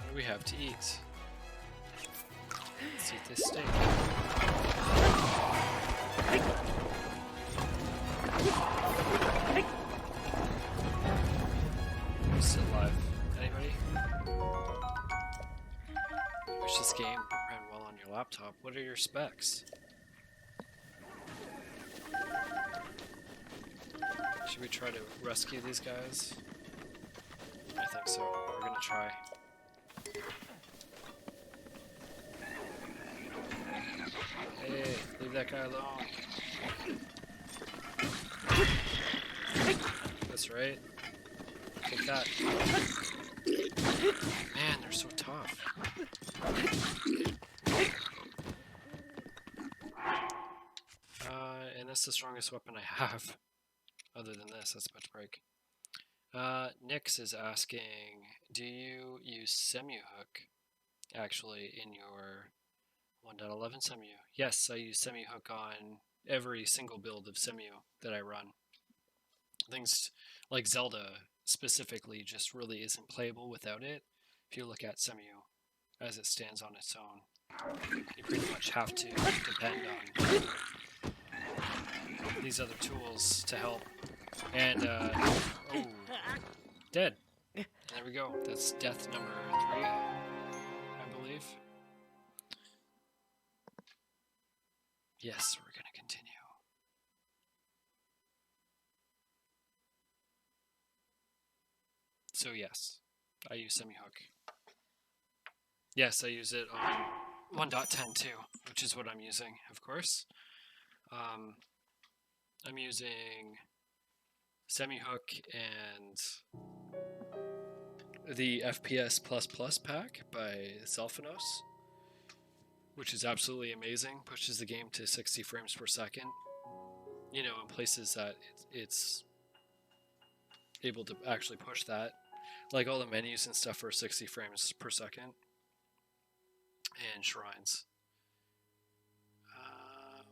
What do we have to eat? Let's eat this steak. Who's still alive? Anybody? Wish this game ran well on your laptop. What are your specs? Should we try to rescue these guys? I think so. We're gonna try. Hey, leave that guy alone. That's right. Take that. Man, they're so tough. And that's the strongest weapon I have. Other than this, that's much break. Nix is asking, do you use Semi-Hook actually in your 1.11 Semu? Yes, I use Semi-Hook on every single build of Semu that I run. Things like Zelda specifically just really isn't playable without it. If you look at Semu as it stands on its own, you pretty much have to depend on these other tools to help. And, oh, dead. There we go. That's death number 3, I believe. Yes, we're going to continue. So yes, I use Semi-Hook. Yes, I use it on 1.10 too, which is what I'm using, of course. I'm using Semi-Hook and the FPS++ pack by Zelphanos, which is absolutely amazing. Pushes the game to 60 frames per second. You know, in places that it's able to actually push that. Like all the menus and stuff are 60 frames per second. And shrines.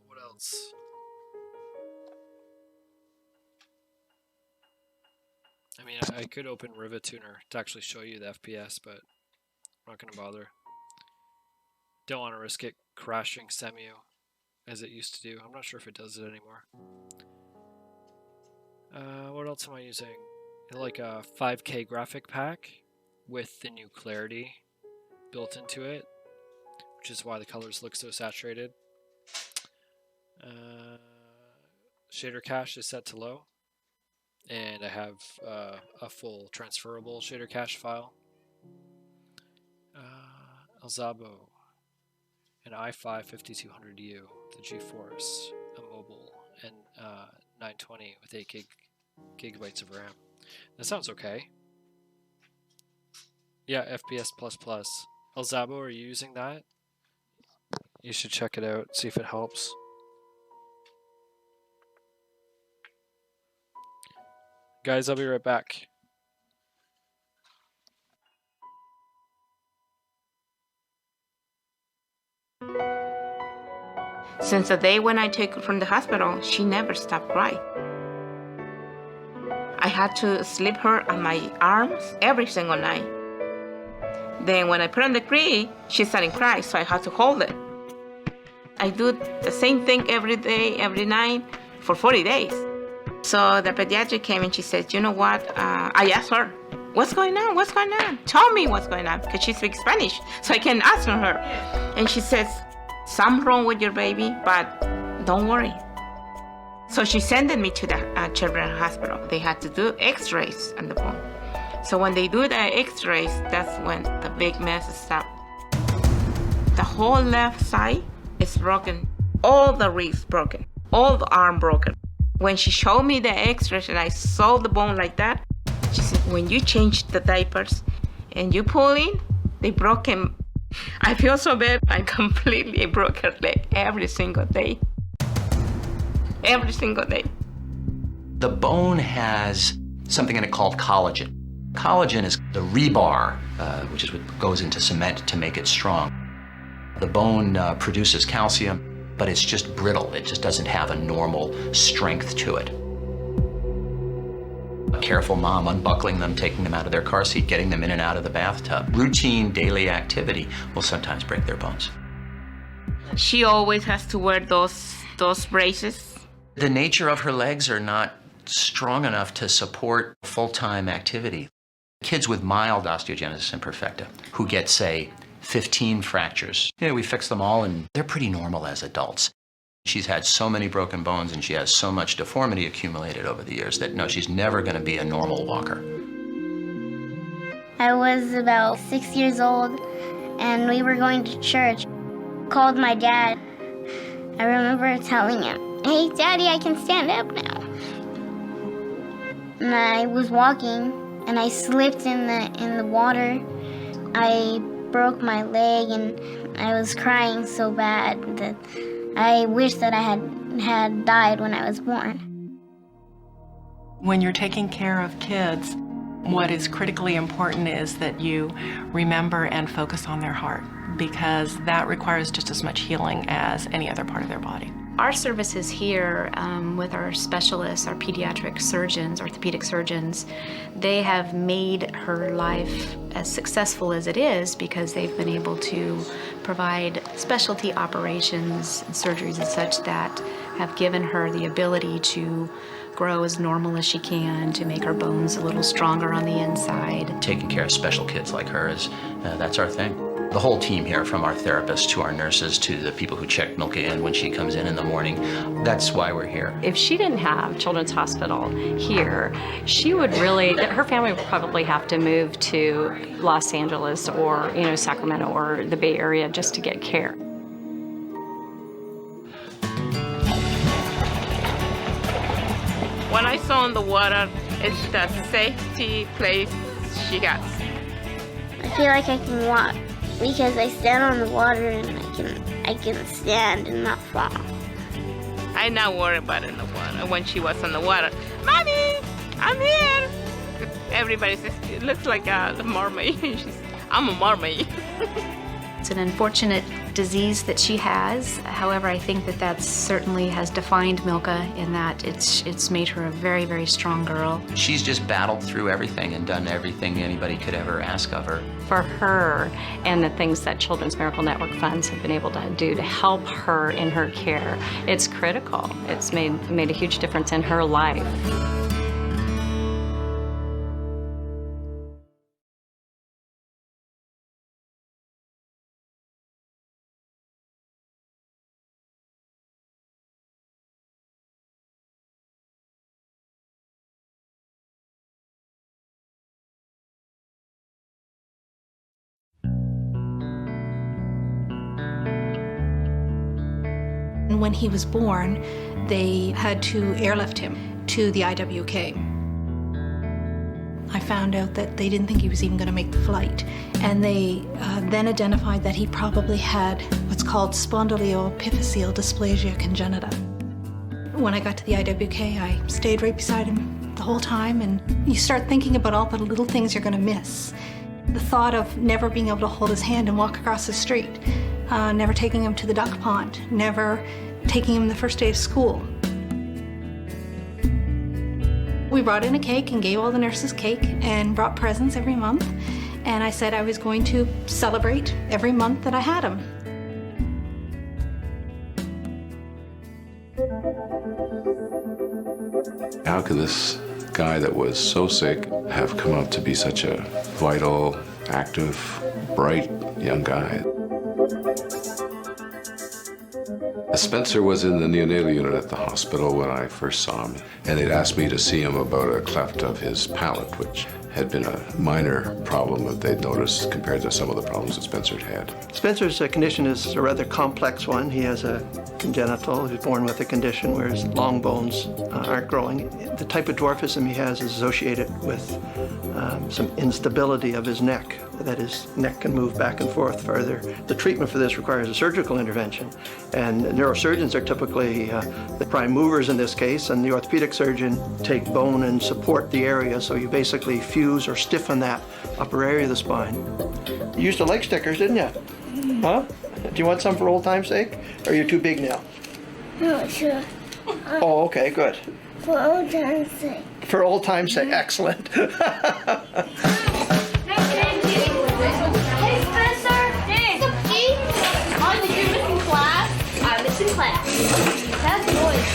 What else? I mean, I could open Rivet Tuner to actually show you the FPS, but I'm not going to bother. Don't want to risk it crashing Semu as it used to do. I'm not sure if it does it anymore. What else am I using? Like a 5K graphic pack with the new clarity built into it, which is why the colors look so saturated. Shader cache is set to low, and I have a full transferable shader cache file. Elzabo, an i5 5200U, the GeForce, a mobile, and 920 with 8 gigabytes of RAM. That sounds okay. Yeah, FPS++. Elzabo, are you using that? You should check it out, see if it helps. Guys, I'll be right back. Since the day when I took her from the hospital, she never stopped crying. I had to sleep her on my arms every single night. Then when I put her on the crib, she started crying, so I had to hold it. I do the same thing every day, every night, for 40 days. So the pediatric came and she said, you know what? I asked her, what's going on? What's going on? Tell me what's going on, because she speaks Spanish, so I can ask her. And she says, something wrong with your baby, but don't worry. So she sent me to the children's hospital. They had to do x-rays on the bone. So when they do the x-rays, that's when the big mess starts. The whole left side is broken. All the ribs broken. All the arm broken. When she showed me the x-rays and I saw the bone like that, she said, when you change the diapers and you pull in, they broke him. I feel so bad. I completely broke her leg every single day. Every single day. The bone has something in it called collagen. Collagen is the rebar, which is what goes into cement to make it strong. The bone produces calcium, but it's just brittle. It just doesn't have a normal strength to it. A careful mom unbuckling them, taking them out of their car seat, getting them in and out of the bathtub. Routine daily activity will sometimes break their bones. She always has to wear those braces. The nature of her legs are not strong enough to support full-time activity. Kids with mild osteogenesis imperfecta who get, say, 15 fractures, we fix them all and they're pretty normal as adults. She's had so many broken bones and she has so much deformity accumulated over the years that no, she's never going to be a normal walker. I was about 6 years old and we were going to church. Called my dad. I remember telling him, hey, Daddy, I can stand up now. and I was walking, and I slipped in the water. I broke my leg, and I was crying so bad that I wish that I had died when I was born. When you're taking care of kids, what is critically important is that you remember and focus on their heart, because that requires just as much healing as any other part of their body. Our services here with our specialists, our pediatric surgeons, orthopedic surgeons, they have made her life as successful as it is because they've been able to provide specialty operations and surgeries and such that have given her the ability to grow as normal as she can, to make her bones a little stronger on the inside. Taking care of special kids like her that's our thing. The whole team here, from our therapists to our nurses to the people who check Milka in when she comes in the morning, that's why we're here. If she didn't have Children's Hospital here, she would really, her family would probably have to move to Los Angeles or, Sacramento or the Bay Area just to get care. When I saw in the water, it's the safety place she got. I feel like I can walk because I stand on the water and I can stand and not fall. I not worry about in the water. When she was in the water, Mommy, I'm here. Everybody says, it looks like a mermaid. I'm a mermaid. It's an unfortunate disease that she has. However, I think that certainly has defined Milka in that it's made her a very, very strong girl. She's just battled through everything and done everything anybody could ever ask of her. For her and the things that Children's Miracle Network funds have been able to do to help her in her care, it's critical. It's made a huge difference in her life. When he was born, they had to airlift him to the IWK. I found out that they didn't think he was even going to make the flight, and they then identified that he probably had what's called spondyloepiphyseal dysplasia congenita. When I got to the IWK, I stayed right beside him the whole time, and you start thinking about all the little things you're going to miss. The thought of never being able to hold his hand and walk across the street, never taking him to the duck pond, never taking him the first day of school. We brought in a cake and gave all the nurses cake and brought presents every month. And I said I was going to celebrate every month that I had him. How could this guy that was so sick have come out to be such a vital, active, bright young guy? Spencer was in the neonatal unit at the hospital when I first saw him, and they'd asked me to see him about a cleft of his palate, which had been a minor problem that they'd noticed compared to some of the problems that Spencer had. Spencer's condition is a rather complex one. He has a congenital, he was born with a condition where his long bones aren't growing. The type of dwarfism he has is associated with some instability of his neck, that his neck can move back and forth further. The treatment for this requires a surgical intervention, and neurosurgeons are typically the prime movers in this case, and the orthopedic surgeon take bone and support the area, so you basically fuse or stiffen that upper area of the spine. You used to like stickers, didn't you? Huh? Do you want some for old time's sake? Or are you too big now? No, sure. Oh, okay, good. For old time's sake. For old time's sake, excellent. Hey, Spencer! Hey! Cookie! Did you miss class? I'm missing class. That's noise,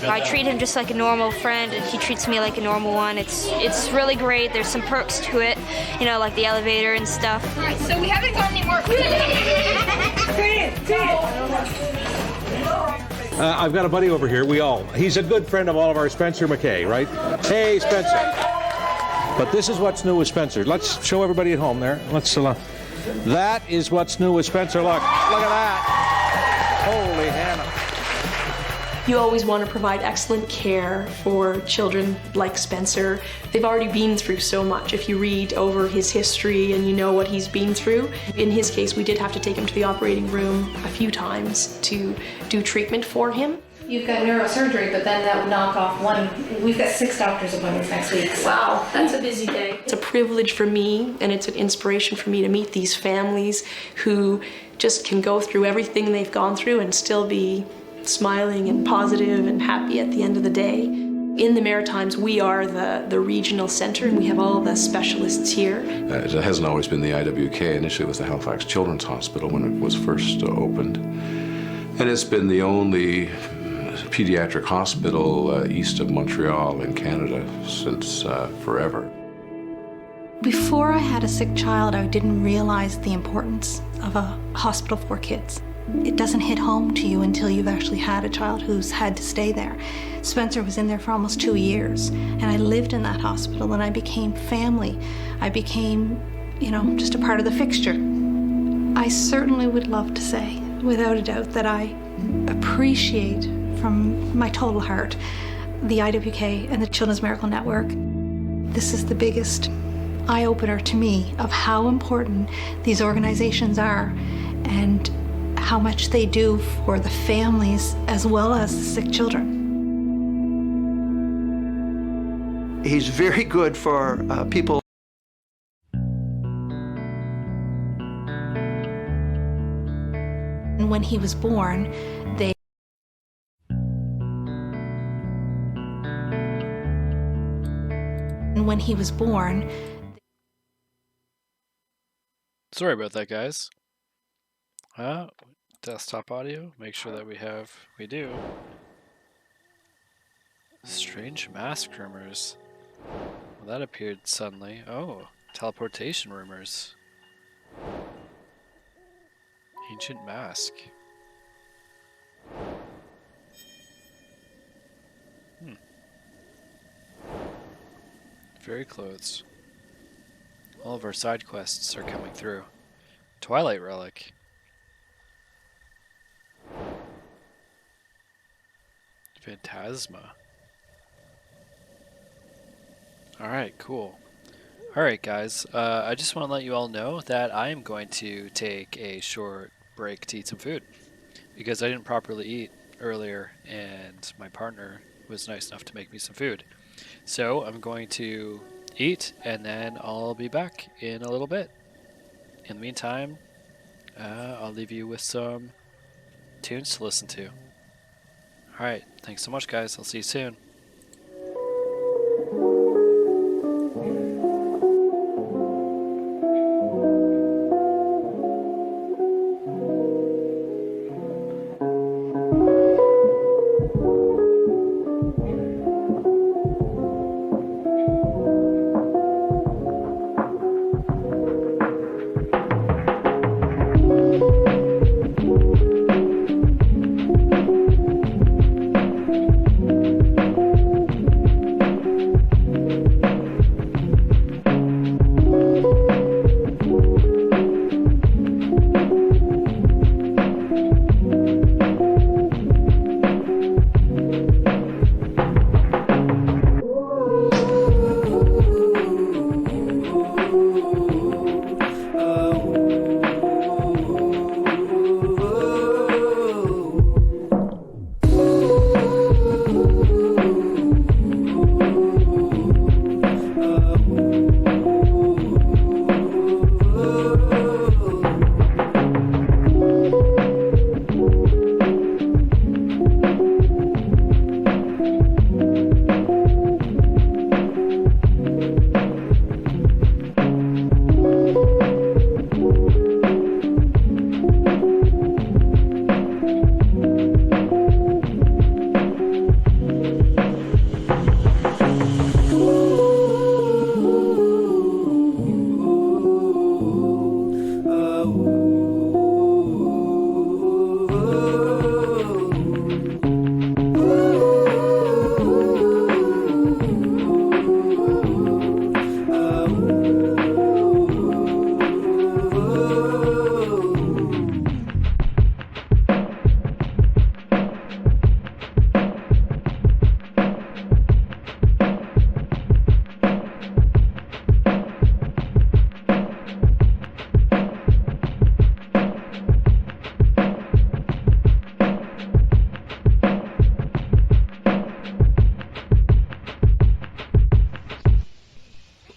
I treat him just like a normal friend, and he treats me like a normal one. It's really great. There's some perks to it, like the elevator and stuff. All right, so we haven't got any more. I've got a buddy over here. He's a good friend of all of our Spencer McKay, right? Hey, Spencer. But this is what's new with Spencer. Let's show everybody at home there. That is what's new with Spencer. Look at that. Holy Hannah. You always want to provide excellent care for children like Spencer. They've already been through so much. If you read over his history and you know what he's been through, in his case, we did have to take him to the operating room a few times to do treatment for him. You've got neurosurgery, but then that would knock off one. We've got 6 doctor's appointments next week. Wow, that's a busy day. It's a privilege for me, and it's an inspiration for me to meet these families who just can go through everything they've gone through and still be smiling and positive and happy at the end of the day. In the Maritimes, we are the regional center, and we have all the specialists here. It hasn't always been the IWK. Initially, it was the Halifax Children's Hospital when it was first opened. And it's been the only pediatric hospital east of Montreal in Canada since forever. Before I had a sick child, I didn't realize the importance of a hospital for kids. It doesn't hit home to you until you've actually had a child who's had to stay there. Spencer was in there for almost 2 years, and I lived in that hospital, and I became family. I became, just a part of the fixture. I certainly would love to say, without a doubt, that I appreciate from my total heart the IWK and the Children's Miracle Network. This is the biggest eye-opener to me of how important these organizations are and how much they do for the families as well as the sick children. He's very good for people. And when he was born, Sorry about that, guys. Desktop audio. Make sure that we do. Strange mask rumors. Well, that appeared suddenly. Oh, teleportation rumors. Ancient mask. Fairy clothes. All of our side quests are coming through. Twilight relic. Phantasma. Alright, cool. Alright guys, I just want to let you all know that I am going to take a short break to eat some food. Because I didn't properly eat earlier and my partner was nice enough to make me some food. So I'm going to eat and then I'll be back in a little bit. In the meantime, I'll leave you with some tunes to listen to. Alright, thanks so much guys, I'll see you soon.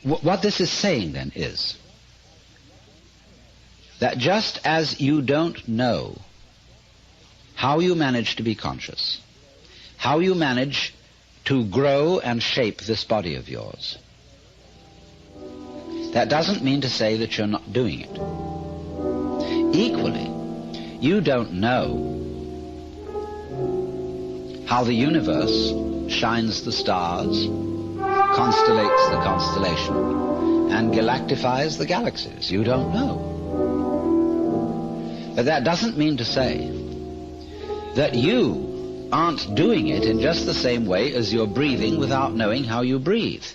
What this is saying then is that just as you don't know how you manage to be conscious, how you manage to grow and shape this body of yours, that doesn't mean to say that you're not doing it. Equally, you don't know how the universe shines the stars, constellates the constellation, and galactifies the galaxies. You don't know. But that doesn't mean to say that you aren't doing it in just the same way as you're breathing without knowing how you breathe.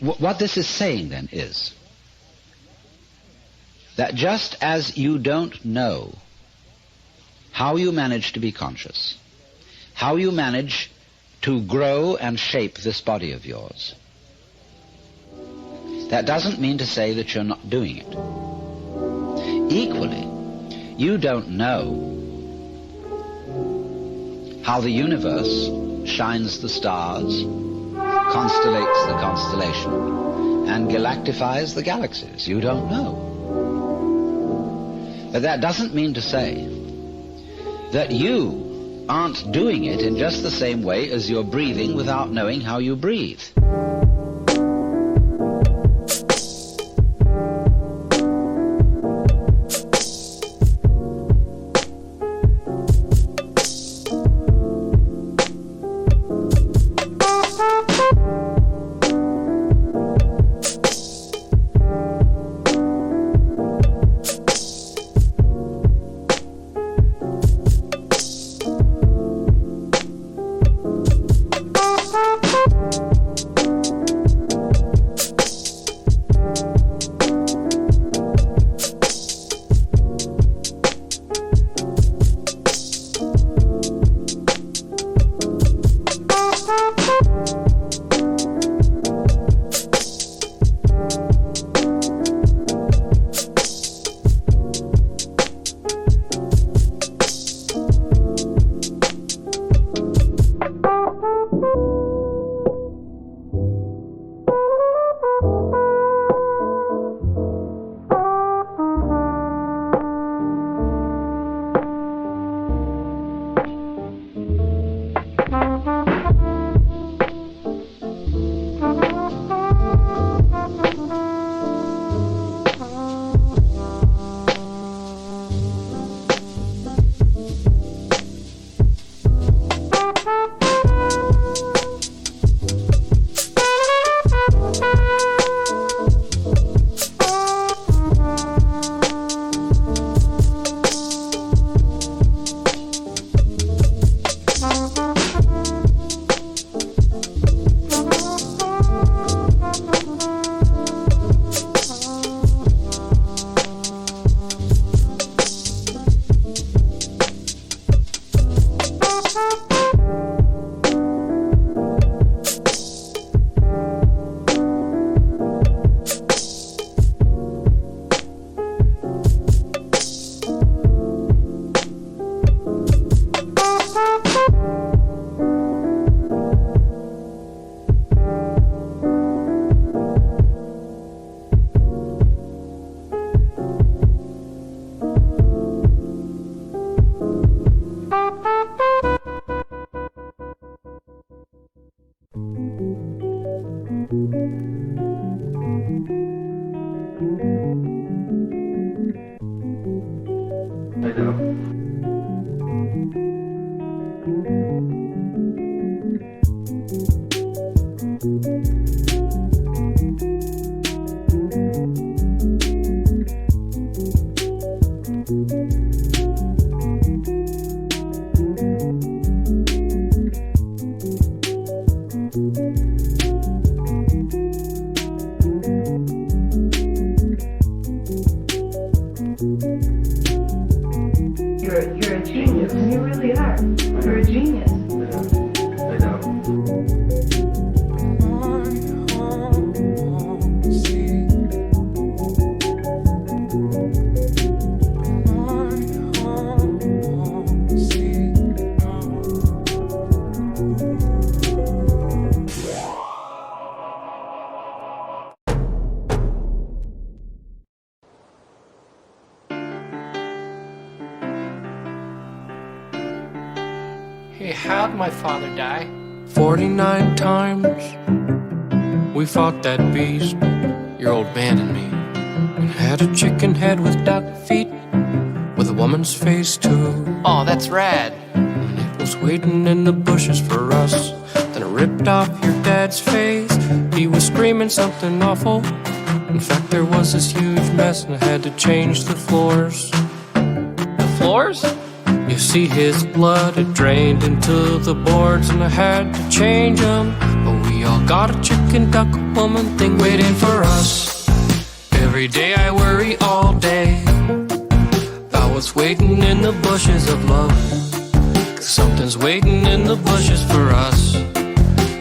What this is saying then is that just as you don't know how you manage to be conscious, how you manage to grow and shape this body of yours, that doesn't mean to say that you're not doing it. Equally, you don't know how the universe shines the stars, constellates the constellation, and galactifies the galaxies. You don't know. But that doesn't mean to say that you aren't doing it in just the same way as you're breathing without knowing how you breathe. You're a genius. You really are. You're a genius. I know. Hey, how'd my father die? 49 times we fought that beast, your old man and me, and had a chicken head with duck feet, with a woman's face too. Oh, that's rad. And it was waiting in the bushes for us. Then it ripped off your dad's face. He was screaming something awful. In fact, there was this huge mess, and I had to change the floors. The floors? You see his blood, it drained into the boards, and I had to change them. But we We all got a chicken, duck, woman thing waiting for us. Every day I worry all day about what's waiting in the bushes of love. 'Cause something's waiting in the bushes for us.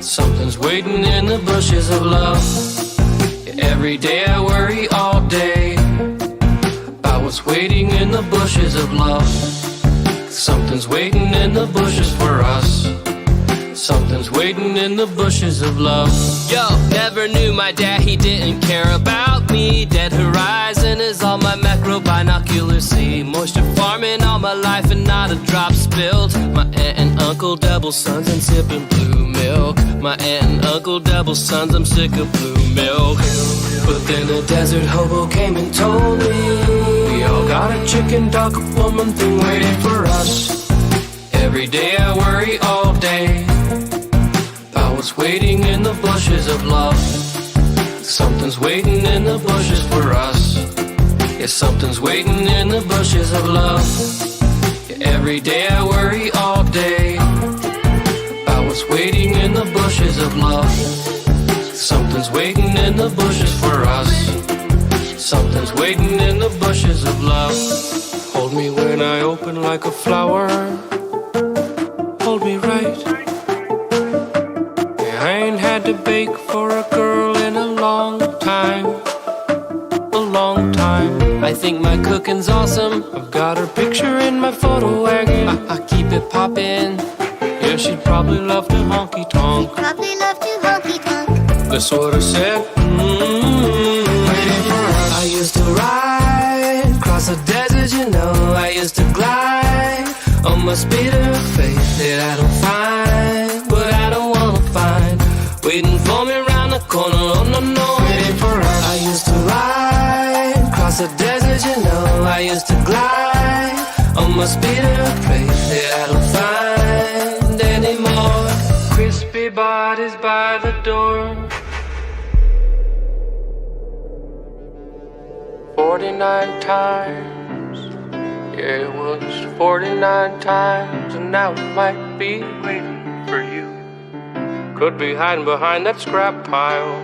Something's waiting in the bushes of love. Yeah, every day I worry all day about what's waiting in the bushes of love. 'Cause something's waiting in the bushes for us. Something's waiting in the bushes of love. Yo, never knew my dad, he didn't care about me. Dead horizon is all my macro binoculars see. Moisture farming all my life and not a drop spilled. My aunt and uncle double sons and sipping blue milk. My aunt and uncle double sons, I'm sick of blue milk. But then a desert hobo came and told me we all got a chicken, duck, woman thing waiting for us. Every day I worry all day about what's waiting in the bushes of love. Something's waiting in the bushes for us. Yeah, something's waiting in the bushes of love. Yeah, every day I worry all day about what's waiting in the bushes of love. Something's waiting in the bushes for us. Something's waiting in the bushes of love. Hold me when I open like a flower. Hold me right. Yeah, I ain't had to bake for a girl in a long time. A long time. I think my cooking's awesome. I've got her picture in my photo wagon. I keep it poppin'. Yeah, she'd probably love to honky tonk. Probably love to honky tonk. That's what I said. Waiting for us. I used to ride across the desert, you know. I used to glide on my speeder of faith that I don't find, but I don't wanna find. Waiting for me around the corner, oh no, no. Waiting for us. I used to ride across the desert, you know. I used to glide on my speeder of faith that I don't find anymore. Crispy bodies by the door. 49 times. Yeah, it was 49 times, and now it might be waiting for you. Could be hiding behind that scrap pile.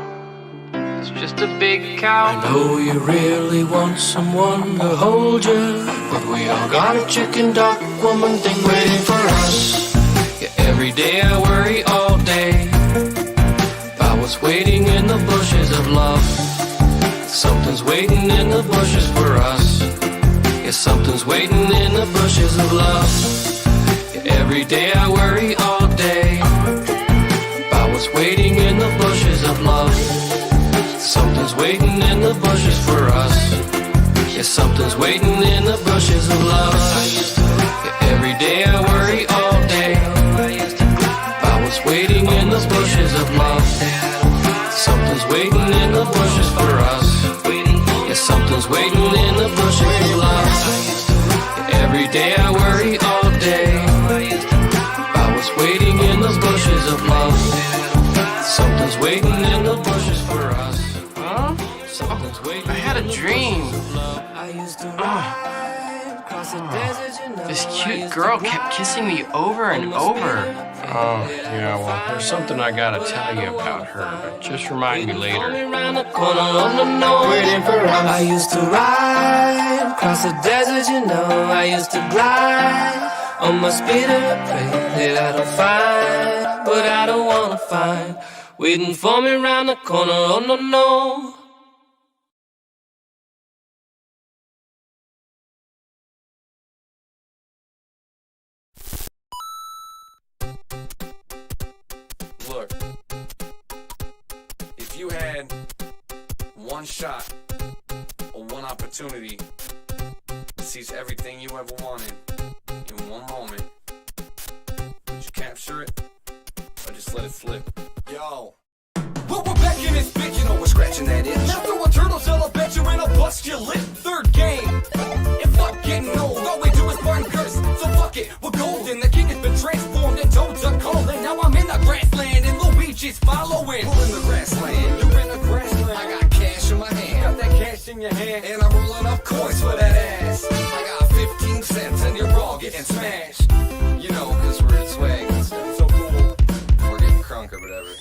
It's just a big cow. I know you really want someone to hold you, but we all got a chicken, duck, woman thing waiting for us. Yeah, every day I worry all day about what's waiting in the bushes of love. Something's waiting in the bushes for us. Yeah, something's waiting in the bushes of love. Yeah, every day I worry all day about what's waiting in the bushes of love. Something's waiting in the bushes for us. Yeah, something's waiting in the bushes of love. Yeah, every day I worry all day about what's waiting in the bushes of love. Something's waiting in the bushes for us. Yeah, something's waiting in the bushes of love. Yeah, every day I worry all day about what's waiting in the bushes of love. Something's waiting in the bushes for us. Huh? Something's waiting. I had a dream. This cute girl kept kissing me over and over. Oh, yeah, well, there's something I gotta tell you about her, but just remind me later. Waiting for us. I used to ride across the desert, you know. I used to glide on my speeder, pray that I don't find, but I don't wanna find. Waiting for me around the corner, oh no, no. Look, if you had one shot or one opportunity to seize everything you ever wanted in one moment, would you capture it or just let it slip? Yo. Well, we're back in this bitch, you know we're scratching that itch. Now throw a turtle cell, I'll bet you in a bust your lip. Third game, and fuck getting old, all we do is burn curse. So fuck it, we're golden, the king has been transformed and toads are calling. Now I'm in the grassland and Luigi's following. Who in the grassland? You in the grassland. I got cash in my hand. Got that cash in your hand. And I'm rolling up coins for that ass. I got 15 cents and you're all getting smashed. You know, cause we're in swag and stuff. So cool. We're getting crunk or whatever.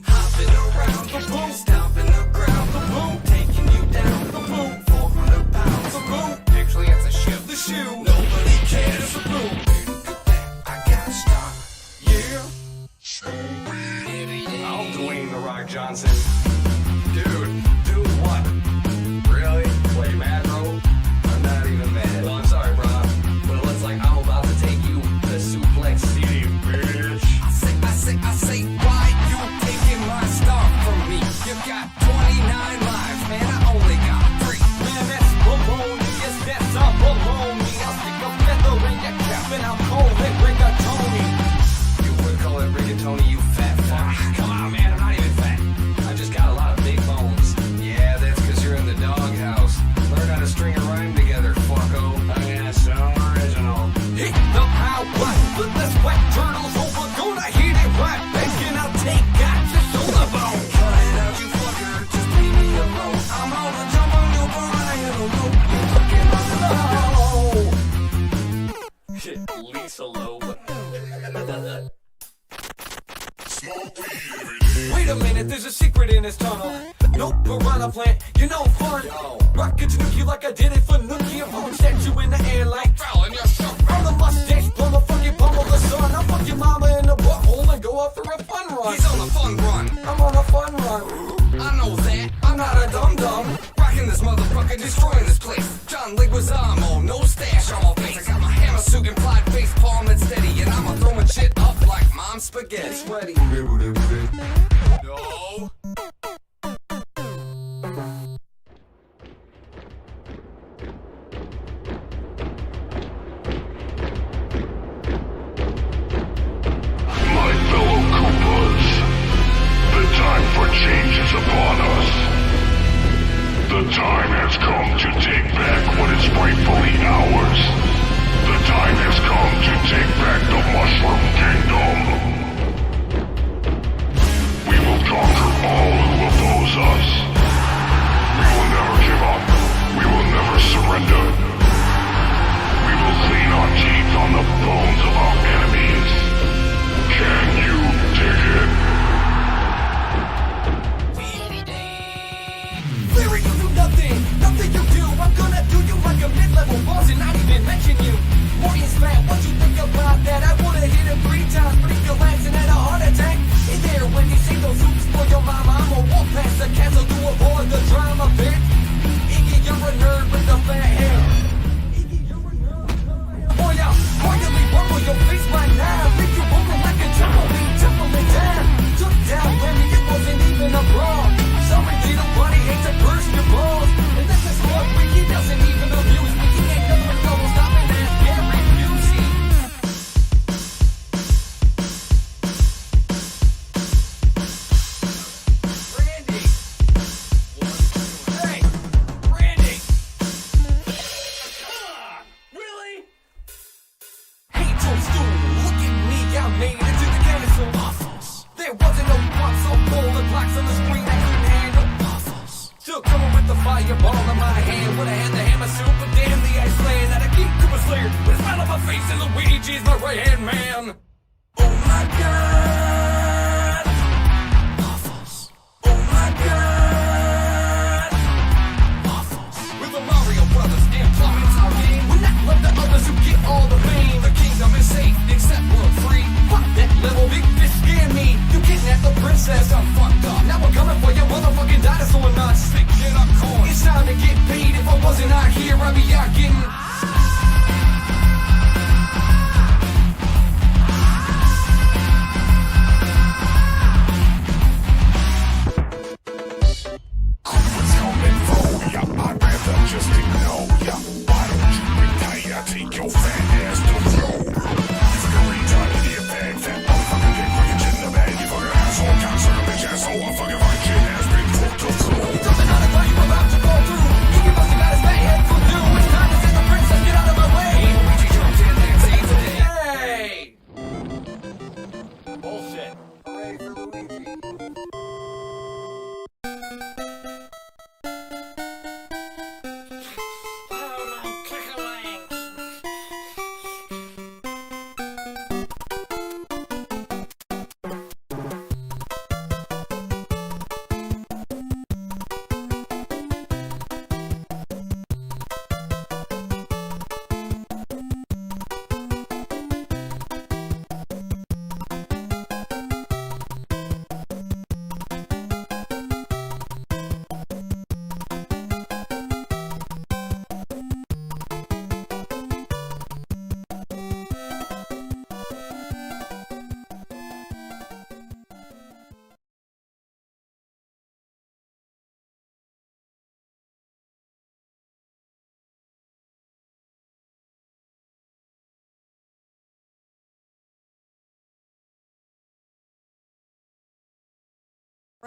Hopping around, kaboom, stomping the ground, kaboom, taking you down, kaboom, 400 pounds, kaboom. Actually, it's a ship, the shoe, nobody cares, kaboom. I gotta stop, yeah. I'll Dwayne The Rock Johnson. Dude, do what? Really? Play mad, bro? I'm not even mad. Well, I'm sorry, bro. But it looks like I'm about to take you to Suplex City, bitch. I say, why you taking my star from me? You got 29 lives, man, I only got 3. Man, that's baloney, yes, that's a baloney. I'll stick a feather in your cap and I'll call it rigatoni. You would call it rigatoni, you fat fuck. Come on, man, I'm not even fat. I just got a lot of big bones. Yeah, that's because you're in the doghouse. Learn how to string a rhyme together, fucko. I mean, that's so original. Hit the power, flip the sweat turtles over, gonna hit it right back and I'll take out your shoulder bone. Cut it out, you fucker, just leave me alone. I'm gonna jump on your Brian, you're fucking on the hole. Shit, Lisa Loeb. Wait a minute, there's a secret in this tunnel. No piranha plant, you're no fun. Rocket nuke you like I did it for Nookie. I'm gonna set you in the air like Fallon, you're so from the mustache, blow the fucking pummel the sun. I'll fuck your mama in the butthole and go off for a fun run. He's on a fun run. I'm on a fun run. I know that. I'm not a dum-dum. Rocking this motherfucker, destroying this place. John Leguizamo, no stash on my face. I got my hammer suit and fly face palm and steady. And I'ma throwing shit up like mom's spaghetti. Sweaty. No. My fellow Koopas, the time for change is upon us. The time has come to take back what is rightfully ours. The time has come to take back the Mushroom Kingdom. We will conquer all who oppose us. We will never give up. We will never surrender. We will clean our teeth on the bones of our enemies. Can you dig it? Theory, you do nothing, nothing you do. I'm gonna do you like a mid-level boss and not even mention you. Morgan's fat, what you think about that? I would've hit him 3 times, but he collapsed and had a heart attack. Hey there, when you say those hoops for your mama, I'ma walk past the castle to avoid the drama, bitch. Iggy, you're a nerd with the fat hair. Iggy, you're a nerd. Boy, I'll quietly rumble your face right now. Make you rolling like a tumbleweed, tumbling down. Took down Remy, it wasn't even a brawl. Sorry, little buddy, hate to burst your balls. And this is what Ricky doesn't even abuse me. He ain't never gonna stop and ask Gary Busey. Randy. Hey, Randy. Come on, really? Hey, Toadstool, look at me, I made it to the castle. There wasn't no blocks or bowling blocks on the screen I couldn't handle. Still coming with the fireball in my hand. Would've had the hammer suit, but damn the Iceland. That I keep Cooper Slayer with a smile on my face and Luigi's my right-hand man. Oh my god. Oh my god. With the Mario Brothers and plumbing our game. We're not like the others who get all the fame. The kingdom is safe, except we're free. Fuck that little big fish scare me. You kidnapped the princess, I'm fucked up. Now we're coming for your motherfucking dinosaur nuts. Sticking up corn. It's time to get paid. If I wasn't out here, I'd be out getting. Koopa's coming for ya. I'd rather just ignore ya. Why don't you retire? Take your fat ass to the floor. You fucking retard, idiot, bag, fat motherfucker, dick, fucking shit in the bag. You fucking asshole, cocksucker, bitch, asshole. I'm fucking shit ass, big foot to the floor. Something out of what you about to go through. He must have got his fat head for you. It's time to send the princess, get out of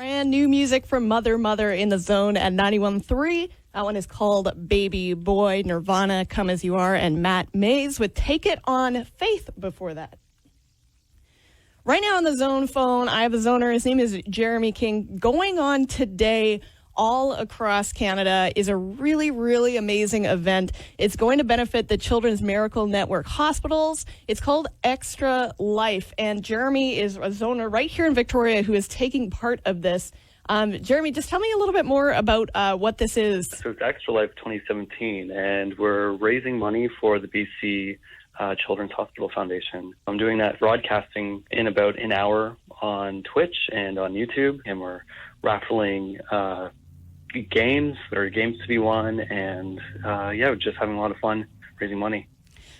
Brand new music from Mother Mother in the Zone at 91.3. That one is called Baby Boy. Nirvana, Come As You Are, and Matt Mays with Take It On Faith before that. Right now on the Zone phone, I have a zoner. His name is Jeremy King. Going on today all across Canada is a really, really amazing event. It's going to benefit the Children's Miracle Network hospitals. It's called Extra Life, and Jeremy is a zoner right here in Victoria who is taking part of this. Jeremy, just tell me a little bit more about what this is. So it's Extra Life 2017, and we're raising money for the BC Children's Hospital Foundation. I'm doing that broadcasting in about an hour on Twitch and on YouTube, and we're raffling games. There are games to be won, and we're just having a lot of fun raising money.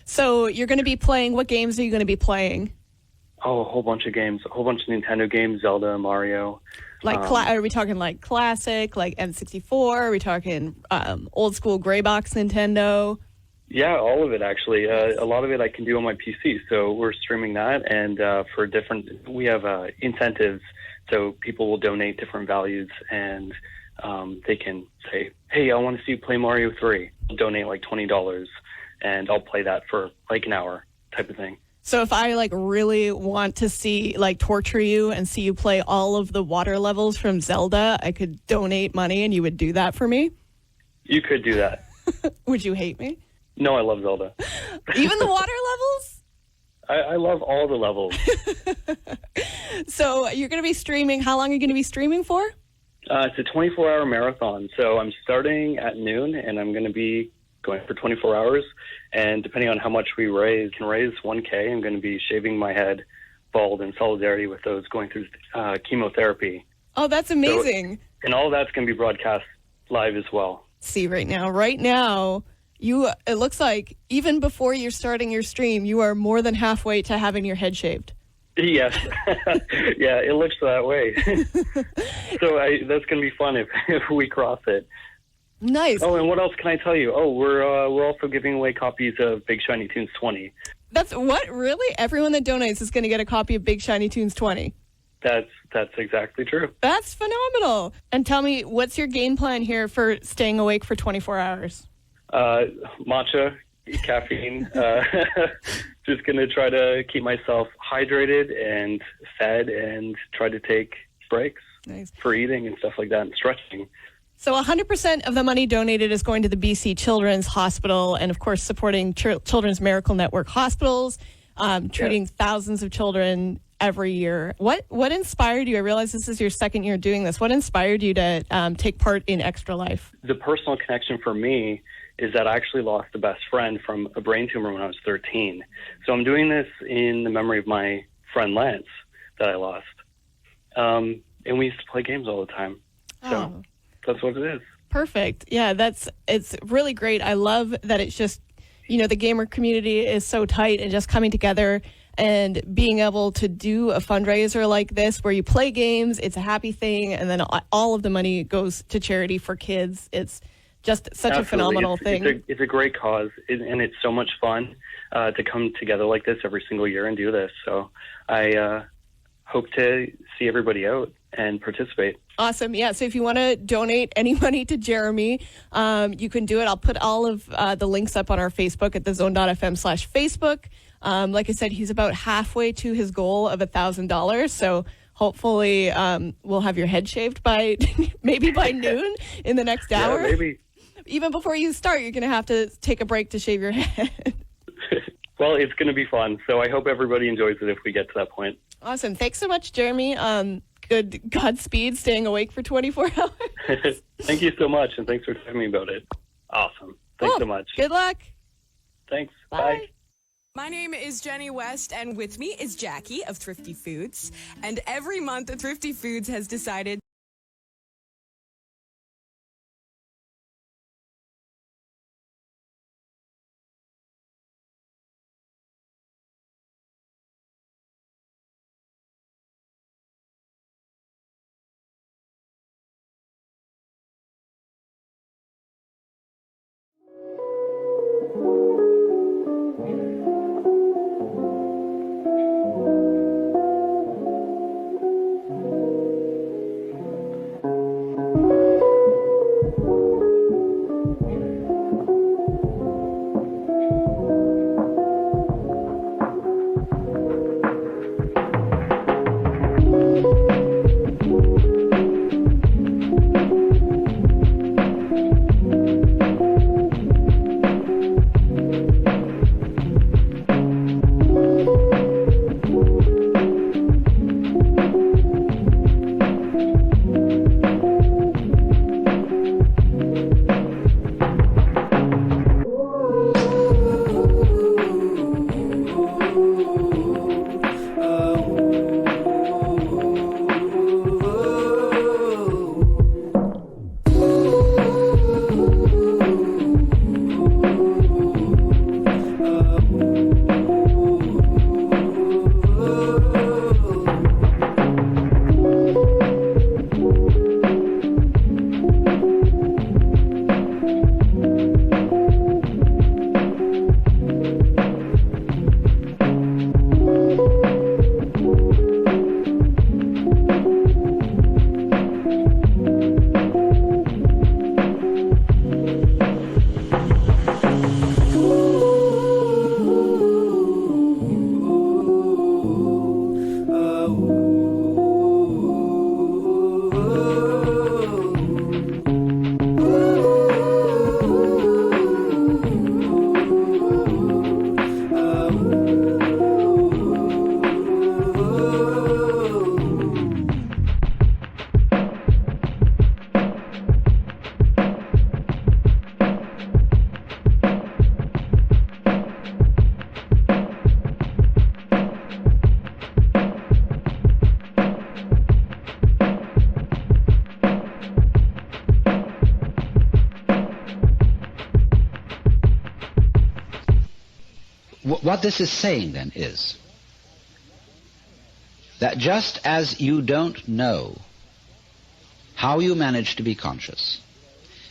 So you're going to be playing, what games are you going to be playing? Oh, a whole bunch of games, a whole bunch of Nintendo games, Zelda, Mario. Like, are we talking like classic, like N64? Are we talking old school gray box Nintendo? Yeah, all of it actually. A lot of it I can do on my PC, so we're streaming that, and we have incentives, so people will donate different values, and they can say, hey, I want to see you play Mario 3. I'll donate like $20, and I'll play that for like an hour type of thing. So if I like really want to see, like, torture you and see you play all of the water levels from Zelda, I could donate money and you would do that for me? You could do that. Would you hate me? No, I love Zelda. Even the water levels? I love all the levels. So you're going to be streaming. How long are you going to be streaming for? It's a 24-hour marathon. So I'm starting at noon, and I'm going to be going for 24 hours. And depending on how much we can raise $1K. I'm going to be shaving my head bald in solidarity with those going through chemotherapy. Oh, that's amazing. So, and all that's going to be broadcast live as well. See, right now, it looks like even before you're starting your stream, you are more than halfway to having your head shaved. Yes. Yeah, it looks that way. So that's going to be fun if we cross it. Nice. Oh, and what else can I tell you? Oh, we're also giving away copies of Big Shiny Tunes 20. That's what? Really? Everyone that donates is going to get a copy of Big Shiny Tunes 20? That's exactly true. That's phenomenal. And tell me, what's your game plan here for staying awake for 24 hours? Matcha, caffeine. Just going to try to keep myself hydrated and fed and try to take breaks for eating and stuff like that and stretching. So 100% of the money donated is going to the BC Children's Hospital and, of course, supporting Children's Miracle Network hospitals, treating thousands of children every year. What inspired you? I realize this is your second year doing this. What inspired you to take part in Extra Life? The personal connection for me is that I actually lost a best friend from a brain tumor when I was 13. So I'm doing this in the memory of my friend Lance that I lost. And we used to play games all the time. So that's what it is. Perfect. Yeah, it's really great. I love that it's just, the gamer community is so tight and just coming together and being able to do a fundraiser like this where you play games, it's a happy thing, and then all of the money goes to charity for kids. It's just such a phenomenal thing. It's a great cause, and it's so much fun to come together like this every single year and do this. So I hope to see everybody out and participate. Awesome. Yeah. So if you want to donate any money to Jeremy, you can do it. I'll put all of the links up on our Facebook at thezone.fm/Facebook. Like I said, he's about halfway to his goal of $1,000. So hopefully we'll have your head shaved by maybe by noon in the next hour. Yeah, maybe. Even before you start, you're going to have to take a break to shave your head. Well, it's going to be fun. So I hope everybody enjoys it if we get to that point. Awesome. Thanks so much, Jeremy. Good Godspeed staying awake for 24 hours. Thank you so much, and thanks for telling me about it. Awesome. Thanks so much. Good luck. Thanks. Bye. My name is Jenny West, and with me is Jackie of Thrifty Foods. And every month, Thrifty Foods has decided What this is saying then is that just as you don't know how you manage to be conscious,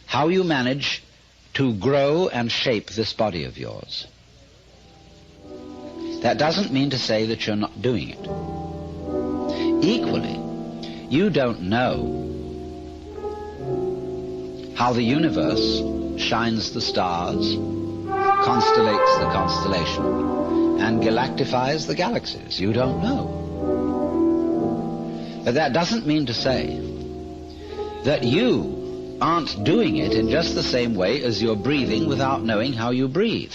how you manage to grow and shape this body of yours, that doesn't mean to say that you're not doing it. Equally, you don't know how the universe shines the stars, constellates the constellation, and galactifies the galaxies. You don't know. But that doesn't mean to say that you aren't doing it in just the same way as you're breathing without knowing how you breathe.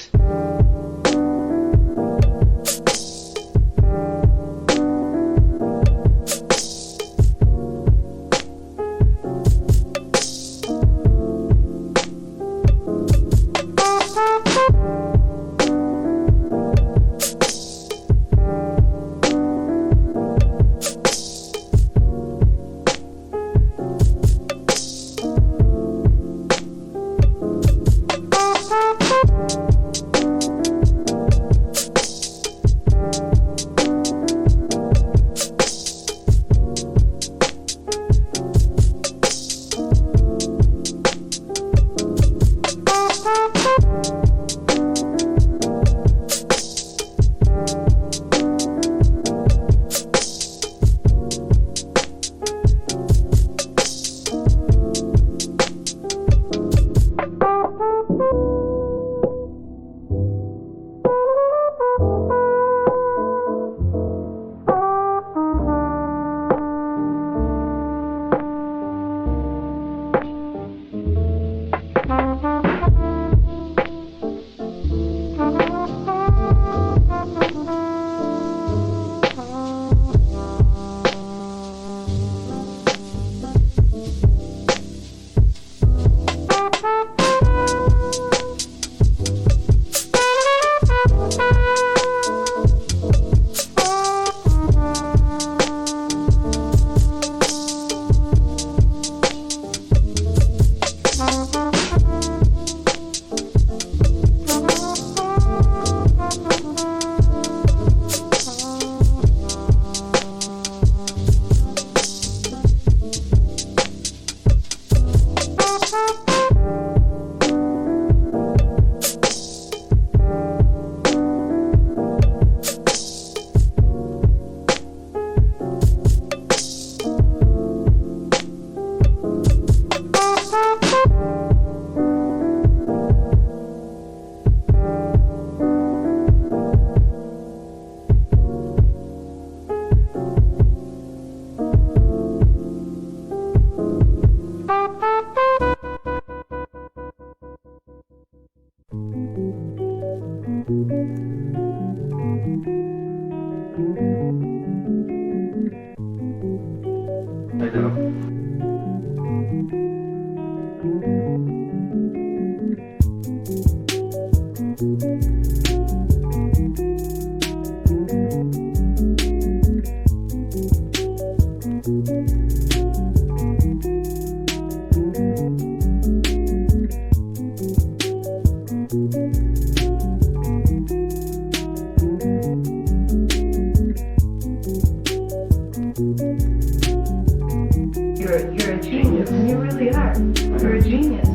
You're a genius. You really are. You're a genius.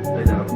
I know.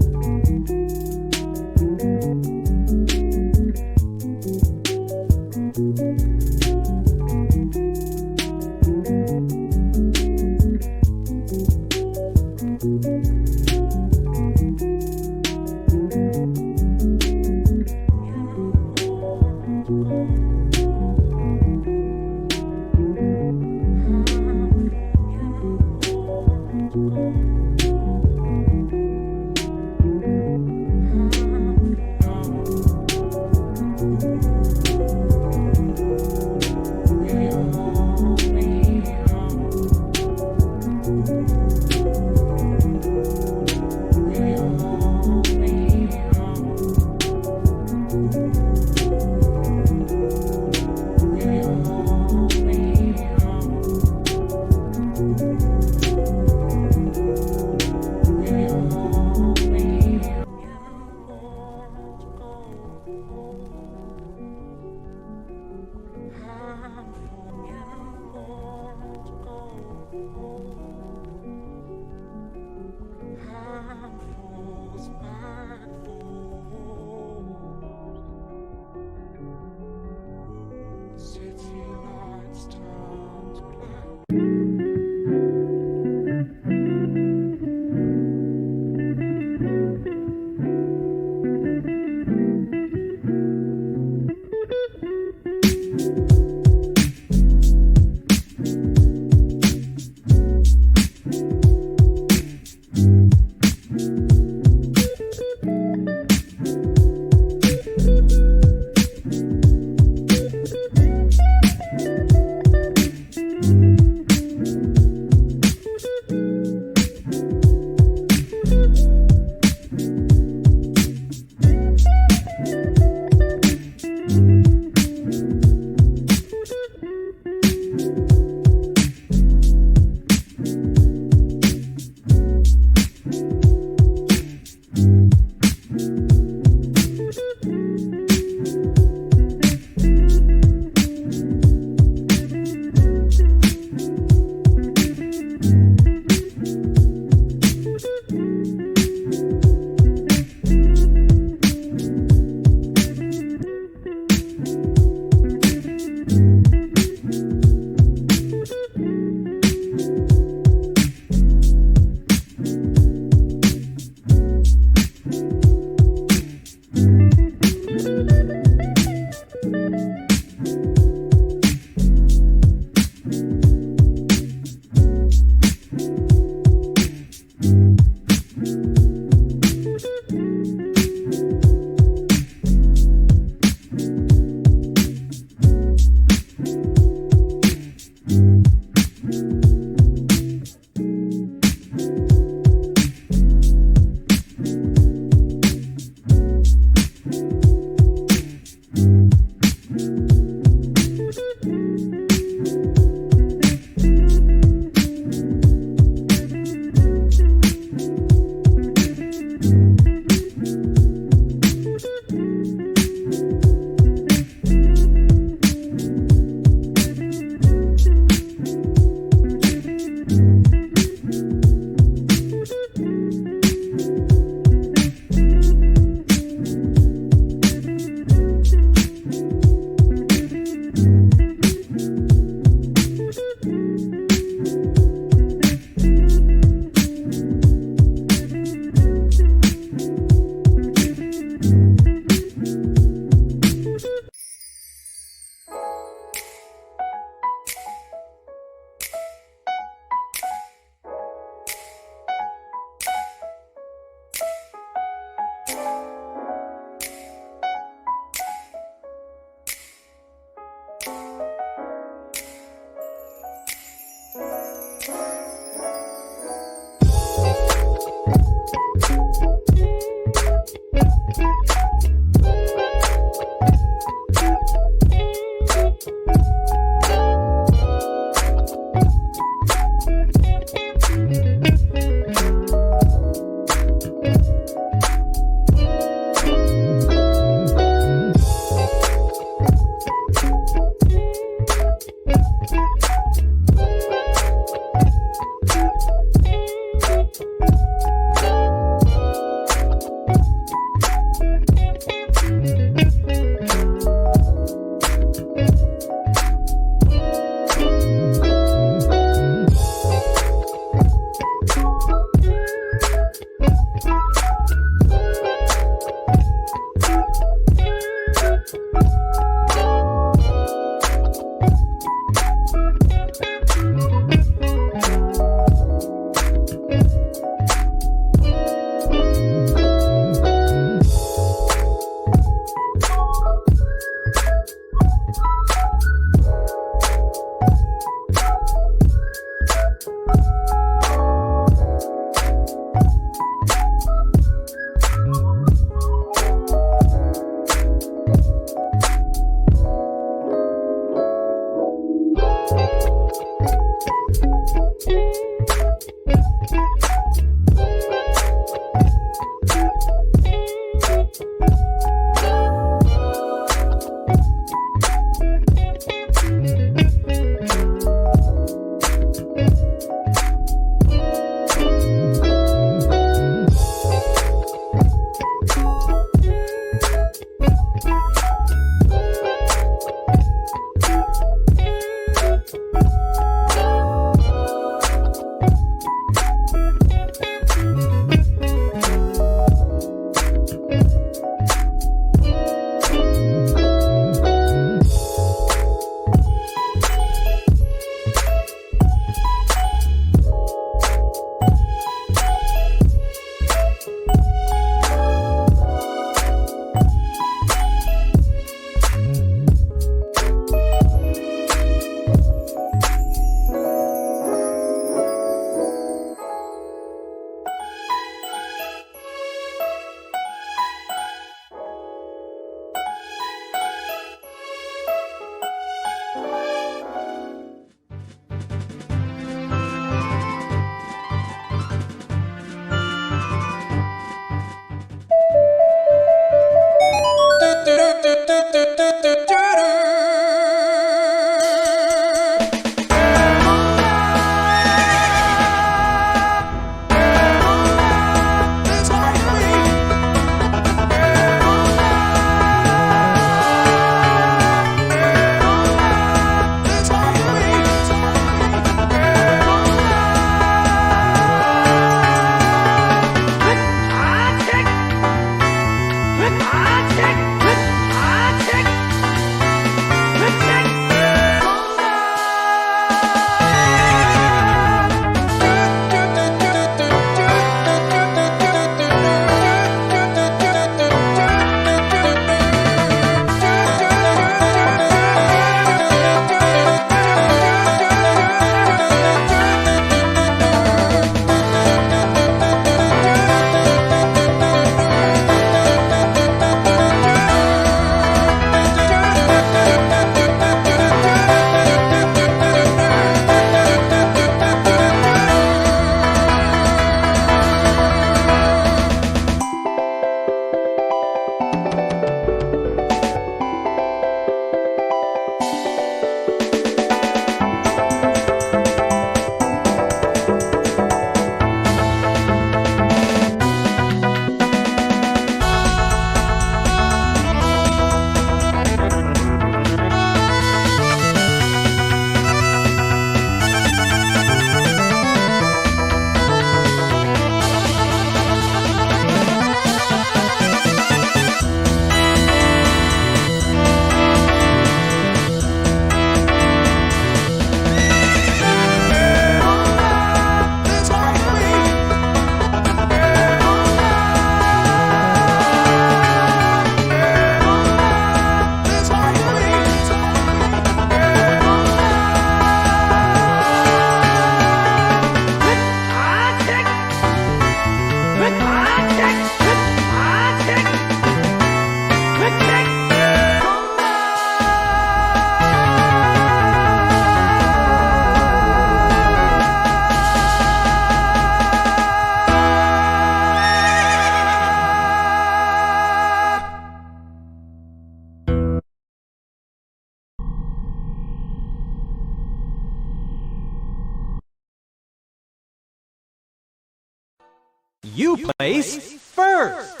You place first.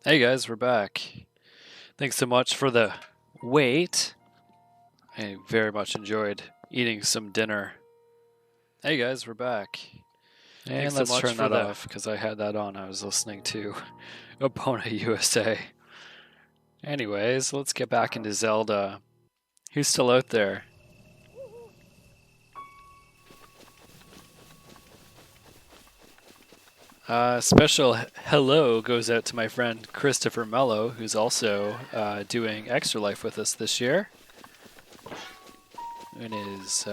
Hey guys, we're back. Thanks so much for the wait. I very much enjoyed eating some dinner. Hey guys, we're back. And Thanks let's so much turn for that off because I had that on. I was listening to Opponent USA. Anyways, let's get back into Zelda. Who's still out there? Special hello goes out to my friend Christopher Mello, who's also doing Extra Life with us this year. And is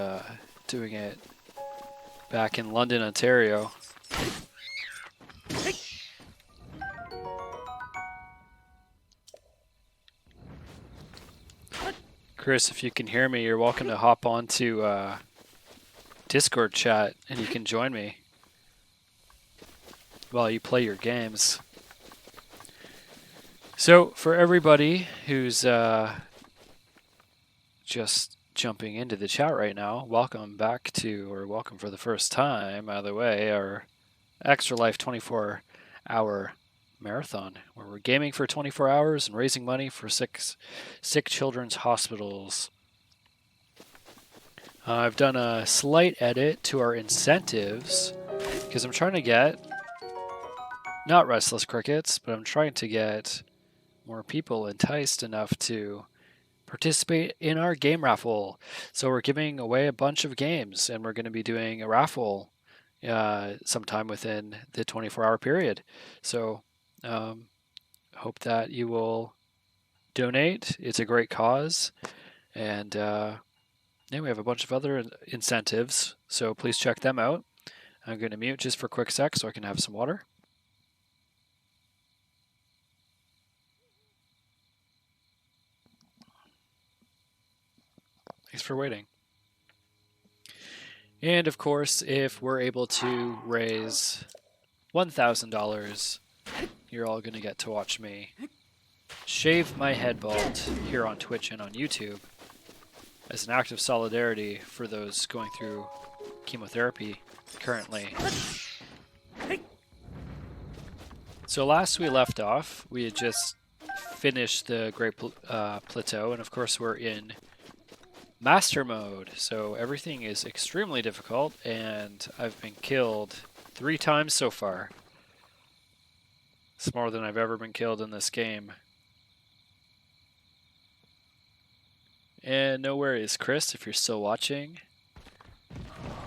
doing it back in London, Ontario. Chris, if you can hear me, you're welcome to hop on to Discord chat and you can join me while you play your games. So, for everybody who's just jumping into the chat right now, welcome back to, or welcome for the first time, either way, our Extra Life 24-hour marathon, where we're gaming for 24 hours and raising money for sick children's hospitals. I've done a slight edit to our incentives, because I'm trying to get, not Restless Crickets, but I'm trying to get more people enticed enough to participate in our game raffle. So we're giving away a bunch of games, and we're going to be doing a raffle sometime within the 24-hour period. So hope that you will donate. It's a great cause. And yeah, we have a bunch of other incentives, so please check them out. I'm going to mute just for a quick sec so I can have some water. Thanks for waiting. And of course, if we're able to raise $1,000, you're all going to get to watch me shave my head bald here on Twitch and on YouTube as an act of solidarity for those going through chemotherapy currently. So last we left off, we had just finished the Great Plateau, and of course we're in Master Mode, so everything is extremely difficult, and I've been killed 3 times so far. It's more than I've ever been killed in this game. And no worries, Chris, if you're still watching.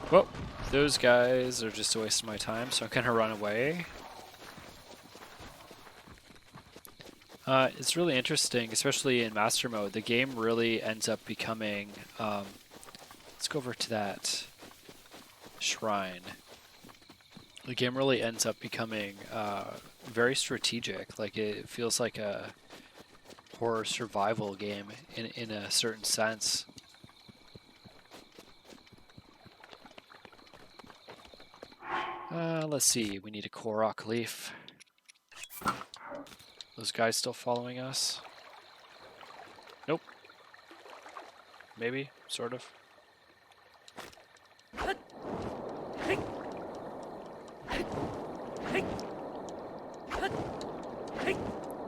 Whoa, those guys are just a waste of my time, so I'm gonna run away. It's really interesting, especially in Master Mode. The game really ends up becoming... let's go over to that shrine. The game really ends up becoming very strategic. Like, it feels like a horror survival game in a certain sense. Let's see, we need a Korok leaf. Those guys still following us? Nope. Maybe, sort of.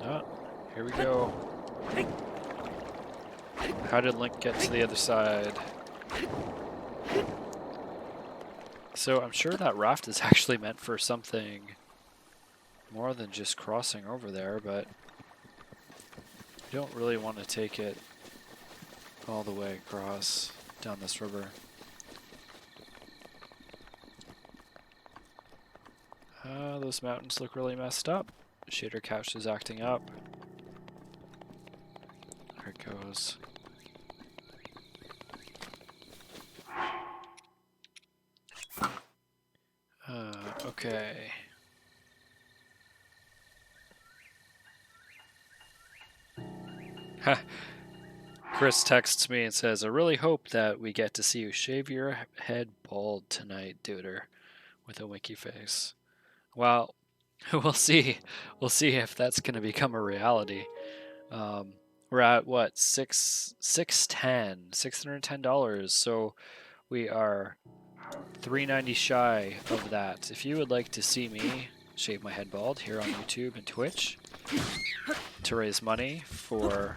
Oh, here we go. How did Link get to the other side? So I'm sure that raft is actually meant for something more than just crossing over there, but I don't really want to take it all the way across down this river. Those mountains look really messed up. Shader Couch is acting up. There it goes. Okay. Chris texts me and says, I really hope that we get to see you shave your head bald tonight, duder, with a winky face. Well, we'll see. We'll see if that's going to become a reality. We're at, what, $610. So we are $390 shy of that. If you would like to see me shave my head bald here on YouTube and Twitch to raise money for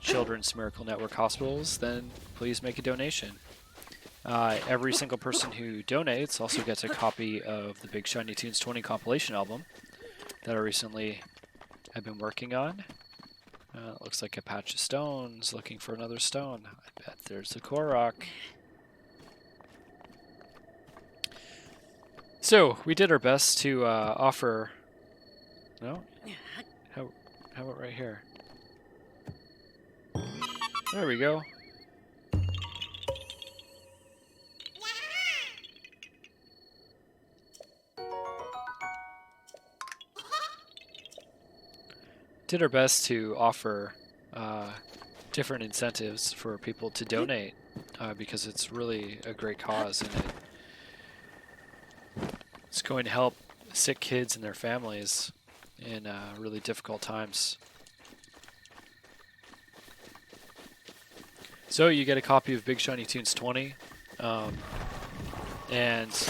Children's Miracle Network hospitals, then please make a donation. Every single person who donates also gets a copy of the Big Shiny Tunes 20 compilation album that I recently have been working on. It looks like a patch of stones, looking for another stone. I bet there's a Korok. So, we did our best to offer... No? How about right here? There we go. Did our best to offer different incentives for people to donate because it's really a great cause, and it's going to help sick kids and their families in really difficult times. So you get a copy of Big Shiny Tunes 20 and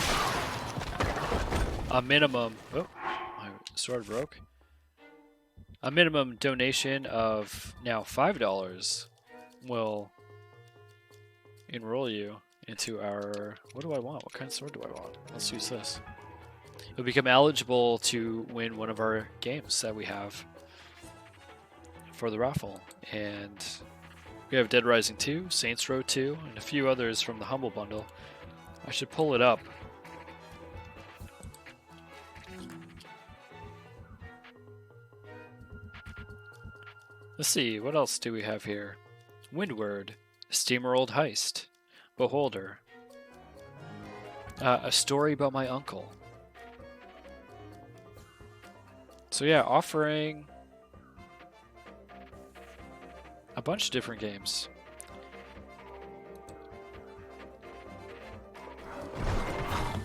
a minimum... Oh, my sword broke. A minimum donation of now $5 will enroll you into our... What do I want? What kind of sword do I want? Let's use this. You'll become eligible to win one of our games that we have for the raffle. And we have Dead Rising 2, Saints Row 2, and a few others from the Humble Bundle. I should pull it up. Let's see, what else do we have here? Windward, Steamworld Heist, Beholder, A Story About My Uncle. So yeah, offering a bunch of different games.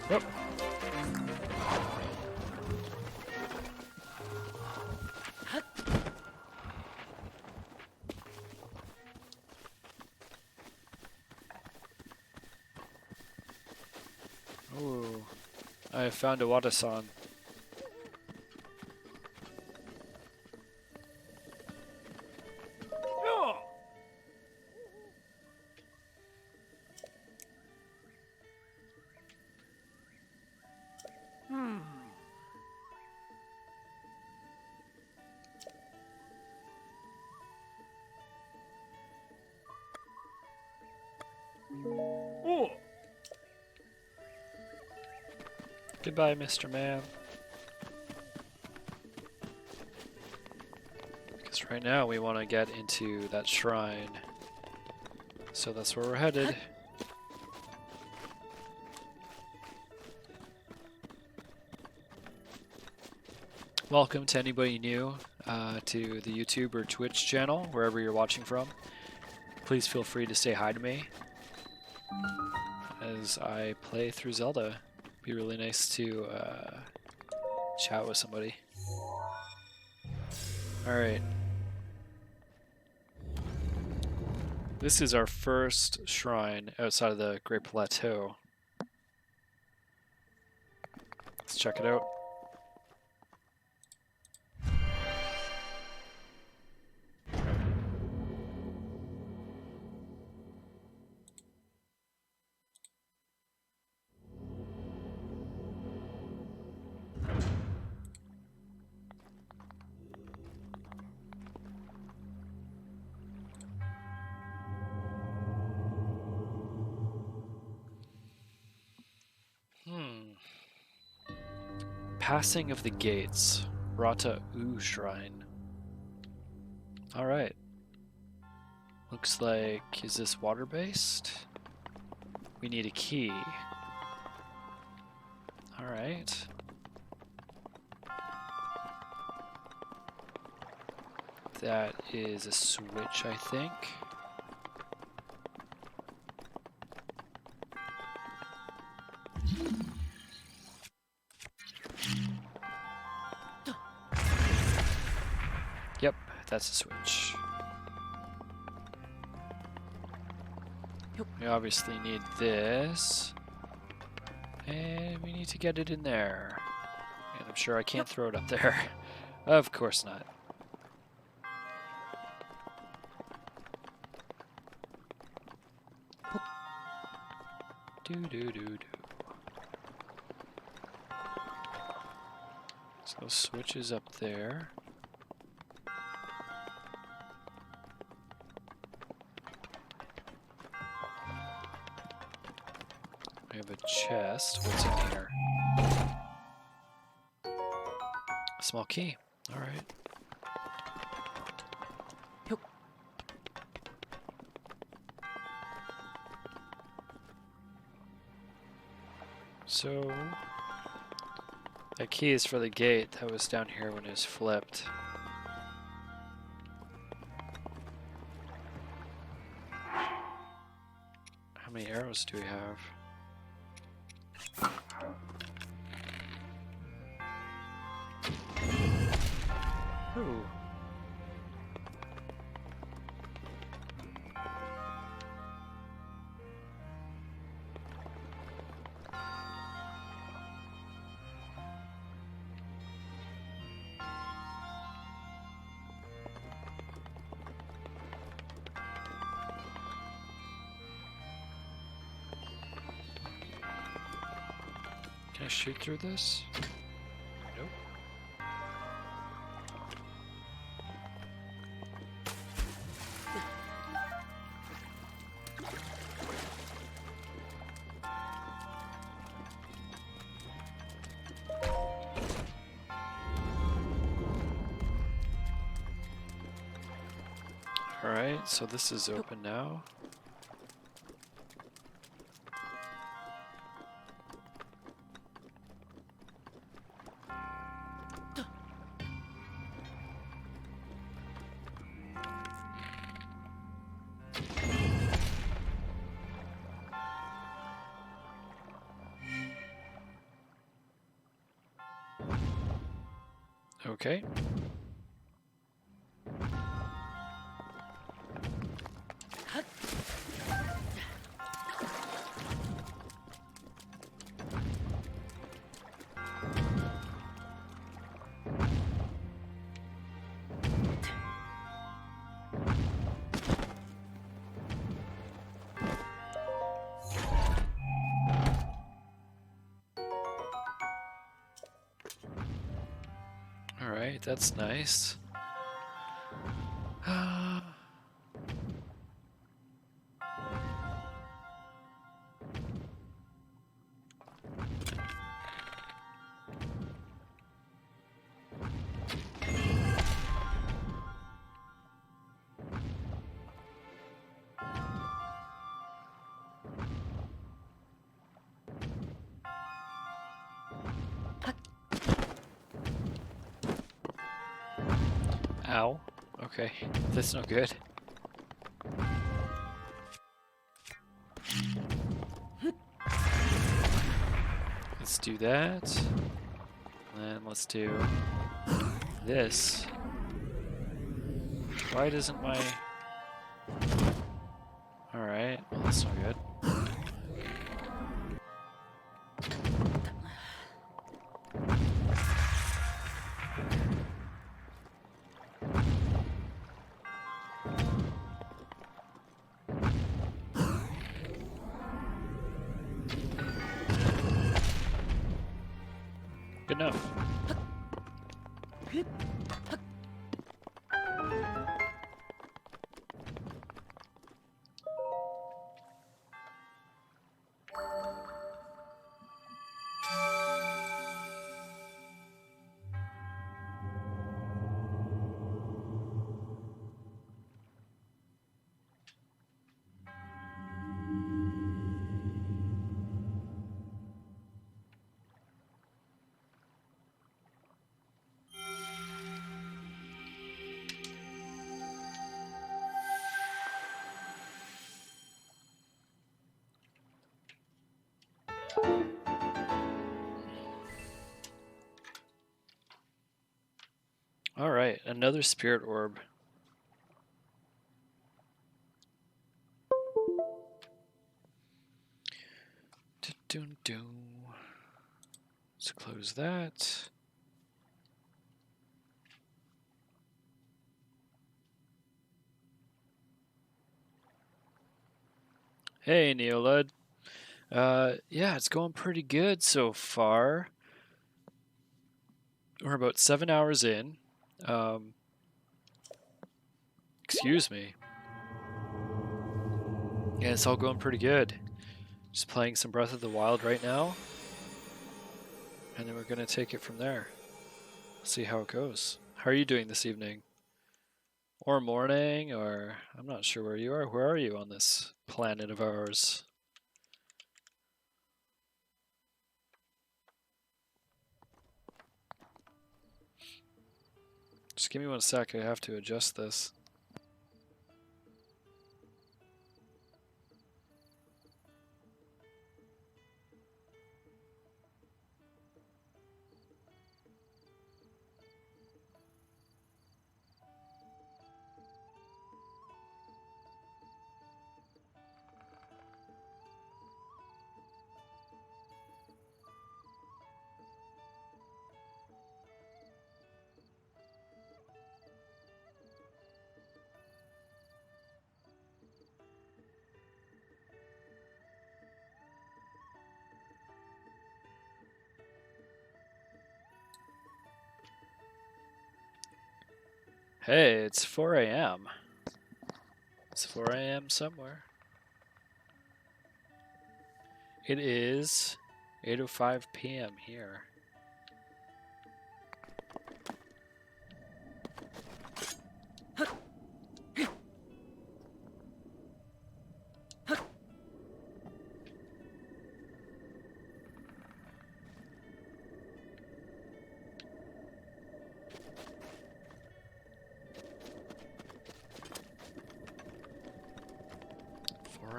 Yep. Ooh, I found a Watasan. Goodbye, Mr. Man. Because right now we want to get into that shrine. So that's where we're headed. Welcome to anybody new to the YouTube or Twitch channel, wherever you're watching from. Please feel free to say hi to me as I play through Zelda. Be really nice to chat with somebody. Alright. This is our first shrine outside of the Great Plateau. Let's check it out. Passing of the Gates, Rata U Shrine. Alright. Looks like, is this water-based? We need a key. Alright. That is a switch, I think. Yep, that's a switch. We obviously need this. And we need to get it in there. I'm sure I can't throw it up there. Of course not. Do. So switch is up there. We have a chest. What's in here? A small key. All right. So that key is for the gate that was down here when it was flipped. How many arrows do we have? Ooh. Can I shoot through this? Nope. Alright, so this is open now. Okay. Alright, that's nice. Ow. Okay, that's no good. Let's do that. And then let's do this. Why doesn't my... Alright, well that's not good. Good enough. Alright, another spirit orb. Let's close that. Hey, Neolud. Yeah, it's going pretty good so far. We're about 7 hours in. Excuse me. Yeah, it's all going pretty good. Just playing some Breath of the Wild right now. And then we're going to take it from there. See how it goes. How are you doing this evening? Or morning, or I'm not sure where you are. Where are you on this planet of ours? Just give me 1 sec. I have to adjust this. Hey, it's 4 a.m. It's 4 a.m. somewhere. It is 8:05 p.m. here.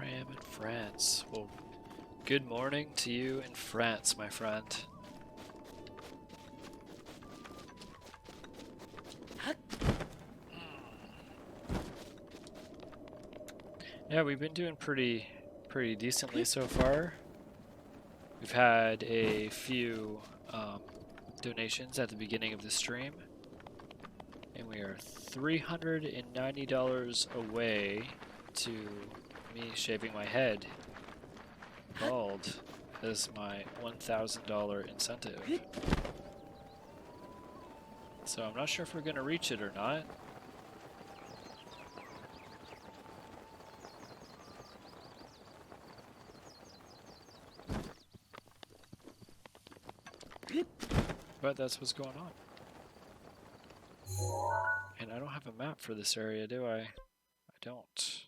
In France. Well, good morning to you in France, my friend. Yeah, we've been doing pretty decently so far. We've had a few donations at the beginning of the stream, and we are $390 away to me shaving my head bald as my $1,000 incentive. So I'm not sure if we're going to reach it or not. But that's what's going on. And I don't have a map for this area, do I? I don't.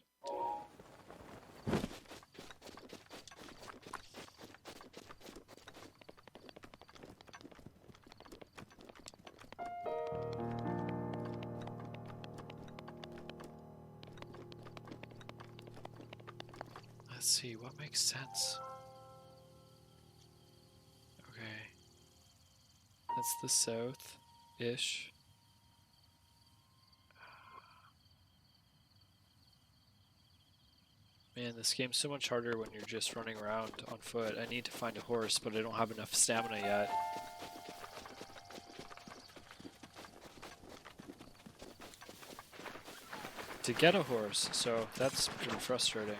Let's see, what makes sense? Okay. That's the south-ish. Man, this game's so much harder when you're just running around on foot. I need to find a horse, but I don't have enough stamina yet. To get a horse, so that's pretty frustrating.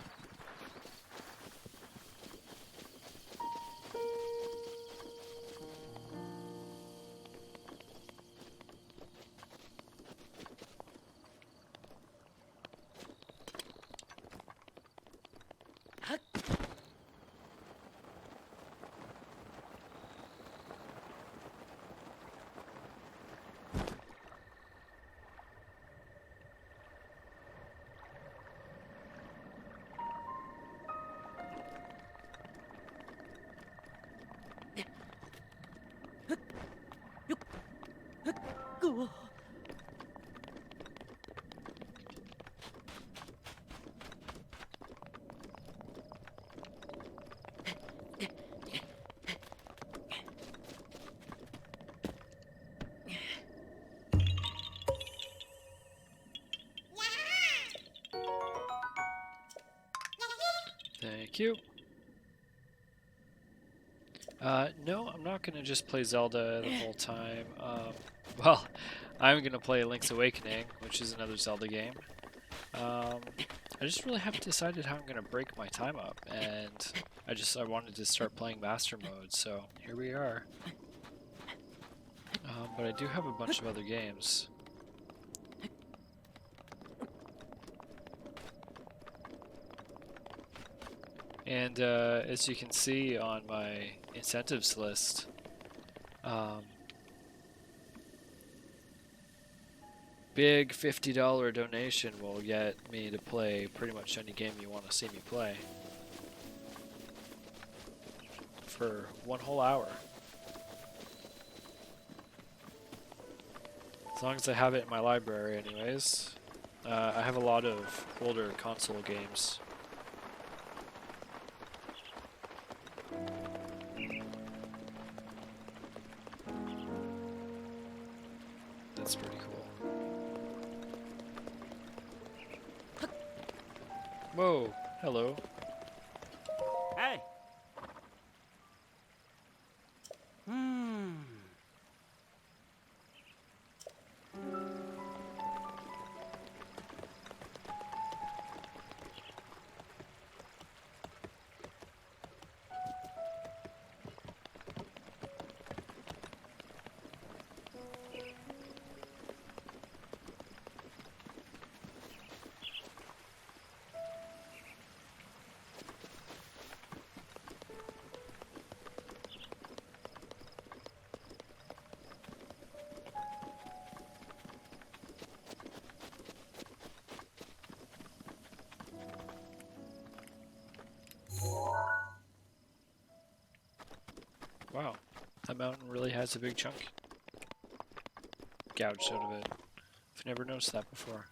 Thank you. No, I'm not going to just play Zelda the whole time. Well, I'm going to play Link's Awakening, which is another Zelda game. I just really haven't decided how I'm going to break my time up, and I wanted to start playing Master Mode, so here we are. But I do have a bunch of other games. And as you can see on my incentives list, big $50 donation will get me to play pretty much any game you want to see me play for 1 whole hour. As long as I have it in my library anyways. I have a lot of older console games. That's pretty cool. Whoa, hello. Hey. Wow, that mountain really has a big chunk gouged out of it. I've never noticed that before.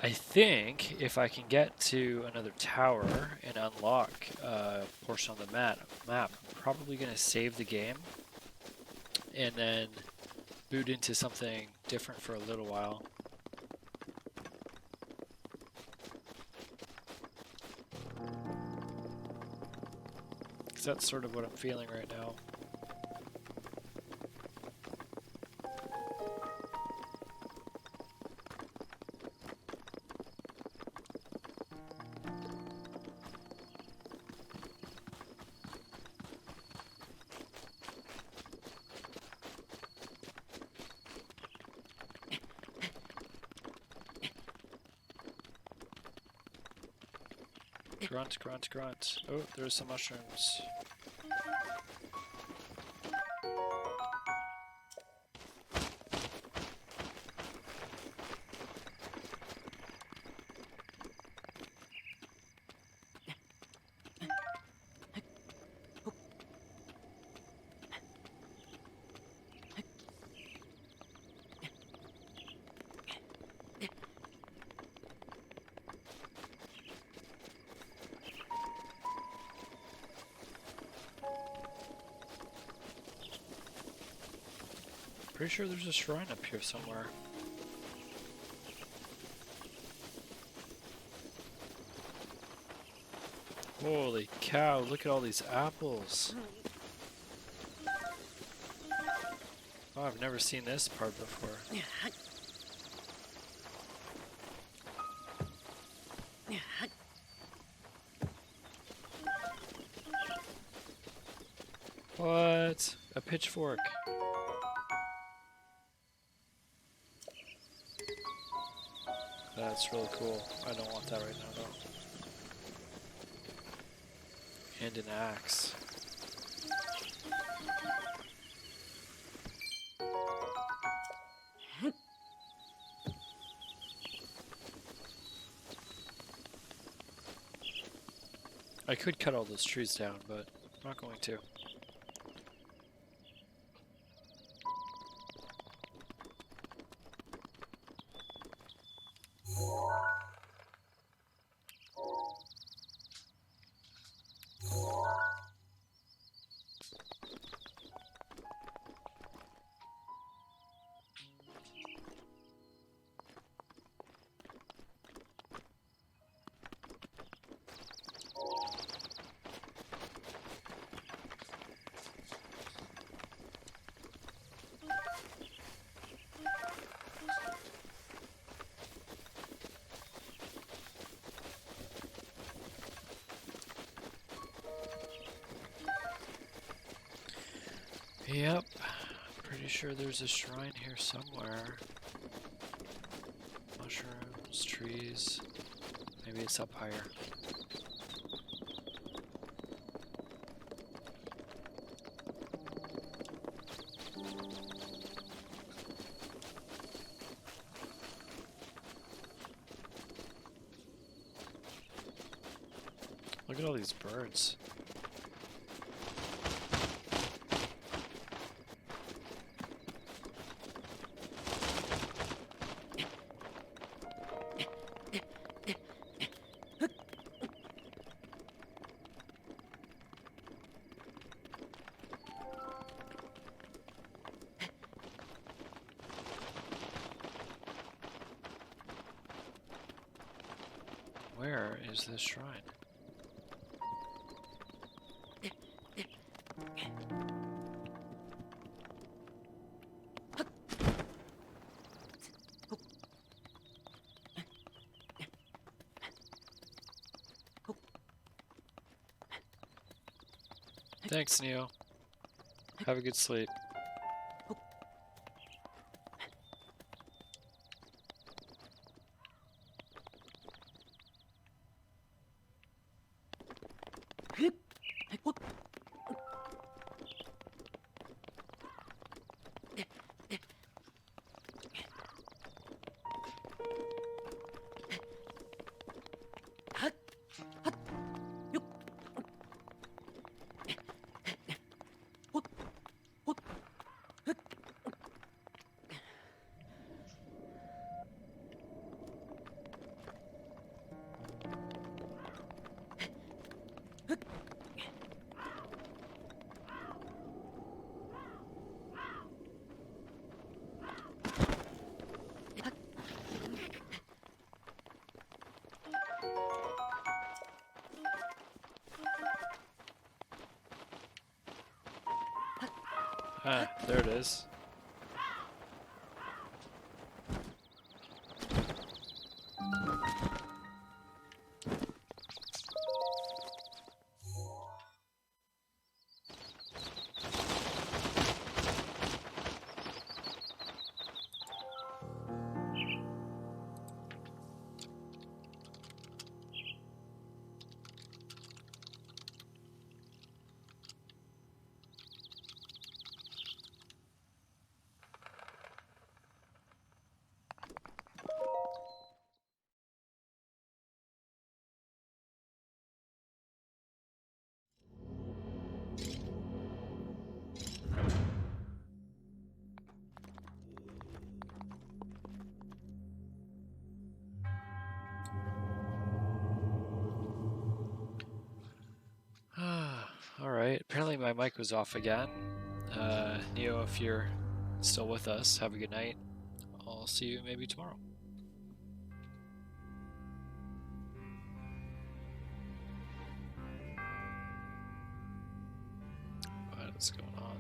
I think if I can get to another tower and unlock a portion of the map, I'm probably going to save the game and then boot into something different for a little while. Because that's sort of what I'm feeling right now. Grunt, grunt, grunt. Oh, there's some mushrooms. Pretty sure there's a shrine up here somewhere. Holy cow, look at all these apples. Oh, I've never seen this part before. What? A pitchfork. That's really cool. I don't want that right now though. And an axe. I could cut all those trees down, but I'm not going to. Yep. Pretty sure there's a shrine here somewhere. Mushrooms, trees. Maybe it's up higher. Look at all these birds. Where is this shrine? Thanks, Neo. Have a good sleep. Ah, there it is. Alright, apparently my mic was off again. Neo, if you're still with us, have a good night. I'll see you maybe tomorrow. What's going on?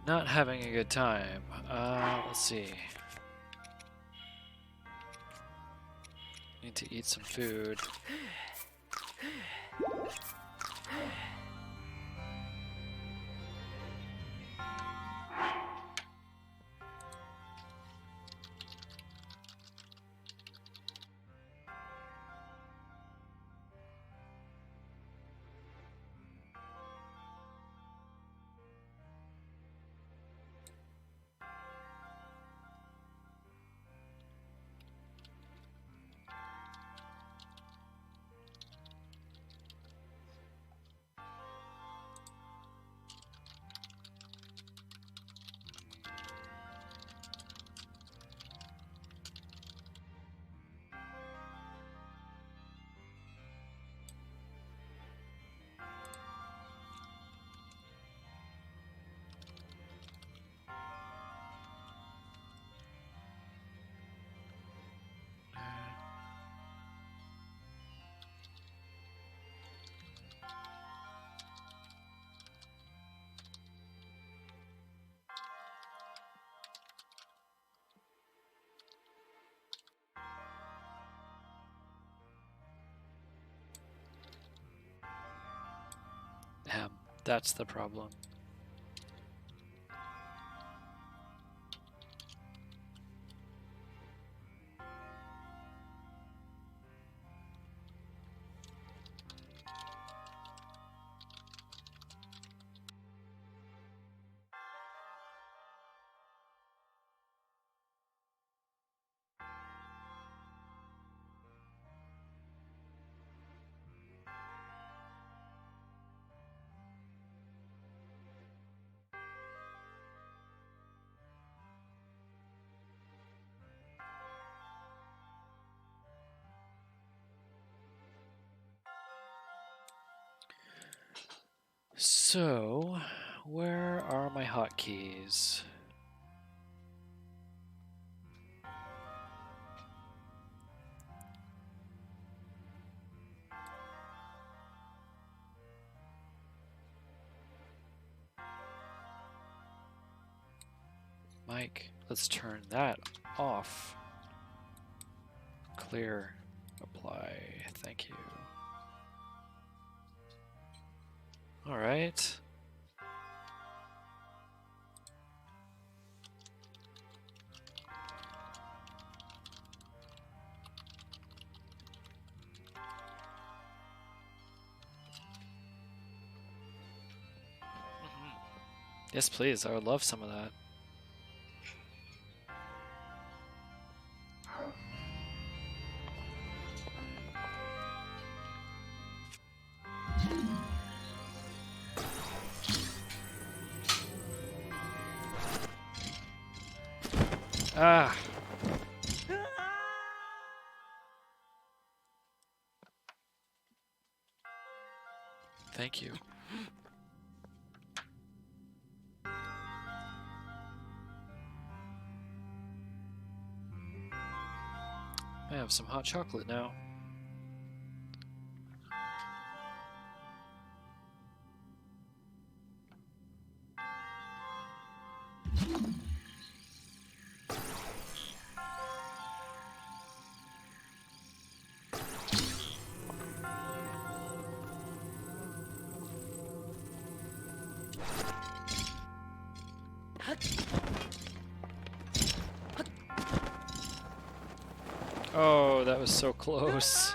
Not having a good time. Let's see. Need to eat some food. That's the problem. So, where are my hotkeys? Mike, let's turn that off. Clear, apply, thank you. All right. Yes, please. I would love some of that. Ah. Thank you. I have some hot chocolate now. Oh, that was so close.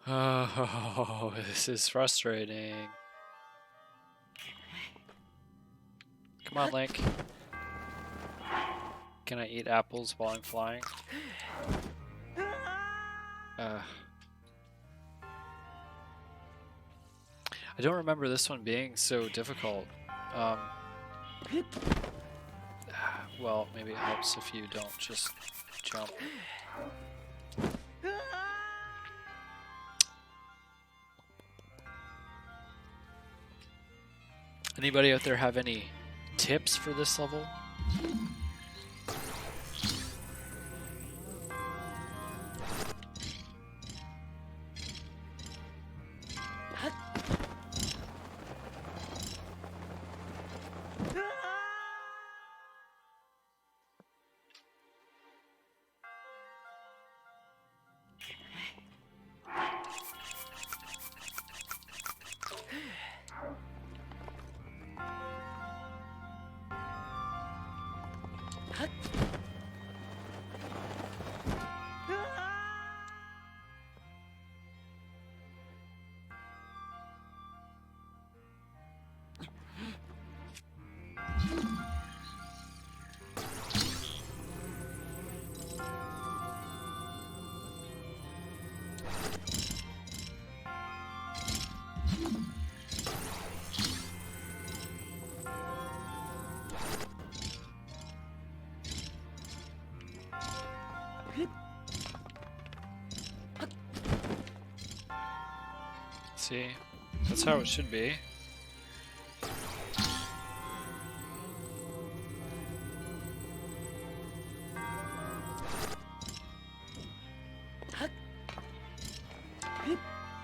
Oh, this is frustrating. Come on, Link. Can I eat apples while I'm flying? I don't remember this one being so difficult. Well, maybe it helps if you don't just jump. Anybody out there have any tips for this level? See, that's how it should be.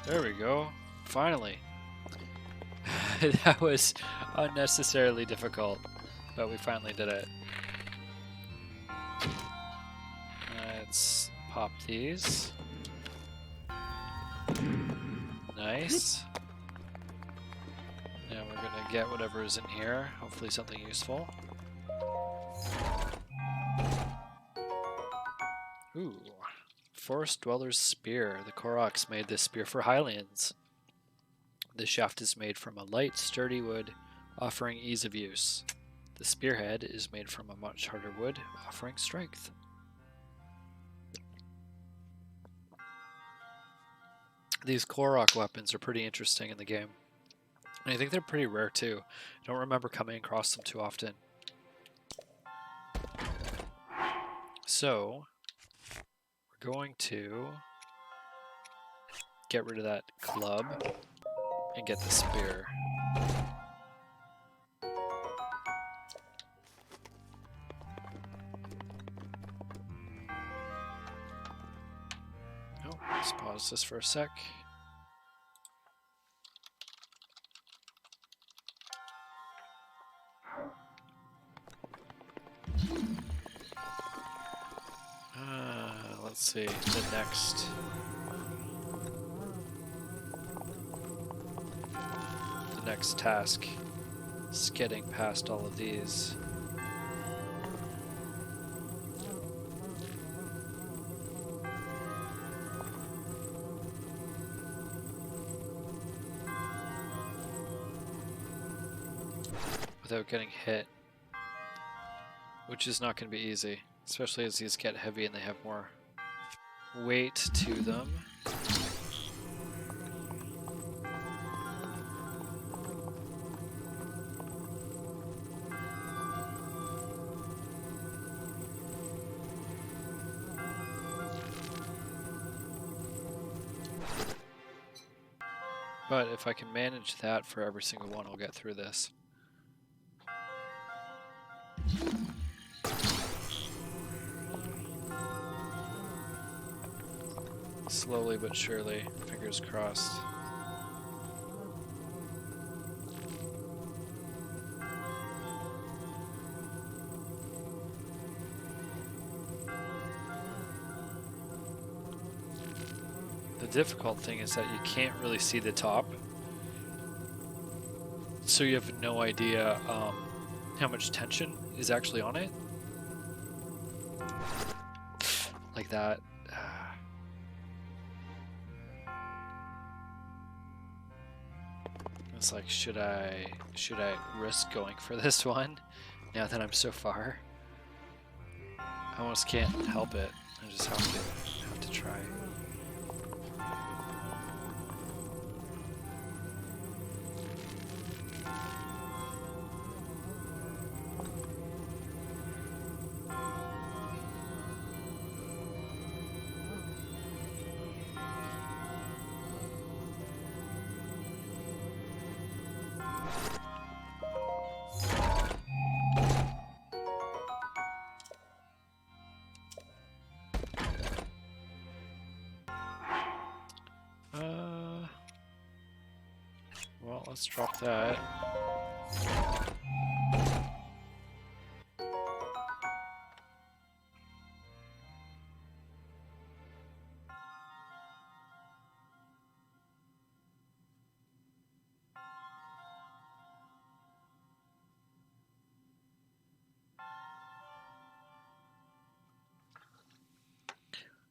There we go. Finally. That was unnecessarily difficult, but we finally did it. Let's pop these. Nice. Now we're gonna get whatever is in here, hopefully something useful. Ooh. Forest Dweller's Spear. The Koroks made this spear for Highlands. The shaft is made from a light, sturdy wood, offering ease of use. The spearhead is made from a much harder wood, offering strength. These Korok weapons are pretty interesting in the game. And I think they're pretty rare too. I don't remember coming across them too often. So, we're going to get rid of that club and get the spear. Oh, let's pause this for a sec. Let's see, the next task is getting past all of these. Without getting hit, which is not going to be easy, especially as these get heavy and they have more weight to them. But if I can manage that for every single one, I'll get through this. Slowly but surely, fingers crossed. The difficult thing is that you can't really see the top, so you have no idea how much tension is actually on it. Like that. It's like, should I risk going for this one now that I'm so far? I almost can't help it. I just have to try. Well, let's drop that.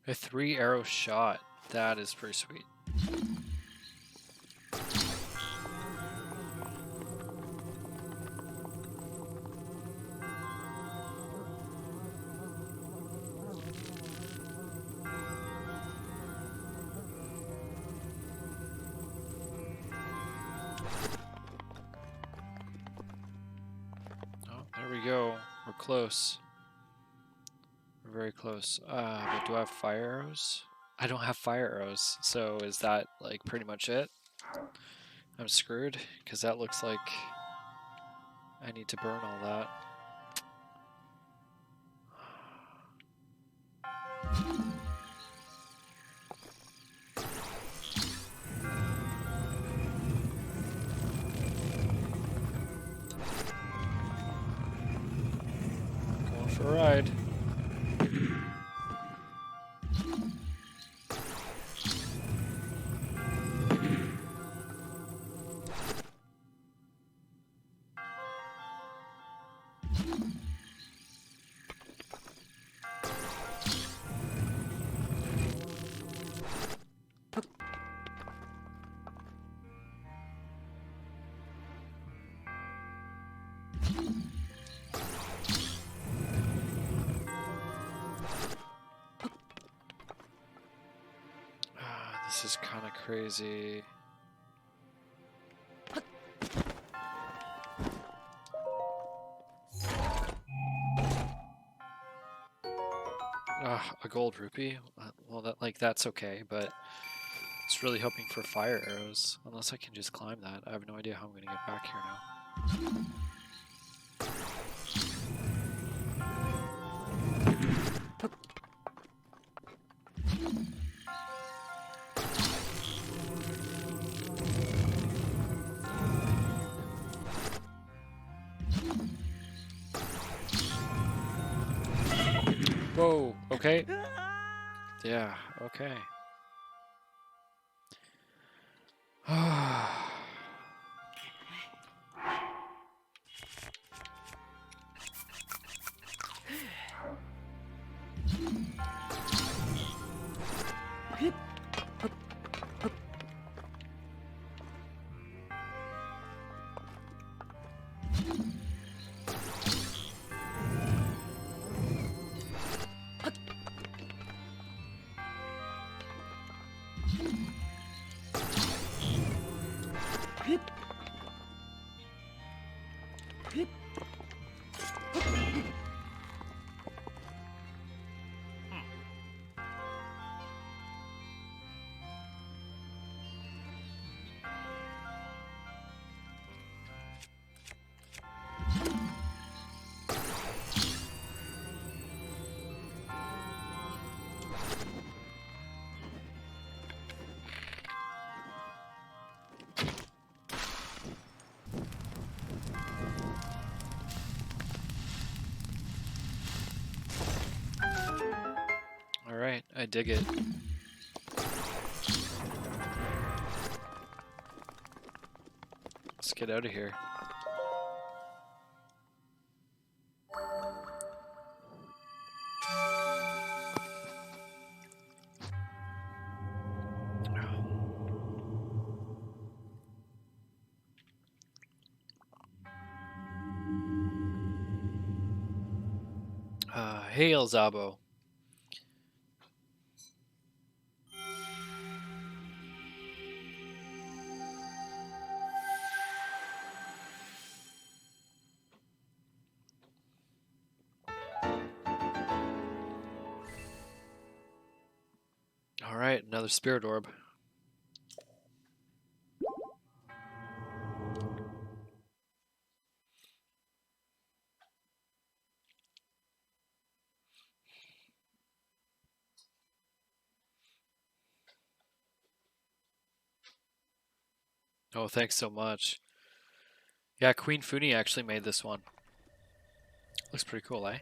A 3-arrow shot. That is pretty sweet. Oh, there we go. We're close. We're very close. But do I have fire arrows? I don't have fire arrows, so is that like pretty much it? I'm screwed, because that looks like I need to burn all that. Going for a ride. This is kind of crazy. A gold rupee? Well, that's okay, but it's really hoping for fire arrows. Unless I can just climb that. I have no idea how I'm going to get back here now. Whoa, okay. Yeah, okay. Alright, I dig it. Let's get out of here. Hey, El Zabo. All right, another spirit orb. Oh, thanks so much. Yeah, Queen Funi actually made this one. Looks pretty cool, eh?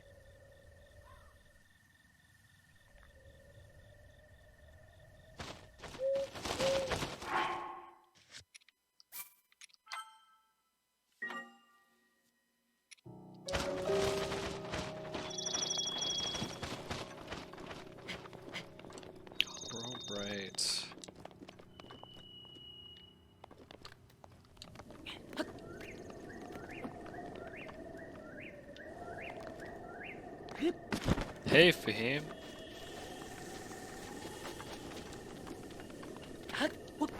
All right. Hey, Fahim. Look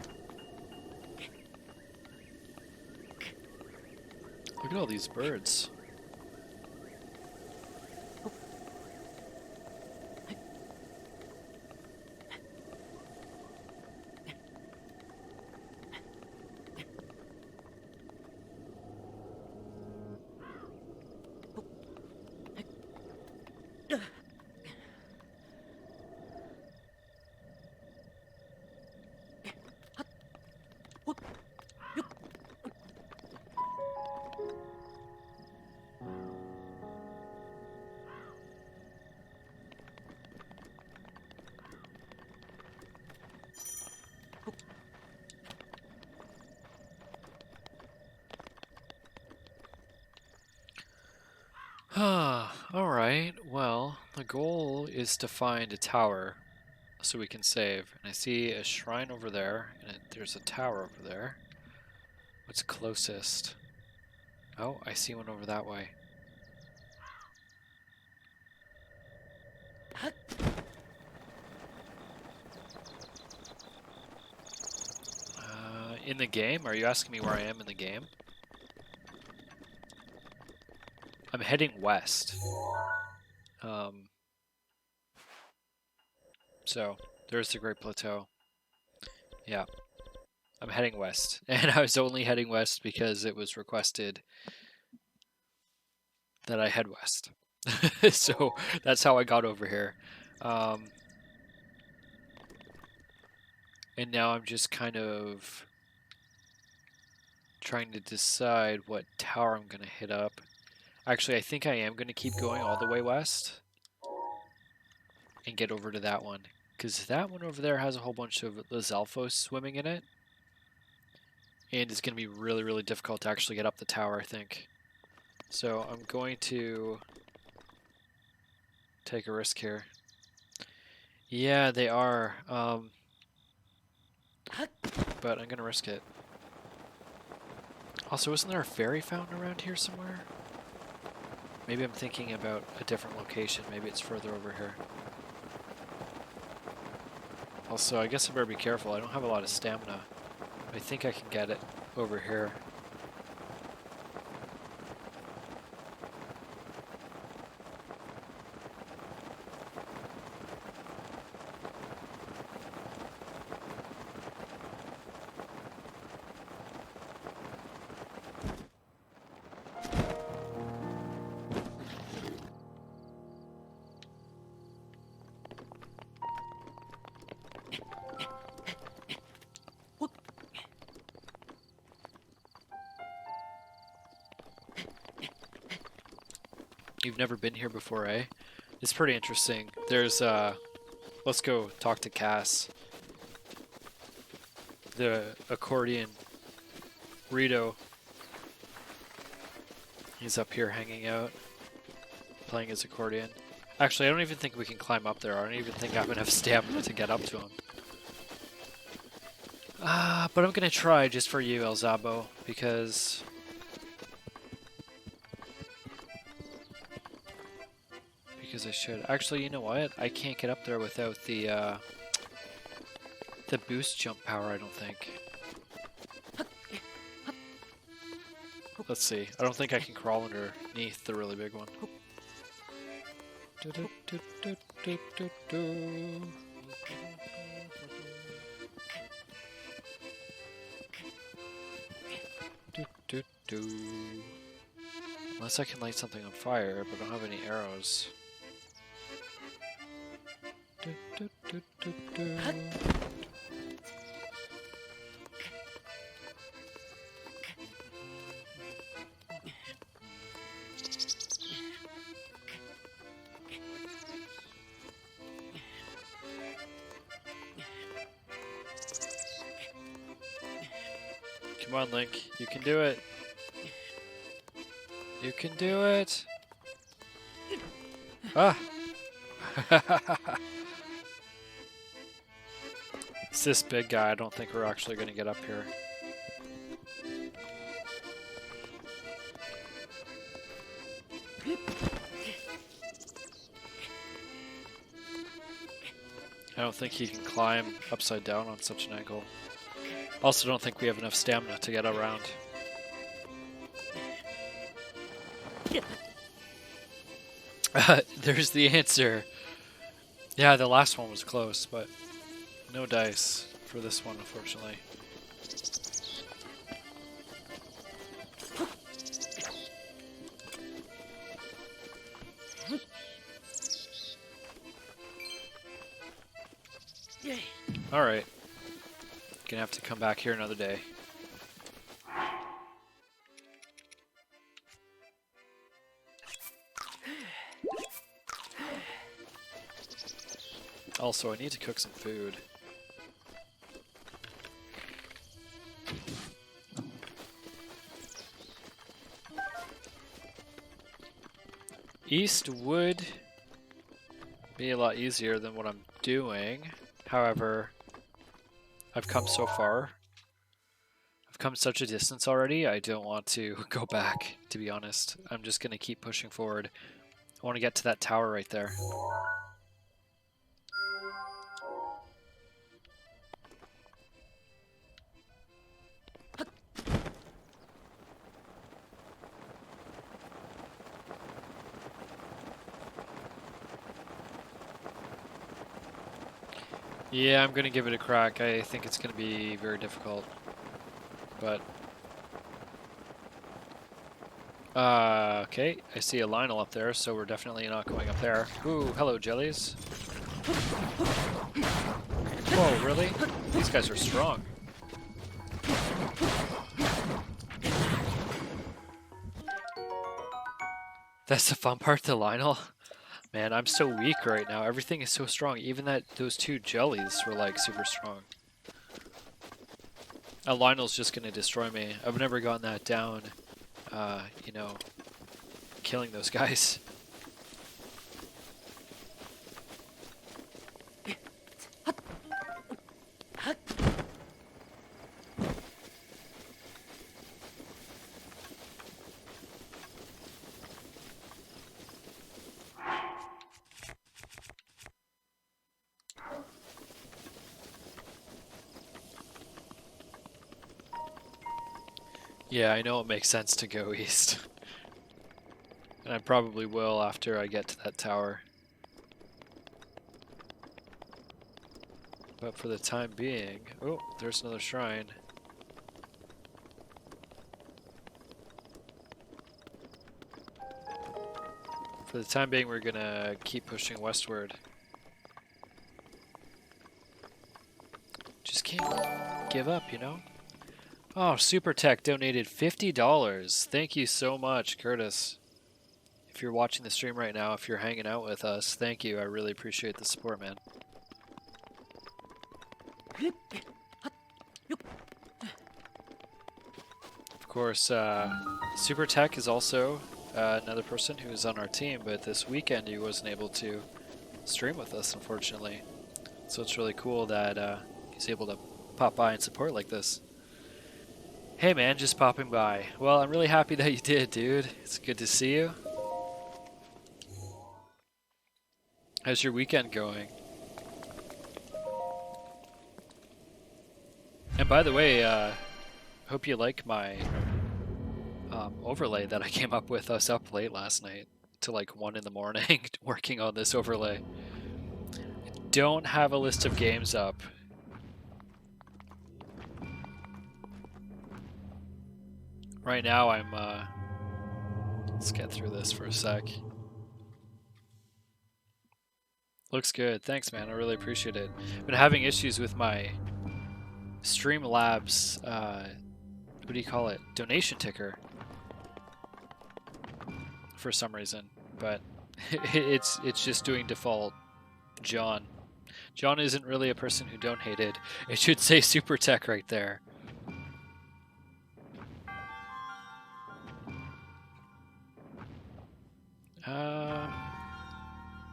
at all these birds. Alright, well, the goal is to find a tower so we can save. And I see a shrine over there, and there's a tower over there. What's closest? Oh, I see one over that way. In the game? Are you asking me where I am in the game? I'm heading west. So, there's the Great Plateau. Yeah. I'm heading west. And I was only heading west because it was requested that I head west. So, that's how I got over here. And now I'm just kind of trying to decide what tower I'm going to hit up. Actually, I think I am going to keep going all the way west and get over to that one. Because that one over there has a whole bunch of Lizalfos swimming in it. And it's going to be really, really difficult to actually get up the tower, I think. So I'm going to take a risk here. Yeah, they are. But I'm going to risk it. Also, isn't there a fairy fountain around here somewhere? Maybe I'm thinking about a different location. Maybe it's further over here. Also, I guess I better be careful. I don't have a lot of stamina. I think I can get it over here. You've never been here before, eh? It's pretty interesting. There's, let's go talk to Cass. The accordion Rito. He's up here hanging out, playing his accordion. Actually, I don't even think we can climb up there. I don't even think I have enough stamina to get up to him. But I'm gonna try just for you, El Zabo, because because I should. Actually, you know what? I can't get up there without the boost jump power, I don't think. Let's see. I don't think I can crawl underneath the really big one. Unless I can light something on fire, but I don't have any arrows. Come on, Link. You can do it. You can do it. Ah. It's this big guy. I don't think we're actually going to get up here. I don't think he can climb upside down on such an angle. Also don't think we have enough stamina to get around. There's the answer. Yeah, the last one was close, but no dice for this one, unfortunately. Alright. Gonna have to come back here another day. Also, I need to cook some food. East would be a lot easier than what I'm doing. However, I've come so far. I've come such a distance already, I don't want to go back, to be honest. I'm just going to keep pushing forward. I want to get to that tower right there. Yeah, I'm going to give it a crack. I think it's going to be very difficult. But... okay, I see a Lionel up there, so we're definitely not going up there. Ooh, hello, jellies. Whoa, really? These guys are strong. That's the fun part, the Lionel. Man, I'm so weak right now. Everything is so strong. Even those two jellies were like super strong. Lionel's just gonna destroy me. I've never gotten that down, you know, killing those guys. Yeah, I know it makes sense to go east. And I probably will after I get to that tower. But for the time being... Oh, there's another shrine. For the time being, we're gonna keep pushing westward. Just can't give up, you know? Oh, Super Tech donated $50. Thank you so much, Curtis. If you're watching the stream right now, if you're hanging out with us, thank you. I really appreciate the support, man. Of course, Super Tech is also another person who is on our team, but this weekend he wasn't able to stream with us, unfortunately. So it's really cool that he's able to pop by and support like this. Hey man, just popping by. Well, I'm really happy that you did, dude. It's good to see you. How's your weekend going? And by the way, hope you like my overlay that I came up with. I was up late last night to like 1 in the morning working on this overlay. I don't have a list of games up. Right now I'm, let's get through this for a sec. Looks good. Thanks, man. I really appreciate it. Been having issues with my Streamlabs, what do you call it? Donation ticker. For some reason, but it's just doing default John. John isn't really a person who donated. It should say Super Tech right there.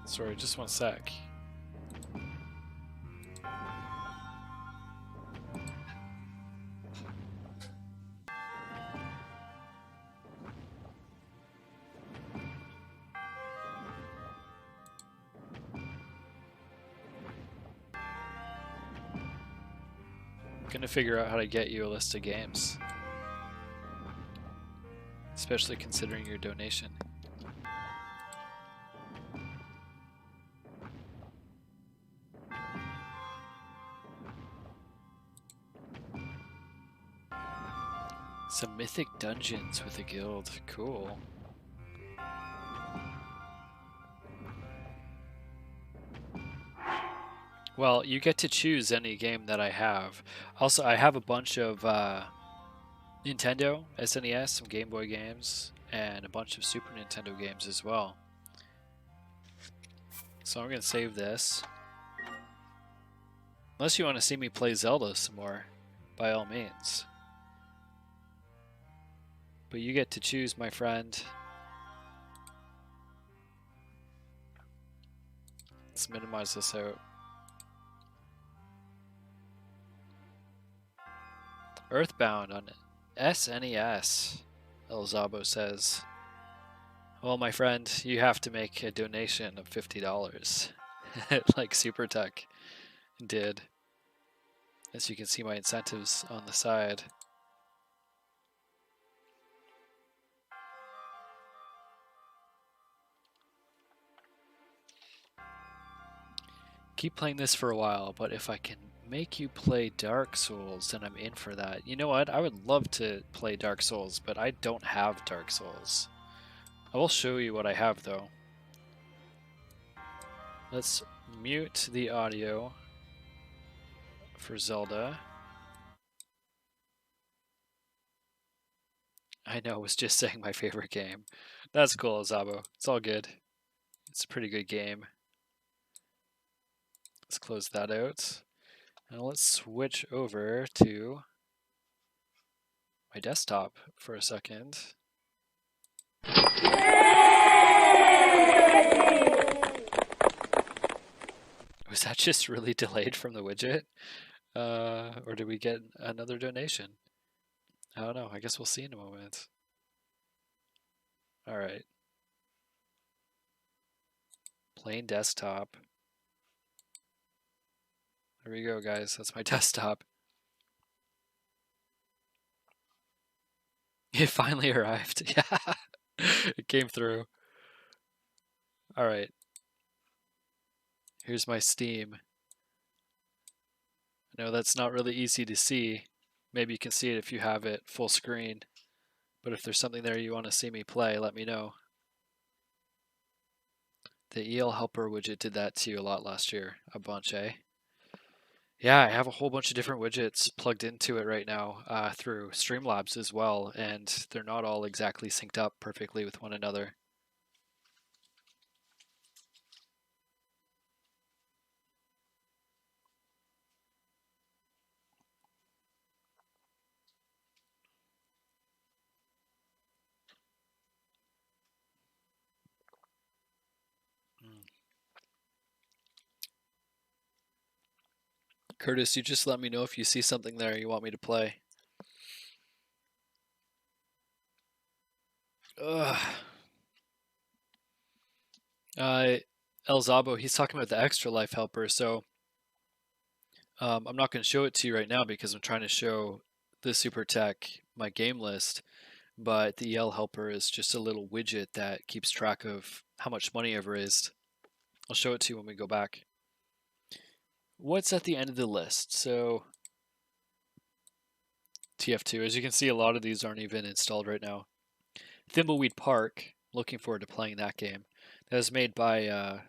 Sorry, just one sec. Gonna figure out how to get you a list of games, especially considering your donation. Some mythic dungeons with a guild. Cool. Well, you get to choose any game that I have. Also, I have a bunch of Nintendo, SNES, some Game Boy games, and a bunch of Super Nintendo games as well. So I'm going to save this. Unless you want to see me play Zelda some more, by all means. But you get to choose, my friend. Let's minimize this out. Earthbound on SNES, El Zabo says. Well, my friend, you have to make a donation of $50, like Super Tech did. As you can see my incentives on the side. Keep playing this for a while, but if I can make you play Dark Souls, then I'm in for that. You know what? I would love to play Dark Souls, but I don't have Dark Souls. I will show you what I have, though. Let's mute the audio for Zelda. I know, I was just saying my favorite game. That's cool, Zabo. It's all good. It's a pretty good game. Let's close that out. Now let's switch over to my desktop for a second. Was that just really delayed from the widget? Or did we get another donation? I don't know. I guess we'll see in a moment. All right. Plain desktop. There we go, guys. That's my desktop. It finally arrived. Yeah. It came through. All right. Here's my Steam. I know that's not really easy to see. Maybe you can see it if you have it full screen. But if there's something there you want to see me play, let me know. The EL Helper widget did that to you a lot last year. A bunch, eh? Yeah, I have a whole bunch of different widgets plugged into it right now through Streamlabs as well, and they're not all exactly synced up perfectly with one another. Curtis, you just let me know if you see something there you want me to play. Ugh. El Zabo, he's talking about the extra life helper. So I'm not going to show it to you right now because I'm trying to show the Super Tech my game list. But the EL helper is just a little widget that keeps track of how much money I've raised. I'll show it to you when we go back. What's at the end of the list? So TF2, as you can see, a lot of these aren't even installed right now. Thimbleweed Park, looking forward to playing that game. That was made by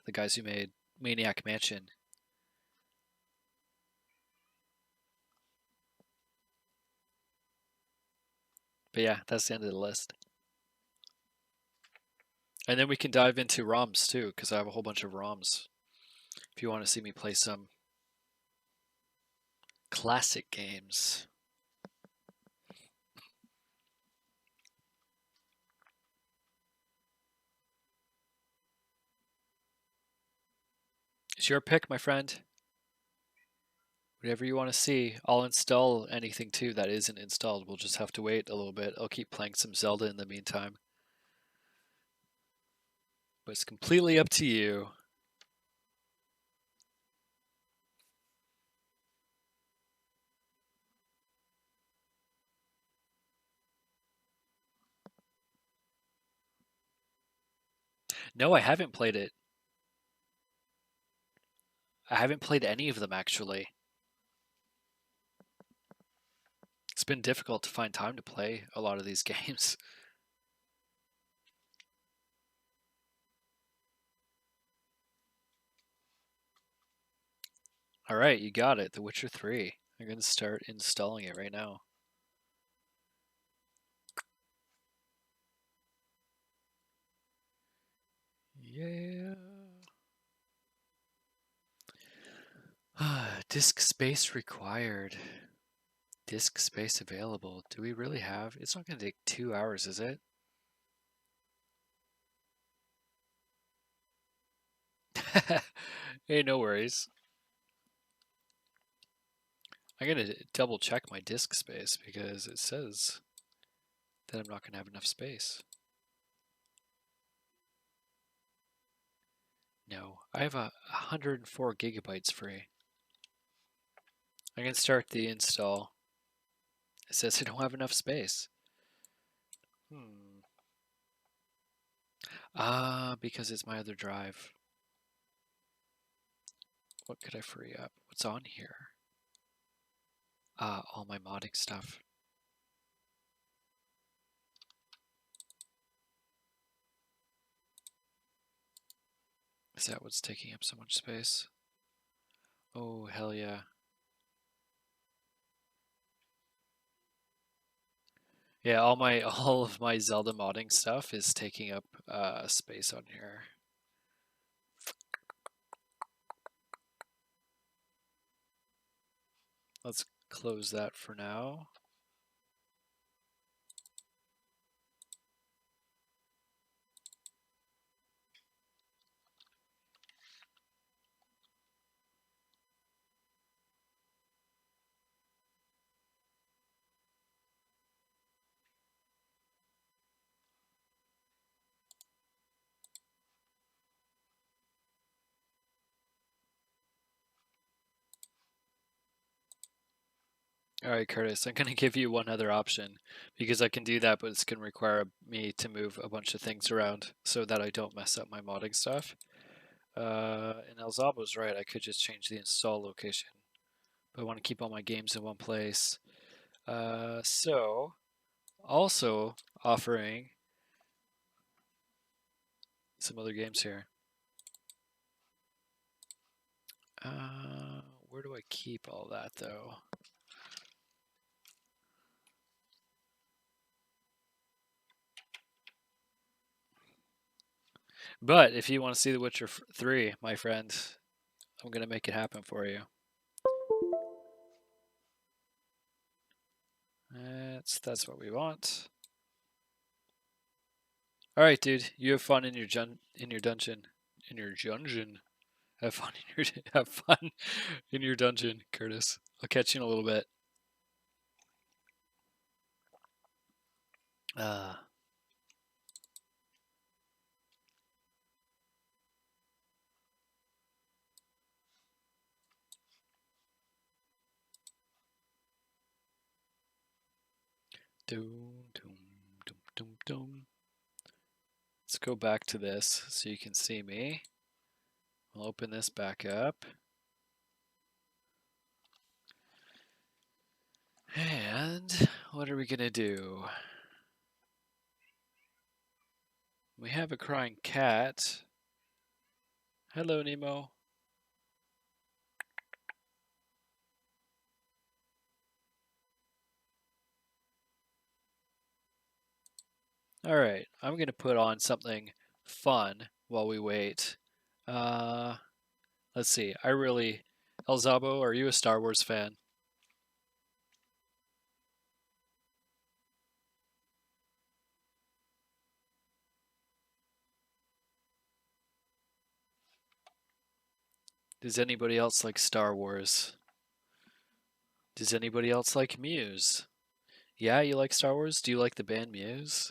the guys who made Maniac Mansion. But yeah, that's the end of the list. And then we can dive into ROMs too, because I have a whole bunch of ROMs. If you want to see me play some classic games. It's your pick, my friend. Whatever you want to see. I'll install anything too that isn't installed. We'll just have to wait a little bit. I'll keep playing some Zelda in the meantime. But it's completely up to you. No, I haven't played it. I haven't played any of them actually. It's been difficult to find time to play a lot of these games. All right, you got it. The Witcher 3. I'm going to start installing it right now. Yeah. Disk space required. Disk space available. Do we really have? It's not going to take 2 hours, is it? Hey, no worries. I'm going to double check my disk space because it says that I'm not going to have enough space. No, I have 104 gigabytes free. I can start the install. It says I don't have enough space. Because it's my other drive. What could I free up? What's on here? All my modding stuff. Is that what's taking up so much space? Oh, hell yeah. Yeah, all of my Zelda modding stuff is taking up space on here. Let's close that for now. All right, Curtis, I'm going to give you one other option because I can do that, but it's going to require me to move a bunch of things around so that I don't mess up my modding stuff. And El Zabo's right, I could just change the install location, but I want to keep all my games in one place. So, also offering some other games here. Where do I keep all that though? But if you want to see The Witcher 3, my friend, I'm going to make it happen for you. That's what we want. All right, dude. You have fun in your dungeon. In your dungeon. Have fun in your dungeon, Curtis. I'll catch you in a little bit. Doom, doom, doom, doom, doom. Let's go back to this so you can see me. We'll open this back up. And what are we going to do? We have a crying cat. Hello, Nemo. All right, I'm going to put on something fun while we wait. Let's see. El Zabo, are you a Star Wars fan? Does anybody else like Star Wars? Does anybody else like Muse? Yeah, you like Star Wars? Do you like the band Muse?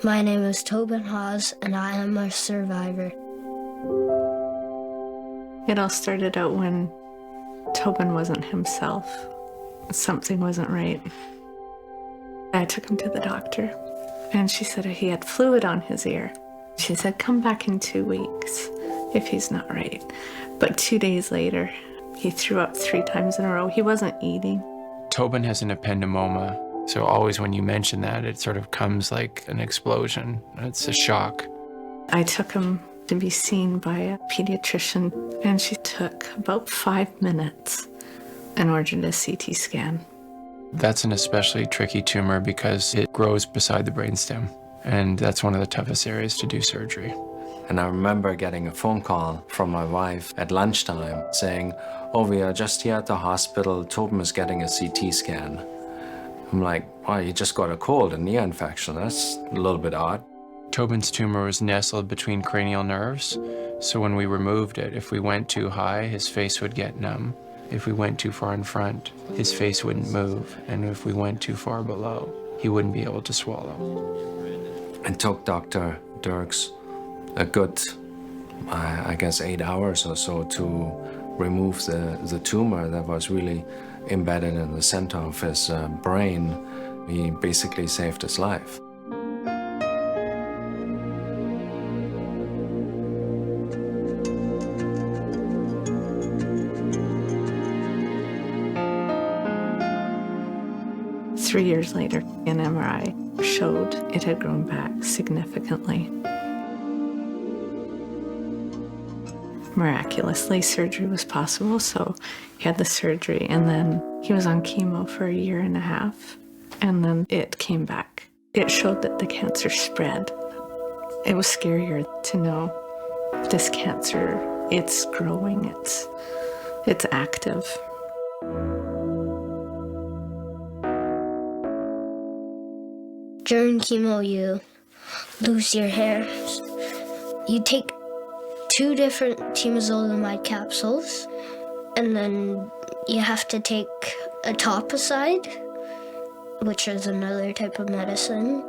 My name is Tobin Hawes, and I am a survivor. It all started out when Tobin wasn't himself. Something wasn't right. I took him to the doctor, and she said he had fluid on his ear. She said, come back in 2 weeks if he's not right. But 2 days later, he threw up 3 times in a row. He wasn't eating. Tobin has an ependymoma, so always when you mention that, it sort of comes like an explosion. It's a shock. I took him to be seen by a pediatrician, and she took about 5 minutes and ordered a CT scan. That's an especially tricky tumor because it grows beside the brainstem, and that's one of the toughest areas to do surgery. And I remember getting a phone call from my wife at lunchtime saying, oh, we are just here at the hospital, Tobin is getting a CT scan. I'm like, oh, you just got a cold, an ear infection, that's a little bit odd. Tobin's tumor was nestled between cranial nerves, so when we removed it, if we went too high, his face would get numb. If we went too far in front, his face wouldn't move, and if we went too far below, he wouldn't be able to swallow. It took Dr. Dirks a good, I guess, 8 hours or so to remove the tumor that was really embedded in the center of his brain. He basically saved his life. Three years later, an MRI showed it had grown back significantly. Miraculously, surgery was possible, so he had the surgery, and then he was on chemo for 1.5 years, and then it came back. It showed that the cancer spread. It was scarier to know this cancer, it's growing, it's active. During chemo, you lose your hairs. You take 2 different temozolomide capsules, and then you have to take etoposide, which is another type of medicine,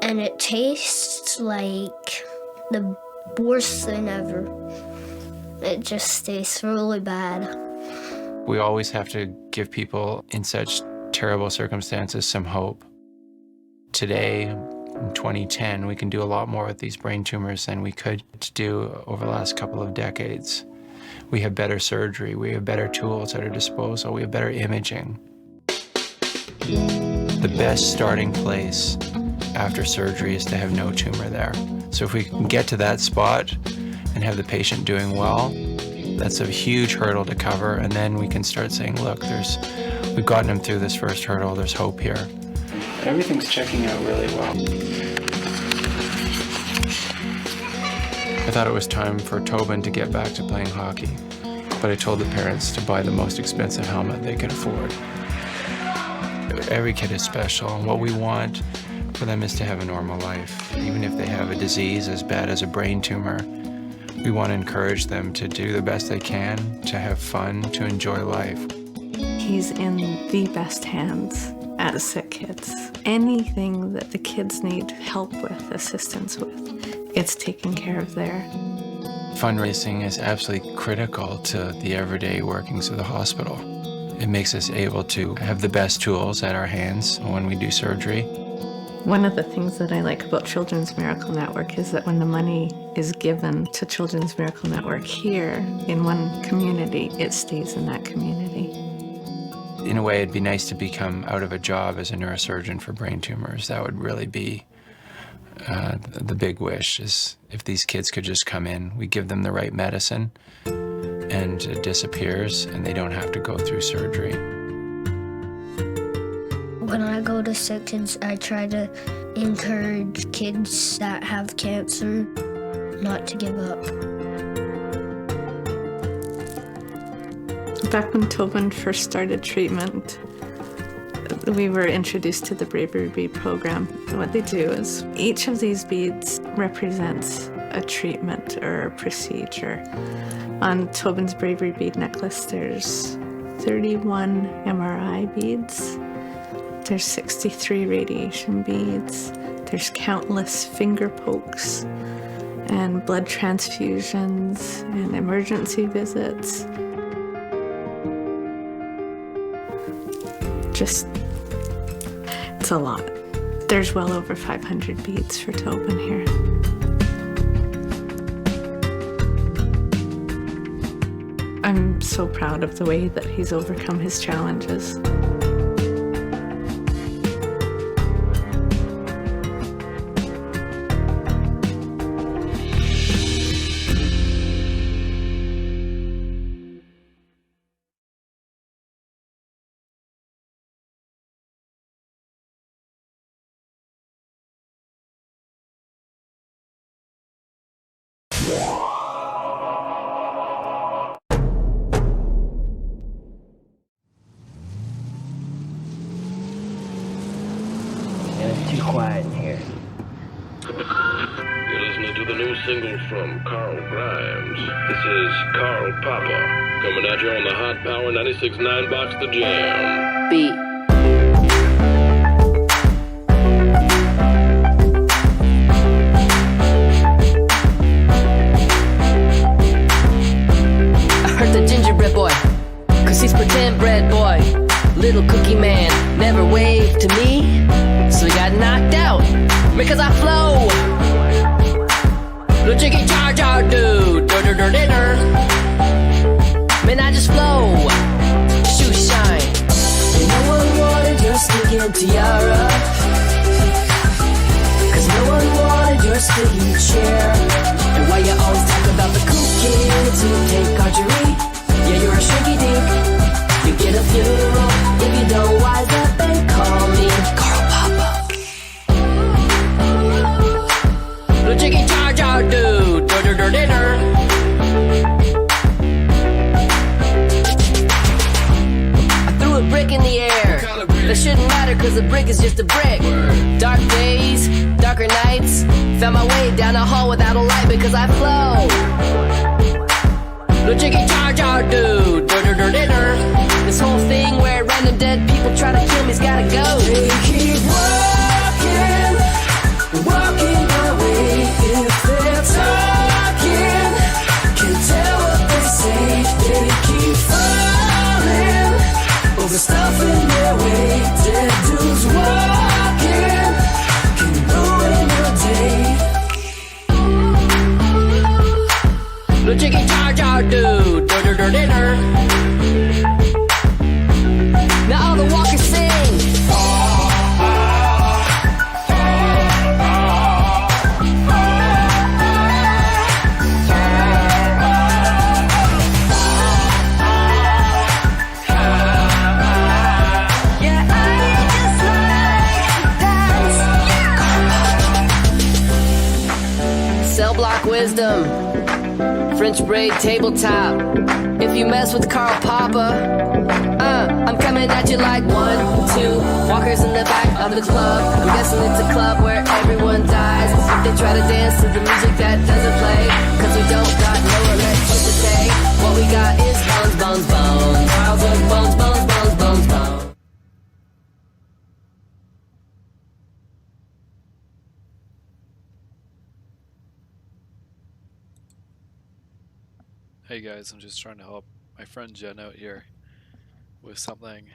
and it tastes like the worst thing ever. It just tastes really bad. We always have to give people in such terrible circumstances some hope. Today, in 2010, we can do a lot more with these brain tumors than we could do over the last couple of decades. We have better surgery, we have better tools at our disposal, we have better imaging. The best starting place after surgery is to have no tumor there. So if we can get to that spot and have the patient doing well, that's a huge hurdle to cover, and then we can start saying, look, we've gotten him through this first hurdle, there's hope here. Everything's checking out really well. I thought it was time for Tobin to get back to playing hockey, but I told the parents to buy the most expensive helmet they could afford. Every kid is special, and what we want for them is to have a normal life. Even if they have a disease as bad as a brain tumor, we want to encourage them to do the best they can, to have fun, to enjoy life. He's in the best hands at Sick Kids. Anything that the kids need help with, assistance with, it's taken care of there. Fundraising is absolutely critical to the everyday workings of the hospital. It makes us able to have the best tools at our hands when we do surgery. One of the things that I like about Children's Miracle Network is that when the money is given to Children's Miracle Network here in one community, it stays in that community. In a way, it'd be nice to become out of a job as a neurosurgeon for brain tumors. That would really be the big wish, is if these kids could just come in, we give them the right medicine, and it disappears, and they don't have to go through surgery. When I go to Sick Kids, I try to encourage kids that have cancer not to give up. Back when Tobin first started treatment, we were introduced to the Bravery Bead program. What they do is each of these beads represents a treatment or a procedure. On Tobin's Bravery Bead necklace, there's 31 MRI beads. There's 63 radiation beads. There's countless finger pokes and blood transfusions and emergency visits. Just, it's a lot. There's well over 500 beads for Tobin here. I'm so proud of the way that he's overcome his challenges. It's too quiet in here. You're listening to the new single from Carl Grimes. This is Carl Papa, coming at you on the Hot Power 96.9 Box The Jam. Beat. I heard the gingerbread boy, cause he's pretend bread boy. Little cookie man never waved to me, so he got knocked out because I flow. Little jiggy jar jar dude, dinner. Man, I just flow, shoe shine. And no one wanted your stinking tiara, cause no one wanted your stinking chair. And why you always talk about the cool kids who take archery? Yeah, you're a shrinky dink. You get a funeral if you don't wise up and call me Carl Papa. Little jiggy jar jar dude, dinner. I threw a brick in the air. That shouldn't matter cause a brick is just a brick. Dark days, darker nights. Found my way down the hall without a light because I flow. Little jiggy jar jar dude, dinner. This whole thing where random dead people try to kill me's gotta go. They keep walking, walking my way. If they're talking, can't tell what they say. They keep falling over stuff in their way. Dead dudes walking can ruin your day. Little jiggy jar jar dude, dinner. Now all the walkers sing. Yeah, I just like that. Cell block wisdom, French braid tabletop. If you mess with Carl Papa, I'm coming at you like 1, 2 walkers in the back of the club. I'm guessing it's a club where everyone dies. If they try to dance to the music that doesn't play, cause we don't got no electricity. What we got is bones, bones, bones. Piles of bones, bones, bones, bones, bones. Hey guys, I'm just trying to help my friend Jen out here with something,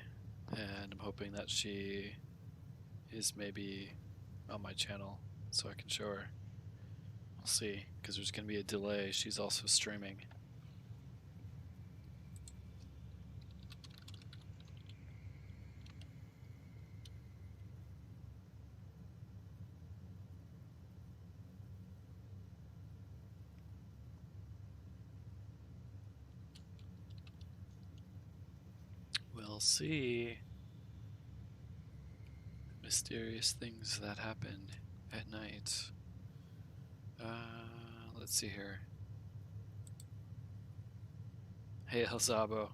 and I'm hoping that she is maybe on my channel so I can show her. We'll see, because there's going to be a delay. She's also streaming. We'll see. Mysterious things that happen at night. Let's see here. Hey, El Zabo.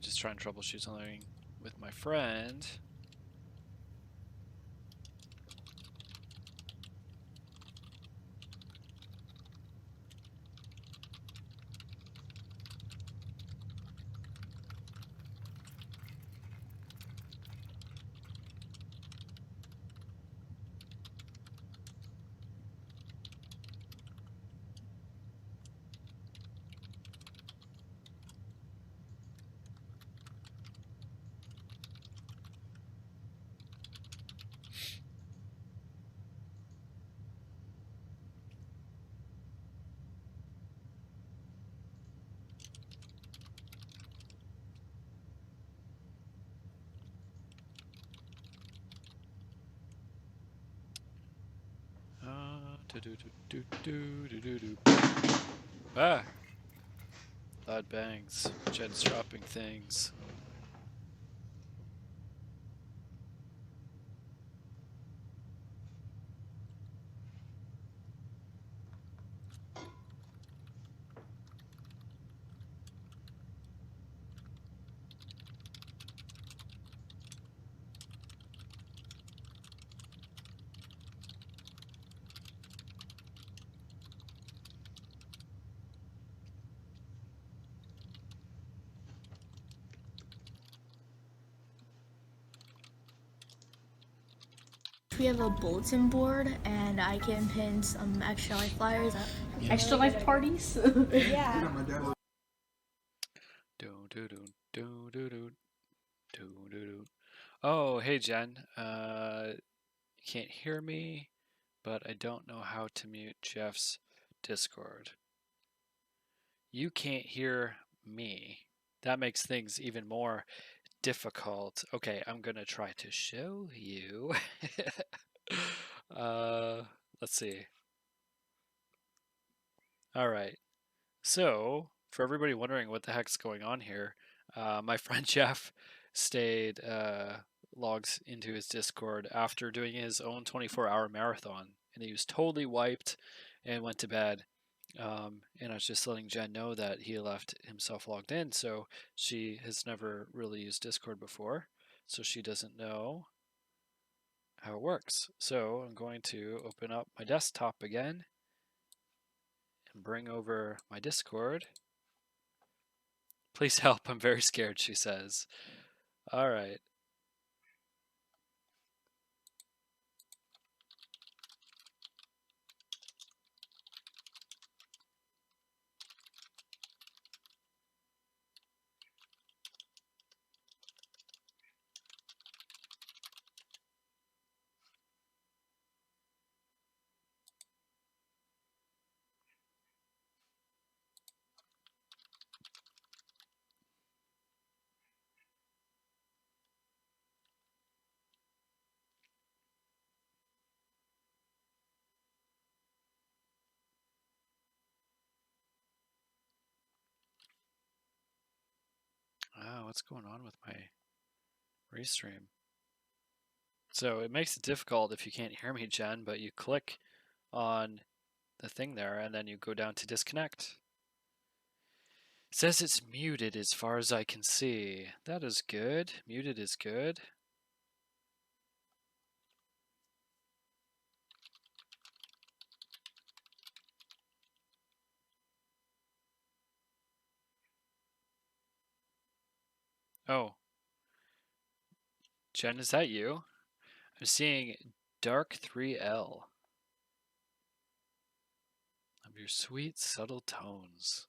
Just trying to troubleshoot something with my friend. Ah! Loud bangs. Jen's dropping things. We have a bulletin board, and I can pin some extra life flyers. Extra life parties? Yeah. Oh, hey Jen. You can't hear me, but I don't know how to mute Jeff's Discord. You can't hear me. That makes things even more difficult. Okay, I'm gonna try to show you. Let's see. All right. So, for everybody wondering what the heck's going on here, my friend Jeff stayed logs into his Discord after doing his own 24-hour marathon, and he was totally wiped and went to bed. And I was just letting Jen know that he left himself logged in, so she has never really used Discord before, so she doesn't know how it works. So I'm going to open up my desktop again and bring over my Discord. Please help, I'm very scared, she says. All right. Oh, what's going on with my restream? So it makes it difficult if you can't hear me, Jen, but you click on the thing there and then you go down to disconnect. It says it's muted as far as I can see. That is good. Muted is good. Oh. Jen, is that you? I'm seeing Dark 3L. Of your sweet, subtle tones.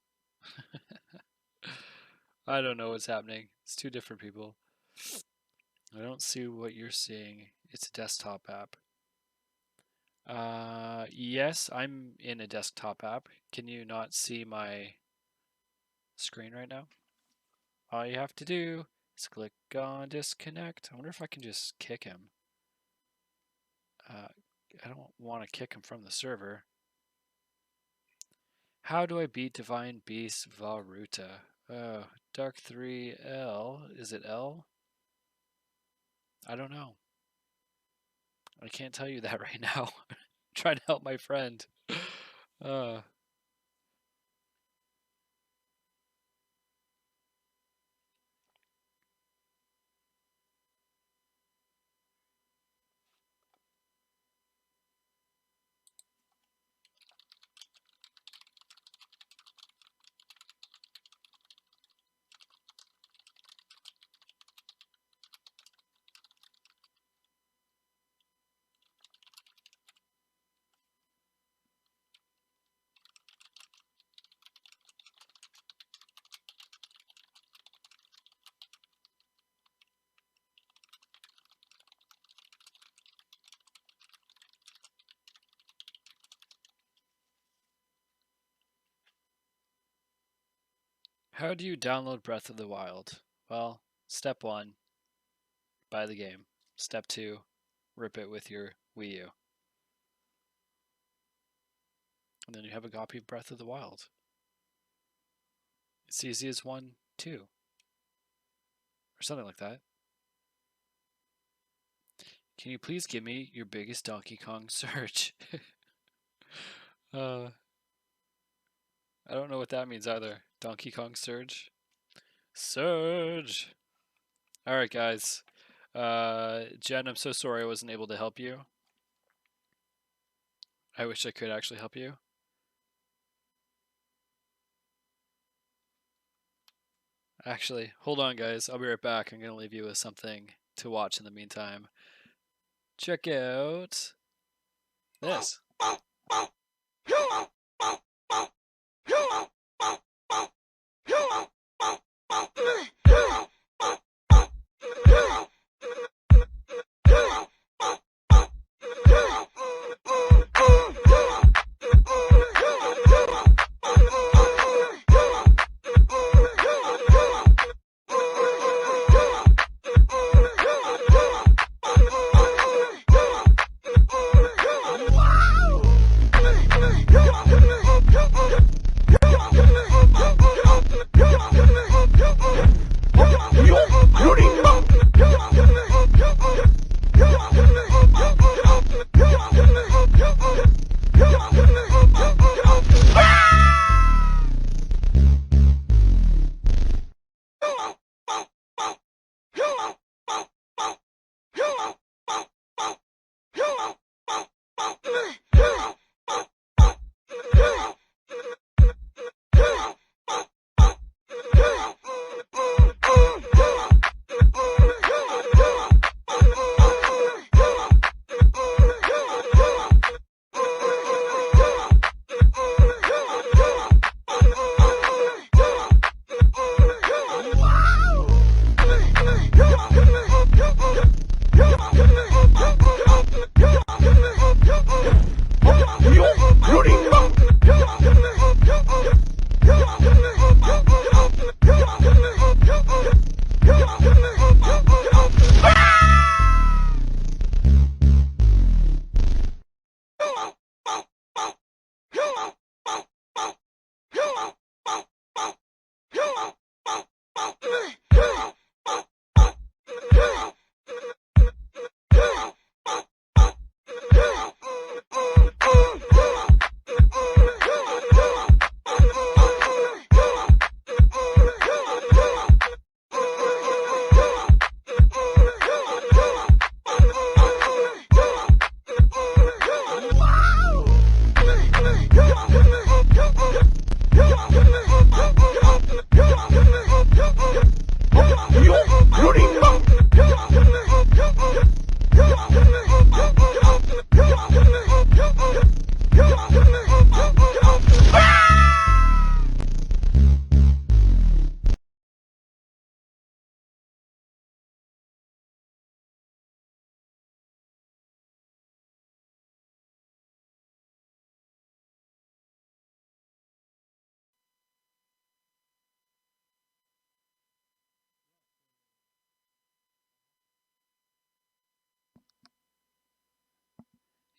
I don't know what's happening. It's two different people. I don't see what you're seeing. It's a desktop app. Yes, I'm in a desktop app. Can you not see my screen right now? All you have to do is click on disconnect. I wonder if I can just kick him. I don't want to kick him from the server. How do I beat Divine Beast Varuta? Dark 3L. Is it L? I don't know. I can't tell you that right now. I'm trying to help my friend. How do you download Breath of the Wild? Well, step 1, buy the game. Step 2, rip it with your Wii U. And then you have a copy of Breath of the Wild. It's easy as 1, 2. Or something like that. Can you please give me your biggest Donkey Kong surge? I don't know what that means either. Donkey Kong surge? Surge! Alright, guys. Jen, I'm so sorry I wasn't able to help you. I wish I could actually help you. Actually, hold on, guys. I'll be right back. I'm going to leave you with something to watch in the meantime. Check out this.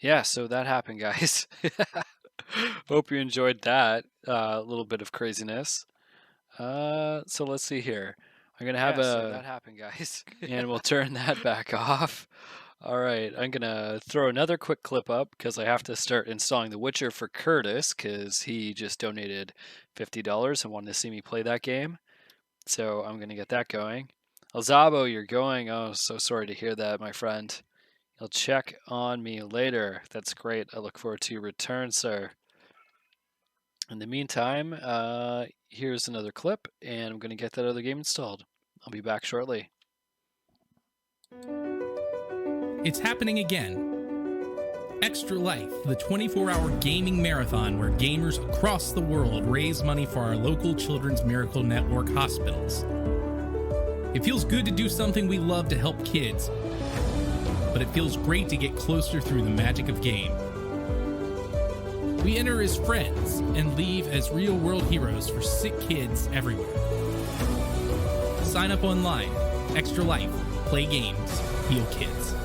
Yeah, so that happened, guys. Hope you enjoyed that little bit of craziness. So let's see here. I'm gonna have so that happened, guys. and we'll turn that back off. All right, I'm gonna throw another quick clip up because I have to start installing The Witcher for Curtis because he just donated $50 and wanted to see me play that game. So I'm gonna get that going. Alzabo, you're going. Oh, so sorry to hear that, my friend. You'll check on me later. That's great. I look forward to your return, sir. In the meantime, here's another clip, and I'm going to get that other game installed. I'll be back shortly. It's happening again. Extra Life, the 24-hour gaming marathon where gamers across the world raise money for our local Children's Miracle Network hospitals. It feels good to do something we love to help kids, but it feels great to get closer through the magic of game. We enter as friends and leave as real-world heroes for sick kids everywhere. Sign up online. Extra Life. Play games. Heal kids.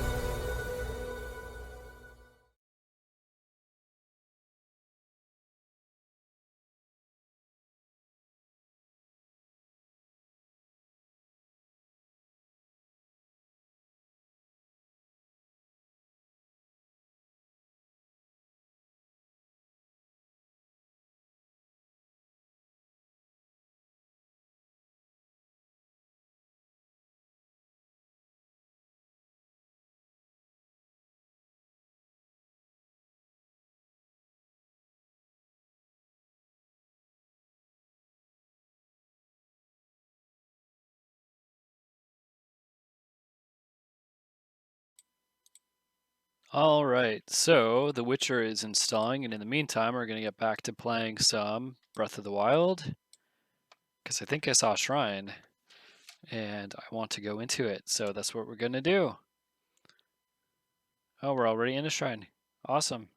All right, so The Witcher is installing, and in the meantime, we're going to get back to playing some Breath of the Wild, because I think I saw a shrine, and I want to go into it, so that's what we're going to do. Oh, we're already in a shrine. Awesome.